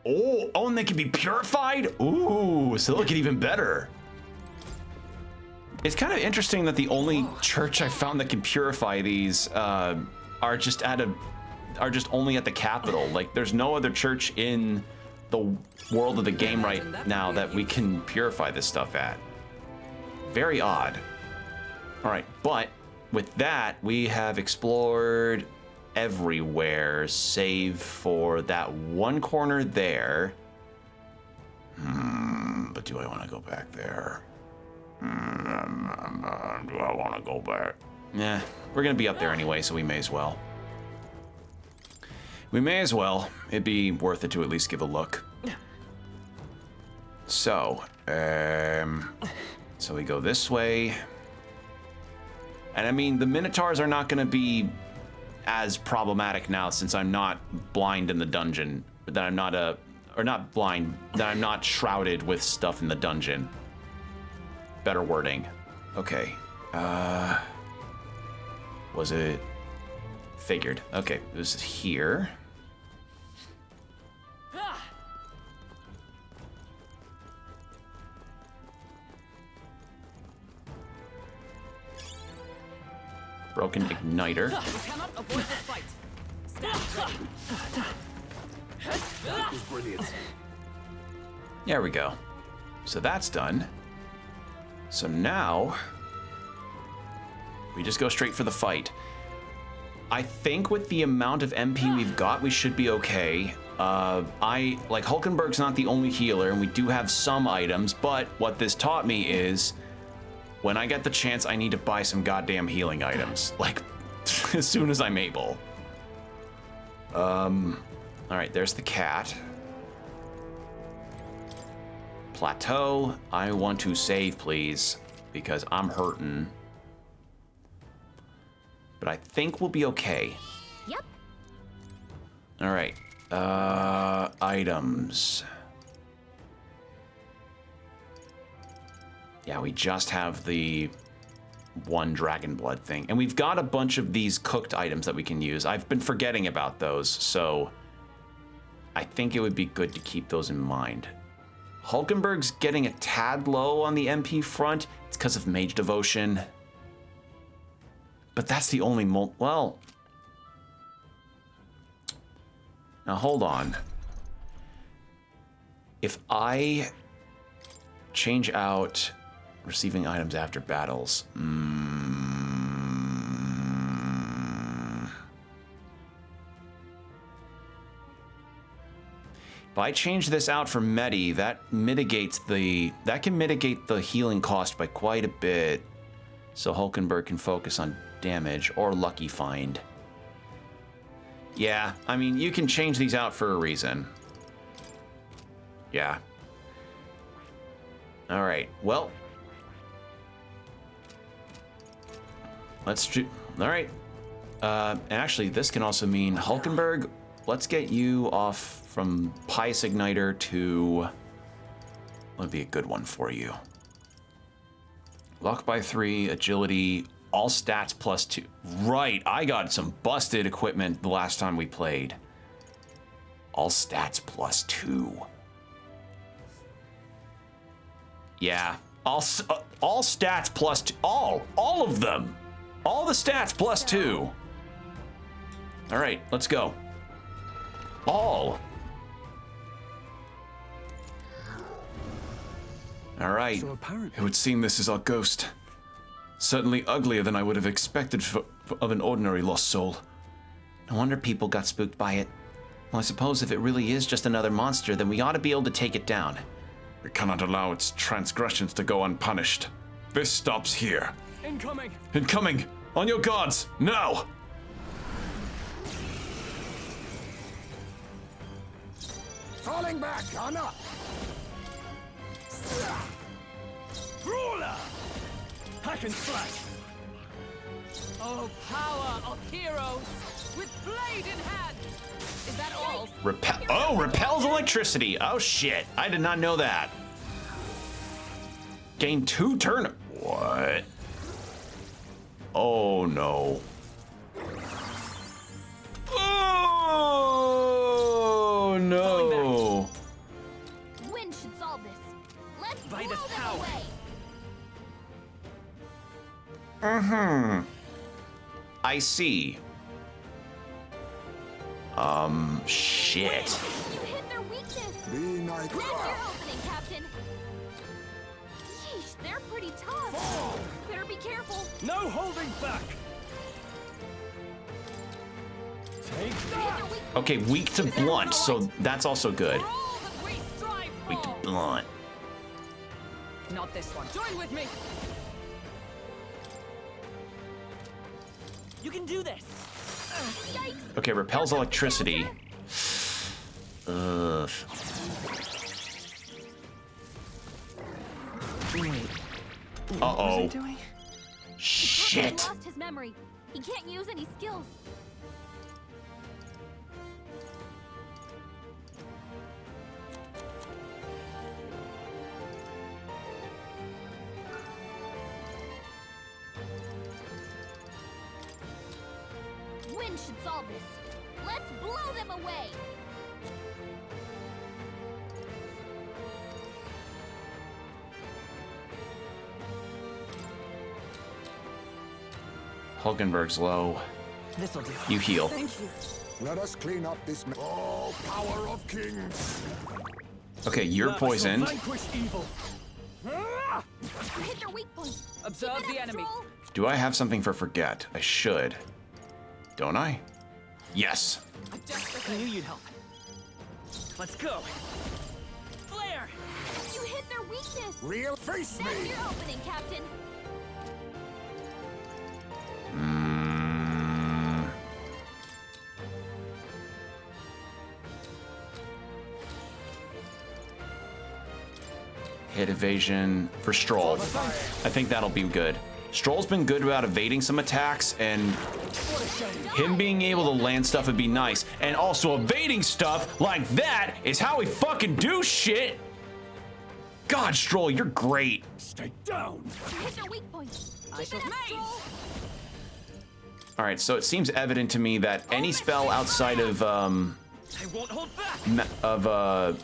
Oh, and they can be purified? Ooh, so they'll get even better. It's kind of interesting that the only church I found that can purify these are just only at the capital. Like, there's no other church in the world of the game right now that we can purify this stuff at. Very odd. All right, but with that, we have explored everywhere, save for that one corner there. But do I want to go back there? Do I want to go back? Nah, we're going to be up there anyway, so we may as well. We may as well. It'd be worth it to at least give a look. So, so we go this way. And I mean, the Minotaurs are not going to be as problematic now since I'm not blind in the dungeon. That I'm not or not blind, that I'm not shrouded with stuff in the dungeon. Better wording. Okay. Was it? Figured. Okay, this is here. Broken igniter. We cannot avoid this fight. That was brilliant. There we go. So that's done. So now we just go straight for the fight. I think with the amount of MP we've got, we should be okay. Like Hulkenberg's not the only healer, and we do have some items, but what this taught me is when I get the chance, I need to buy some goddamn healing items, like as soon as I'm able. All right, there's the cat. Plateau, I want to save, please, because I'm hurting. But I think we'll be okay. Yep. All right, items. Yeah, we just have the one dragon blood thing. And we've got a bunch of these cooked items that we can use. I've been forgetting about those, so I think it would be good to keep those in mind. Hulkenberg's getting a tad low on the MP front. It's because of Mage Devotion. But that's the only well. Now hold on. If I change out receiving items after battles. If I change this out for Medi, that can mitigate the healing cost by quite a bit. So Hulkenberg can focus on damage or Lucky Find. Yeah, I mean, you can change these out for a reason. Yeah. All right, well. Let's do, all right. Actually, this can also mean Hulkenberg, let's get you off from Pious Igniter to, would be a good one for you. Luck by 3, agility, all stats +2. Right, I got some busted equipment the last time we played. All stats +2. Yeah, all stats +2, all of them. All the stats +2. All right, let's go. All right. So apparently, it would seem this is our ghost. Certainly uglier than I would have expected of an ordinary lost soul. No wonder people got spooked by it. Well, I suppose if it really is just another monster, then we ought to be able to take it down. We cannot allow its transgressions to go unpunished. This stops here. Incoming! Incoming! On your guards, now! Falling back, Anna! Brawler! Hack and slash! Oh, power of heroes with blade in hand! Is that all? Repels electricity. Oh shit, I did not know that. Gain 2 turn. What? Oh no. Oh no. Wind should solve this. Let's blow Vitus them power. away. I see. Shit. You hit their weakness. Be nice. That's your opening, Captain. Yeesh, they're pretty tough. Better be careful. No holding back! Okay, weak to blunt, so that's also good. Weak to blunt. Not this one. Join with me. You can do this. Okay, repels electricity. Ugh. Uh-oh. Shit. He lost his memory. He can't use any skills. Wind should solve this. Let's blow them away. Hulkenberg's low. This'll do. You heal. Thank you. Let us clean up this. Oh, power of kings! Okay, you're poisoned. Vanquish evil. Hit their weak point. Observe the enemy. Do I have something for forget? I should. Don't I? Yes. I knew you'd help. Let's go. Flare. You hit their weakness. Real face That's me. your opening, Captain. Hit evasion for Stroll. I think that'll be good. Stroll's been good about evading some attacks, and him being able to land stuff would be nice. And also evading stuff like that is how we fucking do shit. God, Stroll, you're great. Stay down. Hit their weak point. I shall maze. All right, so it seems evident to me that any spell outside of I won't hold back.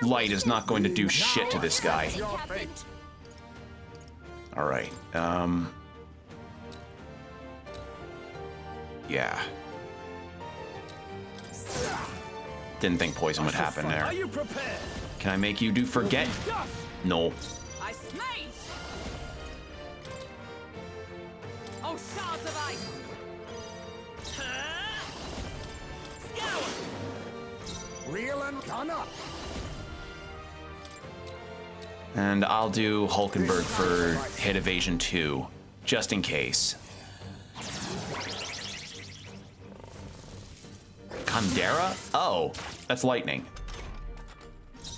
Light is not going to do shit to this guy. All right. Yeah. Didn't think poison would happen there. Are you prepared? Can I make you do forget? No. I smaze. Oh, shards of ice. Scour. Real and gunner. And I'll do Hulkenberg for hit evasion 2, just in case. Kandera? Oh, that's lightning.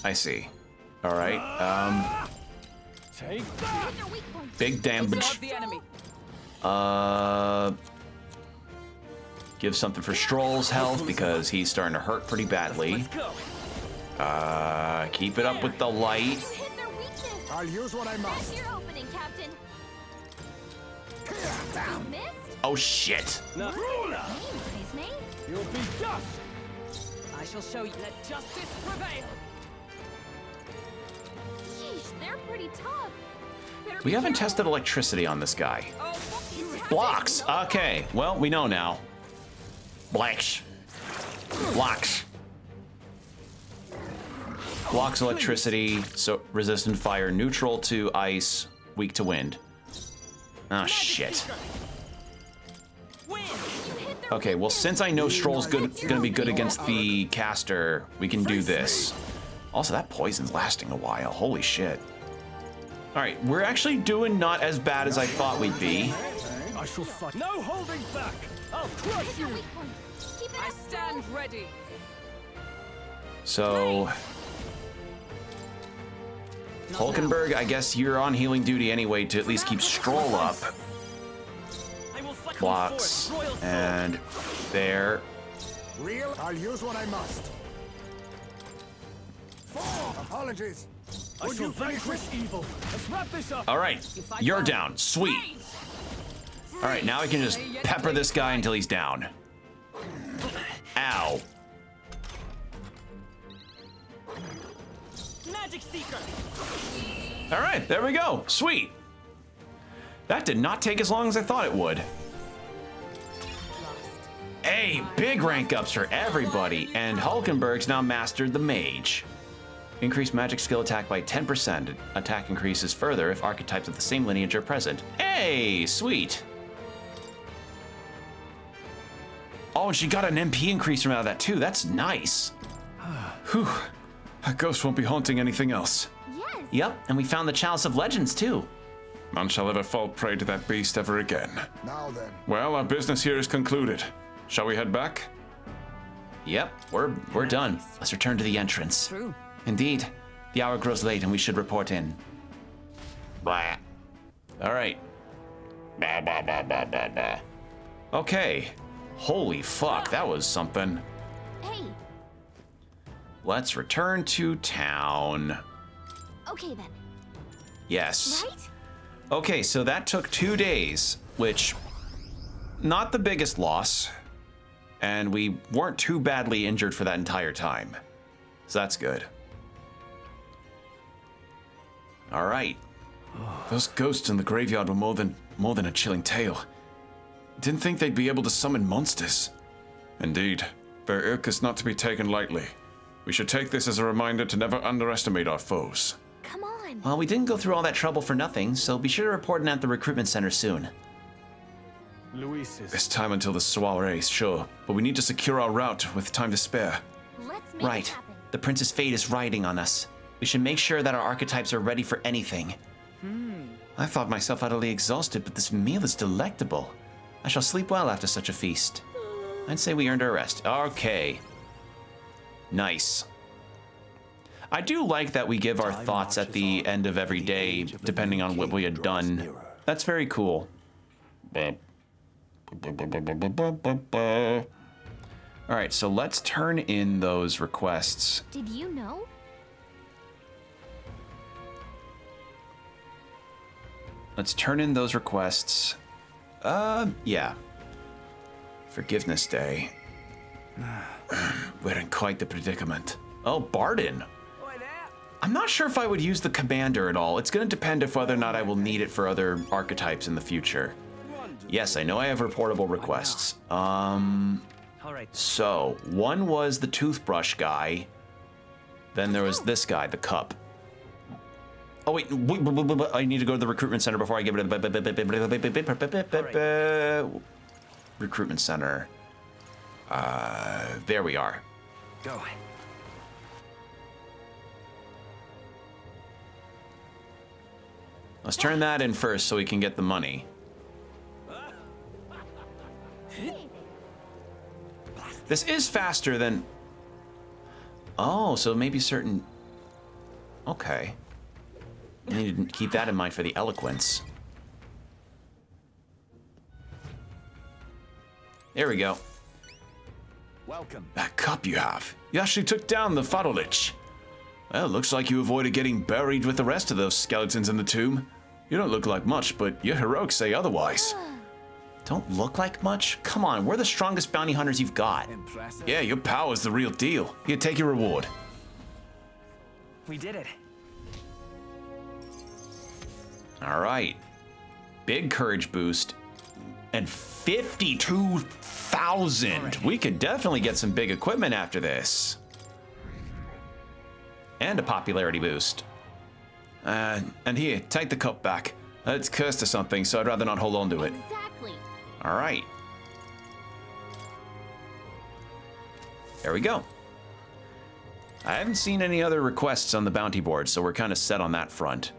I see. All right. Take Big damage. Give something for Stroll's health because he's starting to hurt pretty badly. Keep it up with the light. I'll use what I must. That's your opening, Captain. You missed? Oh shit. No. His name? You'll be dust. I shall show you. Let justice prevail. Yeesh, they're pretty tough. Better We be haven't careful. tested electricity on this guy. Oh, Blocks. Okay. Well, we know now. Blacks. Blocks. Blocks electricity, so resistant fire, neutral to ice, weak to wind. Ah, shit. Okay, well, since I know Stroll's gonna be good against the caster, we can do this. Also, that poison's lasting a while. Holy shit. All right, we're actually doing not as bad as I thought we'd be. I shall fight. No holding back. I'll crush you. I stand ready. So, Hulkenberg, I guess you're on healing duty anyway to at least keep Stroll up. Blocks. And there. Real, I'll use what I must. Apologies. I shall vanquish evil. Let's wrap this up. All right, you're down. Sweet. All right, now I can just pepper this guy until he's down. Ow. Magic Seeker. All right, there we go. Sweet. That did not take as long as I thought it would. Hey, big rank ups for everybody, and Hulkenberg's now mastered the mage. Increase magic skill attack by 10%. Attack increases further if archetypes of the same lineage are present. Hey, sweet. Oh, and she got an MP increase from out of that too. That's nice. Whew. That ghost won't be haunting anything else. Yes. Yep, and we found the Chalice of Legends too. None shall ever fall prey to that beast ever again. Now then. Well, our business here is concluded. Shall we head back? Yep, we're done. Let's return to the entrance. True. Indeed. The hour grows late and we should report in. Blah. All right. Blah, blah, blah, blah, blah, blah. Okay. Holy fuck, that was something. Hey. Let's return to town. Okay then. Yes. Right? Okay, so that took 2 days, which not the biggest loss. And we weren't too badly injured for that entire time. So that's good. All right. Those ghosts in the graveyard were more than a chilling tale. Didn't think they'd be able to summon monsters. Indeed, their ilk is not to be taken lightly. We should take this as a reminder to never underestimate our foes. Come on. Well, we didn't go through all that trouble for nothing, so be sure to report in at the recruitment center soon. Luis It's time until the soiree, sure, but we need to secure our route with time to spare. Let's make Right. it happen. The Prince's fate is riding on us. We should make sure that our archetypes are ready for anything. I thought myself utterly exhausted, but this meal is delectable. I shall sleep well after such a feast. I'd say we earned our rest. Okay. Nice. I do like that we give our thoughts at the end of every day, depending on what we had done. That's very cool. All right, so let's turn in those requests. Did you know? Let's turn in those requests. Yeah. Forgiveness Day. We're in quite the predicament. Oh, Barden. I'm not sure if I would use the commander at all. It's going to depend if whether or not I will need it for other archetypes in the future. Yes, I know I have reportable requests. So, one was the toothbrush guy. Then there was this guy, the cup. Oh wait, I need to go to the recruitment center before I give it a recruitment center. There we are. Go. Let's turn that in first so we can get the money. This is faster than... Oh, so maybe certain... Okay. I need to keep that in mind for the eloquence. There we go. Welcome. That cup you have. You actually took down the Farolich. Well, looks like you avoided getting buried with the rest of those skeletons in the tomb. You don't look like much, but your heroics say otherwise. Don't look like much? Come on, we're the strongest bounty hunters you've got. Impressive. Yeah, your power's the real deal. Here, take your reward. We did it. All right. Big courage boost. And 52,000. Right. We could definitely get some big equipment after this. And a popularity boost. And here, take the cup back. It's cursed to something, so I'd rather not hold on to it. Exactly. All right. There we go. I haven't seen any other requests on the bounty board, so we're kind of set on that front.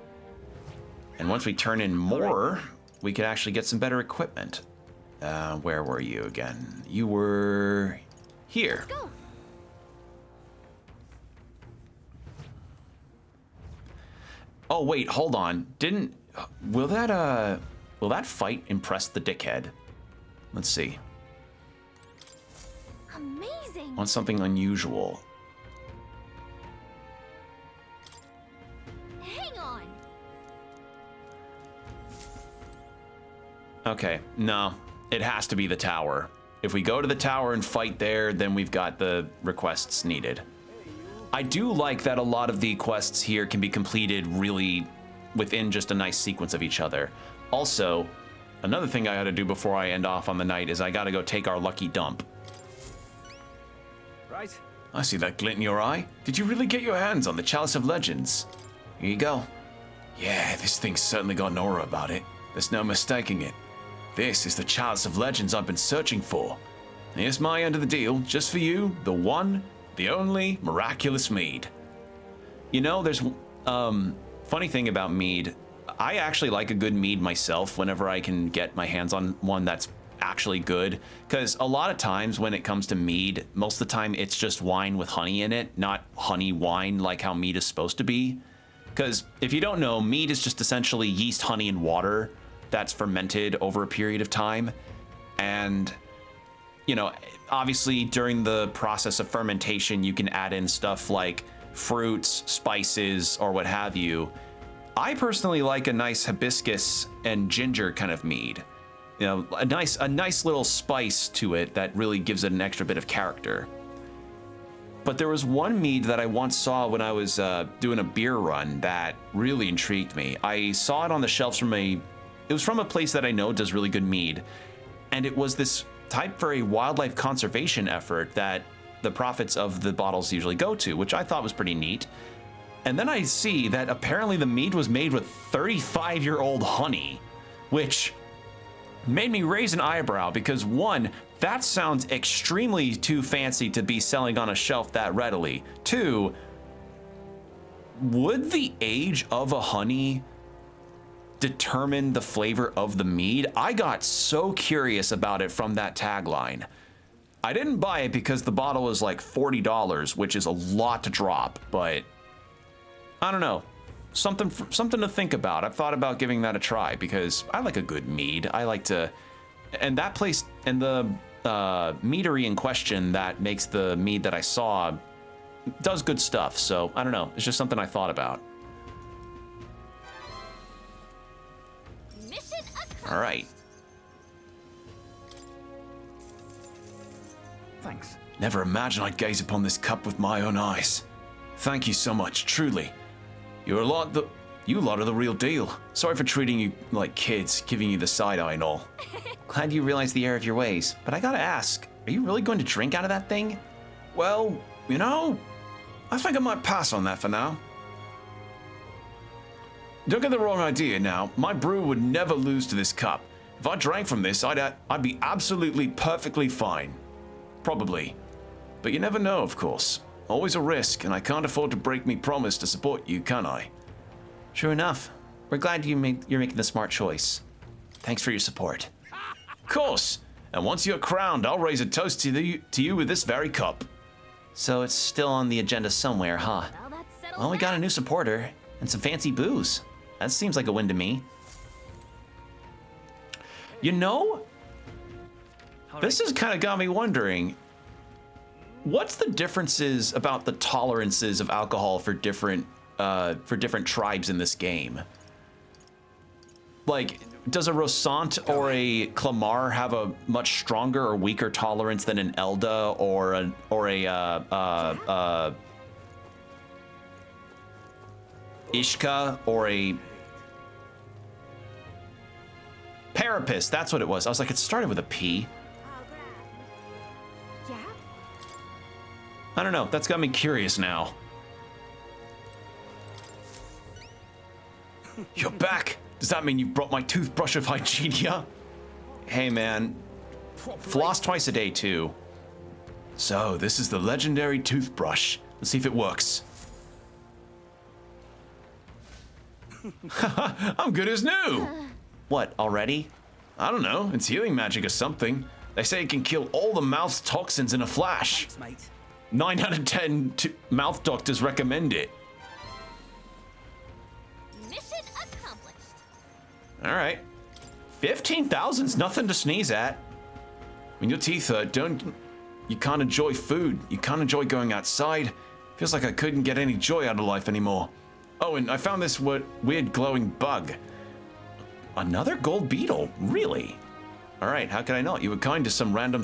And once we turn in more, we could actually get some better equipment. Where were you again? You were here. Let's go. Oh wait, hold on. Will that fight impress the dickhead? Let's see. Amazing. Want something unusual. Hang on. Okay, no. It has to be the tower. If we go to the tower and fight there, then we've got the requests needed. I do like that a lot of the quests here can be completed really within just a nice sequence of each other. Also, another thing I gotta do before I end off on the night is I gotta go take our lucky dump. Right. I see that glint in your eye. Did you really get your hands on the Chalice of Legends? Here you go. Yeah, this thing's certainly got an aura about it. There's no mistaking it. This is the Chalice of Legends I've been searching for. Here's my end of the deal, just for you, the one, the only miraculous mead. You know, there's funny thing about mead. I actually like a good mead myself whenever I can get my hands on one that's actually good, because a lot of times when it comes to mead, most of the time it's just wine with honey in it, not honey wine like how mead is supposed to be. Because if you don't know, mead is just essentially yeast, honey, and water that's fermented over a period of time. And, you know, obviously during the process of fermentation, you can add in stuff like fruits, spices, or what have you. I personally like a nice hibiscus and ginger kind of mead. You know, a nice little spice to it that really gives it an extra bit of character. But there was one mead that I once saw when I was doing a beer run that really intrigued me. I saw it on the shelves it was from a place that I know does really good mead. And it was this type for a wildlife conservation effort that the profits of the bottles usually go to, which I thought was pretty neat. And then I see that apparently the mead was made with 35-year-old honey, which made me raise an eyebrow because, one, that sounds extremely too fancy to be selling on a shelf that readily. Two, would the age of a honey determine the flavor of the mead? I got so curious about it from that tagline. I didn't buy it because the bottle was like $40, which is a lot to drop, but I don't know. Something to think about. I've thought about giving that a try because I like a good mead. I like to, and that place, and the meadery in question that makes the mead that I saw does good stuff. So I don't know. It's just something I thought about. Mission accomplished. All right. Thanks. Never imagined I'd gaze upon this cup with my own eyes. Thank you so much, truly. You lot are the real deal. Sorry for treating you like kids, giving you the side eye and all. Glad you realize the error of your ways, but I gotta ask, are you really going to drink out of that thing? Well, you know, I think I might pass on that for now. Don't get the wrong idea now. My brew would never lose to this cup. If I drank from this, I'd be absolutely perfectly fine. Probably. But you never know, of course. Always a risk, and I can't afford to break me promise to support you, can I? True enough. We're glad you're making the smart choice. Thanks for your support. Of course. And once you're crowned, I'll raise a toast to you with this very cup. So it's still on the agenda somewhere, huh? Well, we got a new supporter and some fancy booze. That seems like a win to me. You know, this has kind of got me wondering, what's the differences about the tolerances of alcohol for different tribes in this game? Like, does a Rosant or a Clamar have a much stronger or weaker tolerance than an Elda or a Ishka or a Parapus? That's what it was. I was like, it started with a P. I don't know. That's got me curious now. You're back. Does that mean you brought my toothbrush of Hygienia? Hey, man. Floss twice a day, too. So, this is the legendary toothbrush. Let's see if it works. I'm good as new. What, already? I don't know. It's healing magic or something. They say it can kill all the mouth's toxins in a flash. Thanks, mate. 9 out of 10 mouth doctors recommend it. Mission accomplished. All right. 15,000's nothing to sneeze at. When your teeth hurt, you can't enjoy food. You can't enjoy going outside. Feels like I couldn't get any joy out of life anymore. Oh, and I found this weird glowing bug. Another gold beetle? Really? All right, how could I not? You were kind to some random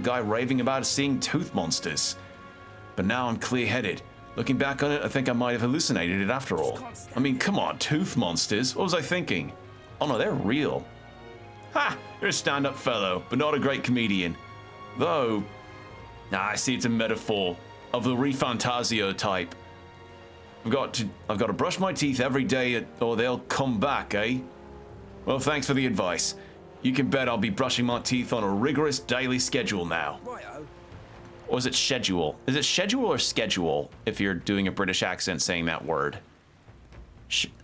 guy raving about seeing tooth monsters. But now I'm clear-headed. Looking back on it, I think I might have hallucinated it after all. I mean, come on, tooth monsters. What was I thinking? Oh no, they're real. Ha! You're a stand-up fellow, but not a great comedian. Though, I see it's a metaphor of the ReFantazio type. I've got to brush my teeth every day or they'll come back, eh? Well, thanks for the advice. You can bet I'll be brushing my teeth on a rigorous daily schedule now. Righto. Or is it schedule? Is it schedule or schedule if you're doing a British accent saying that word?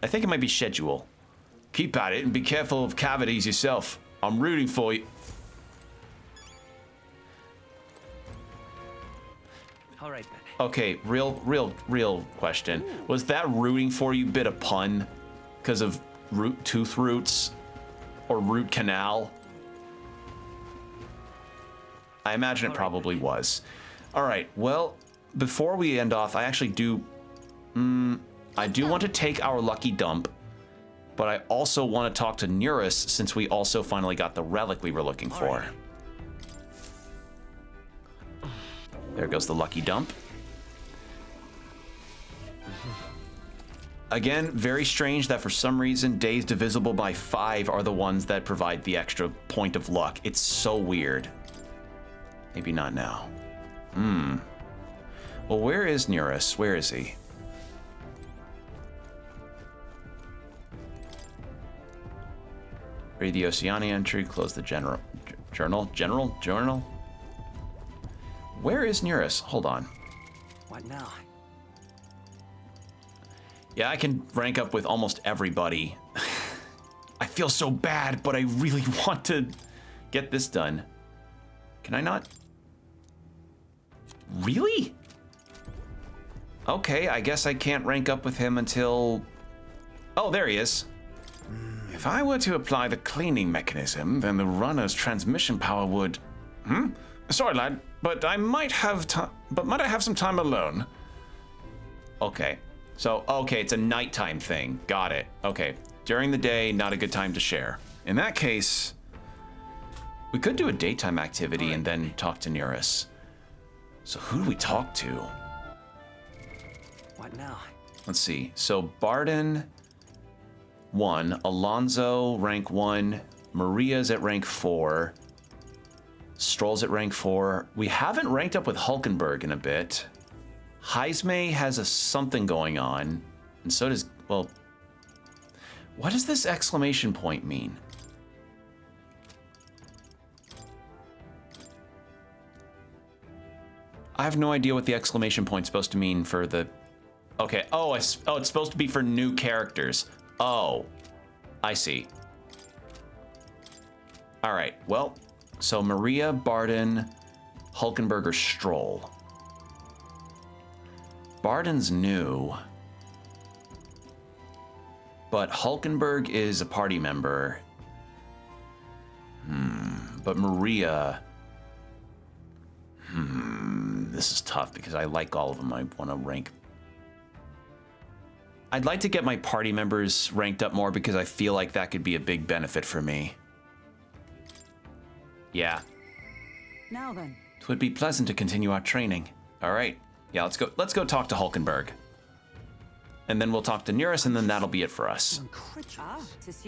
I think it might be schedule. Keep at it and be careful of cavities yourself. I'm rooting for you. All right, then. Okay, real question. Was that rooting for you bit a pun because of tooth roots or root canal? I imagine it probably was. All right, well, before we end off, I actually do... I do want to take our lucky dump, but I also want to talk to Neurus since we also finally got the relic we were looking for. There goes the lucky dump. Again, very strange that for some reason days divisible by 5 are the ones that provide the extra point of luck. It's so weird. Maybe not now. Well, where is Neurus? Where is he? Read the Oceania entry, close the journal. Where is Neurus? Hold on. What now? Yeah, I can rank up with almost everybody. I feel so bad, but I really want to get this done. Can I not? Really? Okay, I guess I can't rank up with him until... Oh, there he is. If I were to apply the cleaning mechanism, then the runner's transmission power would... Sorry, lad, but might I have some time alone? Okay. So, okay, it's a nighttime thing. Got it. Okay. During the day, not a good time to share. In that case, we could do a daytime activity and then talk to Neurus. So who do we talk to? What now? Let's see. So Barden, 1. Alonzo, rank 1. Maria's at rank 4. Stroll's at rank 4. We haven't ranked up with Hulkenberg in a bit. Heisme has something going on, and so does, well, what does this exclamation point mean? I have no idea what the exclamation point's supposed to mean for the, okay, it's supposed to be for new characters. Oh, I see. All right, well, so Maria, Barden, Hulkenberg, or Stroll. Barden's new, but Hulkenberg is a party member. But Maria, this is tough because I like all of them. I want to rank. I'd like to get my party members ranked up more because I feel like that could be a big benefit for me. Yeah. Now then. It would be pleasant to continue our training. All right. Yeah, let's go talk to Hulkenberg. And then we'll talk to Neurus, and then that'll be it for us.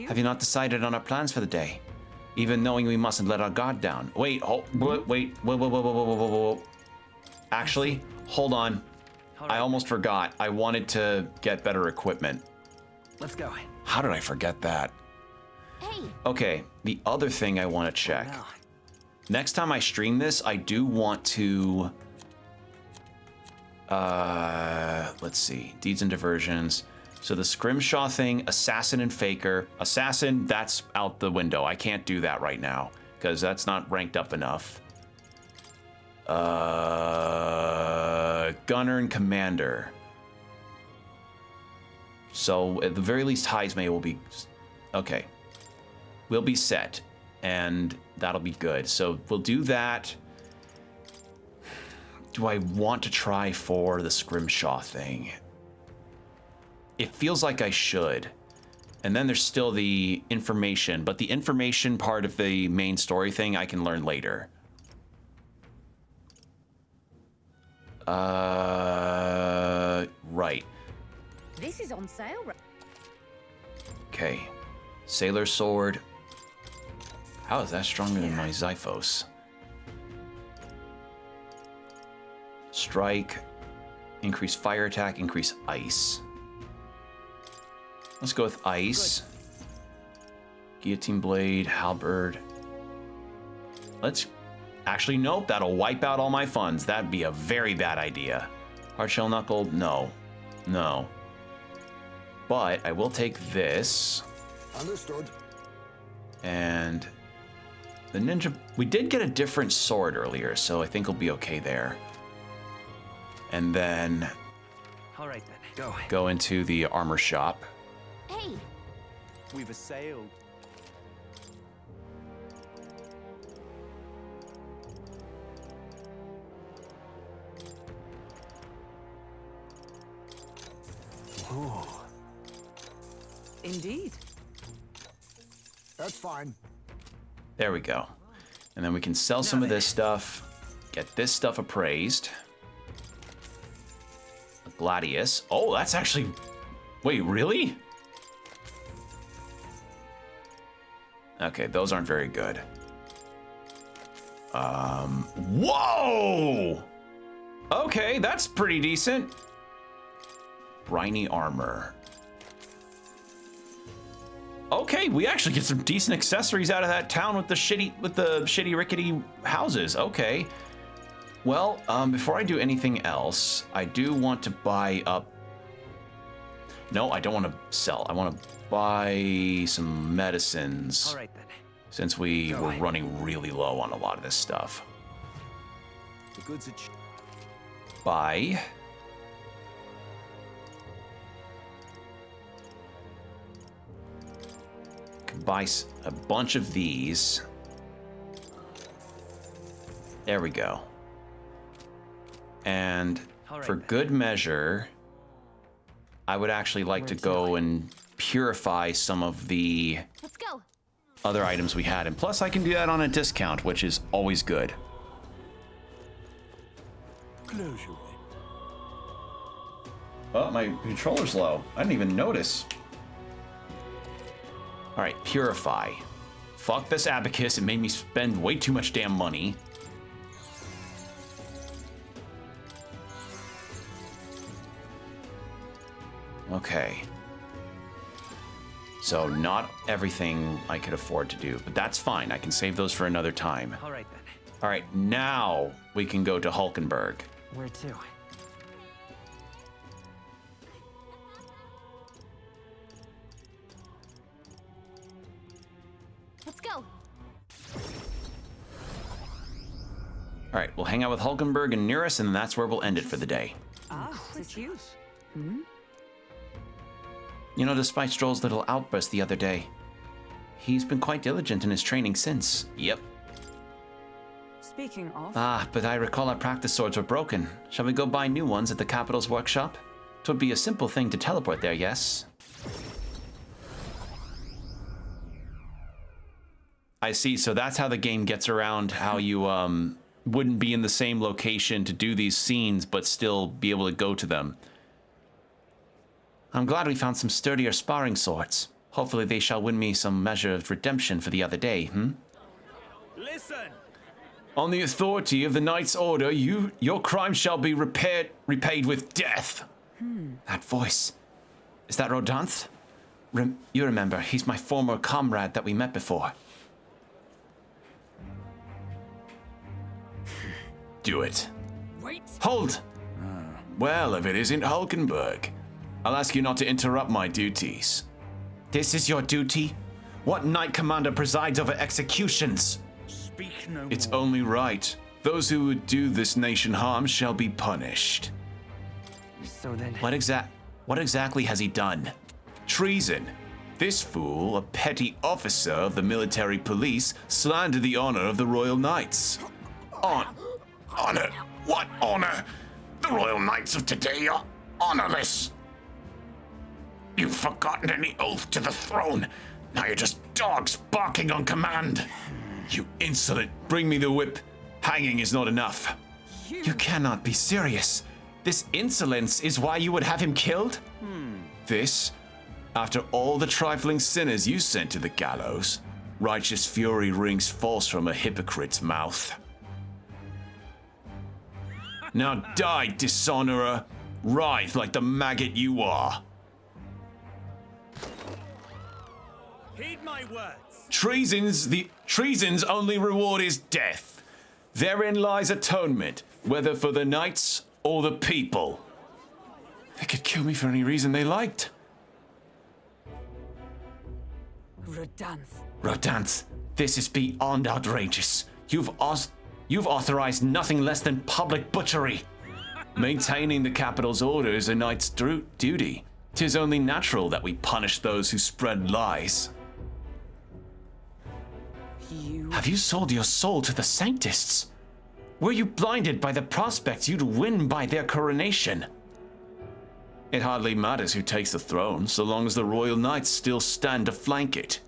Have you not decided on our plans for the day? Even knowing we mustn't let our guard down. Wait. Actually, hold on. I almost forgot. I wanted to get better equipment. Let's go. How did I forget that? Hey. Okay, the other thing I want to check. Next time I stream this, I do want to... let's see. Deeds and diversions. So the Scrimshaw thing, Assassin and Faker. Assassin, that's out the window. I can't do that right now because that's not ranked up enough. Gunner and Commander. So at the very least, Heisme will be... Okay. We'll be set. And that'll be good. So we'll do that. Do I want to try for the Scrimshaw thing? It feels like I should. And then there's still the information, but the information part of the main story thing I can learn later. Right. This is on sale. Okay. Sailor Sword. How is that stronger than my Xiphos? Strike. Increase fire attack. Increase ice. Let's go with ice. Guillotine blade, halberd. Let's... Actually, nope, that'll wipe out all my funds. That'd be a very bad idea. Hardshell knuckle, no. No. But I will take this. Understood. And the ninja... We did get a different sword earlier, so I think we'll be okay there. And then... All right then, go. Go into the armor shop. Hey! We've assailed. Ooh. Indeed. That's fine. There we go. And then we can sell some of this stuff. Get this stuff appraised. A gladius. Oh, that's actually... Wait, really? Okay, those aren't very good. Whoa! Okay, that's pretty decent. Briny armor. Okay, we actually get some decent accessories out of that town with the shitty rickety houses. Okay. Well, before I do anything else, I do want to buy up... No, I don't want to sell. I want to buy some medicines. All right then. Since we were running really low on a lot of this stuff. The goods are Buy. Can buy a bunch of these. There we go. And for good measure, I would actually like to go and purify some of the Let's go. other items we had. And plus I can do that on a discount, which is always good. Close your way. Oh, my controller's low. I didn't even notice. All right, purify. Fuck this abacus. It made me spend way too much damn money. Okay. So not everything I could afford to do, but that's fine. I can save those for another time. All right then. All right, now we can go to Hulkenberg. Where to? Let's go. All right, we'll hang out with Hulkenberg and Nearest, and that's where we'll end it for the day. Ah, it's you. Hmm? You know, despite Stroll's little outburst the other day, he's been quite diligent in his training since. Yep. Speaking of... Ah, but I recall our practice swords were broken. Shall we go buy new ones at the capital's workshop? 'Twould be a simple thing to teleport there, yes? I see, so that's how the game gets around how you, wouldn't be in the same location to do these scenes, but still be able to go to them. I'm glad we found some sturdier sparring swords. Hopefully they shall win me some measure of redemption for the other day, Listen! On the authority of the Knight's Order, your crime shall be repaid with death. That voice. Is that Rodanth? You remember, he's my former comrade that we met before. Do it. Wait. Hold! Well, if it isn't Hulkenberg, I'll ask you not to interrupt my duties. This is your duty? What Knight Commander presides over executions? Speak no It's more. only right. Those who would do this nation harm shall be punished. So then... What exactly has he done? Treason. This fool, a petty officer of the military police, slandered the honor of the Royal Knights. Honor? What honor? The Royal Knights of today are honorless. You've forgotten any oath to the throne. Now you're just dogs barking on command. You insolent, bring me the whip. Hanging is not enough. You cannot be serious. This insolence is why you would have him killed? This, after all the trifling sinners you sent to the gallows, righteous fury rings false from a hypocrite's mouth. Now die, dishonorer. Writhe like the maggot you are. Heed my words. Treason's only reward is death. Therein lies atonement, whether for the knights or the people. They could kill me for any reason they liked. Rodanth, this is beyond outrageous. You've authorized nothing less than public butchery. Maintaining the capital's order is a knight's duty. 'Tis only natural that we punish those who spread lies. Have you sold your soul to the Sanctists? Were you blinded by the prospects you'd win by their coronation? It hardly matters who takes the throne, so long as the royal knights still stand to flank it.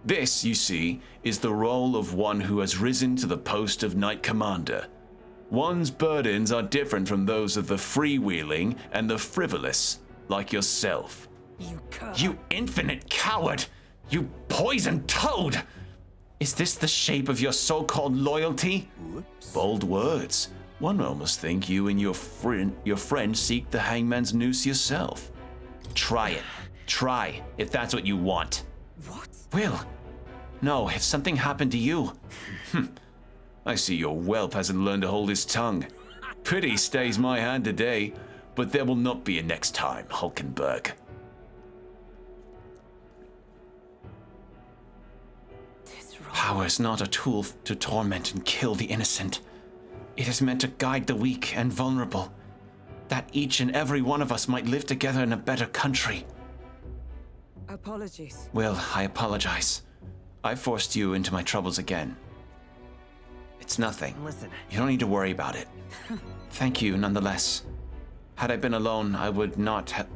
This, you see, is the role of one who has risen to the post of Knight Commander. One's burdens are different from those of the freewheeling and the frivolous, like yourself. You infinite coward! You poisoned toad! Is this the shape of your so-called loyalty? Whoops. Bold words. One would almost think you and your friend seek the hangman's noose yourself. Try it. Try, if that's what you want. What? Will. No, if something happened to you. I see your whelp hasn't learned to hold his tongue. Pity stays my hand today, but there will not be a next time, Hulkenberg. Power is not a tool to torment and kill the innocent. It is meant to guide the weak and vulnerable, that each and every one of us might live together in a better country. Apologies. Will, I apologize. I forced you into my troubles again. It's nothing. Listen. You don't need to worry about it. Thank you, nonetheless. Had I been alone, I would not have...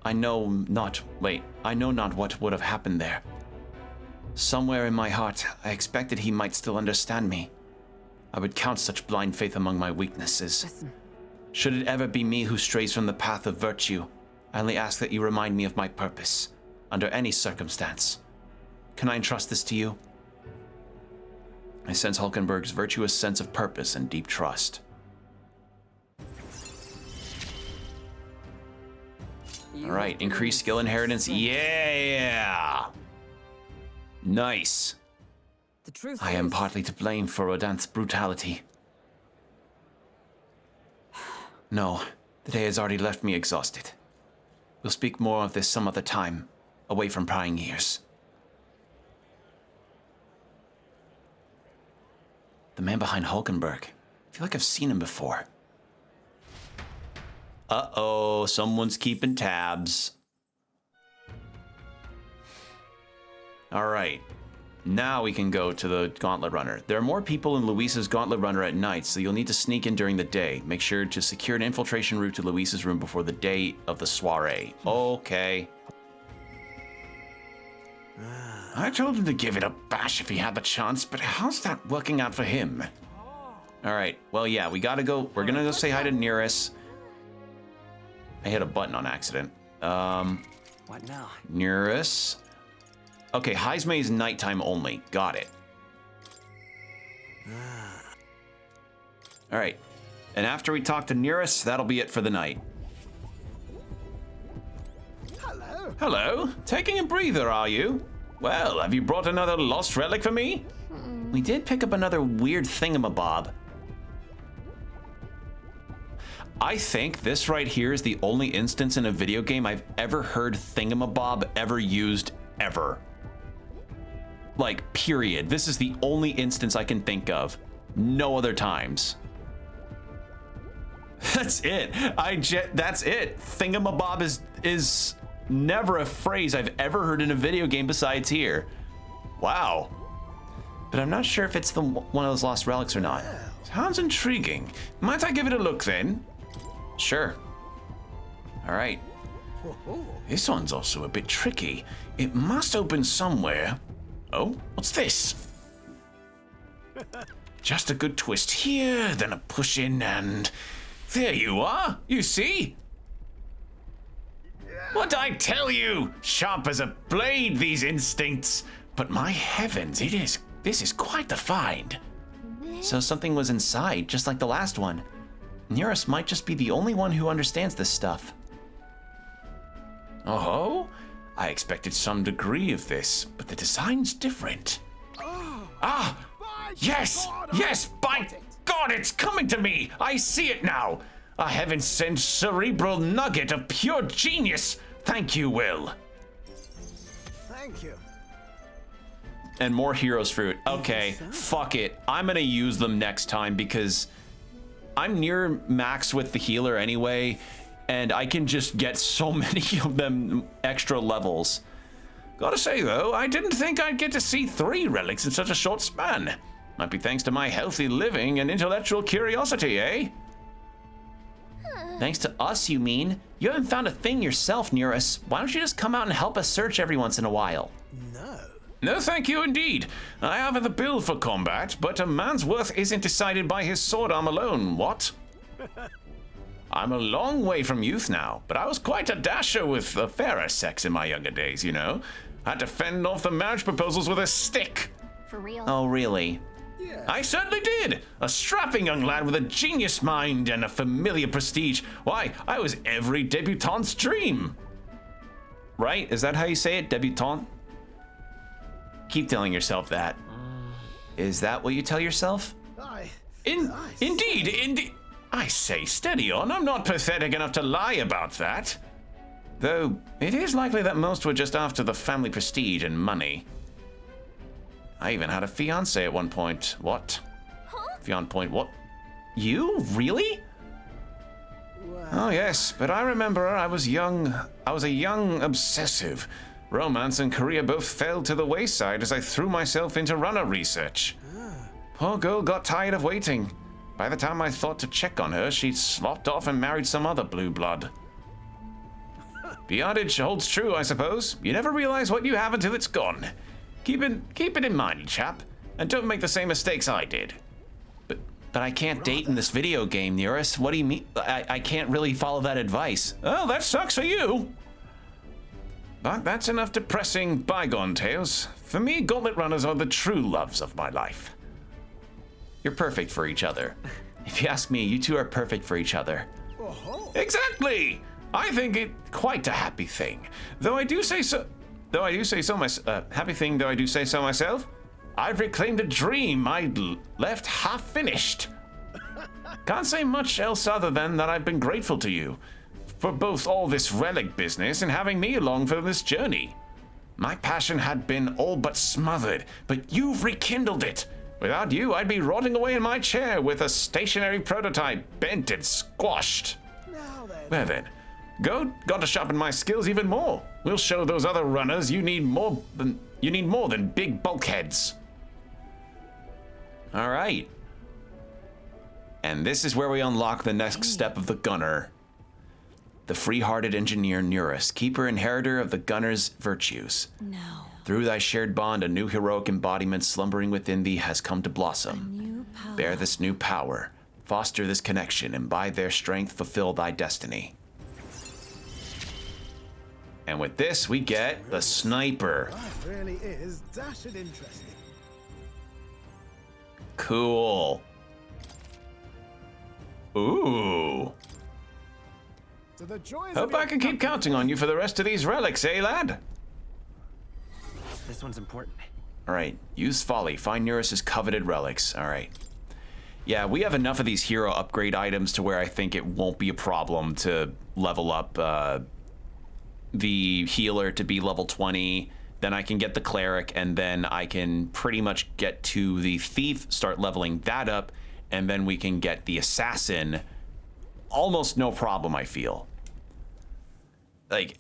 I know not what would have happened there. Somewhere in my heart, I expected he might still understand me. I would count such blind faith among my weaknesses. Listen. Should it ever be me who strays from the path of virtue, I only ask that you remind me of my purpose, under any circumstance. Can I entrust this to you? I sense Hulkenberg's virtuous sense of purpose and deep trust. All right, increased skill inheritance. Yeah! Nice. The truth I am partly to blame for Rodanth's brutality. No, the day has already left me exhausted. We'll speak more of this some other time, away from prying ears. The man behind Hulkenberg. I feel like I've seen him before. Uh-oh, someone's keeping tabs. All right, now we can go to the Gauntlet Runner. There are more people in Luisa's Gauntlet Runner at night, so you'll need to sneak in during the day. Make sure to secure an infiltration route to Luisa's room before the day of the soiree. Okay. I told him to give it a bash if he had the chance, but how's that working out for him? All right, well, yeah, we gotta go. We're gonna go say hi to Nearest. I hit a button on accident. What now? Nearest. Okay, Heisme is nighttime only. Got it. All right, and after we talk to Nearest, that'll be it for the night. Hello. Hello, taking a breather, are you? Well, have you brought another lost relic for me? We did pick up another weird thingamabob. I think this right here is the only instance in a video game I've ever heard thingamabob ever used, ever. Like, period. This is the only instance I can think of. No other times. That's it. That's it. Thingamabob is never a phrase I've ever heard in a video game besides here. Wow. But I'm not sure if it's one of those lost relics or not. Sounds intriguing. Might I give it a look then? Sure. All right. This one's also a bit tricky. It must open somewhere. Oh, what's this? Just a good twist here, then a push in, and there you are. You see? What'd I tell you? Sharp as a blade, these instincts. But my heavens, this is quite the find. So something was inside, just like the last one. Nearest might just be the only one who understands this stuff. Oh, I expected some degree of this, but the design's different. Ah! Yes! Yes! By God, it's coming to me! I see it now! A heaven-sent cerebral nugget of pure genius! Thank you, Will. Thank you. And more heroes fruit. Okay, fuck it. I'm gonna use them next time because I'm near max with the healer anyway, and I can just get so many of them extra levels. Gotta say though, I didn't think I'd get to see 3 relics in such a short span. Might be thanks to my healthy living and intellectual curiosity, eh? Thanks to us, you mean? You haven't found a thing yourself, Nearus. Why don't you just come out and help us search every once in a while? No, thank you indeed. I have the build for combat, but a man's worth isn't decided by his sword arm alone, what? I'm a long way from youth now, but I was quite a dasher with the fairer sex in my younger days, you know. Had to fend off the marriage proposals with a stick. For real? Oh, really? I certainly did. A strapping young lad with a genius mind and a familiar prestige. Why, I was every debutante's dream. Right? Is that how you say it? Debutante? Keep telling yourself that. Is that what you tell yourself? Indeed. I say, steady on. I'm not pathetic enough to lie about that. Though, it is likely that most were just after the family prestige and money. I even had a fiancé at one point. What? What? You? Really? Oh yes, but I remember I was young. I was a young obsessive. Romance and career both fell to the wayside as I threw myself into runner research. Poor girl got tired of waiting. By the time I thought to check on her, she'd slopped off and married some other blue blood. The adage holds true, I suppose. You never realize what you have until it's gone. Keep it in mind, chap, and don't make the same mistakes I did. But I can't date in this video game, Nearus. What do you mean? I can't really follow that advice. Oh, that sucks for you. But that's enough depressing bygone tales. For me, gauntlet runners are the true loves of my life. You're perfect for each other. If you ask me, you two are perfect for each other. Exactly! I think it quite a happy thing. Though I do say so myself, I've reclaimed a dream I'd left half finished. Can't say much else other than that I've been grateful to you for both all this relic business and having me along for this journey. My passion had been all but smothered, but you've rekindled it. Without you, I'd be rotting away in my chair with a stationary prototype bent and squashed. Well then, got to sharpen my skills even more. We'll show those other runners you need more than big bulkheads. All right. And this is where we unlock the next step of the gunner. The free-hearted engineer Nearus, keeper inheritor of the gunner's virtues. No. Through thy shared bond, a new heroic embodiment slumbering within thee has come to blossom. Bear this new power, foster this connection, and by their strength fulfill thy destiny. And with this, we get the sniper. That really is dashed interesting. Cool. Ooh. Hope I can keep counting on you for the rest of these relics, eh, lad? This one's important. All right, use folly. Find Nearus's coveted relics. All right. Yeah, we have enough of these hero upgrade items to where I think it won't be a problem to level up the healer to be level 20. Then I can get the cleric, and then I can pretty much get to the thief, start leveling that up, and then we can get the assassin. Almost no problem, I feel. Like,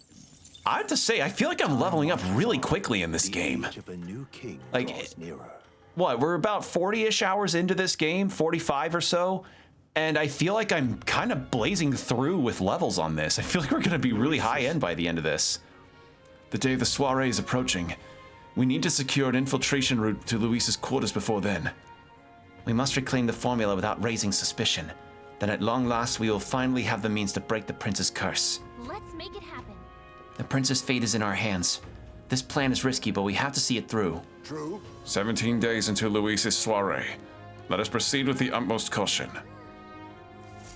I have to say, I feel like I'm leveling up really quickly in this game. Like, what, we're about 40-ish hours into this game, 45 or so, and I feel like I'm kind of blazing through with levels on this. I feel like we're going to be really high-end by the end of this. The day of the soiree is approaching. We need to secure an infiltration route to Luis's quarters before then. We must reclaim the formula without raising suspicion. Then at long last, we will finally have the means to break the prince's curse. Let's make it happen. The prince's fate is in our hands. This plan is risky, but we have to see it through. True. 17 days until Luis's soiree. Let us proceed with the utmost caution.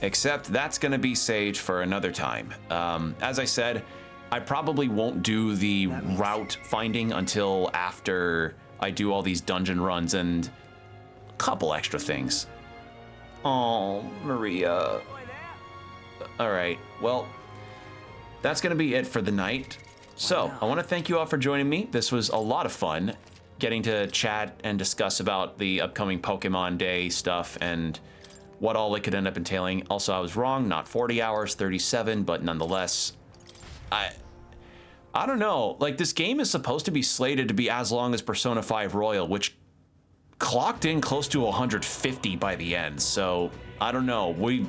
Except that's going to be saved for another time. As I said, I probably won't do the route finding until after I do all these dungeon runs and a couple extra things. Oh, Maria. All right, well, that's gonna be it for the night. So, I want to thank you all for joining me. This was a lot of fun, getting to chat and discuss about the upcoming Pokemon Day stuff and what all it could end up entailing. Also, I was wrong, not 40 hours, 37, but nonetheless, I don't know. Like, this game is supposed to be slated to be as long as Persona 5 Royal, which clocked in close to 150 by the end. So, I don't know. We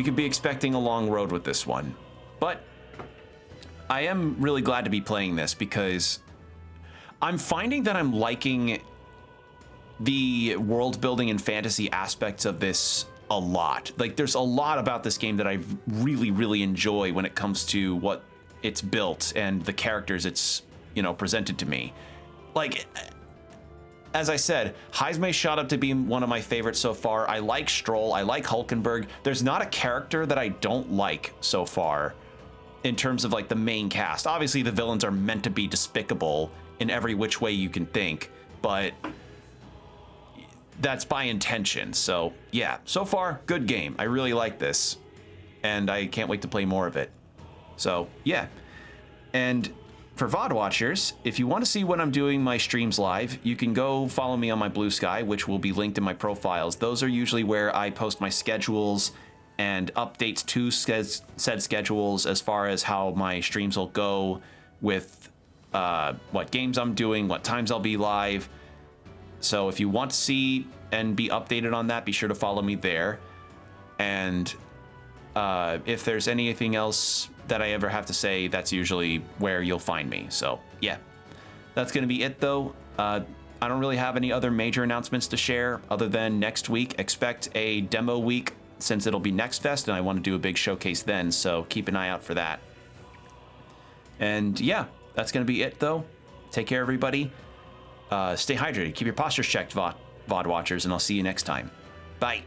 could be expecting a long road with this one. But I am really glad to be playing this because I'm finding that I'm liking the world building and fantasy aspects of this a lot. Like, there's a lot about this game that I really, really enjoy when it comes to what it's built and the characters it's, you know, presented to me. Like, as I said, Heismay shot up to be one of my favorites so far. I like Stroll, I like Hulkenberg. There's not a character that I don't like so far in terms of like the main cast. Obviously the villains are meant to be despicable in every which way you can think, but that's by intention. So yeah, so far, good game. I really like this and I can't wait to play more of it. So yeah, and for VOD watchers, if you want to see when I'm doing my streams live, you can go follow me on my Blue Sky, which will be linked in my profiles. Those are usually where I post my schedules and updates to said schedules as far as how my streams will go with what games I'm doing, what times I'll be live. So if you want to see and be updated on that, be sure to follow me there. And if there's anything else that I ever have to say, that's usually where you'll find me. So yeah, that's gonna be it though. I don't really have any other major announcements to share other than next week, expect a demo week since it'll be Next Fest and I want to do a big showcase then, so keep an eye out for that. And yeah, that's gonna be it though. Take care everybody. Stay hydrated, keep your postures checked, VOD watchers, and I'll see you next time. Bye.